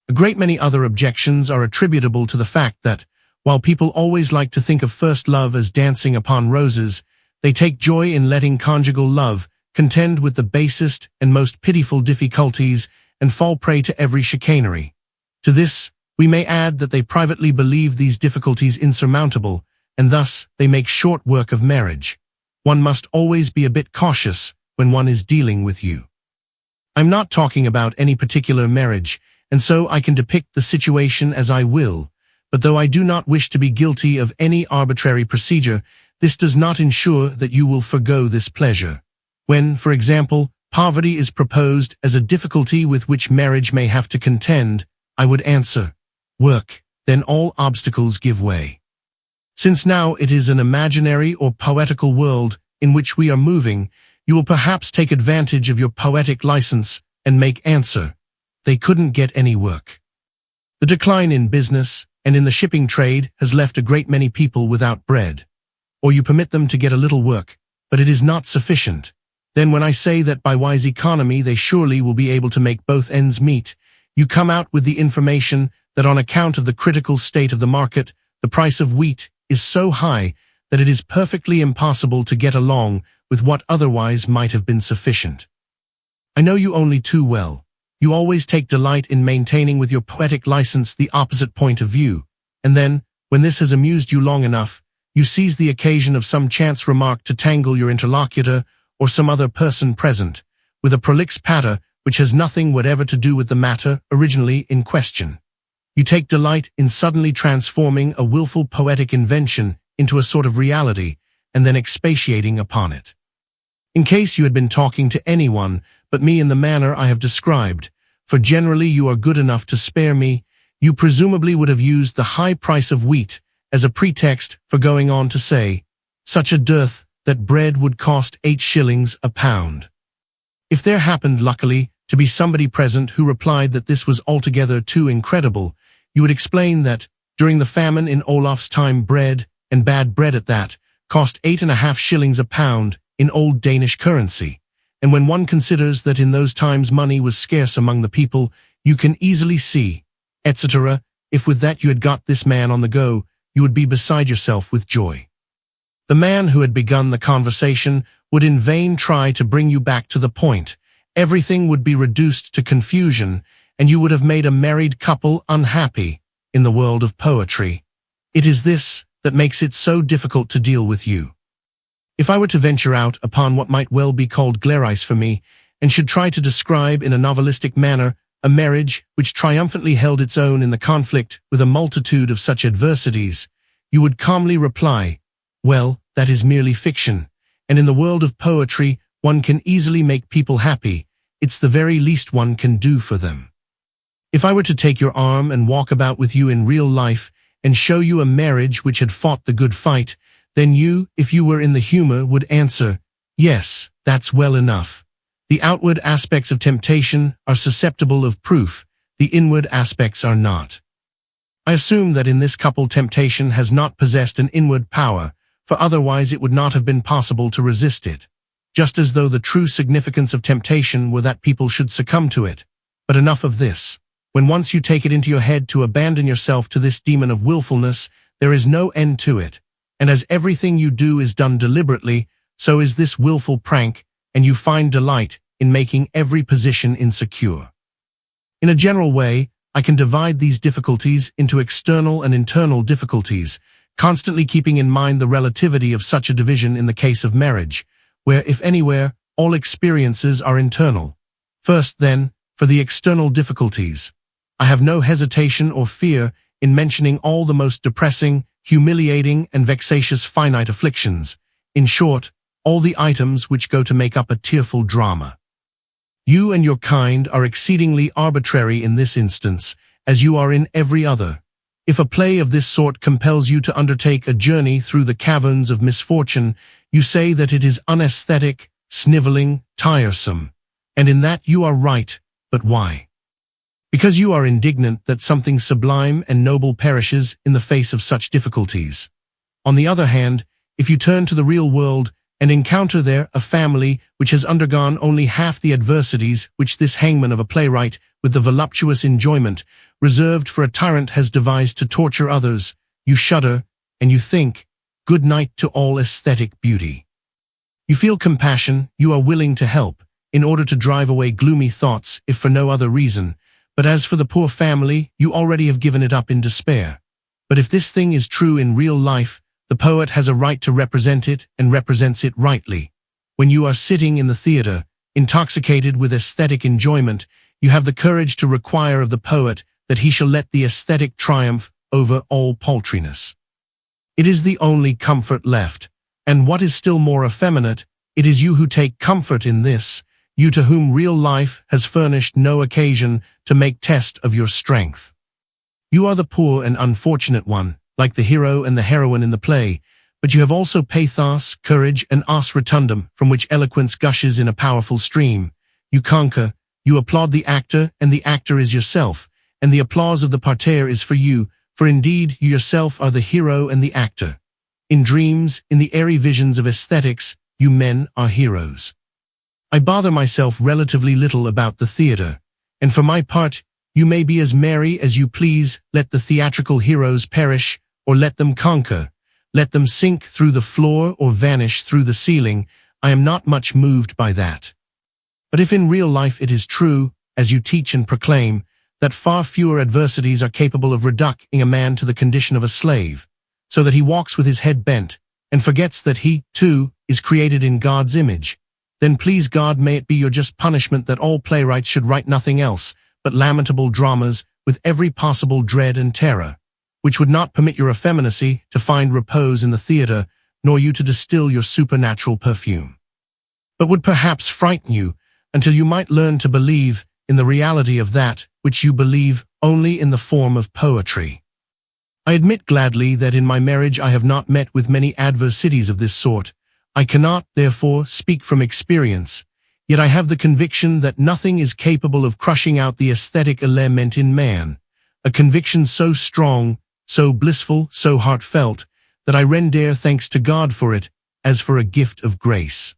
A great many other objections are attributable to the fact that, while people always like to think of first love as dancing upon roses, they take joy in letting conjugal love contend with the basest and most pitiful difficulties and fall prey to every chicanery. To this, we may add that they privately believe these difficulties insurmountable, and thus they make short work of marriage. One must always be a bit cautious when one is dealing with you. I'm not talking about any particular marriage, and so I can depict the situation as I will, but though I do not wish to be guilty of any arbitrary procedure, this does not ensure that you will forgo this pleasure. When, for example, poverty is proposed as a difficulty with which marriage may have to contend, I would answer, work, then all obstacles give way. Since now it is an imaginary or poetical world in which we are moving, you will perhaps take advantage of your poetic license and make answer, they couldn't get any work. The decline in business and in the shipping trade has left a great many people without bread. Or you permit them to get a little work, but it is not sufficient. Then when I say that by wise economy they surely will be able to make both ends meet, you come out with the information that on account of the critical state of the market, the price of wheat is so high that it is perfectly impossible to get along with what otherwise might have been sufficient. I know you only too well. You always take delight in maintaining with your poetic license the opposite point of view, and then, when this has amused you long enough, you seize the occasion of some chance remark to tangle your interlocutor or some other person present, with a prolix patter which has nothing whatever to do with the matter originally in question. You take delight in suddenly transforming a willful poetic invention into a sort of reality, and then expatiating upon it. In case you had been talking to anyone but me in the manner I have described, for generally you are good enough to spare me, you presumably would have used the high price of wheat as a pretext for going on to say, such a dearth that bread would cost 8 shillings a pound. If there happened, luckily, to be somebody present who replied that this was altogether too incredible, you would explain that, during the famine in Olaf's time, bread, and bad bread at that, cost 8.5 shillings a pound in old Danish currency. And when one considers that in those times money was scarce among the people, you can easily see, etc., if with that you had got this man on the go, you would be beside yourself with joy. The man who had begun the conversation would in vain try to bring you back to the point. Everything would be reduced to confusion, and you would have made a married couple unhappy in the world of poetry. It is this that makes it so difficult to deal with you. If I were to venture out upon what might well be called glerice for me, and should try to describe in a novelistic manner a marriage which triumphantly held its own in the conflict with a multitude of such adversities, you would calmly reply, well, that is merely fiction, and in the world of poetry one can easily make people happy. It's the very least one can do for them. If I were to take your arm and walk about with you in real life and show you a marriage which had fought the good fight, then you, if you were in the humor, would answer, yes, that's well enough. The outward aspects of temptation are susceptible of proof, the inward aspects are not. I assume that in this couple temptation has not possessed an inward power, for otherwise it would not have been possible to resist it, just as though the true significance of temptation were that people should succumb to it. But enough of this. When once you take it into your head to abandon yourself to this demon of willfulness, there is no end to it. And as everything you do is done deliberately, so is this willful prank, and you find delight in making every position insecure. In a general way, I can divide these difficulties into external and internal difficulties, constantly keeping in mind the relativity of such a division in the case of marriage, where, if anywhere, all experiences are internal. First, then, for the external difficulties. I have no hesitation or fear in mentioning all the most depressing, humiliating, and vexatious finite afflictions, in short, all the items which go to make up a tearful drama. You and your kind are exceedingly arbitrary in this instance, as you are in every other. If a play of this sort compels you to undertake a journey through the caverns of misfortune, you say that it is unaesthetic, sniveling, tiresome. And in that you are right, but why? Because you are indignant that something sublime and noble perishes in the face of such difficulties. On the other hand, if you turn to the real world and encounter there a family which has undergone only half the adversities which this hangman of a playwright, with the voluptuous enjoyment reserved for a tyrant, has devised to torture others, you shudder, and you think, good night to all aesthetic beauty. You feel compassion, you are willing to help, in order to drive away gloomy thoughts, if for no other reason. But as for the poor family, you already have given it up in despair. But if this thing is true in real life, the poet has a right to represent it, and represents it rightly. When you are sitting in the theater, intoxicated with aesthetic enjoyment, you have the courage to require of the poet that he shall let the aesthetic triumph over all paltriness. It is the only comfort left, and what is still more effeminate, it is you who take comfort in this, you to whom real life has furnished no occasion to make test of your strength. You are the poor and unfortunate one, like the hero and the heroine in the play, but you have also pathos, courage, and os rotundum, from which eloquence gushes in a powerful stream. You conquer, you applaud the actor, and the actor is yourself, and the applause of the parterre is for you, for indeed you yourself are the hero and the actor. In dreams, in the airy visions of aesthetics, you men are heroes. I bother myself relatively little about the theater, and for my part, you may be as merry as you please, let the theatrical heroes perish, or let them conquer, let them sink through the floor or vanish through the ceiling, I am not much moved by that. But if in real life it is true, as you teach and proclaim, that far fewer adversities are capable of reducing a man to the condition of a slave, so that he walks with his head bent, and forgets that he, too, is created in God's image, then please God may it be your just punishment that all playwrights should write nothing else but lamentable dramas with every possible dread and terror, which would not permit your effeminacy to find repose in the theater, nor you to distill your supernatural perfume, but would perhaps frighten you until you might learn to believe in the reality of that which you believe only in the form of poetry. I admit gladly that in my marriage I have not met with many adversities of this sort. I cannot, therefore, speak from experience, yet I have the conviction that nothing is capable of crushing out the aesthetic element in man, a conviction so strong, so blissful, so heartfelt, that I render thanks to God for it, as for a gift of grace.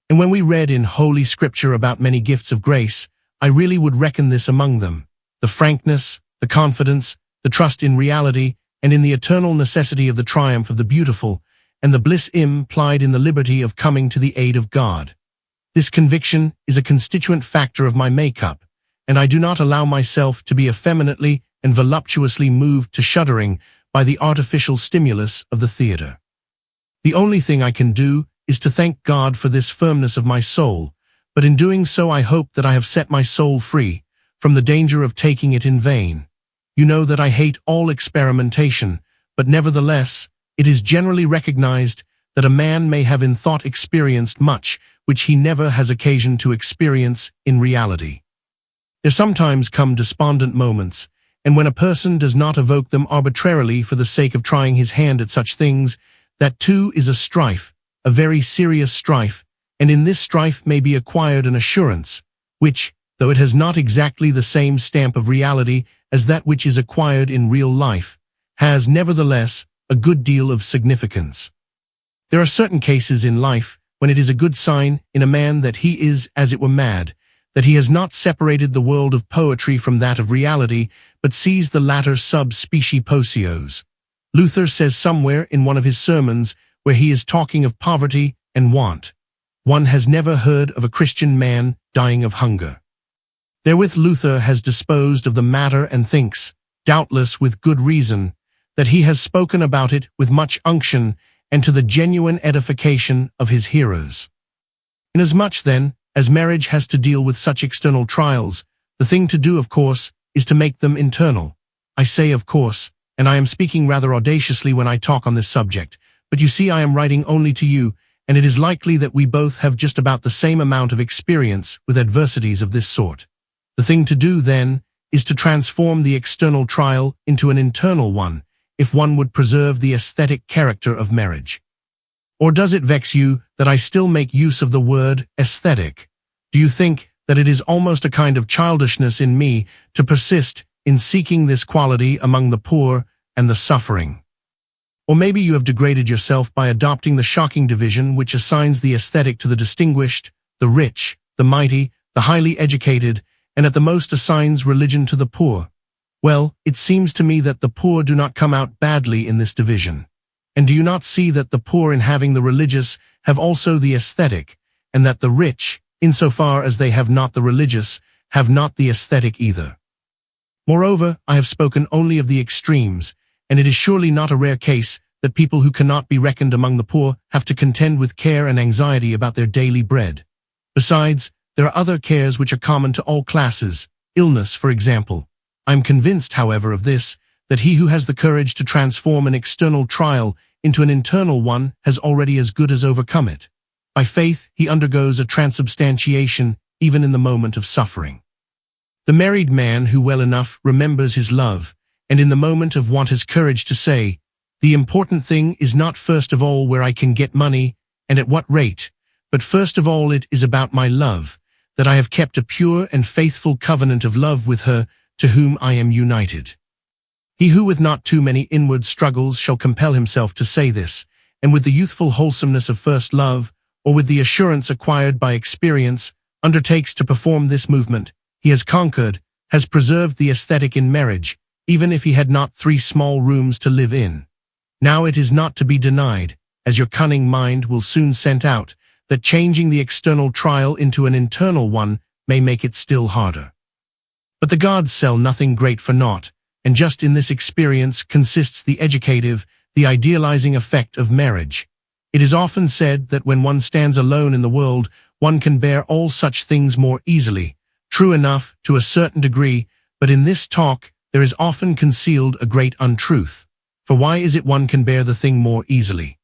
And when we read in Holy Scripture about many gifts of grace, I really would reckon this among them: the frankness, the confidence, the trust in reality, and in the eternal necessity of the triumph of the beautiful, and the bliss implied in the liberty of coming to the aid of God. This conviction is a constituent factor of my makeup, and I do not allow myself to be effeminately and voluptuously moved to shuddering by the artificial stimulus of the theater. The only thing I can do is to thank God for this firmness of my soul, but in doing so I hope that I have set my soul free from the danger of taking it in vain. You know that I hate all experimentation, but nevertheless, it is generally recognized that a man may have in thought experienced much which he never has occasion to experience in reality. There sometimes come despondent moments, and when a person does not evoke them arbitrarily for the sake of trying his hand at such things, that too is a strife, a very serious strife, and in this strife may be acquired an assurance, which, though it has not exactly the same stamp of reality as that which is acquired in real life, has nevertheless a good deal of significance. There are certain cases in life when it is a good sign in a man that he is, as it were, mad, that he has not separated the world of poetry from that of reality, but sees the latter sub specie potios. Luther says somewhere in one of his sermons, where he is talking of poverty and want, one has never heard of a Christian man dying of hunger. Therewith Luther has disposed of the matter and thinks, doubtless with good reason, that he has spoken about it with much unction and to the genuine edification of his hearers. Inasmuch, then, as marriage has to deal with such external trials, the thing to do, of course, is to make them internal. I say of course, and I am speaking rather audaciously when I talk on this subject, but you see I am writing only to you, and it is likely that we both have just about the same amount of experience with adversities of this sort. The thing to do, then, is to transform the external trial into an internal one, if one would preserve the aesthetic character of marriage. Or does it vex you that I still make use of the word aesthetic? Do you think that it is almost a kind of childishness in me to persist in seeking this quality among the poor and the suffering? Or maybe you have degraded yourself by adopting the shocking division which assigns the aesthetic to the distinguished, the rich, the mighty, the highly educated, and at the most assigns religion to the poor. Well, it seems to me that the poor do not come out badly in this division. And do you not see that the poor in having the religious have also the aesthetic, and that the rich, insofar as they have not the religious, have not the aesthetic either? Moreover, I have spoken only of the extremes, and it is surely not a rare case that people who cannot be reckoned among the poor have to contend with care and anxiety about their daily bread. Besides, there are other cares which are common to all classes, illness, for example. I am convinced, however, of this, that he who has the courage to transform an external trial into an internal one has already as good as overcome it. By faith, he undergoes a transubstantiation even in the moment of suffering. The married man who well enough remembers his love, and in the moment of want has courage to say, "The important thing is not first of all where I can get money, and at what rate, but first of all it is about my love, that I have kept a pure and faithful covenant of love with her to whom I am united." He who with not too many inward struggles shall compel himself to say this, and with the youthful wholesomeness of first love, or with the assurance acquired by experience, undertakes to perform this movement, he has conquered, has preserved the aesthetic in marriage, even if he had not 3 small rooms to live in. Now it is not to be denied, as your cunning mind will soon scent out, that changing the external trial into an internal one may make it still harder. But the gods sell nothing great for naught, and just in this experience consists the educative, the idealizing effect of marriage. It is often said that when one stands alone in the world, one can bear all such things more easily. True enough, to a certain degree, but in this talk there is often concealed a great untruth. For why is it one can bear the thing more easily?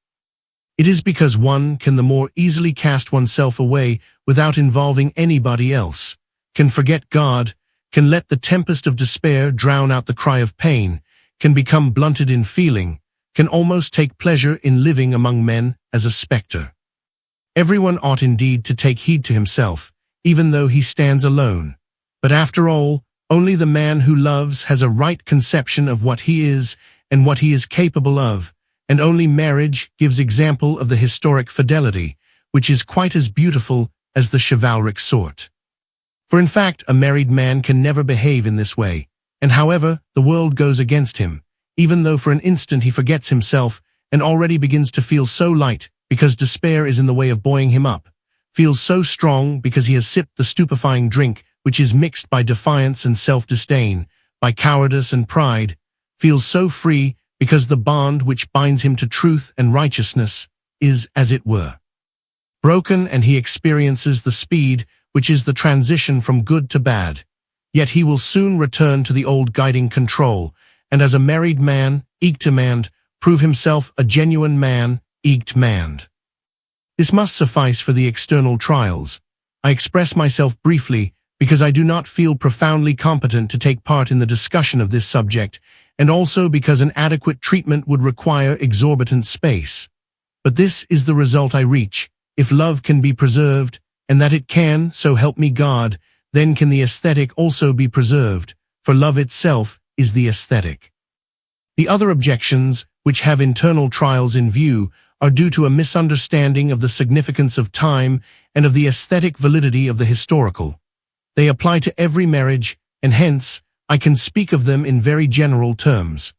It is because one can the more easily cast oneself away without involving anybody else, can forget God, can let the tempest of despair drown out the cry of pain, can become blunted in feeling, can almost take pleasure in living among men as a spectre. Everyone ought indeed to take heed to himself, even though he stands alone. But after all, only the man who loves has a right conception of what he is and what he is capable of, and only marriage gives example of the historic fidelity, which is quite as beautiful as the chivalric sort. For in fact, a married man can never behave in this way, and however the world goes against him, even though for an instant he forgets himself and already begins to feel so light because despair is in the way of buoying him up, feels so strong because he has sipped the stupefying drink which is mixed by defiance and self-disdain, by cowardice and pride, feels so free because the bond which binds him to truth and righteousness is, as it were, broken, and he experiences the speed which is the transition from good to bad. Yet he will soon return to the old guiding control, and as a married man, Egtemand, prove himself a genuine man, Egtmand. This must suffice for the external trials. I express myself briefly because I do not feel profoundly competent to take part in the discussion of this subject, and also because an adequate treatment would require exorbitant space. But this is the result I reach. If love can be preserved, and that it can, so help me God, then can the aesthetic also be preserved, for love itself is the aesthetic. The other objections, which have internal trials in view, are due to a misunderstanding of the significance of time and of the aesthetic validity of the historical. They apply to every marriage, and hence, I can speak of them in very general terms.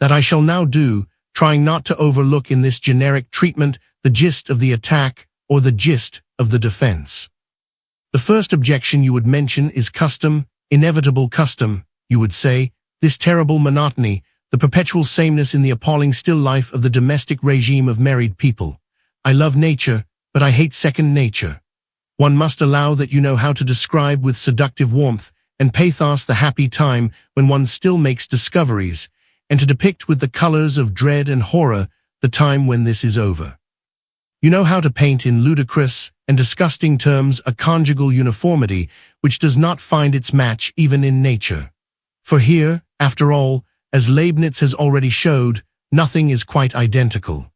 That I shall now do, trying not to overlook in this generic treatment the gist of the attack or the gist of the defense. The first objection you would mention is custom, inevitable custom, you would say, this terrible monotony, the perpetual sameness in the appalling still life of the domestic regime of married people. I love nature, but I hate second nature. One must allow that you know how to describe with seductive warmth and pathos the happy time when one still makes discoveries, and to depict with the colors of dread and horror the time when this is over. You know how to paint in ludicrous and disgusting terms a conjugal uniformity which does not find its match even in nature. For here, after all, as Leibniz has already showed, nothing is quite identical.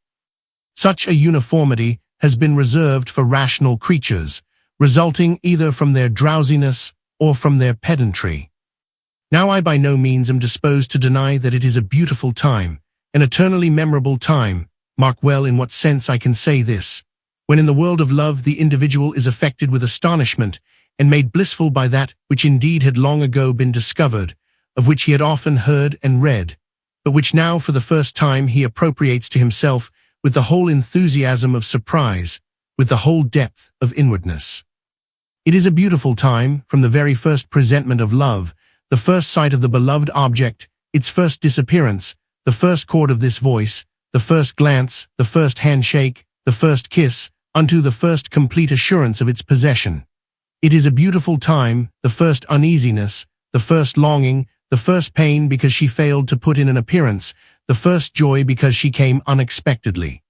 Such a uniformity has been reserved for rational creatures, resulting either from their drowsiness or from their pedantry. Now I by no means am disposed to deny that it is a beautiful time, an eternally memorable time. Mark well in what sense I can say this. When in the world of love the individual is affected with astonishment and made blissful by that which indeed had long ago been discovered, of which he had often heard and read, but which now for the first time he appropriates to himself with the whole enthusiasm of surprise, with the whole depth of inwardness. It is a beautiful time, from the very first presentment of love, the first sight of the beloved object, its first disappearance, the first chord of this voice, the first glance, the first handshake, the first kiss, unto the first complete assurance of its possession. It is a beautiful time, the first uneasiness, the first longing, the first pain because she failed to put in an appearance, the first joy because she came unexpectedly.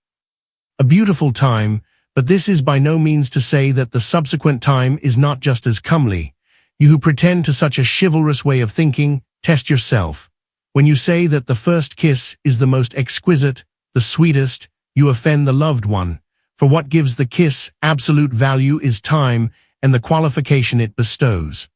A beautiful time, but this is by no means to say that the subsequent time is not just as comely. You who pretend to such a chivalrous way of thinking, test yourself. When you say that the first kiss is the most exquisite, the sweetest, you offend the loved one, for what gives the kiss absolute value is time and the qualification it bestows.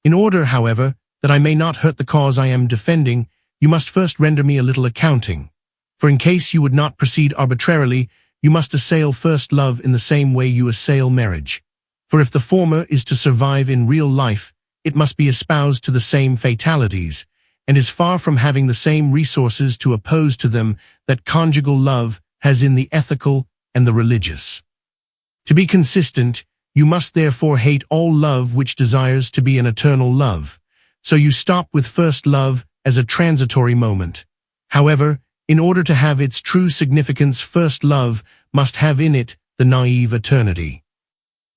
In order, however, that I may not hurt the cause I am defending, you must first render me a little accounting. For in case you would not proceed arbitrarily, you must assail first love in the same way you assail marriage. For if the former is to survive in real life, it must be espoused to the same fatalities, and is far from having the same resources to oppose to them that conjugal love has in the ethical and the religious. To be consistent, you must therefore hate all love which desires to be an eternal love. So you stop with first love as a transitory moment. However, in order to have its true significance, first love must have in it the naive eternity.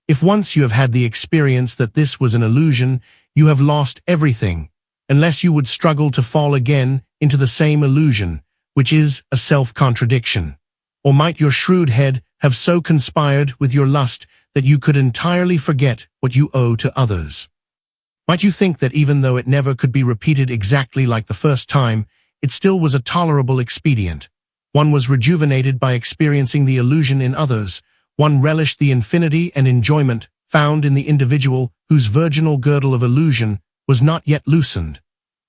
If once you have had the experience that this was an illusion, you have lost everything, unless you would struggle to fall again into the same illusion, which is a self-contradiction. Or might your shrewd head have so conspired with your lust that you could entirely forget what you owe to others? Might you think that even though it never could be repeated exactly like the first time, it still was a tolerable expedient? One was rejuvenated by experiencing the illusion in others. One relished the infinity and enjoyment found in the individual whose virginal girdle of illusion was not yet loosened.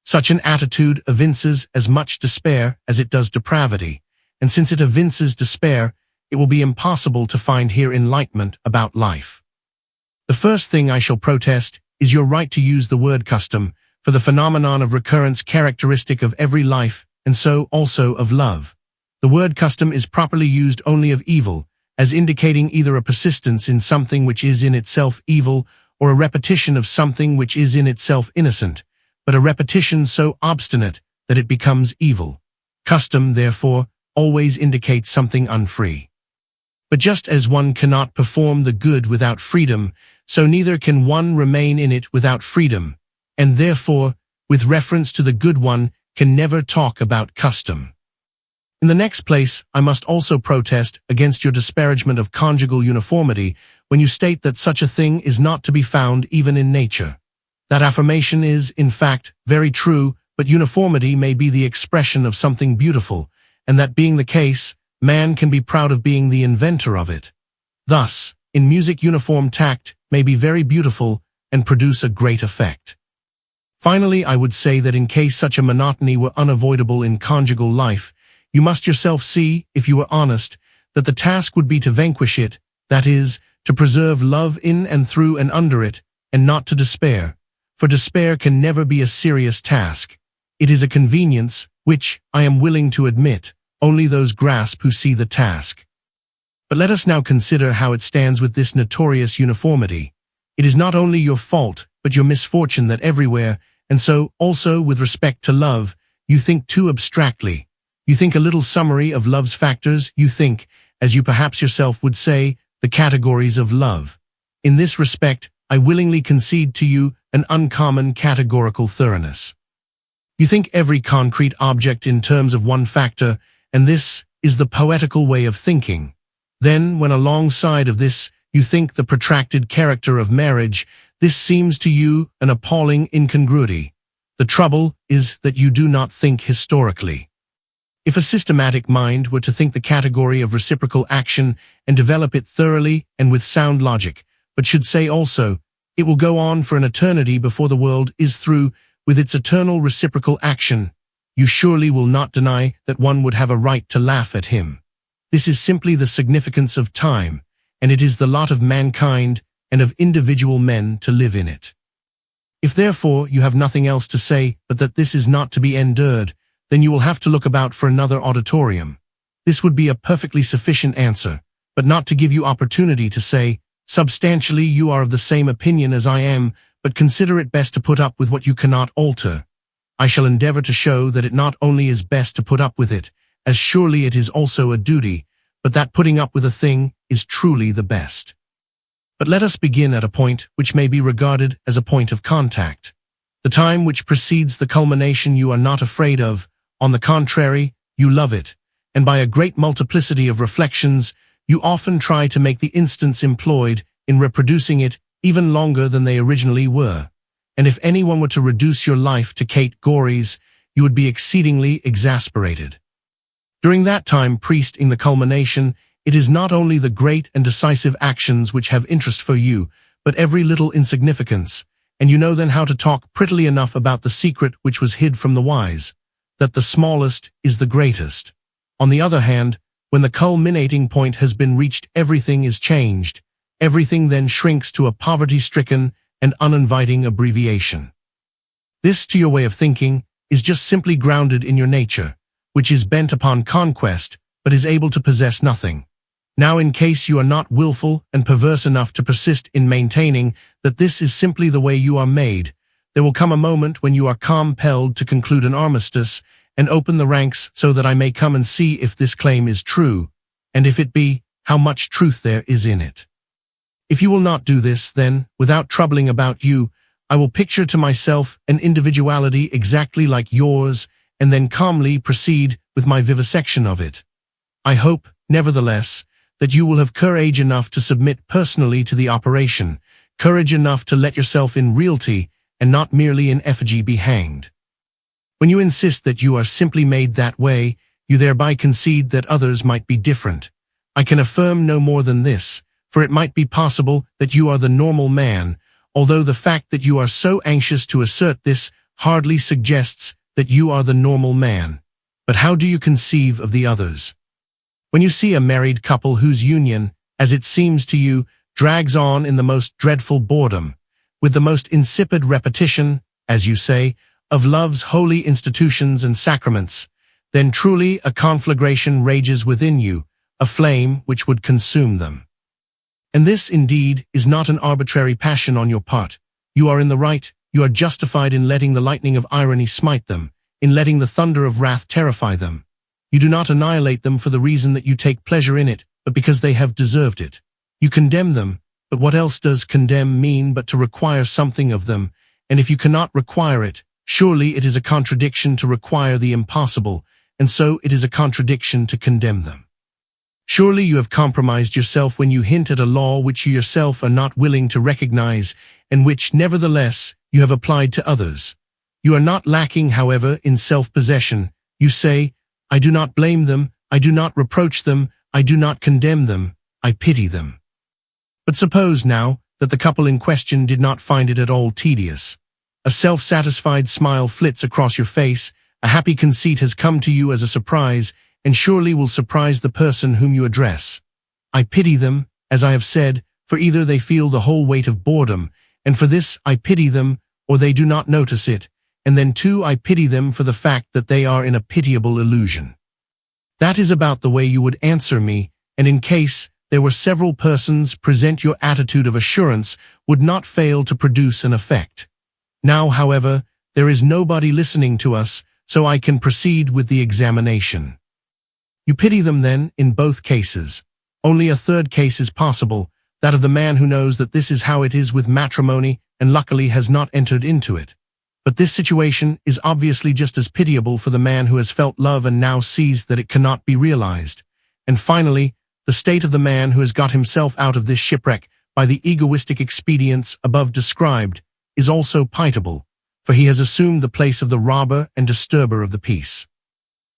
Such an attitude evinces as much despair as it does depravity, and since it evinces despair, it will be impossible to find here enlightenment about life. The first thing I shall protest is your right to use the word custom for the phenomenon of recurrence characteristic of every life, and so also of love. The word custom is properly used only of evil, as indicating either a persistence in something which is in itself evil, or a repetition of something which is in itself innocent, but a repetition so obstinate that it becomes evil. Custom, therefore, always indicates something unfree. But just as one cannot perform the good without freedom, so neither can one remain in it without freedom, and therefore, with reference to the good one, can never talk about custom. In the next place, I must also protest against your disparagement of conjugal uniformity when you state that such a thing is not to be found even in nature. That affirmation is, in fact, very true, but uniformity may be the expression of something beautiful, and that being the case, man can be proud of being the inventor of it. Thus, in music, uniform tact may be very beautiful and produce a great effect. Finally, I would say that in case such a monotony were unavoidable in conjugal life, you must yourself see, if you were honest, that the task would be to vanquish it, that is, to preserve love in and through and under it, and not to despair, for despair can never be a serious task. It is a convenience, which, I am willing to admit, only those grasp who see the task. But let us now consider how it stands with this notorious uniformity. It is not only your fault, but your misfortune that everywhere, and so also with respect to love, you think too abstractly. You think a little summary of love's factors, you think, as you perhaps yourself would say, the categories of love. In this respect, I willingly concede to you an uncommon categorical thoroughness. You think every concrete object in terms of one factor, and this is the poetical way of thinking. Then, when alongside of this, you think the protracted character of marriage, this seems to you an appalling incongruity. The trouble is that you do not think historically. If a systematic mind were to think the category of reciprocal action and develop it thoroughly and with sound logic, but should say also, it will go on for an eternity before the world is through with its eternal reciprocal action, you surely will not deny that one would have a right to laugh at him. This is simply the significance of time, and it is the lot of mankind and of individual men to live in it. If therefore you have nothing else to say but that this is not to be endured, then you will have to look about for another auditorium. This would be a perfectly sufficient answer, but not to give you opportunity to say, substantially you are of the same opinion as I am, but consider it best to put up with what you cannot alter. I shall endeavor to show that it not only is best to put up with it, as surely it is also a duty, but that putting up with a thing is truly the best. But let us begin at a point which may be regarded as a point of contact. The time which precedes the culmination you are not afraid of, on the contrary, you love it, and by a great multiplicity of reflections, you often try to make the instants employed in reproducing it even longer than they originally were. And if anyone were to reduce your life to categories, you would be exceedingly exasperated. During that time preceding the culmination, it is not only the great and decisive actions which have interest for you, but every little insignificance, and you know then how to talk prettily enough about the secret which was hid from the wise, that the smallest is the greatest. On the other hand, when the culminating point has been reached, everything is changed. Everything then shrinks to a poverty-stricken and uninviting abbreviation. This, to your way of thinking, is just simply grounded in your nature, which is bent upon conquest, but is able to possess nothing. Now, in case you are not willful and perverse enough to persist in maintaining that this is simply the way you are made, there will come a moment when you are compelled to conclude an armistice and open the ranks so that I may come and see if this claim is true, and if it be, how much truth there is in it. If you will not do this, then, without troubling about you, I will picture to myself an individuality exactly like yours, and then calmly proceed with my vivisection of it. I hope, nevertheless, that you will have courage enough to submit personally to the operation, courage enough to let yourself in reality and not merely in effigy be hanged. When you insist that you are simply made that way, you thereby concede that others might be different. I can affirm no more than this, for it might be possible that you are the normal man, although the fact that you are so anxious to assert this hardly suggests that you are the normal man. But how do you conceive of the others? When you see a married couple whose union, as it seems to you, drags on in the most dreadful boredom, with the most insipid repetition, as you say, of love's holy institutions and sacraments, then truly a conflagration rages within you, a flame which would consume them. And this, indeed, is not an arbitrary passion on your part. You are in the right, you are justified in letting the lightning of irony smite them, in letting the thunder of wrath terrify them. You do not annihilate them for the reason that you take pleasure in it, but because they have deserved it. You condemn them, but what else does condemn mean but to require something of them? And if you cannot require it, surely it is a contradiction to require the impossible, and so it is a contradiction to condemn them. Surely you have compromised yourself when you hint at a law which you yourself are not willing to recognize, and which, nevertheless, you have applied to others. You are not lacking, however, in self-possession. You say, I do not blame them, I do not reproach them, I do not condemn them, I pity them. But suppose now that the couple in question did not find it at all tedious. A self-satisfied smile flits across your face, a happy conceit has come to you as a surprise, and surely will surprise the person whom you address. I pity them, as I have said, for either they feel the whole weight of boredom, and for this I pity them, or they do not notice it, and then too I pity them for the fact that they are in a pitiable illusion. That is about the way you would answer me, and in case there were several persons present, your attitude of assurance would not fail to produce an effect. Now, however, there is nobody listening to us, so I can proceed with the examination. You pity them then, in both cases. Only a third case is possible, that of the man who knows that this is how it is with matrimony and luckily has not entered into it. But this situation is obviously just as pitiable for the man who has felt love and now sees that it cannot be realized. And finally, the state of the man who has got himself out of this shipwreck by the egoistic expedients above described is also pitiable, for he has assumed the place of the robber and disturber of the peace.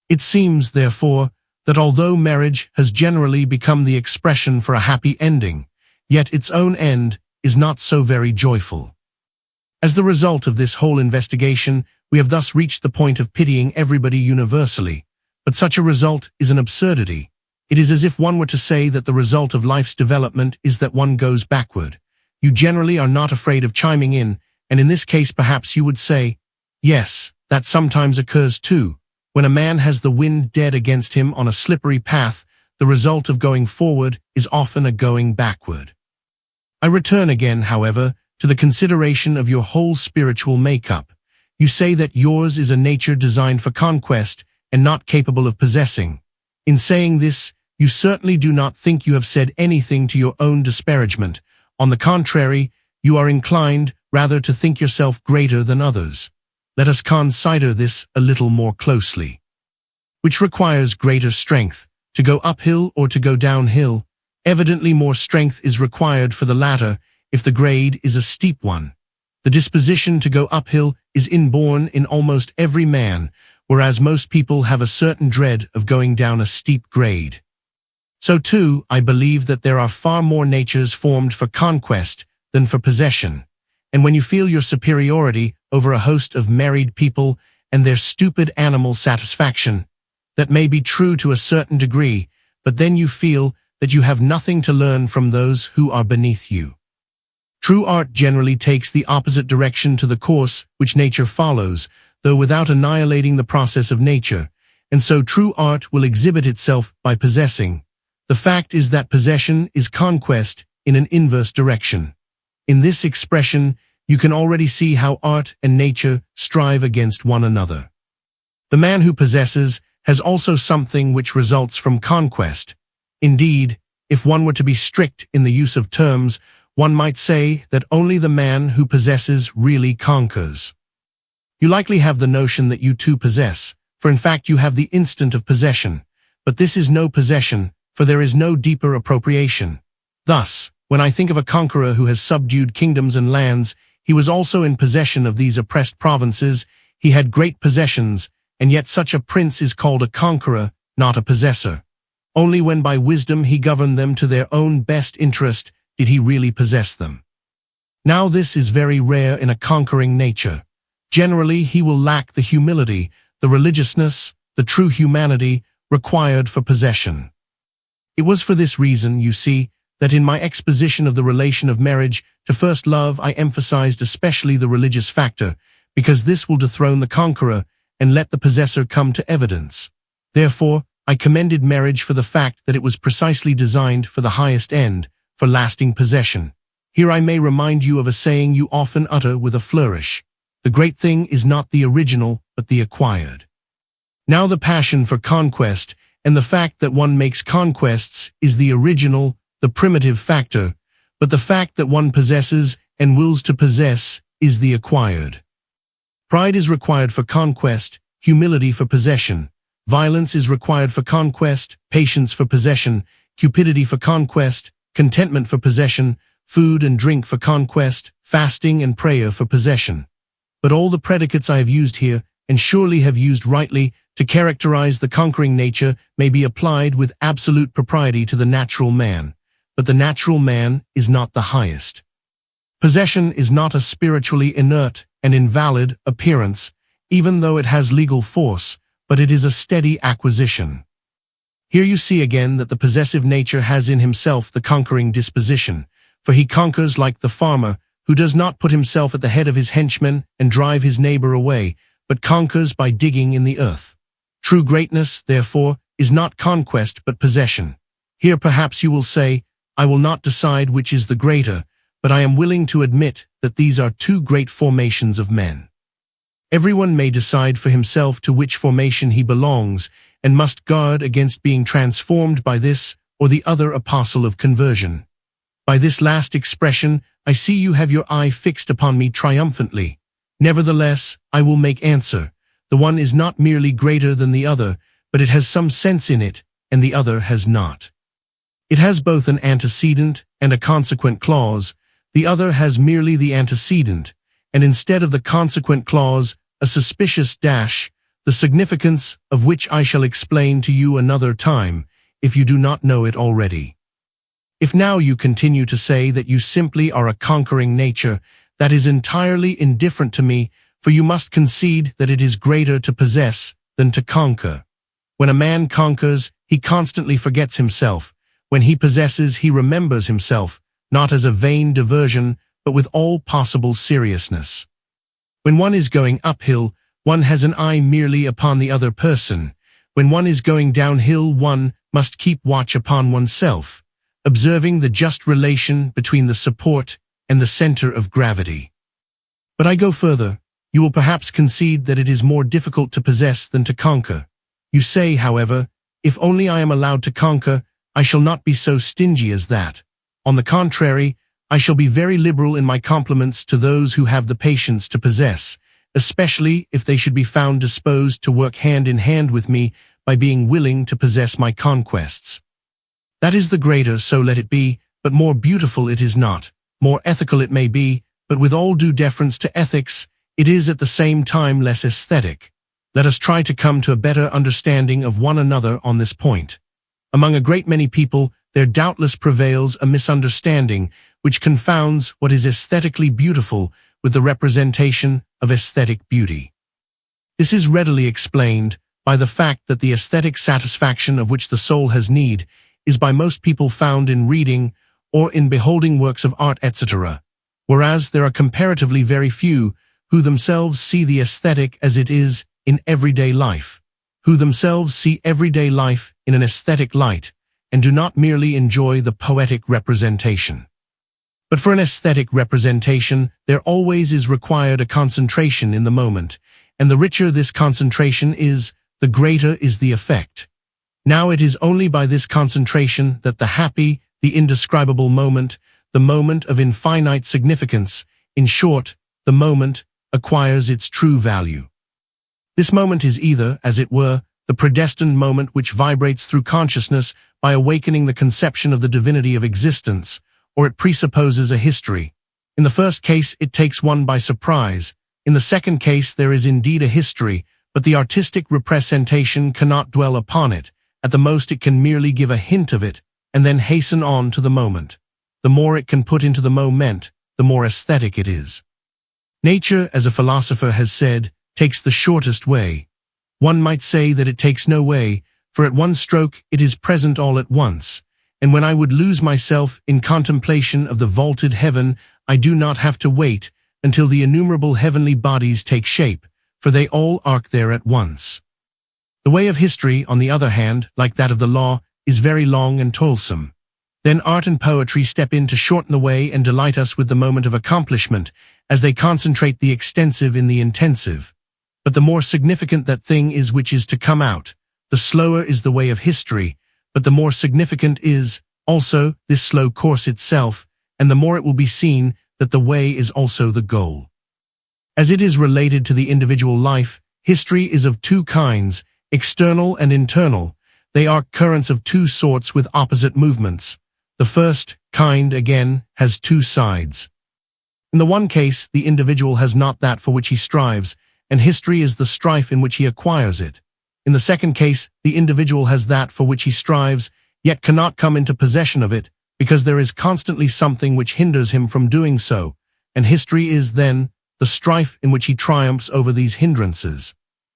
It seems, therefore, that although marriage has generally become the expression for a happy ending, yet its own end is not so very joyful. As the result of this whole investigation, we have thus reached the point of pitying everybody universally, but such a result is an absurdity. It is as if one were to say that the result of life's development is that one goes backward. You generally are not afraid of chiming in, and in this case perhaps you would say, yes, that sometimes occurs too. When a man has the wind dead against him on a slippery path, the result of going forward is often a going backward. I return again, however, to the consideration of your whole spiritual makeup. You say that yours is a nature designed for conquest and not capable of possessing. In saying this, you certainly do not think you have said anything to your own disparagement. On the contrary, you are inclined rather to think yourself greater than others. Let us consider this a little more closely. Which requires greater strength, to go uphill or to go downhill? Evidently more strength is required for the latter if the grade is a steep one. The disposition to go uphill is inborn in almost every man, whereas most people have a certain dread of going down a steep grade. So too, I believe that there are far more natures formed for conquest than for possession. And when you feel your superiority over a host of married people and their stupid animal satisfaction, that may be true to a certain degree, but then you feel that you have nothing to learn from those who are beneath you. True art generally takes the opposite direction to the course which nature follows, though without annihilating the process of nature, and so true art will exhibit itself by possessing. The fact is that possession is conquest in an inverse direction. In this expression, you can already see how art and nature strive against one another. The man who possesses has also something which results from conquest. Indeed, if one were to be strict in the use of terms, one might say that only the man who possesses really conquers. You likely have the notion that you too possess, for in fact you have the instant of possession. But this is no possession, for there is no deeper appropriation. Thus, when I think of a conqueror who has subdued kingdoms and lands, he was also in possession of these oppressed provinces, he had great possessions, and yet such a prince is called a conqueror, not a possessor. Only when by wisdom he governed them to their own best interest did he really possess them. Now this is very rare in a conquering nature. Generally he will lack the humility, the religiousness, the true humanity required for possession. It was for this reason, you see, that in my exposition of the relation of marriage to first love I emphasized especially the religious factor, because this will dethrone the conqueror and let the possessor come to evidence. Therefore, I commended marriage for the fact that it was precisely designed for the highest end, for lasting possession. Here I may remind you of a saying you often utter with a flourish. The great thing is not the original, but the acquired. Now the passion for conquest and the fact that one makes conquests is the original, the primitive factor, but the fact that one possesses and wills to possess is the acquired. Pride is required for conquest, humility for possession. Violence is required for conquest, patience for possession, cupidity for conquest, contentment for possession, food and drink for conquest, fasting and prayer for possession. But all the predicates I have used here, and surely have used rightly, to characterize the conquering nature may be applied with absolute propriety to the natural man, but the natural man is not the highest. Possession is not a spiritually inert and invalid appearance, even though it has legal force, but it is a steady acquisition. Here you see again that the possessive nature has in himself the conquering disposition, for he conquers like the farmer, who does not put himself at the head of his henchmen and drive his neighbor away, but conquers by digging in the earth. True greatness, therefore, is not conquest but possession. Here perhaps you will say, I will not decide which is the greater, but I am willing to admit that these are two great formations of men. Everyone may decide for himself to which formation he belongs, and must guard against being transformed by this or the other apostle of conversion. By this last expression, I see you have your eye fixed upon me triumphantly. Nevertheless, I will make answer. The one is not merely greater than the other, but it has some sense in it, and the other has not. It has both an antecedent and a consequent clause. The other has merely the antecedent, and instead of the consequent clause, a suspicious dash, the significance of which I shall explain to you another time, if you do not know it already. If now you continue to say that you simply are a conquering nature, that is entirely indifferent to me, for you must concede that it is greater to possess than to conquer. When a man conquers, he constantly forgets himself. When he possesses, he remembers himself, not as a vain diversion, but with all possible seriousness. When one is going uphill, one has an eye merely upon the other person. When one is going downhill, one must keep watch upon oneself, observing the just relation between the support and the center of gravity. But I go further. You will perhaps concede that it is more difficult to possess than to conquer. You say, however, if only I am allowed to conquer, I shall not be so stingy as that. On the contrary, I shall be very liberal in my compliments to those who have the patience to possess, especially if they should be found disposed to work hand in hand with me by being willing to possess my conquests. That is the greater, so let it be, but more beautiful it is not. More ethical it may be, but with all due deference to ethics, it is at the same time less aesthetic. Let us try to come to a better understanding of one another on this point. Among a great many people, there doubtless prevails a misunderstanding which confounds what is aesthetically beautiful with the representation of aesthetic beauty. This is readily explained by the fact that the aesthetic satisfaction of which the soul has need is by most people found in reading or in beholding works of art, etc., whereas there are comparatively very few who themselves see the aesthetic as it is in everyday life, who themselves see everyday life in an aesthetic light, and do not merely enjoy the poetic representation. But for an aesthetic representation, there always is required a concentration in the moment, and the richer this concentration is, the greater is the effect. Now it is only by this concentration that the happy, the indescribable moment, the moment of infinite significance, in short, the moment, acquires its true value. This moment is either, as it were, the predestined moment which vibrates through consciousness by awakening the conception of the divinity of existence, or it presupposes a history. In the first case, it takes one by surprise. In the second case, there is indeed a history, but the artistic representation cannot dwell upon it. At the most, it can merely give a hint of it, and then hasten on to the moment. The more it can put into the moment, the more aesthetic it is. Nature, as a philosopher has said, takes the shortest way. One might say that it takes no way, for at one stroke it is present all at once, and when I would lose myself in contemplation of the vaulted heaven, I do not have to wait until the innumerable heavenly bodies take shape, for they all arc there at once. The way of history, on the other hand, like that of the law, is very long and toilsome. Then art and poetry step in to shorten the way and delight us with the moment of accomplishment, as they concentrate the extensive in the intensive. But but the more significant that thing is which is to come out, the slower is the way of history, but the more significant is, also, this slow course itself, and the more it will be seen that the way is also the goal. As it is related to the individual life, history is of two kinds, external and internal. They are currents of two sorts with opposite movements. The first kind, again, has two sides. In the one case, the individual has not that for which he strives, and history is the strife in which he acquires it. In the second case, the individual has that for which he strives, yet cannot come into possession of it, because there is constantly something which hinders him from doing so, and history is, then, the strife in which he triumphs over these hindrances.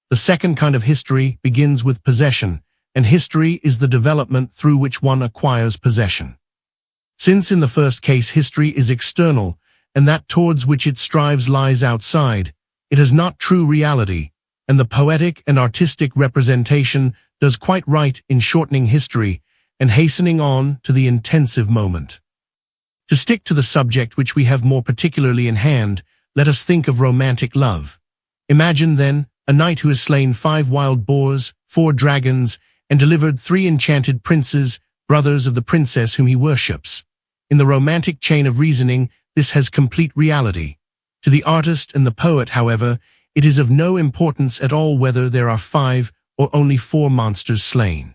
The second kind of history begins with possession, and history is the development through which one acquires possession. Since in the first case history is external, and that towards which it strives lies outside, it has not true reality, and the poetic and artistic representation does quite right in shortening history and hastening on to the intensive moment. To stick to the subject which we have more particularly in hand, let us think of romantic love. Imagine, then, a knight who has slain 5 wild boars, 4 dragons, and delivered 3 enchanted princes, brothers of the princess whom he worships. In the romantic chain of reasoning, this has complete reality. To the artist and the poet, however, it is of no importance at all whether there are 5 or only 4 monsters slain.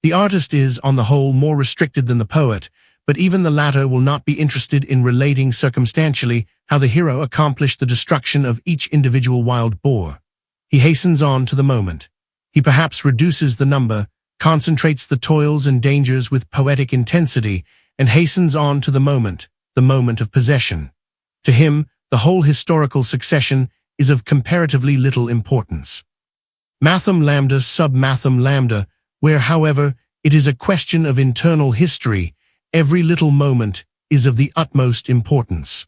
The artist is, on the whole, more restricted than the poet, but even the latter will not be interested in relating circumstantially how the hero accomplished the destruction of each individual wild boar. He hastens on to the moment. He perhaps reduces the number, concentrates the toils and dangers with poetic intensity, and hastens on to the moment of possession. To him, the whole historical succession is of comparatively little importance. Mathem lambda sub mathem lambda, where, however, it is a question of internal history, every little moment is of the utmost importance.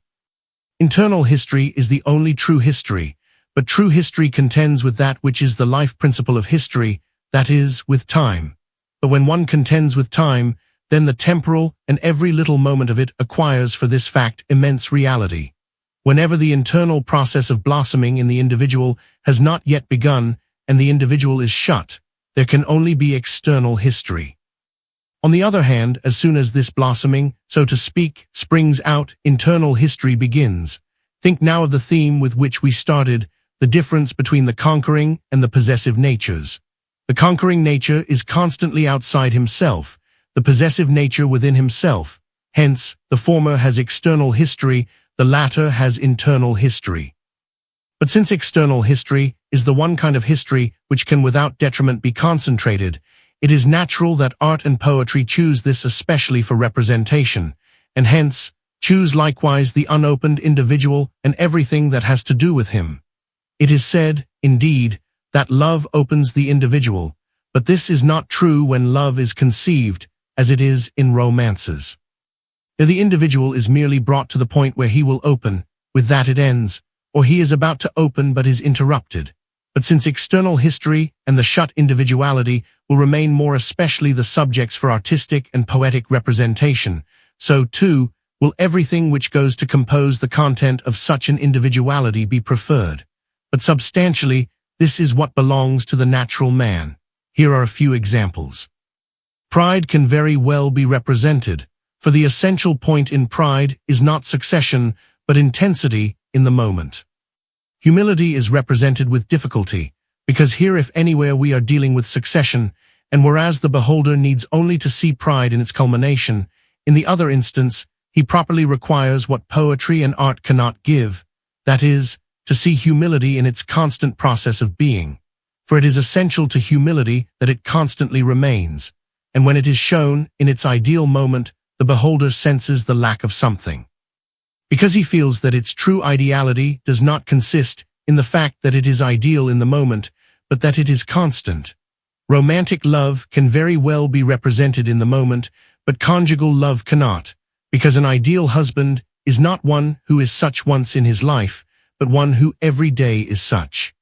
Internal history is the only true history, but true history contends with that which is the life principle of history, that is, with time. But when one contends with time, then the temporal and every little moment of it acquires for this fact immense reality. Whenever the internal process of blossoming in the individual has not yet begun and the individual is shut, there can only be external history. On the other hand, as soon as this blossoming, so to speak, springs out, internal history begins. Think now of the theme with which we started, the difference between the conquering and the possessive natures. The conquering nature is constantly outside himself, the possessive nature within himself. Hence, the former has external history, the latter has internal history. But since external history is the one kind of history which can without detriment be concentrated, it is natural that art and poetry choose this especially for representation, and hence choose likewise the unopened individual and everything that has to do with him. It is said, indeed, that love opens the individual, but this is not true when love is conceived, as it is in romances. There the individual is merely brought to the point where he will open, with that it ends, or he is about to open but is interrupted. But since external history and the shut individuality will remain more especially the subjects for artistic and poetic representation, so, too, will everything which goes to compose the content of such an individuality be preferred. But substantially, this is what belongs to the natural man. Here are a few examples. Pride can very well be represented, for the essential point in pride is not succession, but intensity in the moment. Humility is represented with difficulty, because here if anywhere we are dealing with succession, and whereas the beholder needs only to see pride in its culmination, in the other instance, he properly requires what poetry and art cannot give, that is, to see humility in its constant process of being. For it is essential to humility that it constantly remains, and when it is shown in its ideal moment, the beholder senses the lack of something. Because he feels that its true ideality does not consist in the fact that it is ideal in the moment, but that it is constant. Romantic love can very well be represented in the moment, but conjugal love cannot, because an ideal husband is not one who is such once in his life, but one who every day is such.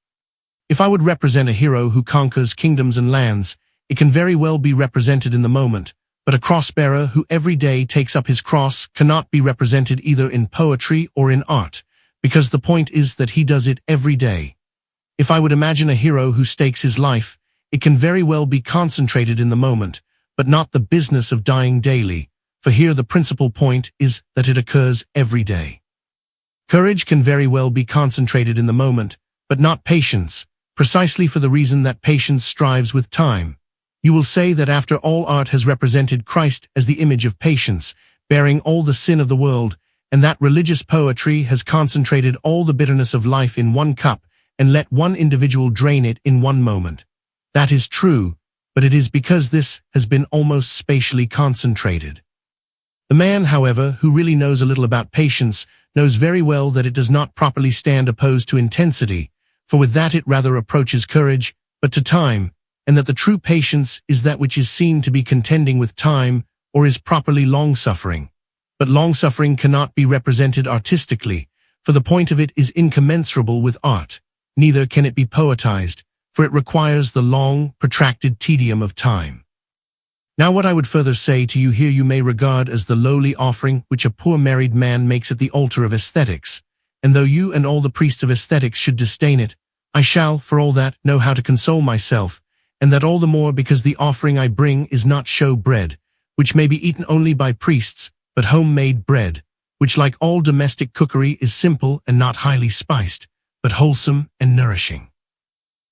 If I would represent a hero who conquers kingdoms and lands, it can very well be represented in the moment, but a cross-bearer who every day takes up his cross cannot be represented either in poetry or in art, because the point is that he does it every day. If I would imagine a hero who stakes his life, it can very well be concentrated in the moment, but not the business of dying daily, for here the principal point is that it occurs every day. Courage can very well be concentrated in the moment, but not patience, precisely for the reason that patience strives with time. You will say that after all art has represented Christ as the image of patience, bearing all the sin of the world, and that religious poetry has concentrated all the bitterness of life in one cup and let one individual drain it in one moment. That is true, but it is because this has been almost spatially concentrated. The man, however, who really knows a little about patience, knows very well that it does not properly stand opposed to intensity, for with that it rather approaches courage, but to time, and that the true patience is that which is seen to be contending with time, or is properly long-suffering. But long-suffering cannot be represented artistically, for the point of it is incommensurable with art, neither can it be poetized, for it requires the long, protracted tedium of time. Now what I would further say to you here you may regard as the lowly offering which a poor married man makes at the altar of aesthetics, and though you and all the priests of aesthetics should disdain it, I shall, for all that, know how to console myself, and that all the more because the offering I bring is not show bread, which may be eaten only by priests, but home-made bread, which like all domestic cookery is simple and not highly spiced, but wholesome and nourishing.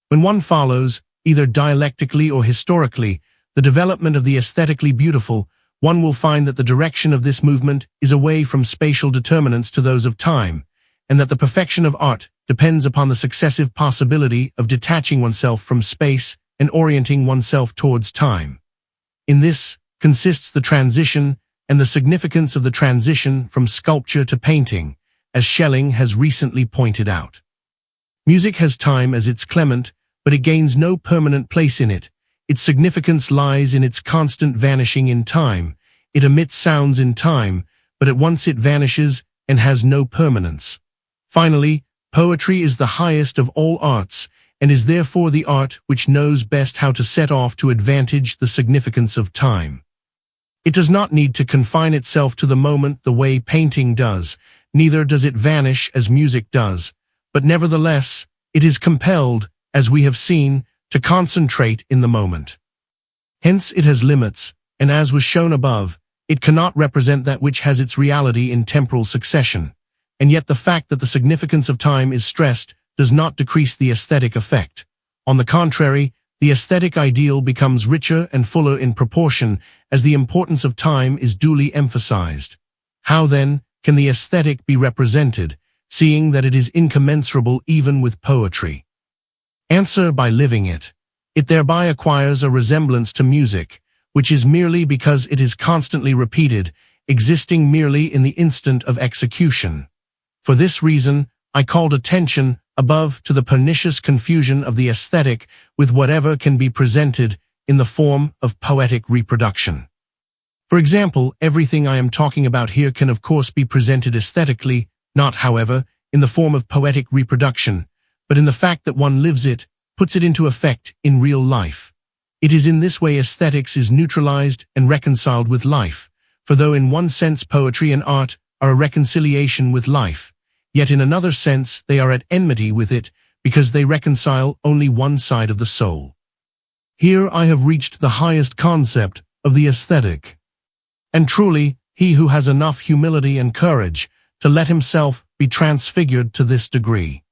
When one follows, either dialectically or historically, the development of the aesthetically beautiful, one will find that the direction of this movement is away from spatial determinants to those of time, and that the perfection of art depends upon the successive possibility of detaching oneself from space and orienting oneself towards time. In this consists the transition and the significance of the transition from sculpture to painting, as Schelling has recently pointed out. Music has time as its clement, but it gains no permanent place in it. Its significance lies in its constant vanishing in time. It emits sounds in time, but at once it vanishes and has no permanence. Finally, poetry is the highest of all arts, and is therefore the art which knows best how to set off to advantage the significance of time. It does not need to confine itself to the moment the way painting does, neither does it vanish as music does, but nevertheless, it is compelled, as we have seen, to concentrate in the moment. Hence it has limits, and as was shown above, it cannot represent that which has its reality in temporal succession, and yet the fact that the significance of time is stressed does not decrease the aesthetic effect. On the contrary, the aesthetic ideal becomes richer and fuller in proportion as the importance of time is duly emphasized. How then can the aesthetic be represented, seeing that it is incommensurable even with poetry? Answer: by living it. It thereby acquires a resemblance to music, which is merely because it is constantly repeated, existing merely in the instant of execution. For this reason, I called attention above to the pernicious confusion of the aesthetic with whatever can be presented in the form of poetic reproduction. For example, everything I am talking about here can of course be presented aesthetically, not, however, in the form of poetic reproduction, but in the fact that one lives it, puts it into effect in real life. It is in this way aesthetics is neutralized and reconciled with life, for though in one sense poetry and art are a reconciliation with life, yet in another sense they are at enmity with it, because they reconcile only one side of the soul. Here I have reached the highest concept of the aesthetic. And truly, he who has enough humility and courage to let himself be transfigured to this degree,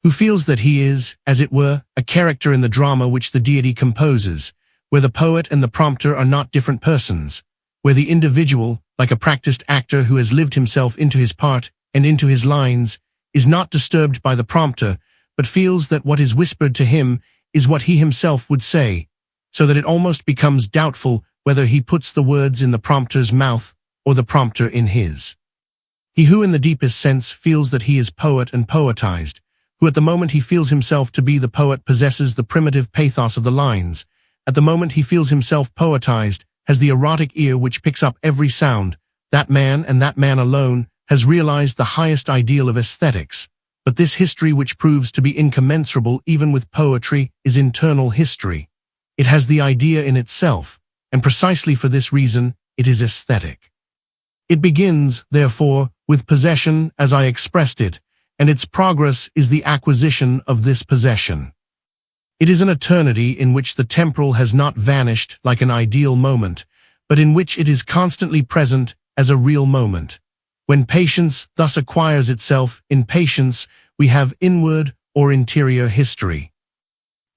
who feels that he is, as it were, a character in the drama which the deity composes, where the poet and the prompter are not different persons, where the individual, like a practiced actor who has lived himself into his part and into his lines, is not disturbed by the prompter, but feels that what is whispered to him is what he himself would say, so that it almost becomes doubtful whether he puts the words in the prompter's mouth or the prompter in his. He who in the deepest sense feels that he is poet and poetized, who at the moment he feels himself to be the poet possesses the primitive pathos of the lines, at the moment he feels himself poetized, has the erotic ear which picks up every sound, that man and that man alone has realized the highest ideal of aesthetics. But this history which proves to be incommensurable even with poetry is internal history. It has the idea in itself, and precisely for this reason it is aesthetic. It begins, therefore, with possession as I expressed it, and its progress is the acquisition of this possession. It is an eternity in which the temporal has not vanished like an ideal moment, but in which it is constantly present as a real moment. When patience thus acquires itself, in patience we have inward or interior history.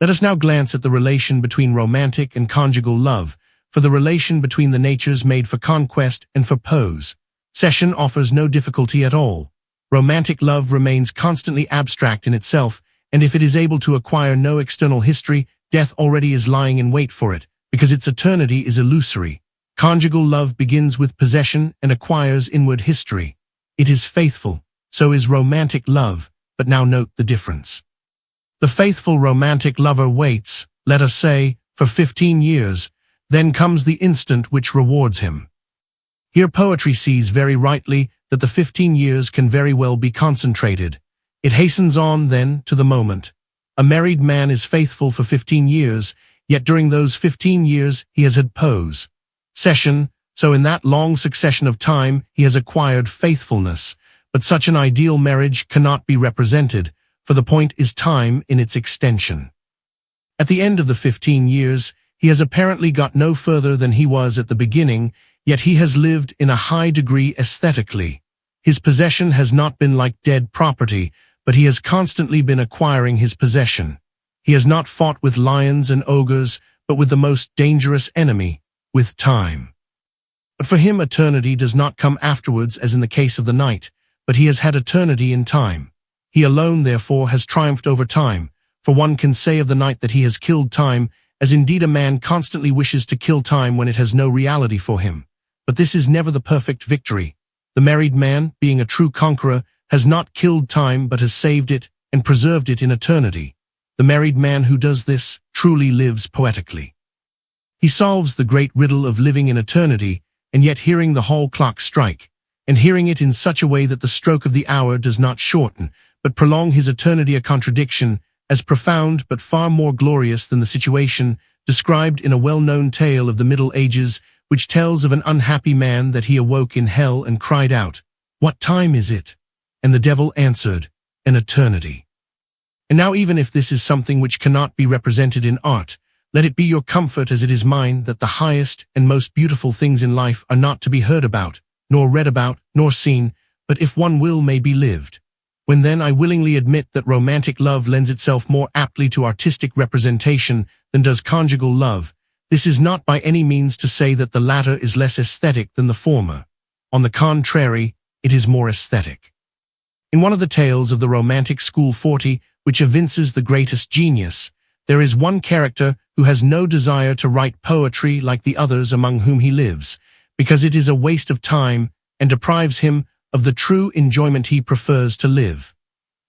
Let us now glance at the relation between romantic and conjugal love, for the relation between the natures made for conquest and for pose. Session offers no difficulty at all. Romantic love remains constantly abstract in itself, and if it is able to acquire no external history, death already is lying in wait for it, because its eternity is illusory. Conjugal love begins with possession and acquires inward history. It is faithful, so is romantic love, but now note the difference. The faithful romantic lover waits, let us say, for 15 years, then comes the instant which rewards him. Here poetry sees very rightly that the 15 years can very well be concentrated. It hastens on, then, to the moment. A married man is faithful for 15 years, yet during those 15 years he has had pose. Session, so in that long succession of time he has acquired faithfulness, but such an ideal marriage cannot be represented, for the point is time in its extension. At the end of the 15 years, he has apparently got no further than he was at the beginning, yet he has lived in a high degree aesthetically. His possession has not been like dead property, but he has constantly been acquiring his possession. He has not fought with lions and ogres, but with the most dangerous enemy, with time. But for him eternity does not come afterwards as in the case of the night, but he has had eternity in time. He alone, therefore, has triumphed over time, for one can say of the night that he has killed time, as indeed a man constantly wishes to kill time when it has no reality for him. But this is never the perfect victory. The married man, being a true conqueror, has not killed time but has saved it and preserved it in eternity. The married man who does this truly lives poetically. He solves the great riddle of living in eternity, and yet hearing the hall clock strike, and hearing it in such a way that the stroke of the hour does not shorten, but prolong his eternity, a contradiction as profound but far more glorious than the situation described in a well-known tale of the Middle Ages, which tells of an unhappy man that he awoke in hell and cried out, "What time is it?" And the devil answered, "An eternity." And now even if this is something which cannot be represented in art, let it be your comfort as it is mine that the highest and most beautiful things in life are not to be heard about, nor read about, nor seen, but if one will may be lived. When then I willingly admit that romantic love lends itself more aptly to artistic representation than does conjugal love, this is not by any means to say that the latter is less aesthetic than the former. On the contrary, it is more aesthetic. In one of the tales of the romantic school 40, which evinces the greatest genius, there is one character who has no desire to write poetry like the others among whom he lives, because it is a waste of time and deprives him of the true enjoyment he prefers to live.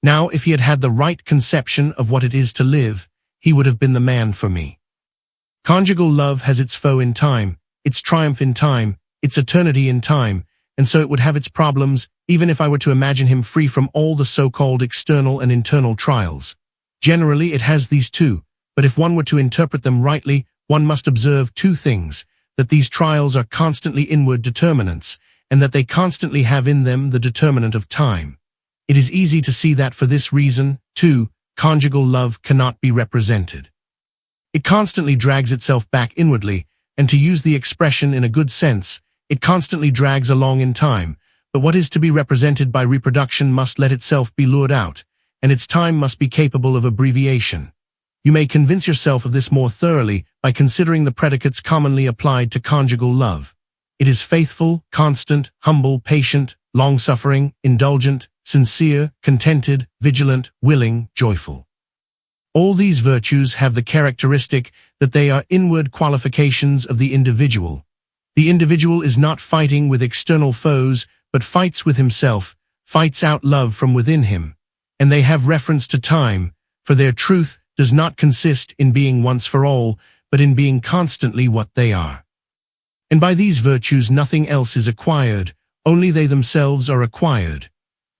Now, if he had had the right conception of what it is to live, he would have been the man for me. Conjugal love has its foe in time, its triumph in time, its eternity in time, and so it would have its problems, even if I were to imagine him free from all the so-called external and internal trials. Generally, it has these two, but if one were to interpret them rightly, one must observe two things: that these trials are constantly inward determinants, and that they constantly have in them the determinant of time. It is easy to see that for this reason, too, conjugal love cannot be represented. It constantly drags itself back inwardly, and to use the expression in a good sense, it constantly drags along in time, but what is to be represented by reproduction must let itself be lured out, and its time must be capable of abbreviation. You may convince yourself of this more thoroughly by considering the predicates commonly applied to conjugal love. It is faithful, constant, humble, patient, long-suffering, indulgent, sincere, contented, vigilant, willing, joyful. All these virtues have the characteristic that they are inward qualifications of the individual. The individual is not fighting with external foes, but fights with himself, fights out love from within him. And they have reference to time, for their truth does not consist in being once for all, but in being constantly what they are. And by these virtues nothing else is acquired, only they themselves are acquired.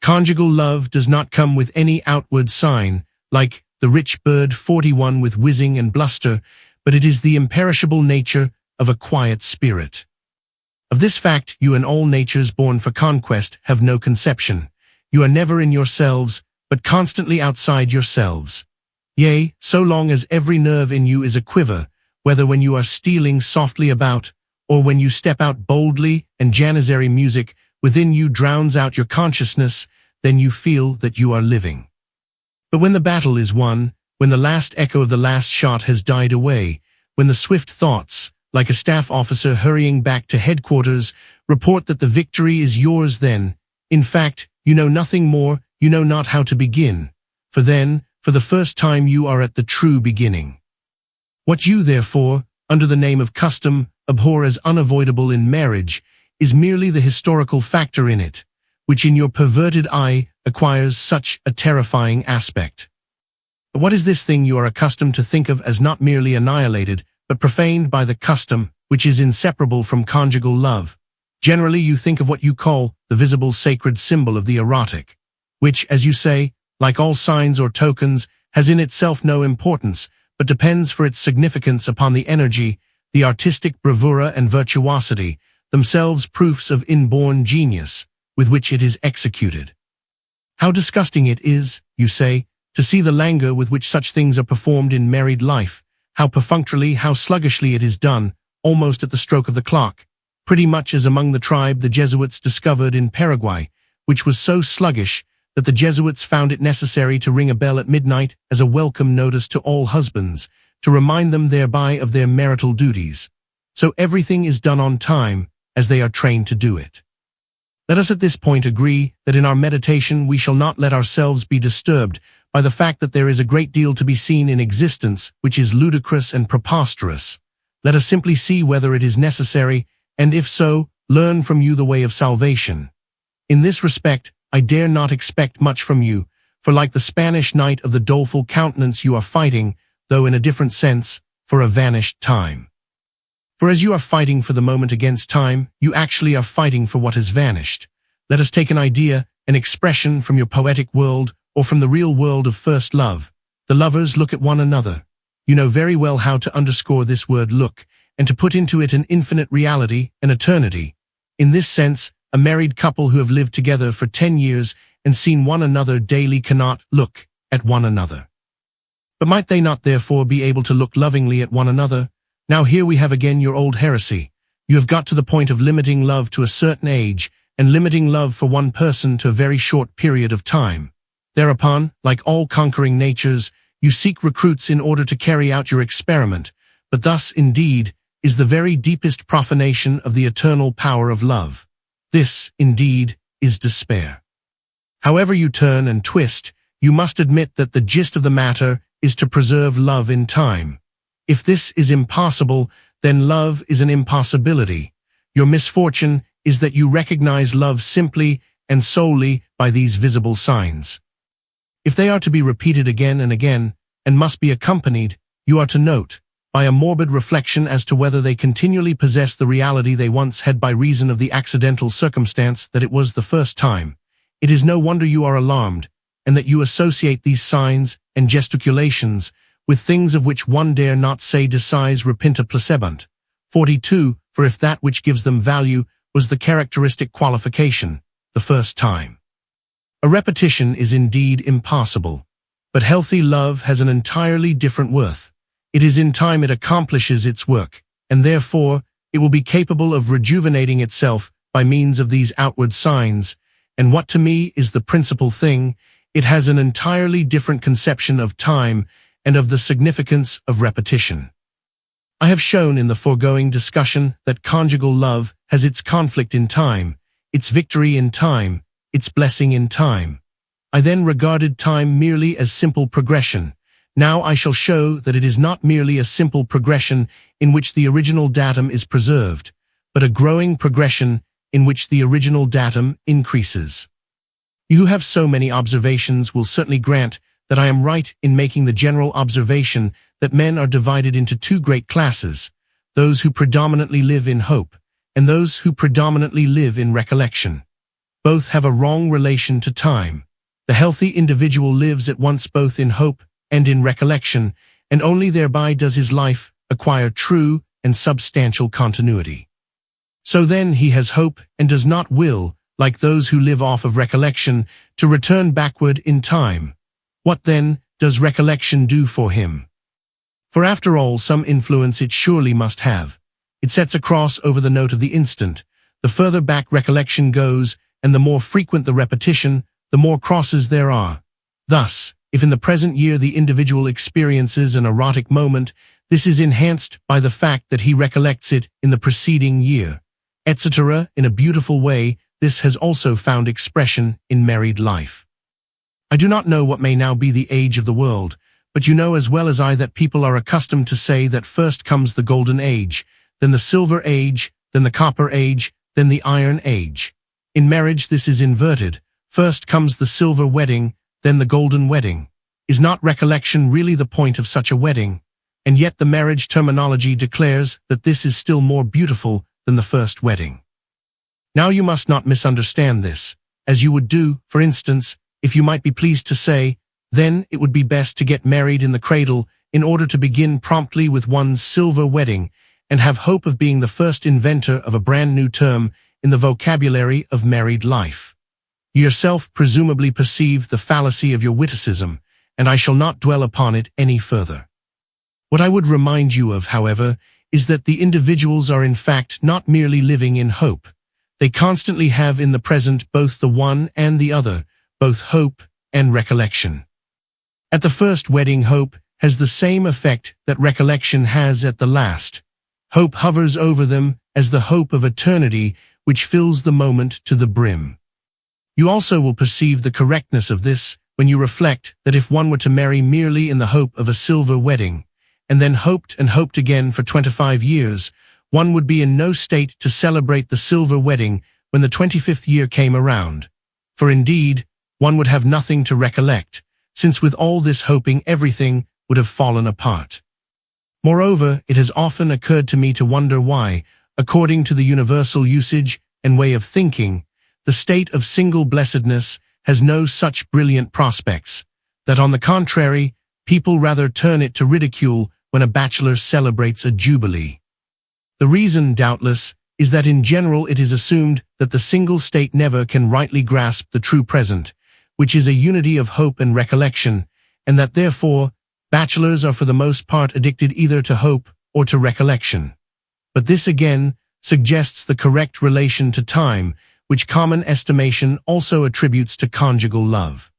Conjugal love does not come with any outward sign, like the rich bird 41 with whizzing and bluster, but it is the imperishable nature of a quiet spirit. Of this fact you and all natures born for conquest have no conception. You are never in yourselves, but constantly outside yourselves. Yea, so long as every nerve in you is aquiver, whether when you are stealing softly about, or when you step out boldly and Janizary music within you drowns out your consciousness, then you feel that you are living. But when the battle is won, when the last echo of the last shot has died away, when the swift thoughts, like a staff officer hurrying back to headquarters, report that the victory is yours, then, in fact, you know nothing more, you know not how to begin, for then, for the first time you are at the true beginning. What you, therefore, under the name of custom, abhor as unavoidable in marriage, is merely the historical factor in it, which in your perverted eye acquires such a terrifying aspect. But what is this thing you are accustomed to think of as not merely annihilated, but profaned by the custom, which is inseparable from conjugal love? Generally you think of what you call the visible sacred symbol of the erotic, which, as you say, like all signs or tokens, has in itself no importance, but depends for its significance upon the energy, the artistic bravura and virtuosity, themselves proofs of inborn genius, with which it is executed. How disgusting it is, you say, to see the languor with which such things are performed in married life, how perfunctorily, how sluggishly it is done, almost at the stroke of the clock, pretty much as among the tribe the Jesuits discovered in Paraguay, which was so sluggish that the Jesuits found it necessary to ring a bell at midnight as a welcome notice to all husbands, to remind them thereby of their marital duties. So everything is done on time, as they are trained to do it. Let us at this point agree that in our meditation we shall not let ourselves be disturbed by the fact that there is a great deal to be seen in existence which is ludicrous and preposterous. Let us simply see whether it is necessary, and if so, learn from you the way of salvation. In this respect, I dare not expect much from you, for like the Spanish knight of the doleful countenance you are fighting, though in a different sense, for a vanished time. For as you are fighting for the moment against time, you actually are fighting for what has vanished. Let us take an idea, an expression from your poetic world, or from the real world of first love. The lovers look at one another. You know very well how to underscore this word look, and to put into it an infinite reality, an eternity. In this sense, a married couple who have lived together for 10 years and seen one another daily cannot look at one another. But might they not therefore be able to look lovingly at one another? Now here we have again your old heresy. You have got to the point of limiting love to a certain age, and limiting love for one person to a very short period of time. Thereupon, like all conquering natures, you seek recruits in order to carry out your experiment, but thus, indeed, is the very deepest profanation of the eternal power of love. This, indeed, is despair. However you turn and twist, you must admit that the gist of the matter is to preserve love in time. If this is impossible, then love is an impossibility. Your misfortune is that you recognize love simply and solely by these visible signs. If they are to be repeated again and again, and must be accompanied, you are to note, by a morbid reflection as to whether they continually possess the reality they once had by reason of the accidental circumstance that it was the first time. It is no wonder you are alarmed, and that you associate these signs and gesticulations with things of which one dare not say decis repinta placebunt. 42. For if that which gives them value was the characteristic qualification, the first time. A repetition is indeed impossible, but healthy love has an entirely different worth. It is in time it accomplishes its work, and therefore it will be capable of rejuvenating itself by means of these outward signs, and what to me is the principal thing, it has an entirely different conception of time and of the significance of repetition. I have shown in the foregoing discussion that conjugal love has its conflict in time, its victory in time, its blessing in time. I then regarded time merely as simple progression. Now I shall show that it is not merely a simple progression in which the original datum is preserved, but a growing progression in which the original datum increases. You who have so many observations will certainly grant that I am right in making the general observation that men are divided into two great classes, those who predominantly live in hope, and those who predominantly live in recollection. Both have a wrong relation to time. The healthy individual lives at once both in hope and in recollection, and only thereby does his life acquire true and substantial continuity. So then he has hope and does not will, like those who live off of recollection, to return backward in time. What then does recollection do for him? For after all, some influence it surely must have. It sets a cross over the note of the instant. The further back recollection goes, and the more frequent the repetition, the more crosses there are. Thus, if in the present year the individual experiences an erotic moment, this is enhanced by the fact that he recollects it in the preceding year, etc. In a beautiful way, this has also found expression in married life. I do not know what may now be the age of the world, but you know as well as I that people are accustomed to say that first comes the golden age, then the silver age, then the copper age, then the iron age. In marriage this is inverted. First comes the silver wedding, then the golden wedding. Is not recollection really the point of such a wedding? And yet the marriage terminology declares that this is still more beautiful than the first wedding. Now you must not misunderstand this, as you would do, for instance, if you might be pleased to say, then it would be best to get married in the cradle in order to begin promptly with one's silver wedding and have hope of being the first inventor of a brand new term in the vocabulary of married life. You yourself presumably perceive the fallacy of your witticism, and I shall not dwell upon it any further. What I would remind you of, however, is that the individuals are in fact not merely living in hope. They constantly have in the present both the one and the other, both hope and recollection. At the first wedding, hope has the same effect that recollection has at the last. Hope hovers over them as the hope of eternity, which fills the moment to the brim. You also will perceive the correctness of this when you reflect that if one were to marry merely in the hope of a silver wedding, and then hoped and hoped again for 25 years, one would be in no state to celebrate the silver wedding when the 25th year came around. For indeed, one would have nothing to recollect, since with all this hoping everything would have fallen apart. Moreover, it has often occurred to me to wonder why, according to the universal usage and way of thinking, the state of single blessedness has no such brilliant prospects, that on the contrary, people rather turn it to ridicule when a bachelor celebrates a jubilee. The reason, doubtless, is that in general it is assumed that the single state never can rightly grasp the true present, which is a unity of hope and recollection, and that therefore bachelors are for the most part addicted either to hope or to recollection. But this again suggests the correct relation to time, which common estimation also attributes to conjugal love.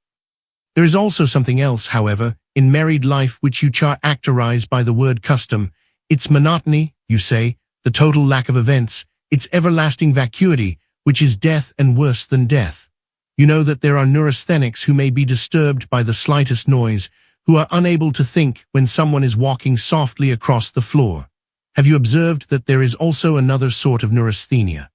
There is also something else, however, in married life which you characterize by the word custom, its monotony, you say, the total lack of events, its everlasting vacuity, which is death and worse than death. You know that there are neurasthenics who may be disturbed by the slightest noise, who are unable to think when someone is walking softly across the floor. Have you observed that there is also another sort of neurasthenia?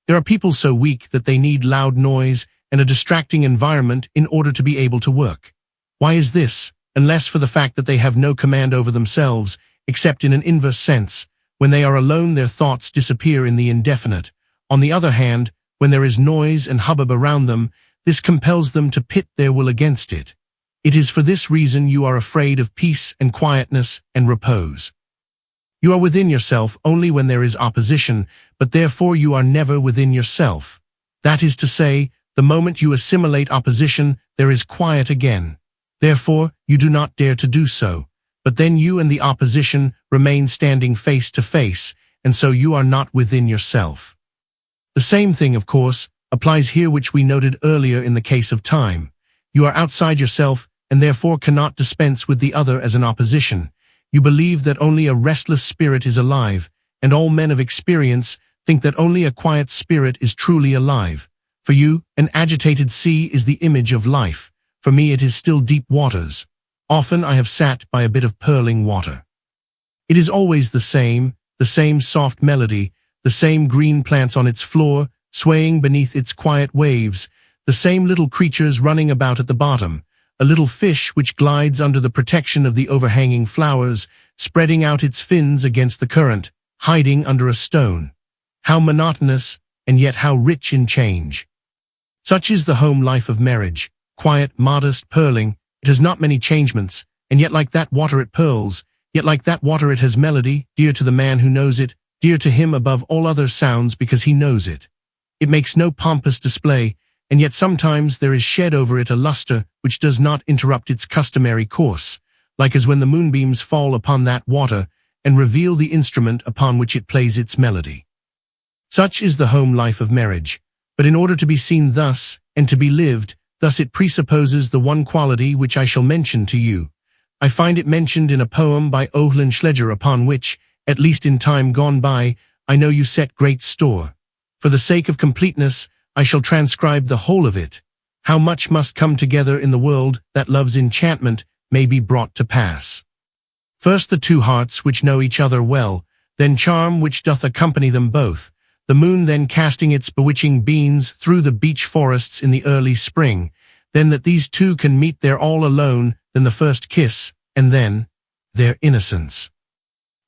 There are people so weak that they need loud noise and a distracting environment in order to be able to work. Why is this, unless for the fact that they have no command over themselves, except in an inverse sense? When they are alone, their thoughts disappear in the indefinite. On the other hand, when there is noise and hubbub around them, this compels them to pit their will against it. It is for this reason you are afraid of peace and quietness and repose. You are within yourself only when there is opposition, but therefore you are never within yourself. That is to say, the moment you assimilate opposition, there is quiet again. Therefore, you do not dare to do so, but then you and the opposition remain standing face to face, and so you are not within yourself. The same thing, of course, applies here which we noted earlier in the case of time. You are outside yourself and therefore cannot dispense with the other as an opposition. You believe that only a restless spirit is alive, and all men of experience think that only a quiet spirit is truly alive. For you, an agitated sea is the image of life. For me it is still deep waters. Often I have sat by a bit of purling water. It is always the same soft melody, the same green plants on its floor, swaying beneath its quiet waves, the same little creatures running about at the bottom, a little fish which glides under the protection of the overhanging flowers, spreading out its fins against the current, hiding under a stone. How monotonous, and yet how rich in change. Such is the home life of marriage, quiet, modest, purling. It has not many changements, and yet like that water it purls, yet like that water it has melody, dear to the man who knows it, dear to him above all other sounds because he knows it. It makes no pompous display, and yet sometimes there is shed over it a luster which does not interrupt its customary course, like as when the moonbeams fall upon that water and reveal the instrument upon which it plays its melody. Such is the home life of marriage, but in order to be seen thus, and to be lived, thus it presupposes the one quality which I shall mention to you. I find it mentioned in a poem by Oehlenschläger upon which, at least in time gone by, I know you set great store. For the sake of completeness, I shall transcribe the whole of it. How much must come together in the world that love's enchantment may be brought to pass. First the two hearts which know each other well, then charm which doth accompany them both, the moon then casting its bewitching beams through the beech forests in the early spring, then that these two can meet there all alone, then the first kiss, and then their innocence.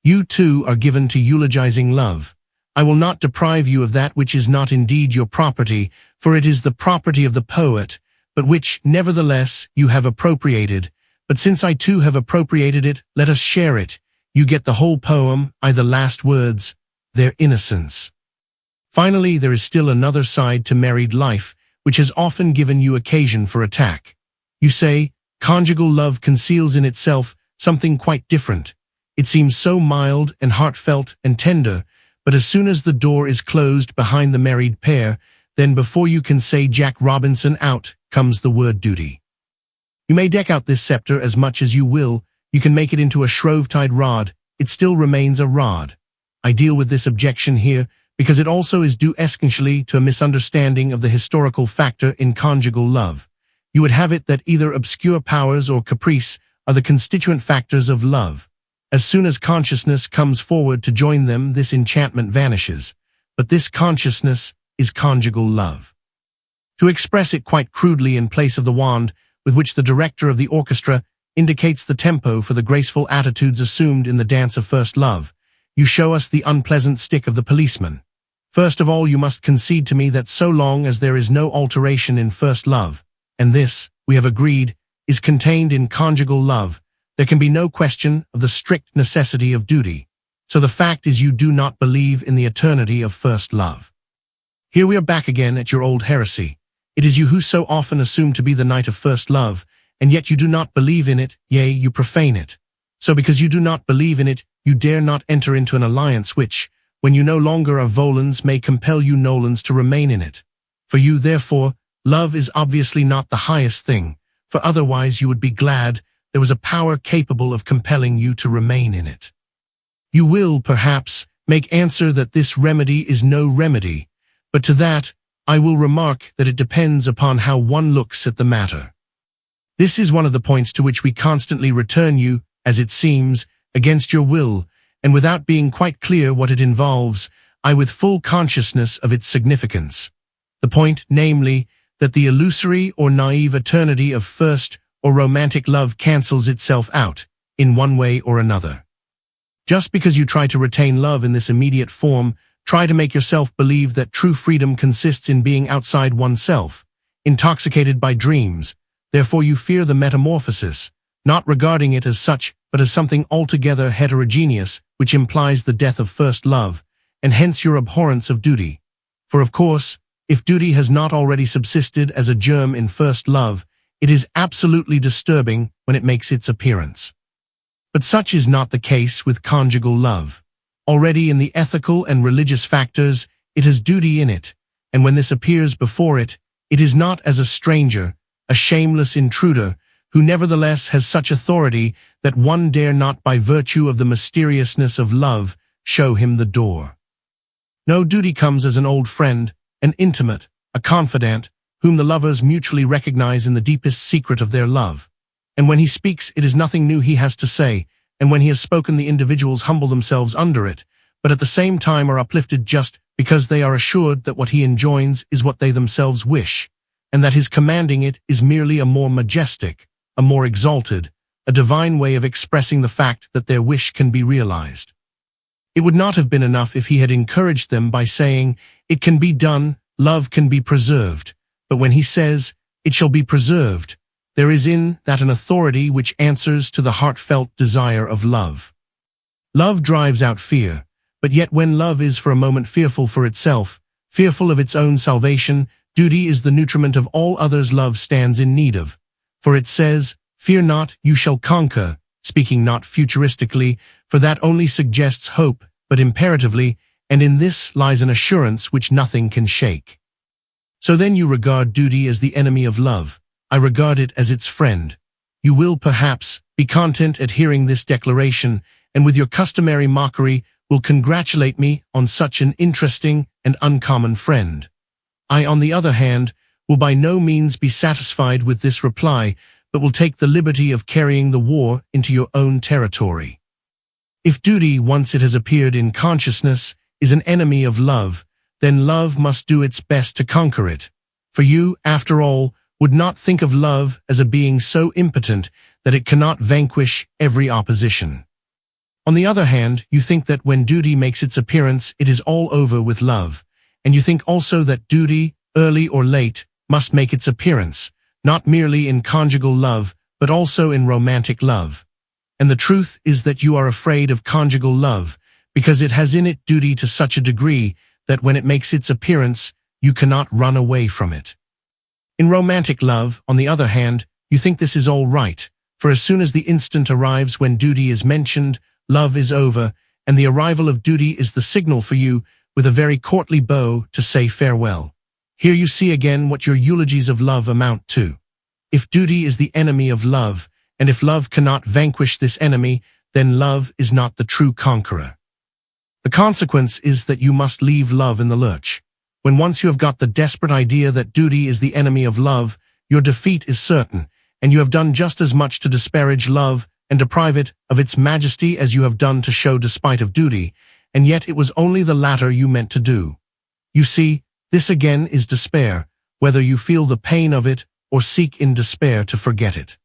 You too are given to eulogizing love. I will not deprive you of that which is not indeed your property, for it is the property of the poet, but which, nevertheless, you have appropriated. But since I too have appropriated it, let us share it. You get the whole poem, I the last words, their innocence. Finally, there is still another side to married life, which has often given you occasion for attack. You say, conjugal love conceals in itself something quite different. It seems so mild and heartfelt and tender, but as soon as the door is closed behind the married pair, then before you can say Jack Robinson out, comes the word duty. You may deck out this scepter as much as you will, you can make it into a shrovetide rod, it still remains a rod. I deal with this objection here because it also is due essentially to a misunderstanding of the historical factor in conjugal love. You would have it that either obscure powers or caprice are the constituent factors of love. As soon as consciousness comes forward to join them, this enchantment vanishes. But this consciousness is conjugal love. To express it quite crudely, in place of the wand with which the director of the orchestra indicates the tempo for the graceful attitudes assumed in the dance of first love, you show us the unpleasant stick of the policeman. First of all, you must concede to me that so long as there is no alteration in first love, and this, we have agreed, is contained in conjugal love, there can be no question of the strict necessity of duty. So the fact is you do not believe in the eternity of first love. Here we are back again at your old heresy. It is you who so often assume to be the knight of first love, and yet you do not believe in it, yea, you profane it. So because you do not believe in it, you dare not enter into an alliance which, when you no longer are Volans, may compel you Nolans to remain in it. For you, therefore, love is obviously not the highest thing, for otherwise you would be glad there was a power capable of compelling you to remain in it. You will, perhaps, make answer that this remedy is no remedy, but to that I will remark that it depends upon how one looks at the matter. This is one of the points to which we constantly return you, as it seems, against your will, and without being quite clear what it involves, I with full consciousness of its significance. The point, namely, that the illusory or naive eternity of first or romantic love cancels itself out, in one way or another. Just because you try to retain love in this immediate form, try to make yourself believe that true freedom consists in being outside oneself, intoxicated by dreams. Therefore you fear the metamorphosis, not regarding it as such, but as something altogether heterogeneous, which implies the death of first love, and hence your abhorrence of duty. For of course, if duty has not already subsisted as a germ in first love, it is absolutely disturbing when it makes its appearance. But such is not the case with conjugal love. Already in the ethical and religious factors, it has duty in it, and when this appears before it, it is not as a stranger, a shameless intruder, who nevertheless has such authority that one dare not by virtue of the mysteriousness of love show him the door. No, duty comes as an old friend, an intimate, a confidant, whom the lovers mutually recognize in the deepest secret of their love. And when he speaks, it is nothing new he has to say, and when he has spoken, the individuals humble themselves under it, but at the same time are uplifted just because they are assured that what he enjoins is what they themselves wish, and that his commanding it is merely a more majestic, a more exalted, a divine way of expressing the fact that their wish can be realized. It would not have been enough if he had encouraged them by saying, "It can be done, love can be preserved," but when he says, "It shall be preserved," there is in that an authority which answers to the heartfelt desire of love. Love drives out fear, but yet when love is for a moment fearful for itself, fearful of its own salvation, duty is the nutriment of all others love stands in need of. For it says, "Fear not, you shall conquer," speaking not futuristically, for that only suggests hope, but imperatively, and in this lies an assurance which nothing can shake. So then you regard duty as the enemy of love. I regard it as its friend. You will, perhaps, be content at hearing this declaration, and with your customary mockery will congratulate me on such an interesting and uncommon friend. I, on the other hand, will by no means be satisfied with this reply, but will take the liberty of carrying the war into your own territory. If duty, once it has appeared in consciousness, is an enemy of love, then love must do its best to conquer it. For you, after all, would not think of love as a being so impotent that it cannot vanquish every opposition. On the other hand, you think that when duty makes its appearance, it is all over with love, and you think also that duty, early or late, must make its appearance, not merely in conjugal love, but also in romantic love. And the truth is that you are afraid of conjugal love, because it has in it duty to such a degree that when it makes its appearance, you cannot run away from it. In romantic love, on the other hand, you think this is all right, for as soon as the instant arrives when duty is mentioned, love is over, and the arrival of duty is the signal for you, with a very courtly bow, to say farewell. Here you see again what your eulogies of love amount to. If duty is the enemy of love, and if love cannot vanquish this enemy, then love is not the true conqueror. The consequence is that you must leave love in the lurch. When once you have got the desperate idea that duty is the enemy of love, your defeat is certain, and you have done just as much to disparage love and deprive it of its majesty as you have done to show despite of duty, and yet it was only the latter you meant to do. You see, this again is despair, whether you feel the pain of it or seek in despair to forget it.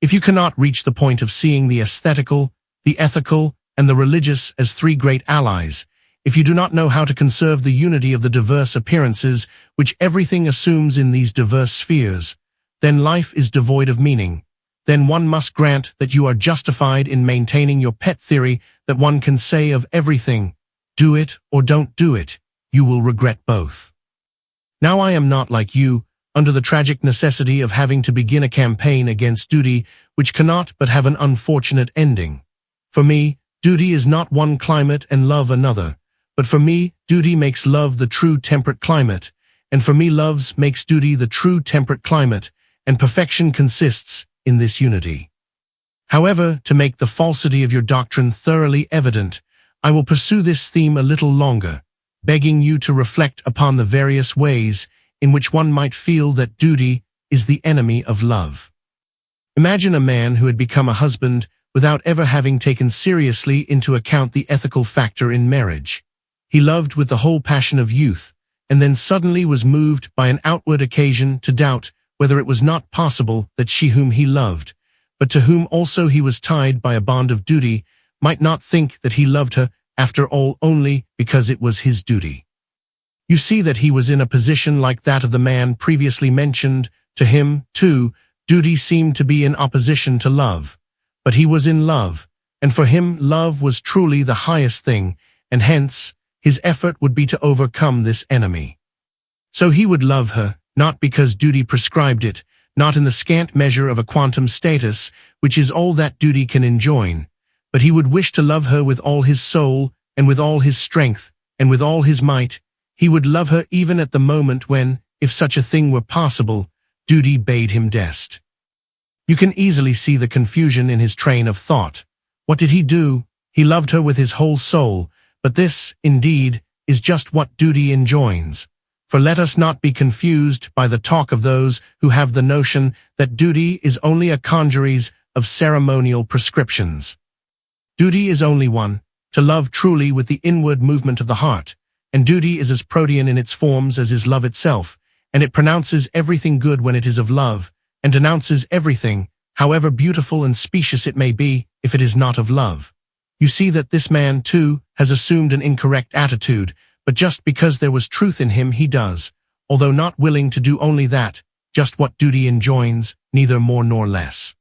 If you cannot reach the point of seeing the aesthetical, the ethical, and the religious as three great allies, if you do not know how to conserve the unity of the diverse appearances which everything assumes in these diverse spheres, then life is devoid of meaning. Then one must grant that you are justified in maintaining your pet theory that one can say of everything, do it or don't do it, you will regret both. Now I am not like you, under the tragic necessity of having to begin a campaign against duty which cannot but have an unfortunate ending. For me, duty is not one climate and love another, but for me, duty makes love the true temperate climate, and for me loves makes duty the true temperate climate, and perfection consists in this unity. However, to make the falsity of your doctrine thoroughly evident, I will pursue this theme a little longer, begging you to reflect upon the various ways in which one might feel that duty is the enemy of love. Imagine a man who had become a husband without ever having taken seriously into account the ethical factor in marriage. He loved with the whole passion of youth, and then suddenly was moved by an outward occasion to doubt whether it was not possible that she whom he loved, but to whom also he was tied by a bond of duty, might not think that he loved her after all only because it was his duty. You see that he was in a position like that of the man previously mentioned. To him, too, duty seemed to be in opposition to love. But he was in love, and for him love was truly the highest thing, and hence his effort would be to overcome this enemy. So he would love her, not because duty prescribed it, not in the scant measure of a quantum status, which is all that duty can enjoin, but he would wish to love her with all his soul, and with all his strength, and with all his might. He would love her even at the moment when, if such a thing were possible, duty bade him dest. You can easily see the confusion in his train of thought. What did he do? He loved her with his whole soul, but this, indeed, is just what duty enjoins. For let us not be confused by the talk of those who have the notion that duty is only a congeries of ceremonial prescriptions. Duty is only one, to love truly with the inward movement of the heart, and duty is as protean in its forms as is love itself, and it pronounces everything good when it is of love, and denounces everything, however beautiful and specious it may be, if it is not of love. You see that this man, too, has assumed an incorrect attitude, but just because there was truth in him he does, although not willing to do only that, just what duty enjoins, neither more nor less.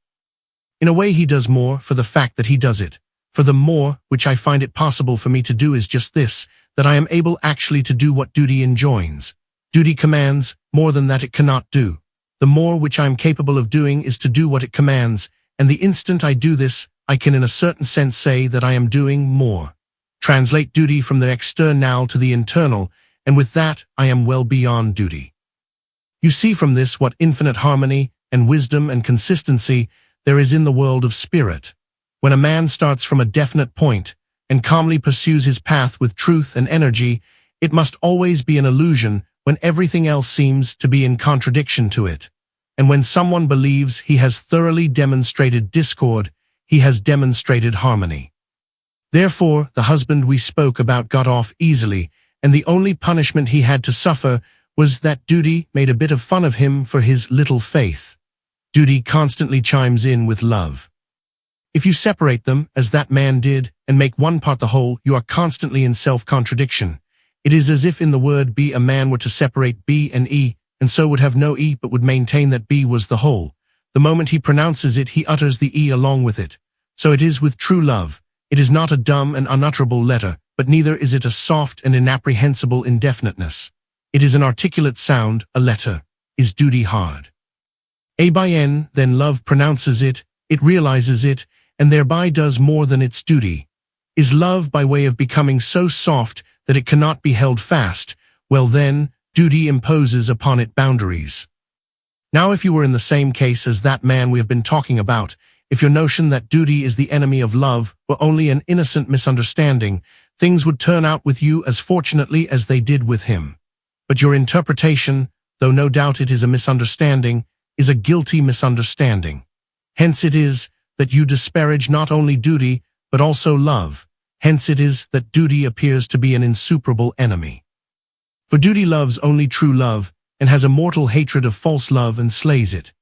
In a way he does more for the fact that he does it, for the more which I find it possible for me to do is just this, that I am able actually to do what duty enjoins. Duty commands more than that it cannot do. The more which I am capable of doing is to do what it commands, and the instant I do this, I can in a certain sense say that I am doing more. Translate duty from the external to the internal, and with that I am well beyond duty. You see from this what infinite harmony and wisdom and consistency there is in the world of spirit. When a man starts from a definite point and calmly pursues his path with truth and energy, it must always be an illusion when everything else seems to be in contradiction to it. And when someone believes he has thoroughly demonstrated discord, he has demonstrated harmony. Therefore, the husband we spoke about got off easily, and the only punishment he had to suffer was that duty made a bit of fun of him for his little faith. Duty constantly chimes in with love. If you separate them, as that man did, and make one part the whole, you are constantly in self-contradiction. It is as if in the word be a man were to separate B and E, and so would have no E but would maintain that B was the whole. The moment he pronounces it, he utters the E along with it. So it is with true love. It is not a dumb and unutterable letter, but neither is it a soft and inapprehensible indefiniteness. It is an articulate sound, a letter. Is duty hard? A by N, then love pronounces it, it realizes it, and thereby does more than its duty. Is love by way of becoming so soft that it cannot be held fast? Well then, duty imposes upon it boundaries. Now if you were in the same case as that man we have been talking about, if your notion that duty is the enemy of love were only an innocent misunderstanding, things would turn out with you as fortunately as they did with him. But your interpretation, though no doubt it is a misunderstanding, is a guilty misunderstanding. Hence it is that you disparage not only duty, but also love. Hence it is that duty appears to be an insuperable enemy. For duty loves only true love, and has a mortal hatred of false love and slays it.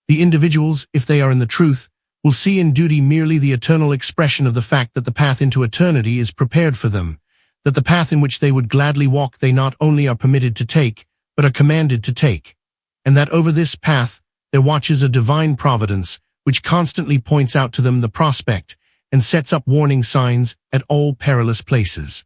The individuals, if they are in the truth, will see in duty merely the eternal expression of the fact that the path into eternity is prepared for them, that the path in which they would gladly walk they not only are permitted to take, but are commanded to take, and that over this path there watches a divine providence which constantly points out to them the prospect and sets up warning signs at all perilous places.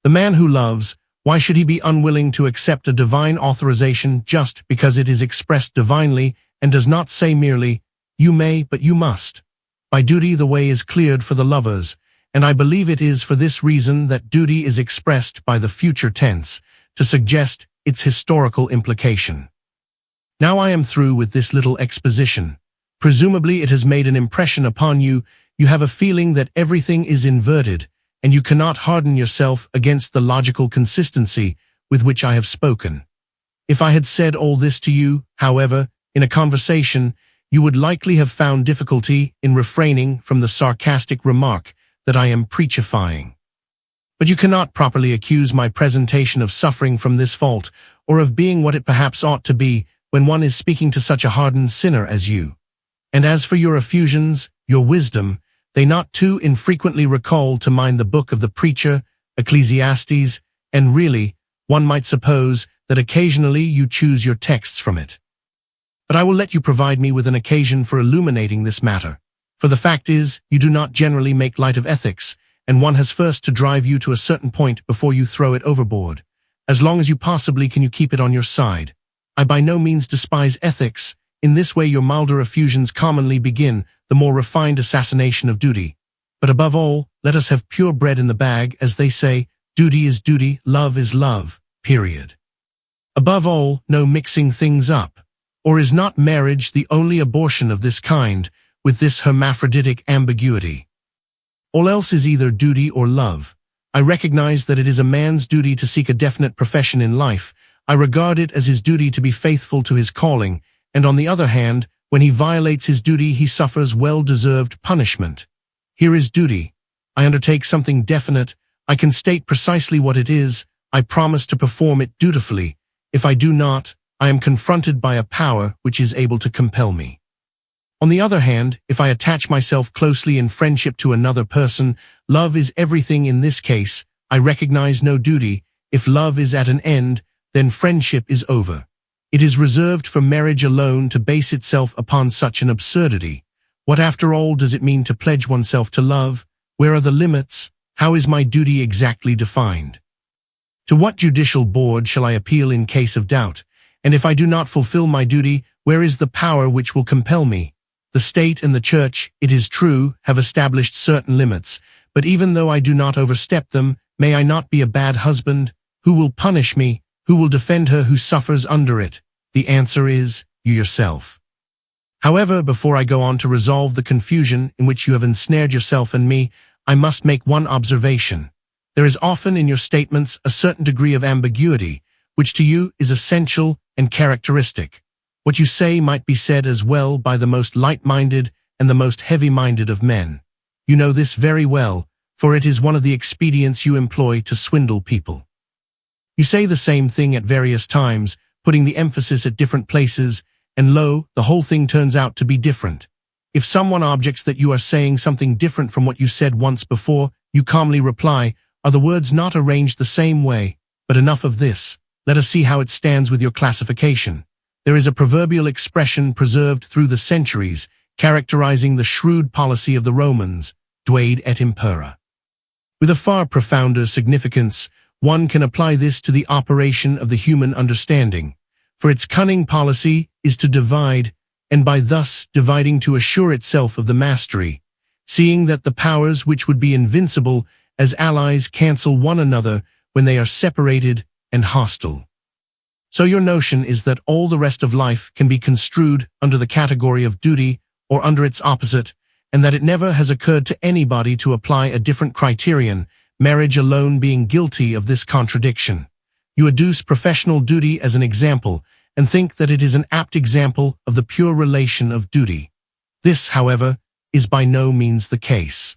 The man who loves, why should he be unwilling to accept a divine authorization just because it is expressed divinely and does not say merely, "You may, but you must"? By duty the way is cleared for the lovers, and I believe it is for this reason that duty is expressed by the future tense, to suggest its historical implication. Now I am through with this little exposition. Presumably it has made an impression upon you. You have a feeling that everything is inverted, and you cannot harden yourself against the logical consistency with which I have spoken. If I had said all this to you, however, in a conversation, you would likely have found difficulty in refraining from the sarcastic remark that I am preachifying. But you cannot properly accuse my presentation of suffering from this fault, or of being what it perhaps ought to be when one is speaking to such a hardened sinner as you. And as for your effusions, your wisdom, they not too infrequently recall to mind the book of the preacher, Ecclesiastes, and really, one might suppose that occasionally you choose your texts from it. But I will let you provide me with an occasion for illuminating this matter, for the fact is, you do not generally make light of ethics, and one has first to drive you to a certain point before you throw it overboard. As long as you possibly can you keep it on your side. I by no means despise ethics. In this way your milder effusions commonly begin the more refined assassination of duty. But above all, let us have pure bread in the bag, as they say, duty is duty, love is love, period. Above all, no mixing things up. Or is not marriage the only abortion of this kind, with this hermaphroditic ambiguity? All else is either duty or love. I recognize that it is a man's duty to seek a definite profession in life. I regard it as his duty to be faithful to his calling, and on the other hand, when he violates his duty he suffers well-deserved punishment. Here is duty. I undertake something definite. I can state precisely what it is. I promise to perform it dutifully. If I do not, I am confronted by a power which is able to compel me. On the other hand, if I attach myself closely in friendship to another person, love is everything in this case. I recognize no duty. If love is at an end, then friendship is over. It is reserved for marriage alone to base itself upon such an absurdity. What after all does it mean to pledge oneself to love? Where are the limits? How is my duty exactly defined? To what judicial board shall I appeal in case of doubt? And if I do not fulfill my duty, where is the power which will compel me? The state and the church, it is true, have established certain limits, but even though I do not overstep them, may I not be a bad husband? Who will punish me? Who will defend her who suffers under it? The answer is, you yourself. However, before I go on to resolve the confusion in which you have ensnared yourself and me, I must make one observation. There is often in your statements a certain degree of ambiguity, which to you is essential and characteristic. What you say might be said as well by the most light-minded and the most heavy-minded of men. You know this very well, for it is one of the expedients you employ to swindle people. You say the same thing at various times, putting the emphasis at different places, and lo, the whole thing turns out to be different. If someone objects that you are saying something different from what you said once before, you calmly reply, are the words not arranged the same way? But enough of this. Let us see how it stands with your classification. There is a proverbial expression preserved through the centuries, characterizing the shrewd policy of the Romans, duade et impera. With a far profounder significance, one can apply this to the operation of the human understanding, for its cunning policy is to divide, and by thus dividing to assure itself of the mastery, seeing that the powers which would be invincible as allies cancel one another when they are separated and hostile. So your notion is that all the rest of life can be construed under the category of duty or under its opposite, and that it never has occurred to anybody to apply a different criterion, marriage alone being guilty of this contradiction. You adduce professional duty as an example, and think that it is an apt example of the pure relation of duty. This, however, is by no means the case.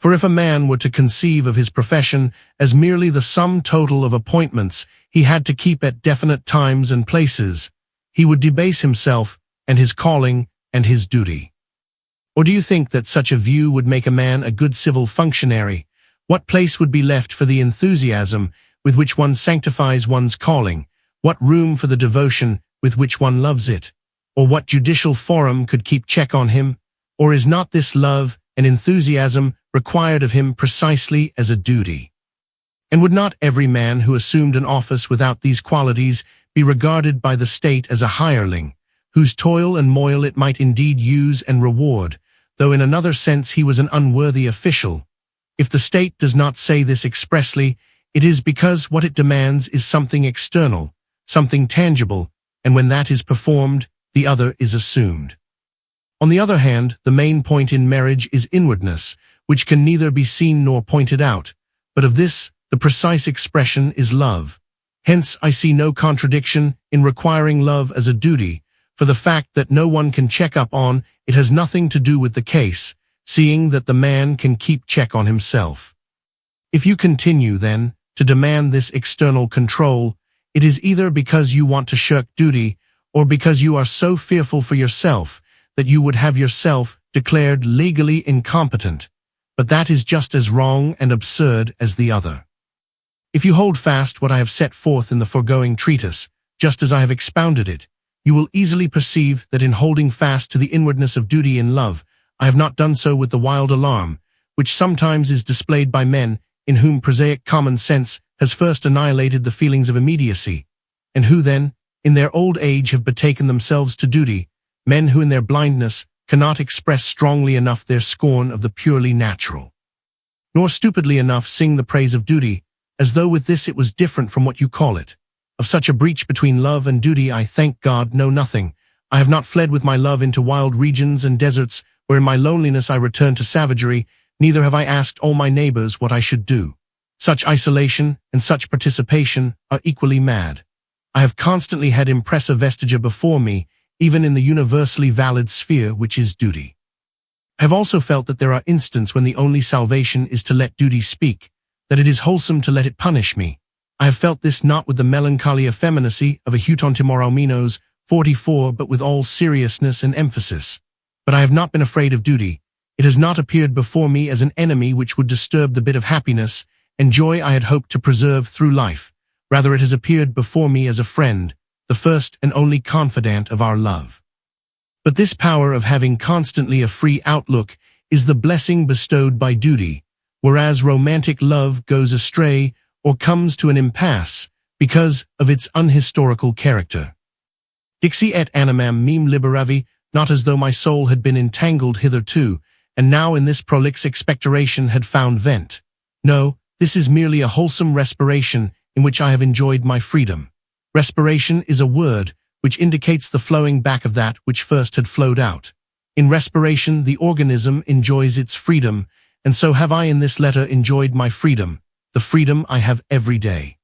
For if a man were to conceive of his profession as merely the sum total of appointments he had to keep at definite times and places, he would debase himself and his calling and his duty. Or do you think that such a view would make a man a good civil functionary? What place would be left for the enthusiasm with which one sanctifies one's calling? What room for the devotion with which one loves it? Or what judicial forum could keep check on him? Or is not this love and enthusiasm required of him precisely as a duty? And would not every man who assumed an office without these qualities be regarded by the state as a hireling, whose toil and moil it might indeed use and reward, though in another sense he was an unworthy official? If the state does not say this expressly, it is because what it demands is something external, something tangible, and when that is performed, the other is assumed. On the other hand, the main point in marriage is inwardness, which can neither be seen nor pointed out, but of this, the precise expression is love. Hence, I see no contradiction in requiring love as a duty, for the fact that no one can check up on it has nothing to do with the case, seeing that the man can keep check on himself. If you continue, then, to demand this external control, it is either because you want to shirk duty, or because you are so fearful for yourself that you would have yourself declared legally incompetent. But that is just as wrong and absurd as the other. If you hold fast what I have set forth in the foregoing treatise, just as I have expounded it, you will easily perceive that in holding fast to the inwardness of duty in love, I have not done so with the wild alarm, which sometimes is displayed by men in whom prosaic common sense has first annihilated the feelings of immediacy, and who then, in their old age have betaken themselves to duty, men who in their blindness cannot express strongly enough their scorn of the purely natural, nor stupidly enough sing the praise of duty, as though with this it was different from what you call it. Of such a breach between love and duty I, thank God, know nothing. I have not fled with my love into wild regions and deserts, where in my loneliness I returned to savagery, neither have I asked all my neighbors what I should do. Such isolation and such participation are equally mad. I have constantly had impressa vestigia before me, even in the universally valid sphere which is duty. I have also felt that there are instants when the only salvation is to let duty speak, that it is wholesome to let it punish me. I have felt this not with the melancholy effeminacy of a Houghton Timorauminos 44, but with all seriousness and emphasis. But I have not been afraid of duty. It has not appeared before me as an enemy which would disturb the bit of happiness and joy I had hoped to preserve through life. Rather, it has appeared before me as a friend, the first and only confidant of our love. But this power of having constantly a free outlook is the blessing bestowed by duty, whereas romantic love goes astray or comes to an impasse because of its unhistorical character. Dixi et animam mem liberavi, not as though my soul had been entangled hitherto, and now in this prolix expectoration had found vent. No, this is merely a wholesome respiration in which I have enjoyed my freedom. Respiration is a word which indicates the flowing back of that which first had flowed out. In respiration, the organism enjoys its freedom, and so have I in this letter enjoyed my freedom, the freedom I have every day.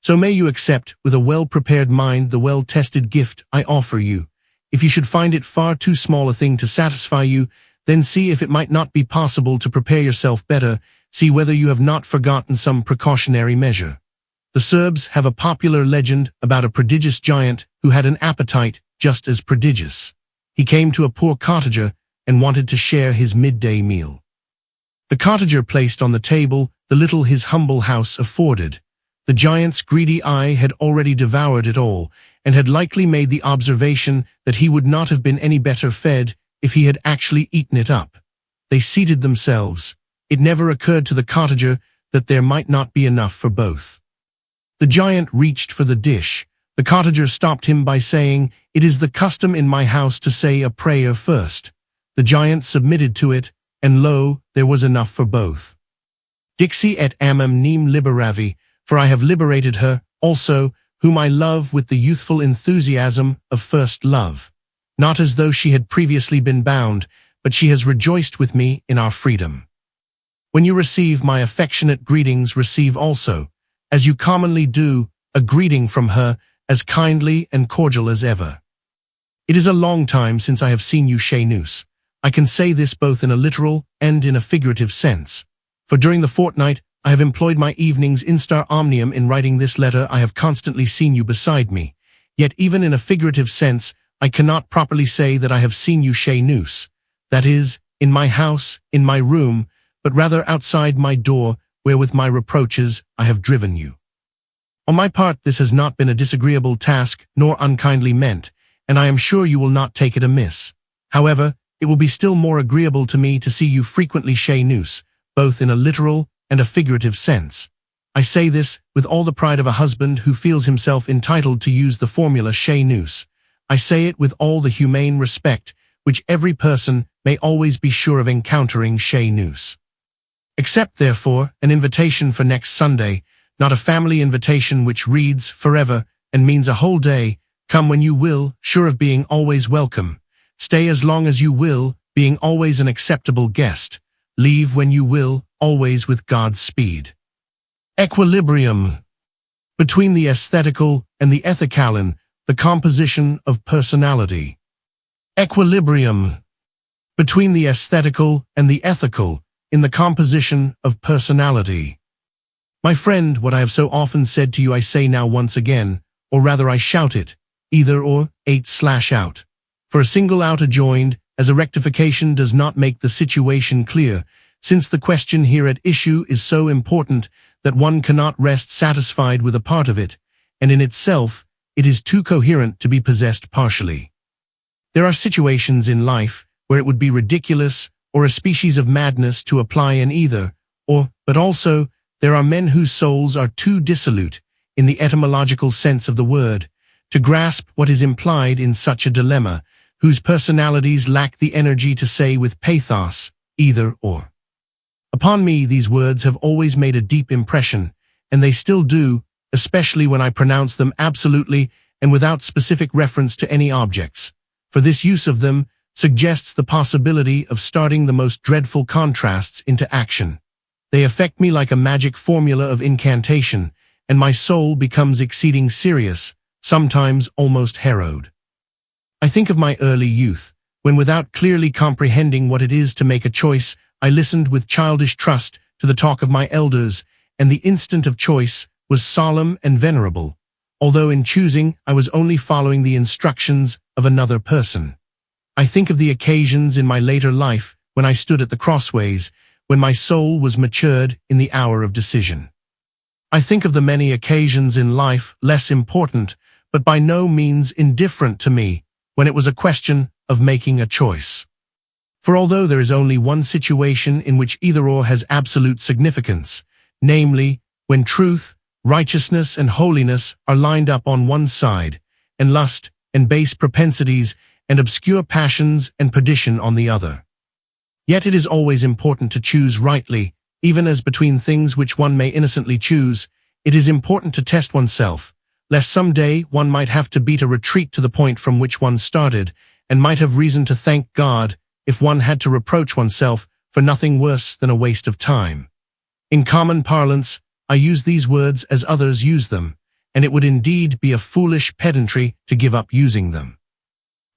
So may you accept with a well-prepared mind the well-tested gift I offer you. If you should find it far too small a thing to satisfy you, then see if it might not be possible to prepare yourself better, see whether you have not forgotten some precautionary measure. The Serbs have a popular legend about a prodigious giant who had an appetite just as prodigious. He came to a poor cottager and wanted to share his midday meal. The cottager placed on the table the little his humble house afforded. The giant's greedy eye had already devoured it all, and had likely made the observation that he would not have been any better fed if he had actually eaten it up. They seated themselves. It never occurred to the cottager that there might not be enough for both. The giant reached for the dish. The cottager stopped him by saying, "It is the custom in my house to say a prayer first." The giant submitted to it, and lo, there was enough for both. Dixi et amam nem liberavi, for I have liberated her, also, whom I love with the youthful enthusiasm of first love. Not as though she had previously been bound, but she has rejoiced with me in our freedom. When you receive my affectionate greetings, receive also, as you commonly do, a greeting from her, as kindly and cordial as ever. It is a long time since I have seen you chez nous. I can say this both in a literal and in a figurative sense. For during the fortnight, I have employed my evenings instar omnium in writing this letter. I have constantly seen you beside me. Yet even in a figurative sense, I cannot properly say that I have seen you chez nous. That is, in my house, in my room, but rather outside my door, where with my reproaches I have driven you. On my part, this has not been a disagreeable task, nor unkindly meant, and I am sure you will not take it amiss. However, it will be still more agreeable to me to see you frequently chez nous, both in a literal and a figurative sense. I say this with all the pride of a husband who feels himself entitled to use the formula chez nous. I say it with all the humane respect which every person may always be sure of encountering chez nous. Accept, therefore, an invitation for next Sunday, not a family invitation which reads forever and means a whole day. Come when you will, sure of being always welcome. Stay as long as you will, being always an acceptable guest. Leave when you will, always with God's speed. Equilibrium. Between the aesthetical and the ethicalin, the composition of personality. Equilibrium. Between the aesthetical and the ethical, in the composition of personality. My friend, what I have so often said to you I say now once again, or rather I shout it, either or, 8/out. For a single out adjoined, as a rectification does not make the situation clear, since the question here at issue is so important that one cannot rest satisfied with a part of it, and in itself, it is too coherent to be possessed partially. There are situations in life where it would be ridiculous or a species of madness to apply an either, or, but also, there are men whose souls are too dissolute, in the etymological sense of the word, to grasp what is implied in such a dilemma, whose personalities lack the energy to say with pathos, either or. Upon me these words have always made a deep impression, and they still do, especially when I pronounce them absolutely and without specific reference to any objects, for this use of them suggests the possibility of starting the most dreadful contrasts into action. They affect me like a magic formula of incantation, and my soul becomes exceeding serious, sometimes almost harrowed. I think of my early youth, when without clearly comprehending what it is to make a choice, I listened with childish trust to the talk of my elders, and the instant of choice was solemn and venerable, although in choosing I was only following the instructions of another person. I think of the occasions in my later life when I stood at the crossways, when my soul was matured in the hour of decision. I think of the many occasions in life less important, but by no means indifferent to me, when it was a question of making a choice. For although there is only one situation in which either or has absolute significance, namely, when truth, righteousness, and holiness are lined up on one side, and lust, and base propensities, and obscure passions and perdition on the other. Yet it is always important to choose rightly, even as between things which one may innocently choose, it is important to test oneself, lest some day one might have to beat a retreat to the point from which one started, and might have reason to thank God if one had to reproach oneself for nothing worse than a waste of time. In common parlance, I use these words as others use them, and it would indeed be a foolish pedantry to give up using them.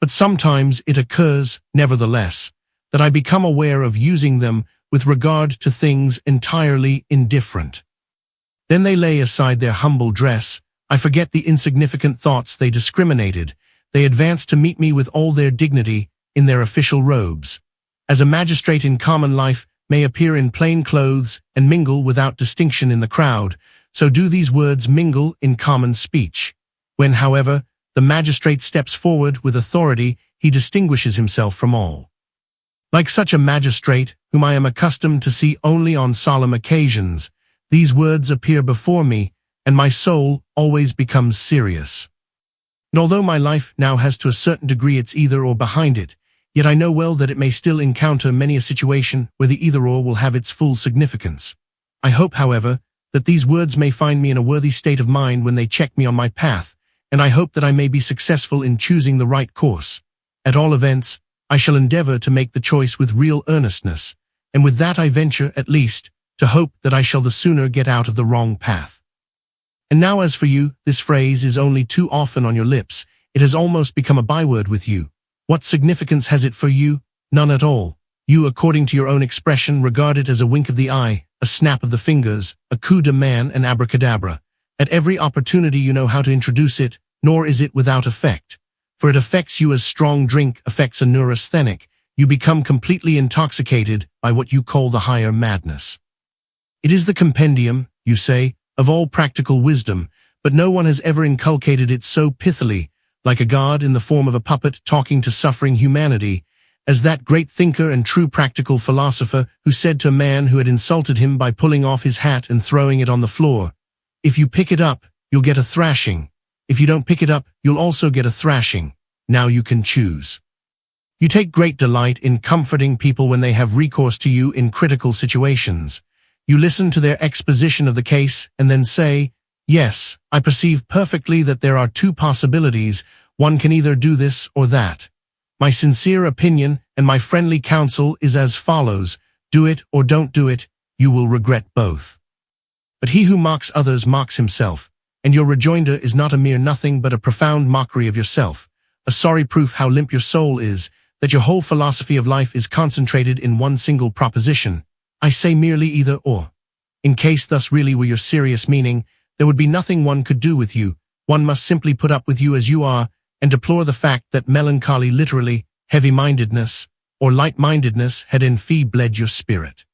But sometimes it occurs, nevertheless, that I become aware of using them with regard to things entirely indifferent. Then they lay aside their humble dress, I forget the insignificant thoughts they discriminated, they advance to meet me with all their dignity in their official robes. As a magistrate in common life may appear in plain clothes and mingle without distinction in the crowd, so do these words mingle in common speech. When, however, the magistrate steps forward with authority, he distinguishes himself from all. Like such a magistrate, whom I am accustomed to see only on solemn occasions, these words appear before me, and my soul always becomes serious. And although my life now has to a certain degree its either or behind it, yet I know well that it may still encounter many a situation where the either-or will have its full significance. I hope, however, that these words may find me in a worthy state of mind when they check me on my path, and I hope that I may be successful in choosing the right course. At all events, I shall endeavor to make the choice with real earnestness, and with that I venture, at least, to hope that I shall the sooner get out of the wrong path. And now as for you, this phrase is only too often on your lips. It has almost become a byword with you. What significance has it for you? None at all. You, according to your own expression, regard it as a wink of the eye, a snap of the fingers, a coup de main, an abracadabra. At every opportunity you know how to introduce it, nor is it without effect. For it affects you as strong drink affects a neurasthenic. You become completely intoxicated by what you call the higher madness. It is the compendium, you say, of all practical wisdom, but no one has ever inculcated it so pithily, like a god in the form of a puppet talking to suffering humanity, as that great thinker and true practical philosopher who said to a man who had insulted him by pulling off his hat and throwing it on the floor, "If you pick it up, you'll get a thrashing. If you don't pick it up, you'll also get a thrashing. Now you can choose." You take great delight in comforting people when they have recourse to you in critical situations. You listen to their exposition of the case and then say, "Yes, I perceive perfectly that there are two possibilities. One can either do this or that. My sincere opinion and my friendly counsel is as follows: do it or don't do it, you will regret both." But he who mocks others mocks himself, and your rejoinder is not a mere nothing but a profound mockery of yourself, a sorry proof how limp your soul is, that your whole philosophy of life is concentrated in one single proposition. I say merely either or. In case thus really were your serious meaning, there would be nothing one could do with you. One must simply put up with you as you are, and deplore the fact that melancholy, literally, heavy-mindedness, or light-mindedness had enfeebled your spirit.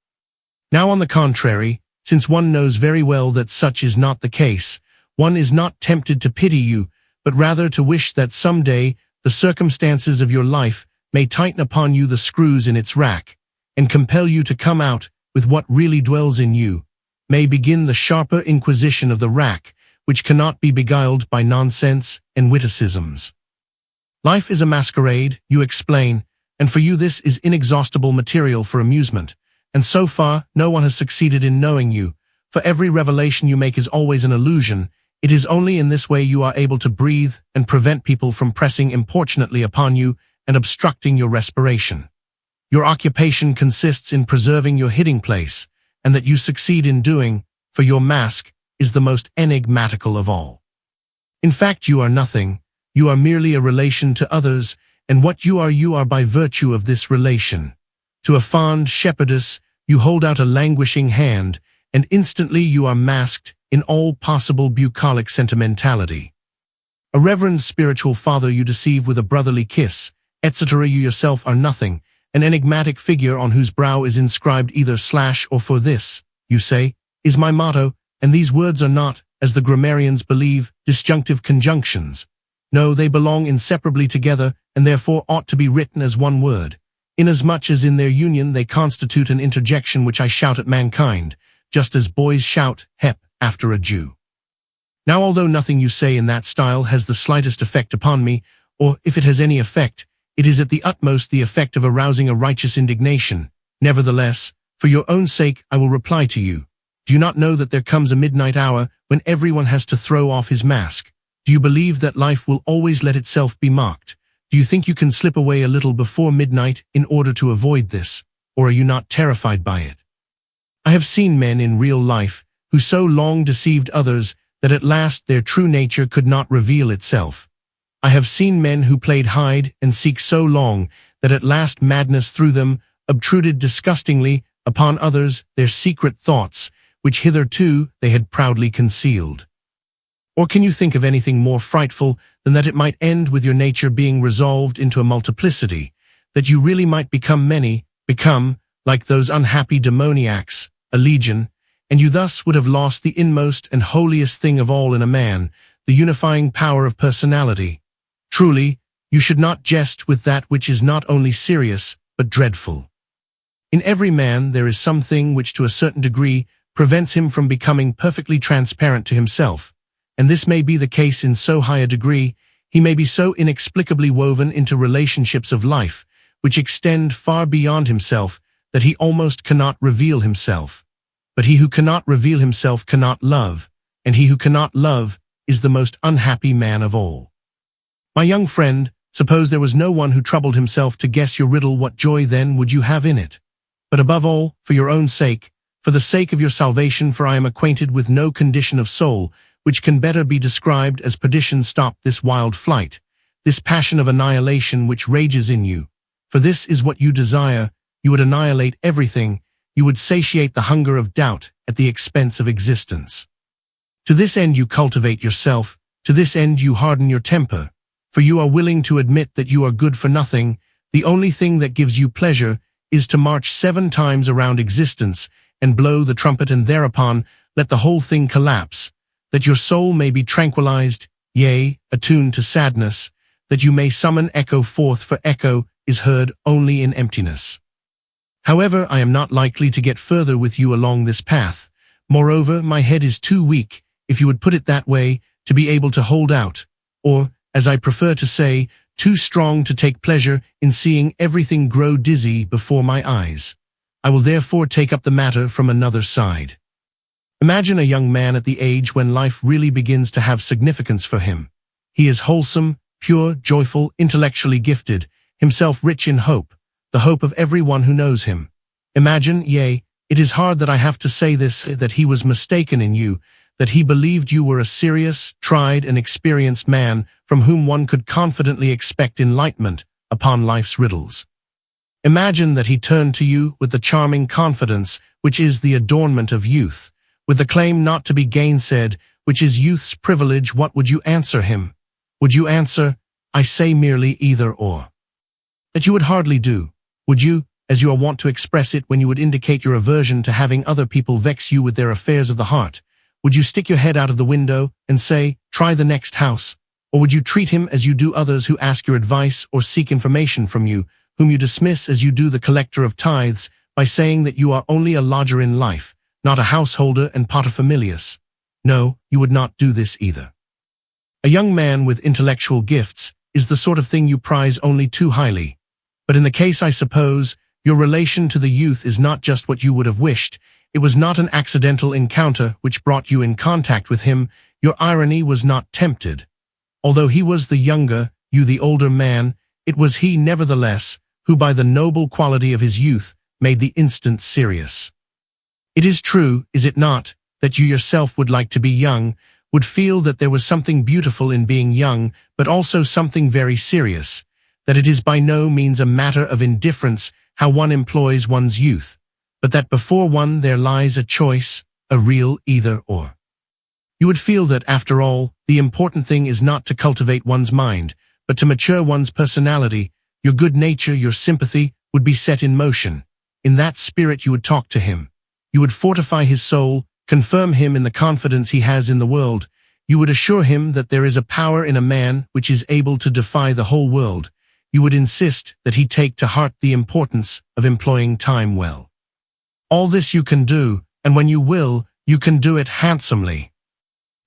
Now on the contrary, since one knows very well that such is not the case, one is not tempted to pity you, but rather to wish that some day the circumstances of your life may tighten upon you the screws in its rack, and compel you to come out with what really dwells in you, may begin the sharper inquisition of the rack, which cannot be beguiled by nonsense and witticisms. Life is a masquerade, you explain, and for you this is inexhaustible material for amusement, and so far no one has succeeded in knowing you, for every revelation you make is always an illusion. It is only in this way you are able to breathe and prevent people from pressing importunately upon you and obstructing your respiration. Your occupation consists in preserving your hiding place, and that you succeed in doing, for your mask is the most enigmatical of all. In fact, you are nothing. You are merely a relation to others, and what you are by virtue of this relation. To a fond shepherdess, you hold out a languishing hand, and instantly you are masked in all possible bucolic sentimentality. A reverend spiritual father you deceive with a brotherly kiss, etc. You yourself are nothing, an enigmatic figure on whose brow is inscribed either / or "for this," you say, is my motto, and these words are not, as the grammarians believe, disjunctive conjunctions. No, they belong inseparably together, and therefore ought to be written as one word, inasmuch as in their union they constitute an interjection which I shout at mankind, just as boys shout, "Hep," after a Jew. Now, although nothing you say in that style has the slightest effect upon me, or if it has any effect, it is at the utmost the effect of arousing a righteous indignation. Nevertheless, for your own sake I will reply to you. Do you not know that there comes a midnight hour when everyone has to throw off his mask? Do you believe that life will always let itself be mocked? Do you think you can slip away a little before midnight in order to avoid this, or are you not terrified by it? I have seen men in real life who so long deceived others that at last their true nature could not reveal itself. I have seen men who played hide and seek so long that at last madness through them obtruded disgustingly upon others their secret thoughts, which hitherto they had proudly concealed. Or can you think of anything more frightful than that it might end with your nature being resolved into a multiplicity, that you really might become many, become, like those unhappy demoniacs, a legion, and you thus would have lost the inmost and holiest thing of all in a man, the unifying power of personality. Truly, you should not jest with that which is not only serious, but dreadful. In every man there is something which to a certain degree prevents him from becoming perfectly transparent to himself, and this may be the case in so high a degree, he may be so inexplicably woven into relationships of life, which extend far beyond himself, that he almost cannot reveal himself. But he who cannot reveal himself cannot love, and he who cannot love is the most unhappy man of all. My young friend, suppose there was no one who troubled himself to guess your riddle, what joy then would you have in it? But above all, for your own sake, for the sake of your salvation, for I am acquainted with no condition of soul which can better be described as perdition, stop this wild flight, this passion of annihilation which rages in you. For this is what you desire, you would annihilate everything, you would satiate the hunger of doubt at the expense of existence. To this end you cultivate yourself, to this end you harden your temper, for you are willing to admit that you are good for nothing. The only thing that gives you pleasure is to march 7 times around existence and blow the trumpet, and thereupon let the whole thing collapse, that your soul may be tranquilized, yea, attuned to sadness, that you may summon echo forth, for echo is heard only in emptiness. However, I am not likely to get further with you along this path. Moreover, my head is too weak, if you would put it that way, to be able to hold out, or, as I prefer to say, too strong to take pleasure in seeing everything grow dizzy before my eyes. I will therefore take up the matter from another side. Imagine a young man at the age when life really begins to have significance for him. He is wholesome, pure, joyful, intellectually gifted, himself rich in hope, the hope of everyone who knows him. Imagine, yea, it is hard that I have to say this, that he was mistaken in you, that he believed you were a serious, tried and experienced man from whom one could confidently expect enlightenment upon life's riddles. Imagine that he turned to you with the charming confidence which is the adornment of youth, with the claim not to be gainsaid, which is youth's privilege. What would you answer him? Would you answer, I say merely either or? That you would hardly do. Would you, as you are wont to express it when you would indicate your aversion to having other people vex you with their affairs of the heart? Would you stick your head out of the window and say, try the next house? Or would you treat him as you do others who ask your advice or seek information from you, whom you dismiss as you do the collector of tithes, by saying that you are only a lodger in life, not a householder and paterfamilias? No, you would not do this either. A young man with intellectual gifts is the sort of thing you prize only too highly. But in the case, I suppose, your relation to the youth is not just what you would have wished. It was not an accidental encounter which brought you in contact with him. Your irony was not tempted. Although he was the younger, you the older man, it was he nevertheless who by the noble quality of his youth made the instant serious. It is true, is it not, that you yourself would like to be young, would feel that there was something beautiful in being young, but also something very serious, that it is by no means a matter of indifference how one employs one's youth, but that before one there lies a choice, a real either-or. You would feel that, after all, the important thing is not to cultivate one's mind, but to mature one's personality. Your good nature, your sympathy, would be set in motion. In that spirit you would talk to him. You would fortify his soul, confirm him in the confidence he has in the world. You would assure him that there is a power in a man which is able to defy the whole world. You would insist that he take to heart the importance of employing time well. All this you can do, and when you will, You can do it handsomely.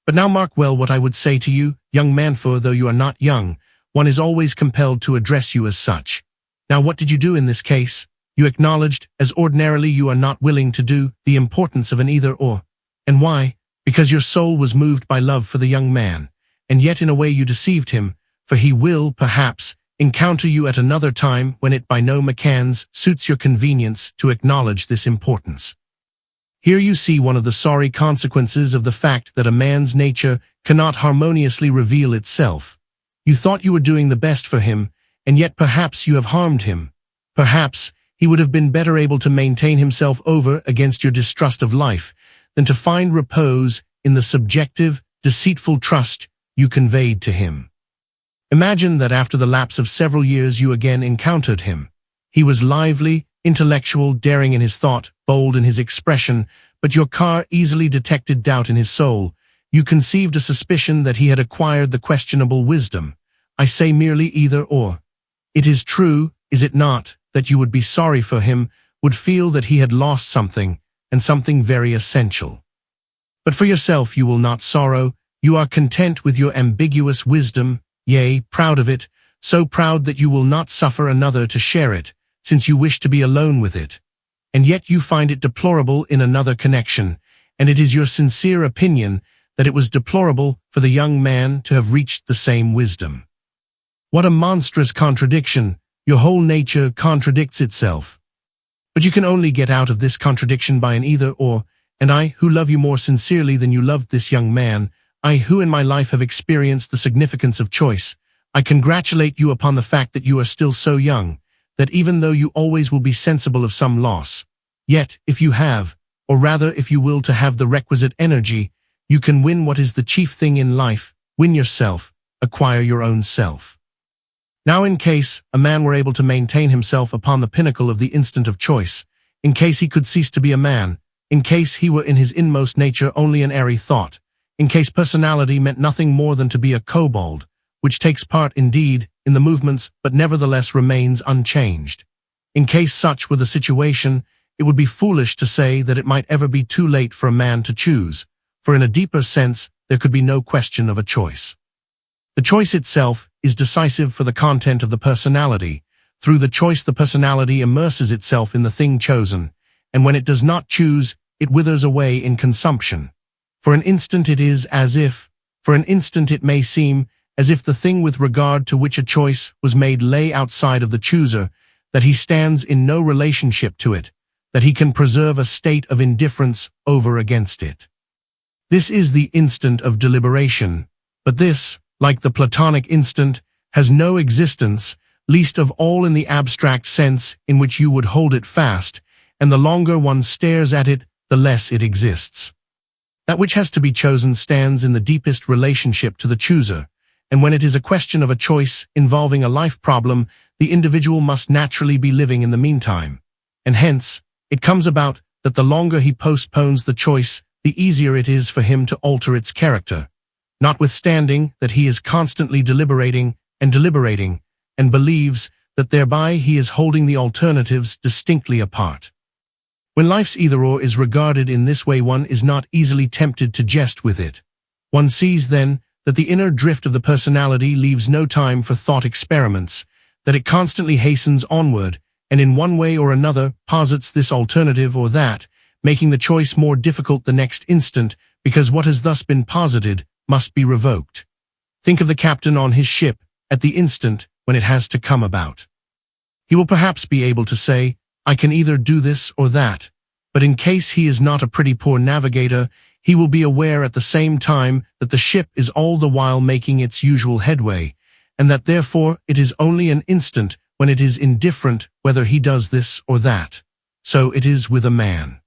But now mark well what I would say to you, young man, for though you are not young, one is always compelled to address you as such. Now what did you do in this case? You acknowledged, as ordinarily you are not willing to do, the importance of an either-or. And why? Because your soul was moved by love for the young man, and yet in a way you deceived him, for he will, perhaps, encounter you at another time when it by no means suits your convenience to acknowledge this importance. Here you see one of the sorry consequences of the fact that a man's nature cannot harmoniously reveal itself. You thought you were doing the best for him, and yet perhaps you have harmed him. Perhaps he would have been better able to maintain himself over against your distrust of life than to find repose in the subjective, deceitful trust you conveyed to him. Imagine that after the lapse of several years you again encountered him. He was lively, intellectual, daring in his thought, bold in his expression, but your car easily detected doubt in his soul. You conceived a suspicion that he had acquired the questionable wisdom. I say merely either or. It is true, is it not, that you would be sorry for him, would feel that he had lost something, and something very essential. But for yourself you will not sorrow. You are content with your ambiguous wisdom, yea, proud of it, so proud that you will not suffer another to share it, since you wish to be alone with it. And yet you find it deplorable in another connection, and it is your sincere opinion that it was deplorable for the young man to have reached the same wisdom. What a monstrous contradiction! Your whole nature contradicts itself. But you can only get out of this contradiction by an either-or, and I, who love you more sincerely than you loved this young man, I who in my life have experienced the significance of choice, I congratulate you upon the fact that you are still so young, that even though you always will be sensible of some loss, yet if you have, or rather if you will to have the requisite energy, you can win what is the chief thing in life, win yourself, acquire your own self. Now in case a man were able to maintain himself upon the pinnacle of the instant of choice, in case he could cease to be a man, in case he were in his inmost nature only an airy thought, in case personality meant nothing more than to be a kobold, which takes part indeed in the movements but nevertheless remains unchanged. In case such were the situation, it would be foolish to say that it might ever be too late for a man to choose, for in a deeper sense there could be no question of a choice. The choice itself is decisive for the content of the personality. Through the choice the personality immerses itself in the thing chosen, and when it does not choose, it withers away in consumption. For an instant it is as if, for an instant it may seem, as if the thing with regard to which a choice was made lay outside of the chooser, that he stands in no relationship to it, that he can preserve a state of indifference over against it. This is the instant of deliberation, but this, like the Platonic instant, has no existence, least of all in the abstract sense in which you would hold it fast, and the longer one stares at it, the less it exists. That which has to be chosen stands in the deepest relationship to the chooser, and when it is a question of a choice involving a life problem, the individual must naturally be living in the meantime. And hence, it comes about that the longer he postpones the choice, the easier it is for him to alter its character, notwithstanding that he is constantly deliberating, and believes that thereby he is holding the alternatives distinctly apart. When life's either-or is regarded in this way, one is not easily tempted to jest with it. One sees then that the inner drift of the personality leaves no time for thought experiments, that it constantly hastens onward, and in one way or another posits this alternative or that, making the choice more difficult the next instant, because what has thus been posited must be revoked. Think of the captain on his ship at the instant when it has to come about. He will perhaps be able to say, I can either do this or that, but in case he is not a pretty poor navigator, he will be aware at the same time that the ship is all the while making its usual headway, and that therefore it is only an instant when it is indifferent whether he does this or that. So it is with a man.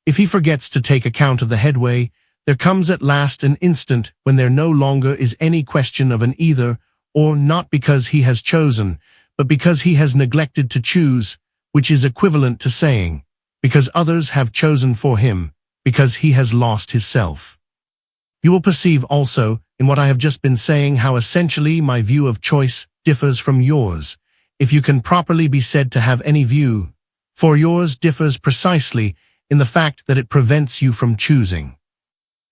If he forgets to take account of the headway, there comes at last an instant when there no longer is any question of an either, or not because he has chosen, but because he has neglected to choose, which is equivalent to saying, because others have chosen for him, because he has lost his self. You will perceive also, in what I have just been saying, how essentially my view of choice differs from yours, if you can properly be said to have any view, for yours differs precisely in the fact that it prevents you from choosing.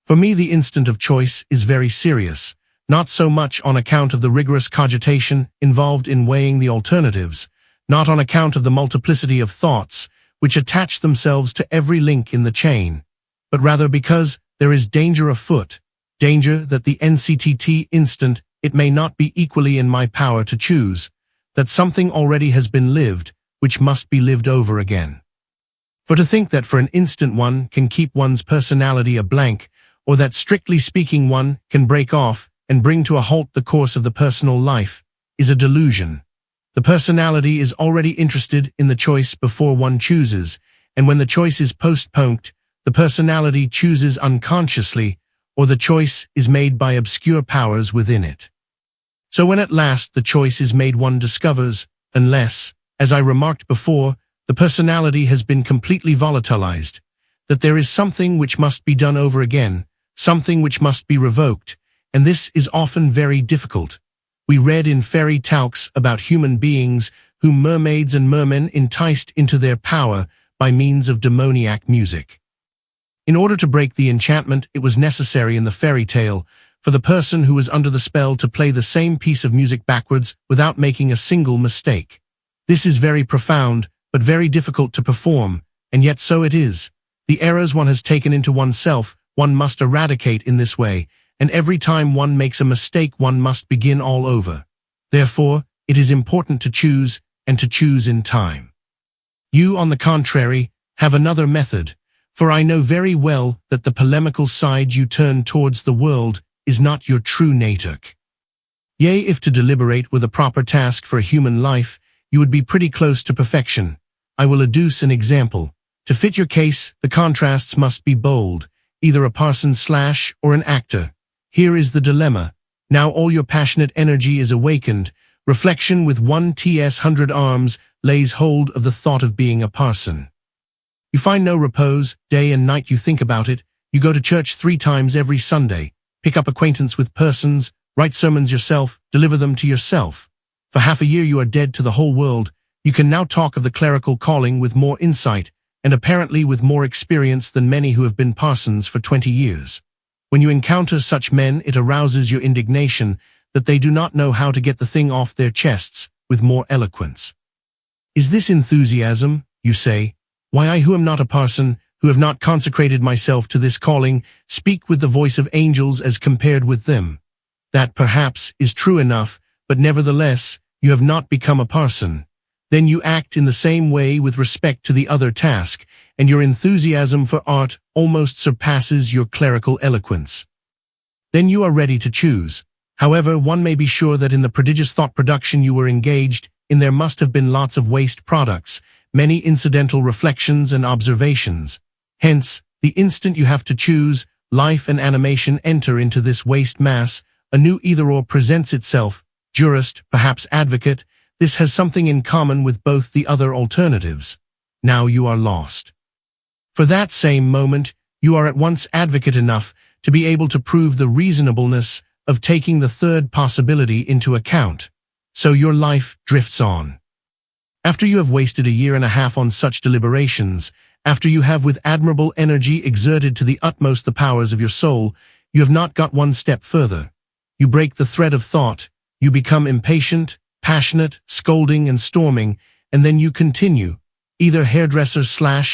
For me, the instant of choice is very serious, not so much on account of the rigorous cogitation involved in weighing the alternatives, not on account of the multiplicity of thoughts which attach themselves to every link in the chain, but rather because there is danger afoot, danger that the NCTT instant it may not be equally in my power to choose, that something already has been lived which must be lived over again. For to think that for an instant one can keep one's personality a blank, or that strictly speaking one can break off and bring to a halt the course of the personal life, is a delusion. The personality is already interested in the choice before one chooses, and when the choice is postponed, the personality chooses unconsciously, or the choice is made by obscure powers within it. So when at last the choice is made, one discovers, unless, as I remarked before, the personality has been completely volatilized, that there is something which must be done over again, something which must be revoked, and this is often very difficult. We read in fairy tales about human beings whom mermaids and mermen enticed into their power by means of demoniac music. In order to break the enchantment, it was necessary in the fairy tale for the person who was under the spell to play the same piece of music backwards without making a single mistake. This is very profound, but very difficult to perform, and yet so it is. The errors one has taken into oneself, one must eradicate in this way, and every time one makes a mistake, one must begin all over. Therefore, it is important to choose, and to choose in time. You, on the contrary, have another method, for I know very well that the polemical side you turn towards the world is not your true nature. Yea, if to deliberate were the proper task for a human life, you would be pretty close to perfection. I will adduce an example. To fit your case, the contrasts must be bold, either a parson / or an actor. Here is the dilemma. Now all your passionate energy is awakened. Reflection with 1,100 arms lays hold of the thought of being a parson. You find no repose, day and night you think about it. You go to church 3 times every Sunday, pick up acquaintance with persons, write sermons yourself, deliver them to yourself. For half a year you are dead to the whole world. You can now talk of the clerical calling with more insight, and apparently with more experience than many who have been parsons for 20 years. When you encounter such men, it arouses your indignation that they do not know how to get the thing off their chests with more eloquence. Is this enthusiasm, you say? Why, I who am not a parson, who have not consecrated myself to this calling, speak with the voice of angels as compared with them. That perhaps is true enough, but nevertheless, you have not become a parson. Then you act in the same way with respect to the other task, and your enthusiasm for art almost surpasses your clerical eloquence. Then you are ready to choose. However, one may be sure that in the prodigious thought production you were engaged in there must have been lots of waste products, many incidental reflections and observations. Hence, the instant you have to choose, life and animation enter into this waste mass, a new either-or presents itself, jurist, perhaps advocate. This has something in common with both the other alternatives. Now you are lost. For that same moment, you are at once advocate enough to be able to prove the reasonableness of taking the third possibility into account. So your life drifts on. After you have wasted 1.5 years on such deliberations, after you have with admirable energy exerted to the utmost the powers of your soul, you have not got one step further. You break the thread of thought, you become impatient, passionate, scolding and storming, and then you continue, either hairdresser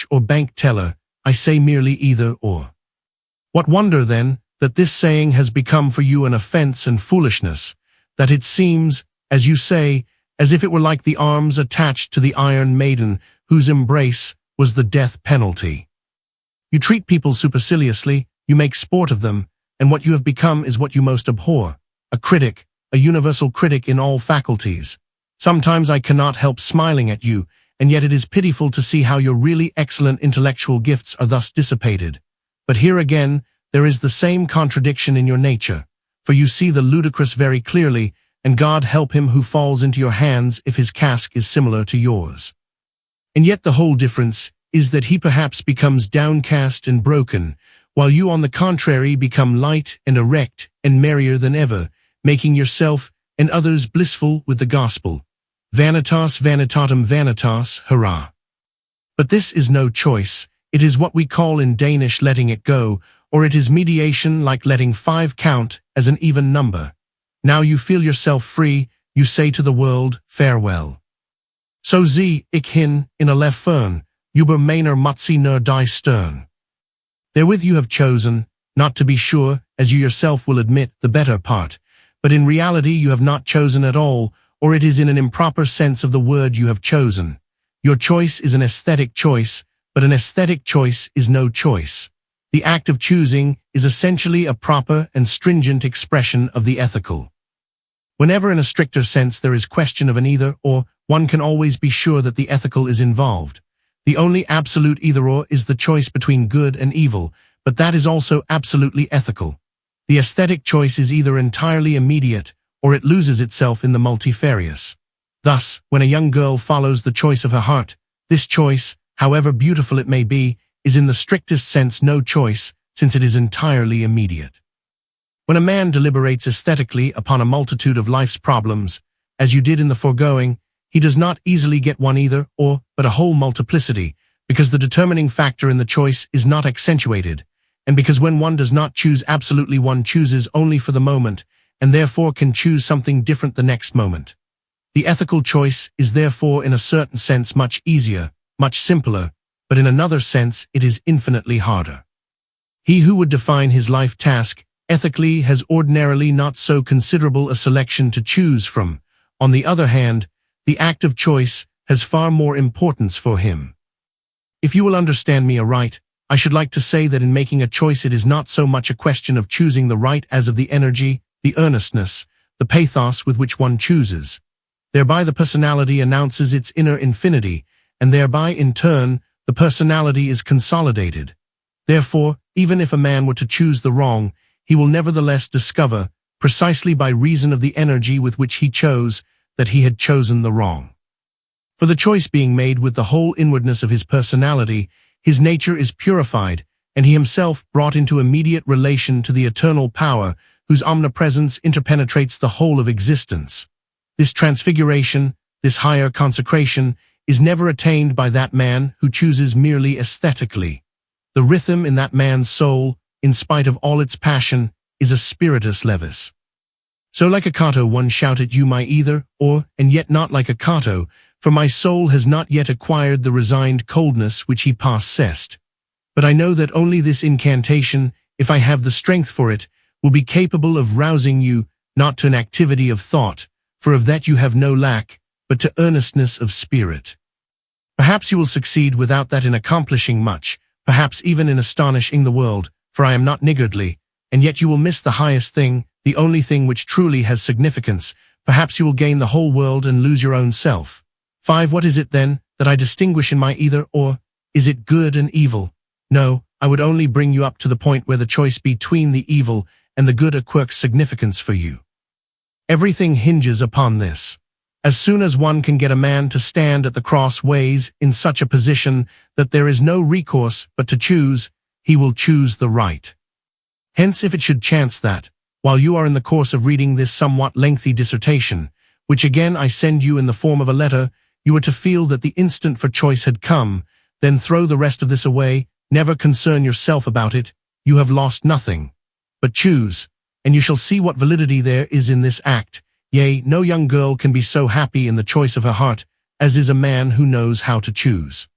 / or bank teller. I say merely either or. What wonder, then, that this saying has become for you an offense and foolishness, that it seems, as you say, as if it were like the arms attached to the Iron Maiden, whose embrace was the death penalty. You treat people superciliously, you make sport of them, and what you have become is what you most abhor, a critic, a universal critic in all faculties. Sometimes I cannot help smiling at you, and yet it is pitiful to see how your really excellent intellectual gifts are thus dissipated. But here again, there is the same contradiction in your nature, for you see the ludicrous very clearly, and God help him who falls into your hands if his cask is similar to yours. And yet the whole difference is that he perhaps becomes downcast and broken, while you on the contrary become light and erect and merrier than ever, making yourself and others blissful with the gospel. Vanitas vanitatum vanitas, hurrah! But this is no choice, It is what we call in Danish letting it go, or it is mediation like letting 5 count as an even number. Now you feel yourself free, you say to the world, farewell. So zie ik hin in a lef fern, uber meiner mutsi nur die stern. Therewith you have chosen, not to be sure, as you yourself will admit, the better part, but in reality you have not chosen at all, or it is in an improper sense of the word you have chosen. Your choice is an aesthetic choice, but an aesthetic choice is no choice. The act of choosing is essentially a proper and stringent expression of the ethical. Whenever in a stricter sense there is question of an either-or, one can always be sure that the ethical is involved. The only absolute either-or is the choice between good and evil, but that is also absolutely ethical. The aesthetic choice is either entirely immediate, or it loses itself in the multifarious. Thus, when a young girl follows the choice of her heart, this choice, however beautiful it may be, is in the strictest sense no choice, since it is entirely immediate. When a man deliberates aesthetically upon a multitude of life's problems, as you did in the foregoing, he does not easily get one either-or, but a whole multiplicity, because the determining factor in the choice is not accentuated, and because when one does not choose absolutely, one chooses only for the moment, and therefore can choose something different the next moment. The ethical choice is therefore in a certain sense much easier, much simpler, but in another sense it is infinitely harder. He who would define his life task ethically has ordinarily not so considerable a selection to choose from. On the other hand, the act of choice has far more importance for him. If you will understand me aright, I should like to say that in making a choice it is not so much a question of choosing the right as of the energy, the earnestness, the pathos with which one chooses. Thereby the personality announces its inner infinity, and thereby in turn the personality is consolidated. Therefore, even if a man were to choose the wrong, he will nevertheless discover, precisely by reason of the energy with which he chose, that he had chosen the wrong. For the choice being made with the whole inwardness of his personality, his nature is purified, and he himself brought into immediate relation to the eternal power whose omnipresence interpenetrates the whole of existence. This transfiguration, this higher consecration, is never attained by that man who chooses merely aesthetically. The rhythm in that man's soul, in spite of all its passion, is a spiritus levis. So like a Cato one shouted you my either-or, and yet not like a Cato, for my soul has not yet acquired the resigned coldness which he possessed. But I know that only this incantation, if I have the strength for it, will be capable of rousing you, not to an activity of thought, for of that you have no lack, but to earnestness of spirit. Perhaps you will succeed without that in accomplishing much, perhaps even in astonishing the world, for I am not niggardly, and yet you will miss the highest thing, the only thing which truly has significance. Perhaps you will gain the whole world and lose your own self. 5. What is it then, that I distinguish in my either-or? Is it good and evil? No, I would only bring you up to the point where the choice between the evil and the good acquires significance for you. Everything hinges upon this. As soon as one can get a man to stand at the crossways in such a position that there is no recourse but to choose, he will choose the right. Hence, if it should chance that, while you are in the course of reading this somewhat lengthy dissertation, which again I send you in the form of a letter, you are to feel that the instant for choice had come, then throw the rest of this away, never concern yourself about it, you have lost nothing. But choose, and you shall see what validity there is in this act. Yea, no young girl can be so happy in the choice of her heart as is a man who knows how to choose.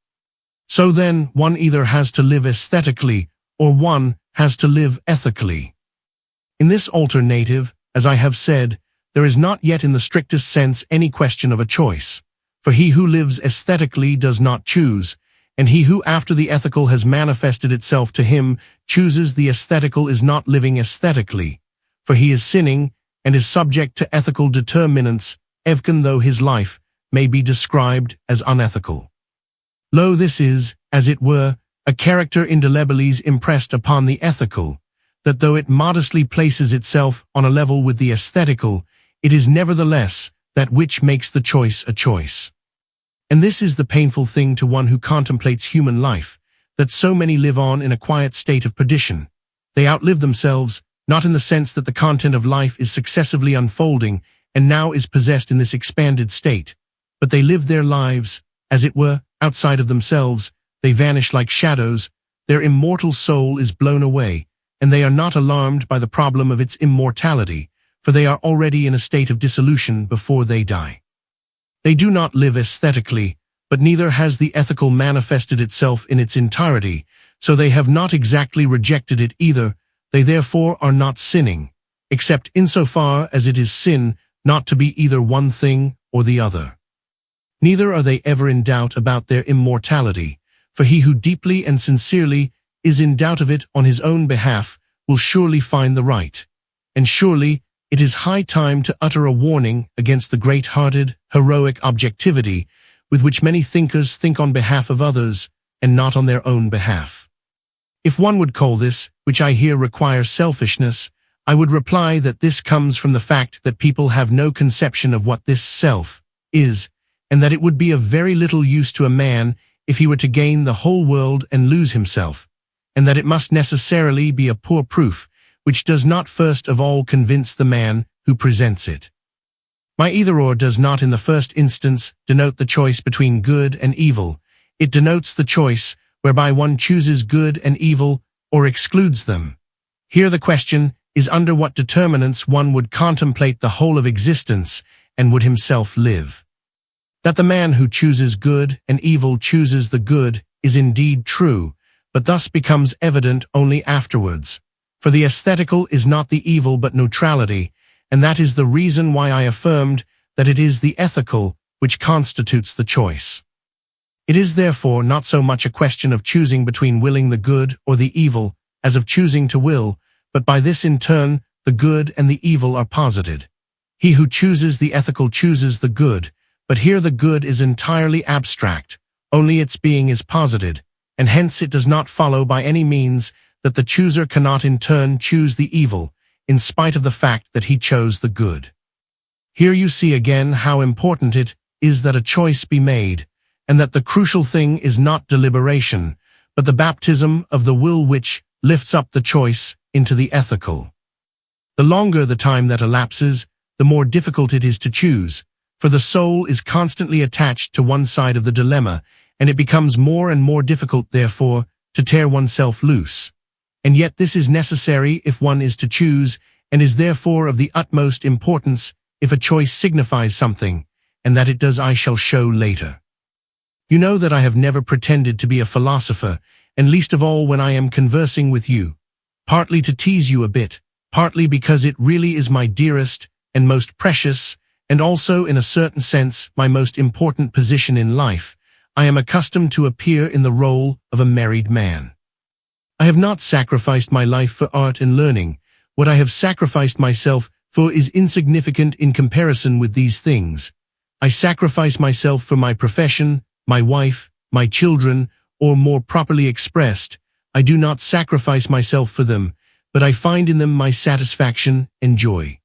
So then, one either has to live aesthetically, or one has to live ethically. In this alternative, as I have said, there is not yet in the strictest sense any question of a choice, for he who lives aesthetically does not choose, and he who after the ethical has manifested itself to him chooses the aesthetical is not living aesthetically, for he is sinning and is subject to ethical determinants, even though his life may be described as unethical. Lo, this is, as it were, a character indelibly impressed upon the ethical, that though it modestly places itself on a level with the aesthetical, it is nevertheless that which makes the choice a choice. And this is the painful thing to one who contemplates human life, that so many live on in a quiet state of perdition. They outlive themselves, not in the sense that the content of life is successively unfolding and now is possessed in this expanded state, but they live their lives, as it were, outside of themselves, they vanish like shadows, their immortal soul is blown away, and they are not alarmed by the problem of its immortality, for they are already in a state of dissolution before they die. They do not live aesthetically, but neither has the ethical manifested itself in its entirety, so they have not exactly rejected it either. They therefore are not sinning, except insofar as it is sin not to be either one thing or the other. Neither are they ever in doubt about their immortality, for he who deeply and sincerely is in doubt of it on his own behalf will surely find the right. And surely it is high time to utter a warning against the great-hearted, heroic objectivity with which many thinkers think on behalf of others and not on their own behalf. If one would call this, which I hear requires selfishness, I would reply that this comes from the fact that people have no conception of what this self is, and that it would be of very little use to a man if he were to gain the whole world and lose himself, and that it must necessarily be a poor proof, which does not first of all convince the man who presents it. My either-or does not in the first instance denote the choice between good and evil. It denotes the choice whereby one chooses good and evil or excludes them. Here the question is under what determinants one would contemplate the whole of existence and would himself live. That the man who chooses good and evil chooses the good is indeed true, but thus becomes evident only afterwards. For the aesthetical is not the evil but neutrality, and that is the reason why I affirmed that it is the ethical which constitutes the choice. It is therefore not so much a question of choosing between willing the good or the evil as of choosing to will, but by this in turn the good and the evil are posited. He who chooses the ethical chooses the good, but here the good is entirely abstract, only its being is posited, and hence it does not follow by any means that the chooser cannot in turn choose the evil, in spite of the fact that he chose the good. Here you see again how important it is that a choice be made, and that the crucial thing is not deliberation, but the baptism of the will which lifts up the choice into the ethical. The longer the time that elapses, the more difficult it is to choose, for the soul is constantly attached to one side of the dilemma, and it becomes more and more difficult, therefore, to tear oneself loose. And yet this is necessary if one is to choose, and is therefore of the utmost importance if a choice signifies something, and that it does I shall show later. You know that I have never pretended to be a philosopher, and least of all when I am conversing with you, partly to tease you a bit, partly because it really is my dearest and most precious, and also in a certain sense my most important position in life. I am accustomed to appear in the role of a married man. I have not sacrificed my life for art and learning. What I have sacrificed myself for is insignificant in comparison with these things. I sacrifice myself for my profession, my wife, my children, or more properly expressed, I do not sacrifice myself for them, but I find in them my satisfaction and joy.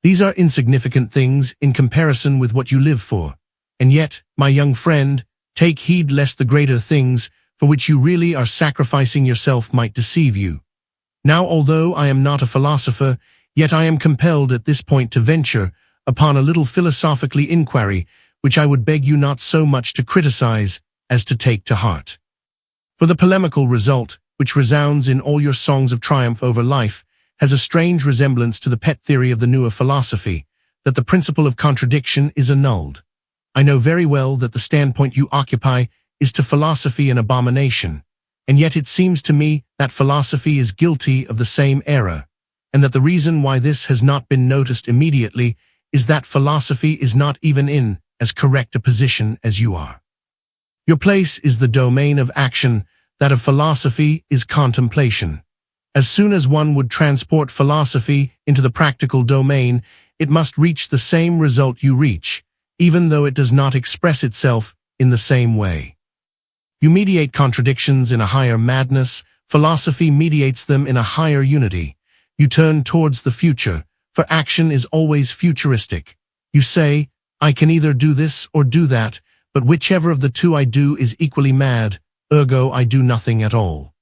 These are insignificant things in comparison with what you live for. And yet, my young friend, take heed lest the greater things for which you really are sacrificing yourself might deceive you. Now, although I am not a philosopher, yet I am compelled at this point to venture upon a little philosophical inquiry, which I would beg you not so much to criticize as to take to heart. For the polemical result, which resounds in all your songs of triumph over life, has a strange resemblance to the pet theory of the newer philosophy, that the principle of contradiction is annulled. I know very well that the standpoint you occupy is to philosophy an abomination, and yet it seems to me that philosophy is guilty of the same error, and that the reason why this has not been noticed immediately is that philosophy is not even in as correct a position as you are. Your place is the domain of action, that of philosophy is contemplation. As soon as one would transport philosophy into the practical domain, it must reach the same result you reach, even though it does not express itself in the same way. You mediate contradictions in a higher madness, philosophy mediates them in a higher unity. You turn towards the future, for action is always futuristic. You say, I can either do this or do that, but whichever of the two I do is equally mad, ergo I do nothing at all.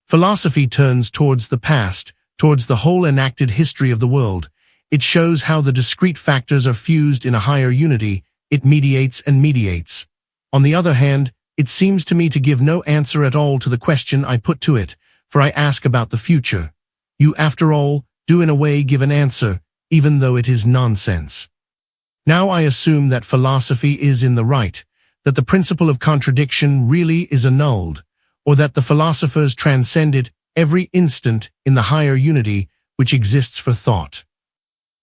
Philosophy turns towards the past, towards the whole enacted history of the world. It shows how the discrete factors are fused in a higher unity. It mediates and mediates. On the other hand, it seems to me to give no answer at all to the question I put to it, for I ask about the future. You, after all, do in a way give an answer, even though it is nonsense. Now I assume that philosophy is in the right, that the principle of contradiction really is annulled, or that the philosophers transcend it every instant in the higher unity which exists for thought.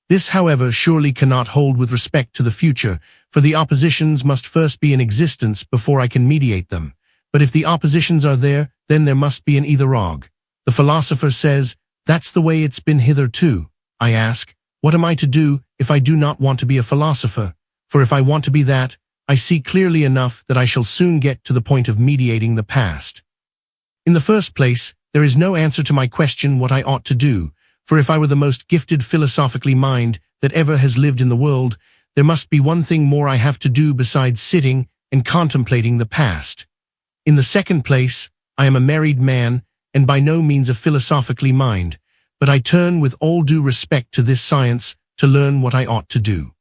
This, however, surely cannot hold with respect to the future, for the oppositions must first be in existence before I can mediate them. But if the oppositions are there, then there must be an either-og. The philosopher says, that's the way it's been hitherto. I ask, what am I to do if I do not want to be a philosopher? For if I want to be that, I see clearly enough that I shall soon get to the point of mediating the past. In the first place, there is no answer to my question what I ought to do, for if I were the most gifted philosophically mind that ever has lived in the world, there must be one thing more I have to do besides sitting and contemplating the past. In the second place, I am a married man, and by no means a philosophically mind, but I turn with all due respect to this science to learn what I ought to do.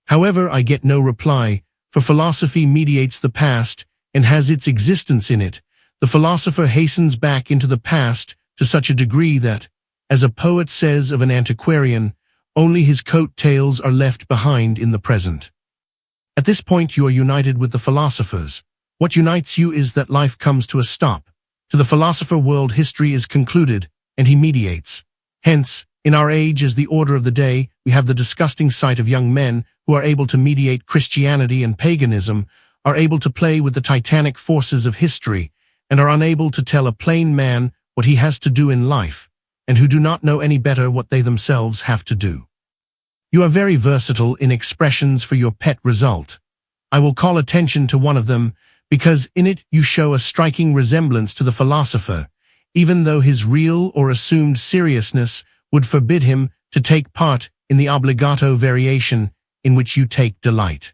However, I get no reply, for philosophy mediates the past and has its existence in it. The philosopher hastens back into the past to such a degree that, as a poet says of an antiquarian, only his coat-tails are left behind in the present. At this point you are united with the philosophers. What unites you is that life comes to a stop. To the philosopher world history is concluded, and he mediates. Hence, in our age as the order of the day, we have the disgusting sight of young men who are able to mediate Christianity and paganism, are able to play with the titanic forces of history, and are unable to tell a plain man what he has to do in life, and who do not know any better what they themselves have to do. You are very versatile in expressions for your pet result. I will call attention to one of them, because in it you show a striking resemblance to the philosopher, even though his real or assumed seriousness would forbid him to take part in the obligato variation in which you take delight.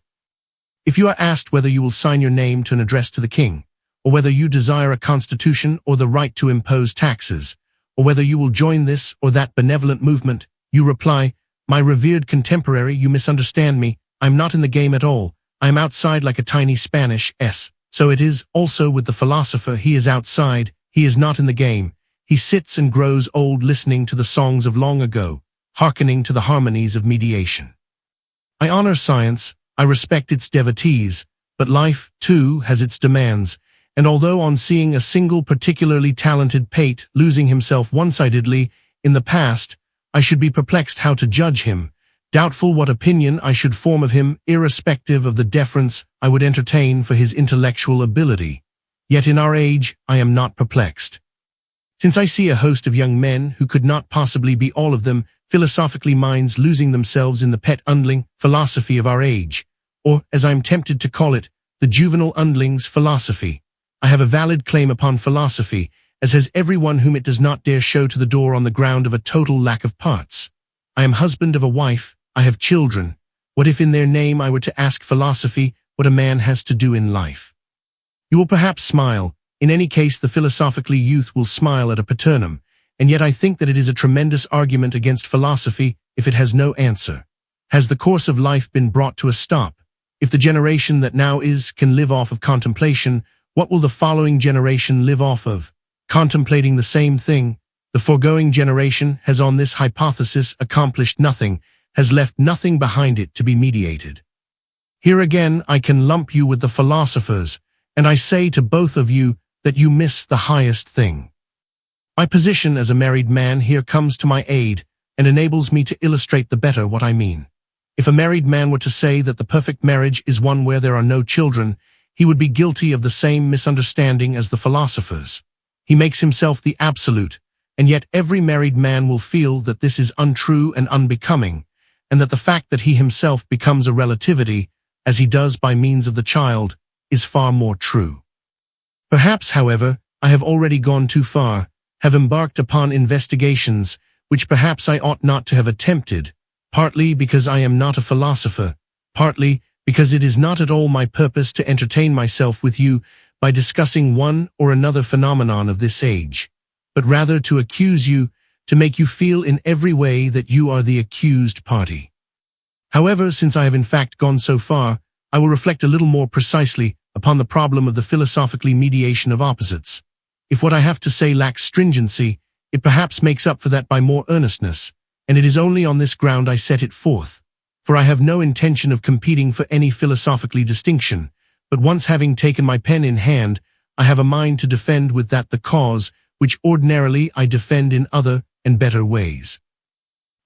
If you are asked whether you will sign your name to an address to the king, or whether you desire a constitution or the right to impose taxes, or whether you will join this or that benevolent movement, you reply, my revered contemporary, you misunderstand me. I'm not in the game at all. I am outside like a tiny Spanish S. So it is also with the philosopher. He is outside. He is not in the game. He sits and grows old listening to the songs of long ago, hearkening to the harmonies of mediation. I honor science. I respect its devotees. But life, too, has its demands. And although on seeing a single particularly talented pate losing himself one-sidedly in the past, I should be perplexed how to judge him, doubtful what opinion I should form of him irrespective of the deference I would entertain for his intellectual ability, yet in our age I am not perplexed. Since I see a host of young men who could not possibly be all of them philosophically minds losing themselves in the pet undling philosophy of our age, or, as I am tempted to call it, the juvenile undling's philosophy, I have a valid claim upon philosophy, as has everyone whom it does not dare show to the door on the ground of a total lack of parts. I am husband of a wife, I have children. What if in their name I were to ask philosophy what a man has to do in life? You will perhaps smile. In any case, the philosophically youth will smile at a paternum, and yet I think that it is a tremendous argument against philosophy if it has no answer. Has the course of life been brought to a stop? If the generation that now is can live off of contemplation, what will the following generation live off of? Contemplating the same thing. The foregoing generation has on this hypothesis accomplished nothing, has left nothing behind it to be mediated. Here again I can lump you with the philosophers, and I say to both of you that you miss the highest thing. My position as a married man here comes to my aid and enables me to illustrate the better what I mean. If a married man were to say that the perfect marriage is one where there are no children, he would be guilty of the same misunderstanding as the philosophers. He makes himself the absolute, and yet every married man will feel that this is untrue and unbecoming, and that the fact that he himself becomes a relativity, as he does by means of the child, is far more true. Perhaps, however, I have already gone too far, have embarked upon investigations which perhaps I ought not to have attempted, partly because I am not a philosopher, partly because it is not at all my purpose to entertain myself with you by discussing one or another phenomenon of this age, but rather to accuse you, to make you feel in every way that you are the accused party. However, since I have in fact gone so far, I will reflect a little more precisely upon the problem of the philosophically mediation of opposites. If what I have to say lacks stringency, it perhaps makes up for that by more earnestness, and it is only on this ground I set it forth. For I have no intention of competing for any philosophically distinction, but once having taken my pen in hand, I have a mind to defend with that the cause which ordinarily I defend in other and better ways.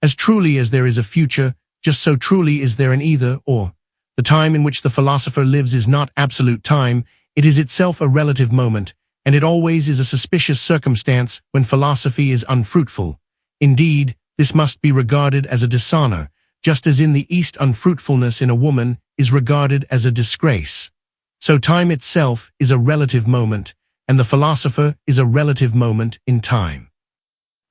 As truly as there is a future, just so truly is there an either-or. The time in which the philosopher lives is not absolute time, it is itself a relative moment, and it always is a suspicious circumstance when philosophy is unfruitful. Indeed, this must be regarded as a dishonor, just as in the East unfruitfulness in a woman is regarded as a disgrace. So time itself is a relative moment, and the philosopher is a relative moment in time.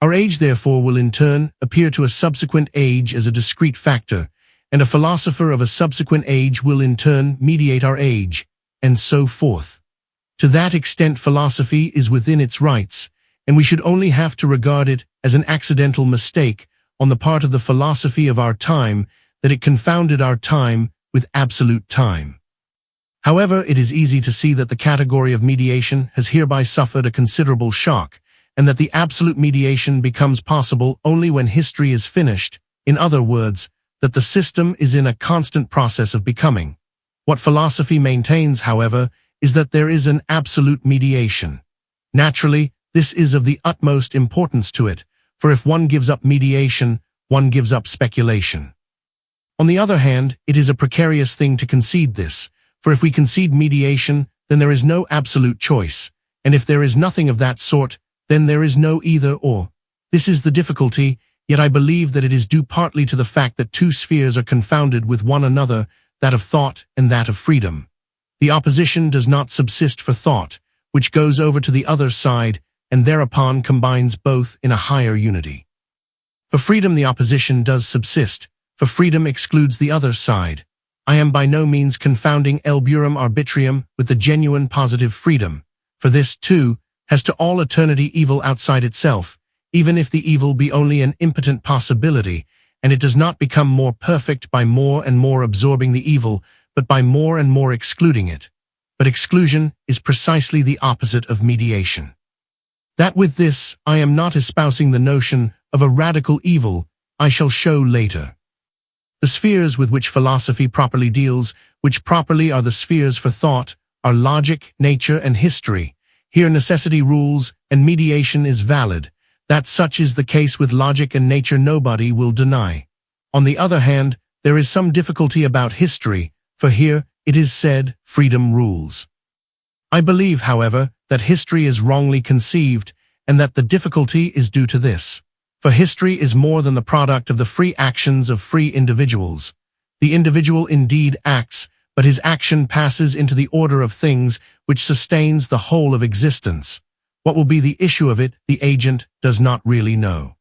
Our age, therefore, will in turn appear to a subsequent age as a discrete factor, and a philosopher of a subsequent age will in turn mediate our age, and so forth. To that extent philosophy is within its rights, and we should only have to regard it as an accidental mistake on the part of the philosophy of our time that it confounded our time with absolute time. However, it is easy to see that the category of mediation has hereby suffered a considerable shock, and that the absolute mediation becomes possible only when history is finished, in other words, that the system is in a constant process of becoming. What philosophy maintains, however, is that there is an absolute mediation. Naturally, this is of the utmost importance to it, for if one gives up mediation, one gives up speculation. On the other hand, it is a precarious thing to concede this, for if we concede mediation, then there is no absolute choice, and if there is nothing of that sort, then there is no either-or. This is the difficulty, yet I believe that it is due partly to the fact that two spheres are confounded with one another, that of thought and that of freedom. The opposition does not subsist for thought, which goes over to the other side, and thereupon combines both in a higher unity. For freedom the opposition does subsist, for freedom excludes the other side. I am by no means confounding elburum arbitrium with the genuine positive freedom, for this, too, has to all eternity evil outside itself, even if the evil be only an impotent possibility, and it does not become more perfect by more and more absorbing the evil, but by more and more excluding it. But exclusion is precisely the opposite of mediation. That with this I am not espousing the notion of a radical evil, I shall show later. The spheres with which philosophy properly deals, which properly are the spheres for thought, are logic, nature, and history. Here necessity rules, and mediation is valid. That such is the case with logic and nature nobody will deny. On the other hand, there is some difficulty about history, for here, it is said, freedom rules. I believe, however, that history is wrongly conceived, and that the difficulty is due to this. For history is more than the product of the free actions of free individuals. The individual indeed acts, but his action passes into the order of things which sustains the whole of existence. What will be the issue of it, the agent does not really know.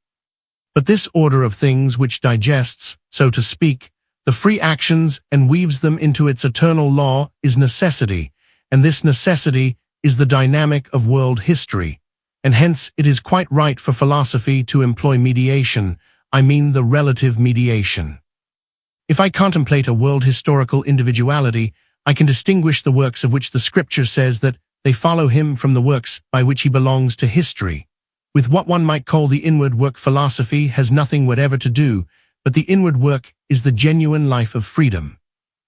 But this order of things which digests, so to speak, the free actions and weaves them into its eternal law is necessity, and this necessity is the dynamic of world history, and hence it is quite right for philosophy to employ mediation, I mean the relative mediation. If I contemplate a world historical individuality, I can distinguish the works of which the Scripture says that they follow him from the works by which he belongs to history. With what one might call the inward work philosophy has nothing whatever to do, but the inward work is the genuine life of freedom.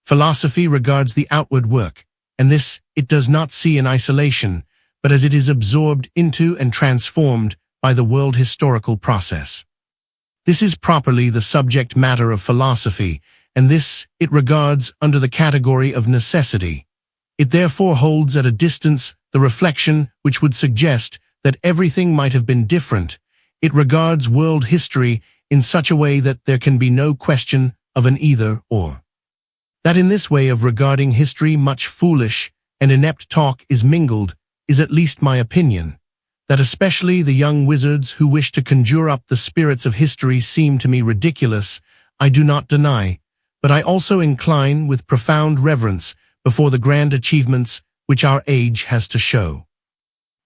Philosophy regards the outward work, and this it does not see in isolation, but as it is absorbed into and transformed by the world historical process. This is properly the subject matter of philosophy, and this it regards under the category of necessity. It therefore holds at a distance the reflection which would suggest that everything might have been different. It regards world history in such a way that there can be no question of an either-or. That in this way of regarding history much foolish and inept talk is mingled is at least my opinion. That especially the young wizards who wish to conjure up the spirits of history seem to me ridiculous, I do not deny, but I also incline with profound reverence before the grand achievements which our age has to show.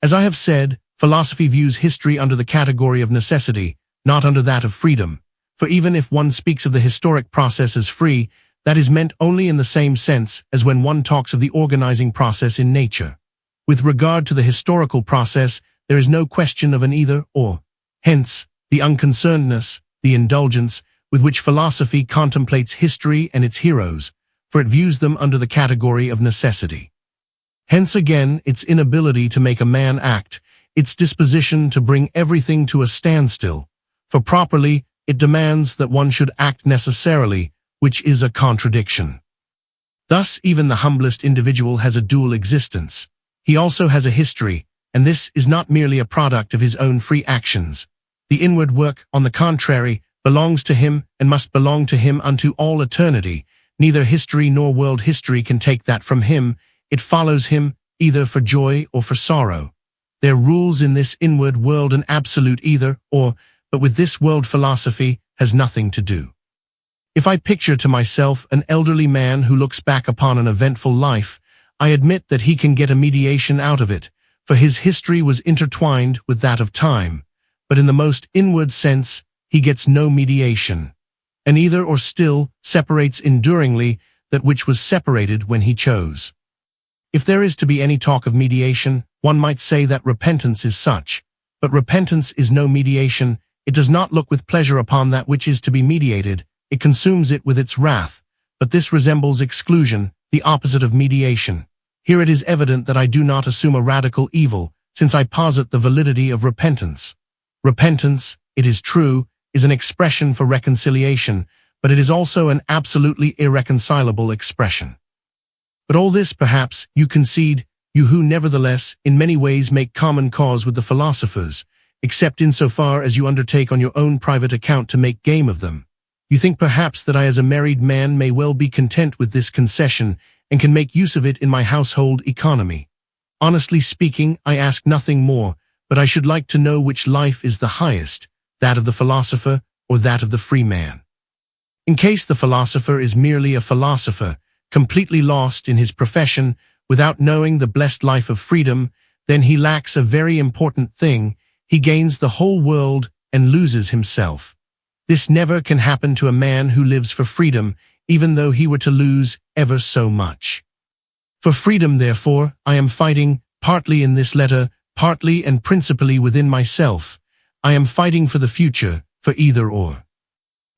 As I have said, philosophy views history under the category of necessity, not under that of freedom, for even if one speaks of the historic process as free, That is meant only in the same sense as when one talks of the organizing process in nature. With regard to the historical process, there is no question of an either-or. Hence, the unconcernedness, the indulgence, with which philosophy contemplates history and its heroes, for it views them under the category of necessity. Hence again its inability to make a man act, its disposition to bring everything to a standstill, for properly it demands that one should act necessarily, which is a contradiction. Thus even the humblest individual has a dual existence. He also has a history, and this is not merely a product of his own free actions. The inward work, on the contrary, belongs to him and must belong to him unto all eternity. Neither history nor world history can take that from him. It follows him, either for joy or for sorrow. There rules in this inward world an absolute either-or, but with this world philosophy has nothing to do. If I picture to myself an elderly man who looks back upon an eventful life, I admit that he can get a mediation out of it, for his history was intertwined with that of time, but in the most inward sense, he gets no mediation. An either or still separates enduringly that which was separated when he chose. If there is to be any talk of mediation, one might say that repentance is such, but repentance is no mediation. It does not look with pleasure upon that which is to be mediated, it consumes it with its wrath, but this resembles exclusion, the opposite of mediation. Here it is evident that I do not assume a radical evil, since I posit the validity of repentance. Repentance, it is true, is an expression for reconciliation, but it is also an absolutely irreconcilable expression. But all this, perhaps, you concede, you who nevertheless, in many ways make common cause with the philosophers, except insofar as you undertake on your own private account to make game of them. You think perhaps that I as a married man may well be content with this concession and can make use of it in my household economy. Honestly speaking, I ask nothing more, but I should like to know which life is the highest, that of the philosopher or that of the free man. In case the philosopher is merely a philosopher, completely lost in his profession, without knowing the blessed life of freedom, then he lacks a very important thing. He gains the whole world and loses himself. This never can happen to a man who lives for freedom, even though he were to lose ever so much. For freedom, therefore, I am fighting, partly in this letter, partly and principally within myself. I am fighting for the future, for either or.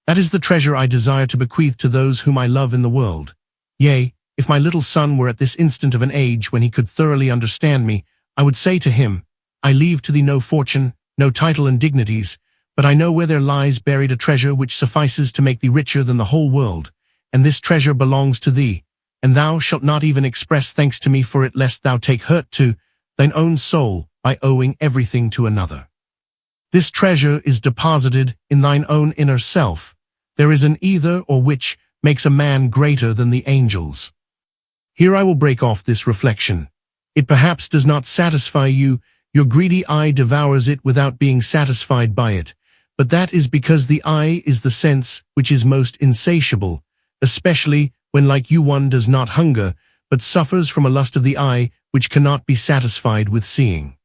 That is the treasure I desire to bequeath to those whom I love in the world. Yea, if my little son were at this instant of an age when he could thoroughly understand me, I would say to him, I leave to thee no fortune, no title and dignities, but I know where there lies buried a treasure which suffices to make thee richer than the whole world, and this treasure belongs to thee, and thou shalt not even express thanks to me for it, lest thou take hurt to thine own soul by owing everything to another. This treasure is deposited in thine own inner self. There is an either or which makes a man greater than the angels. Here I will break off this reflection. It perhaps does not satisfy you, your greedy eye devours it without being satisfied by it, but that is because the eye is the sense which is most insatiable, especially when like you one does not hunger, but suffers from a lust of the eye which cannot be satisfied with seeing.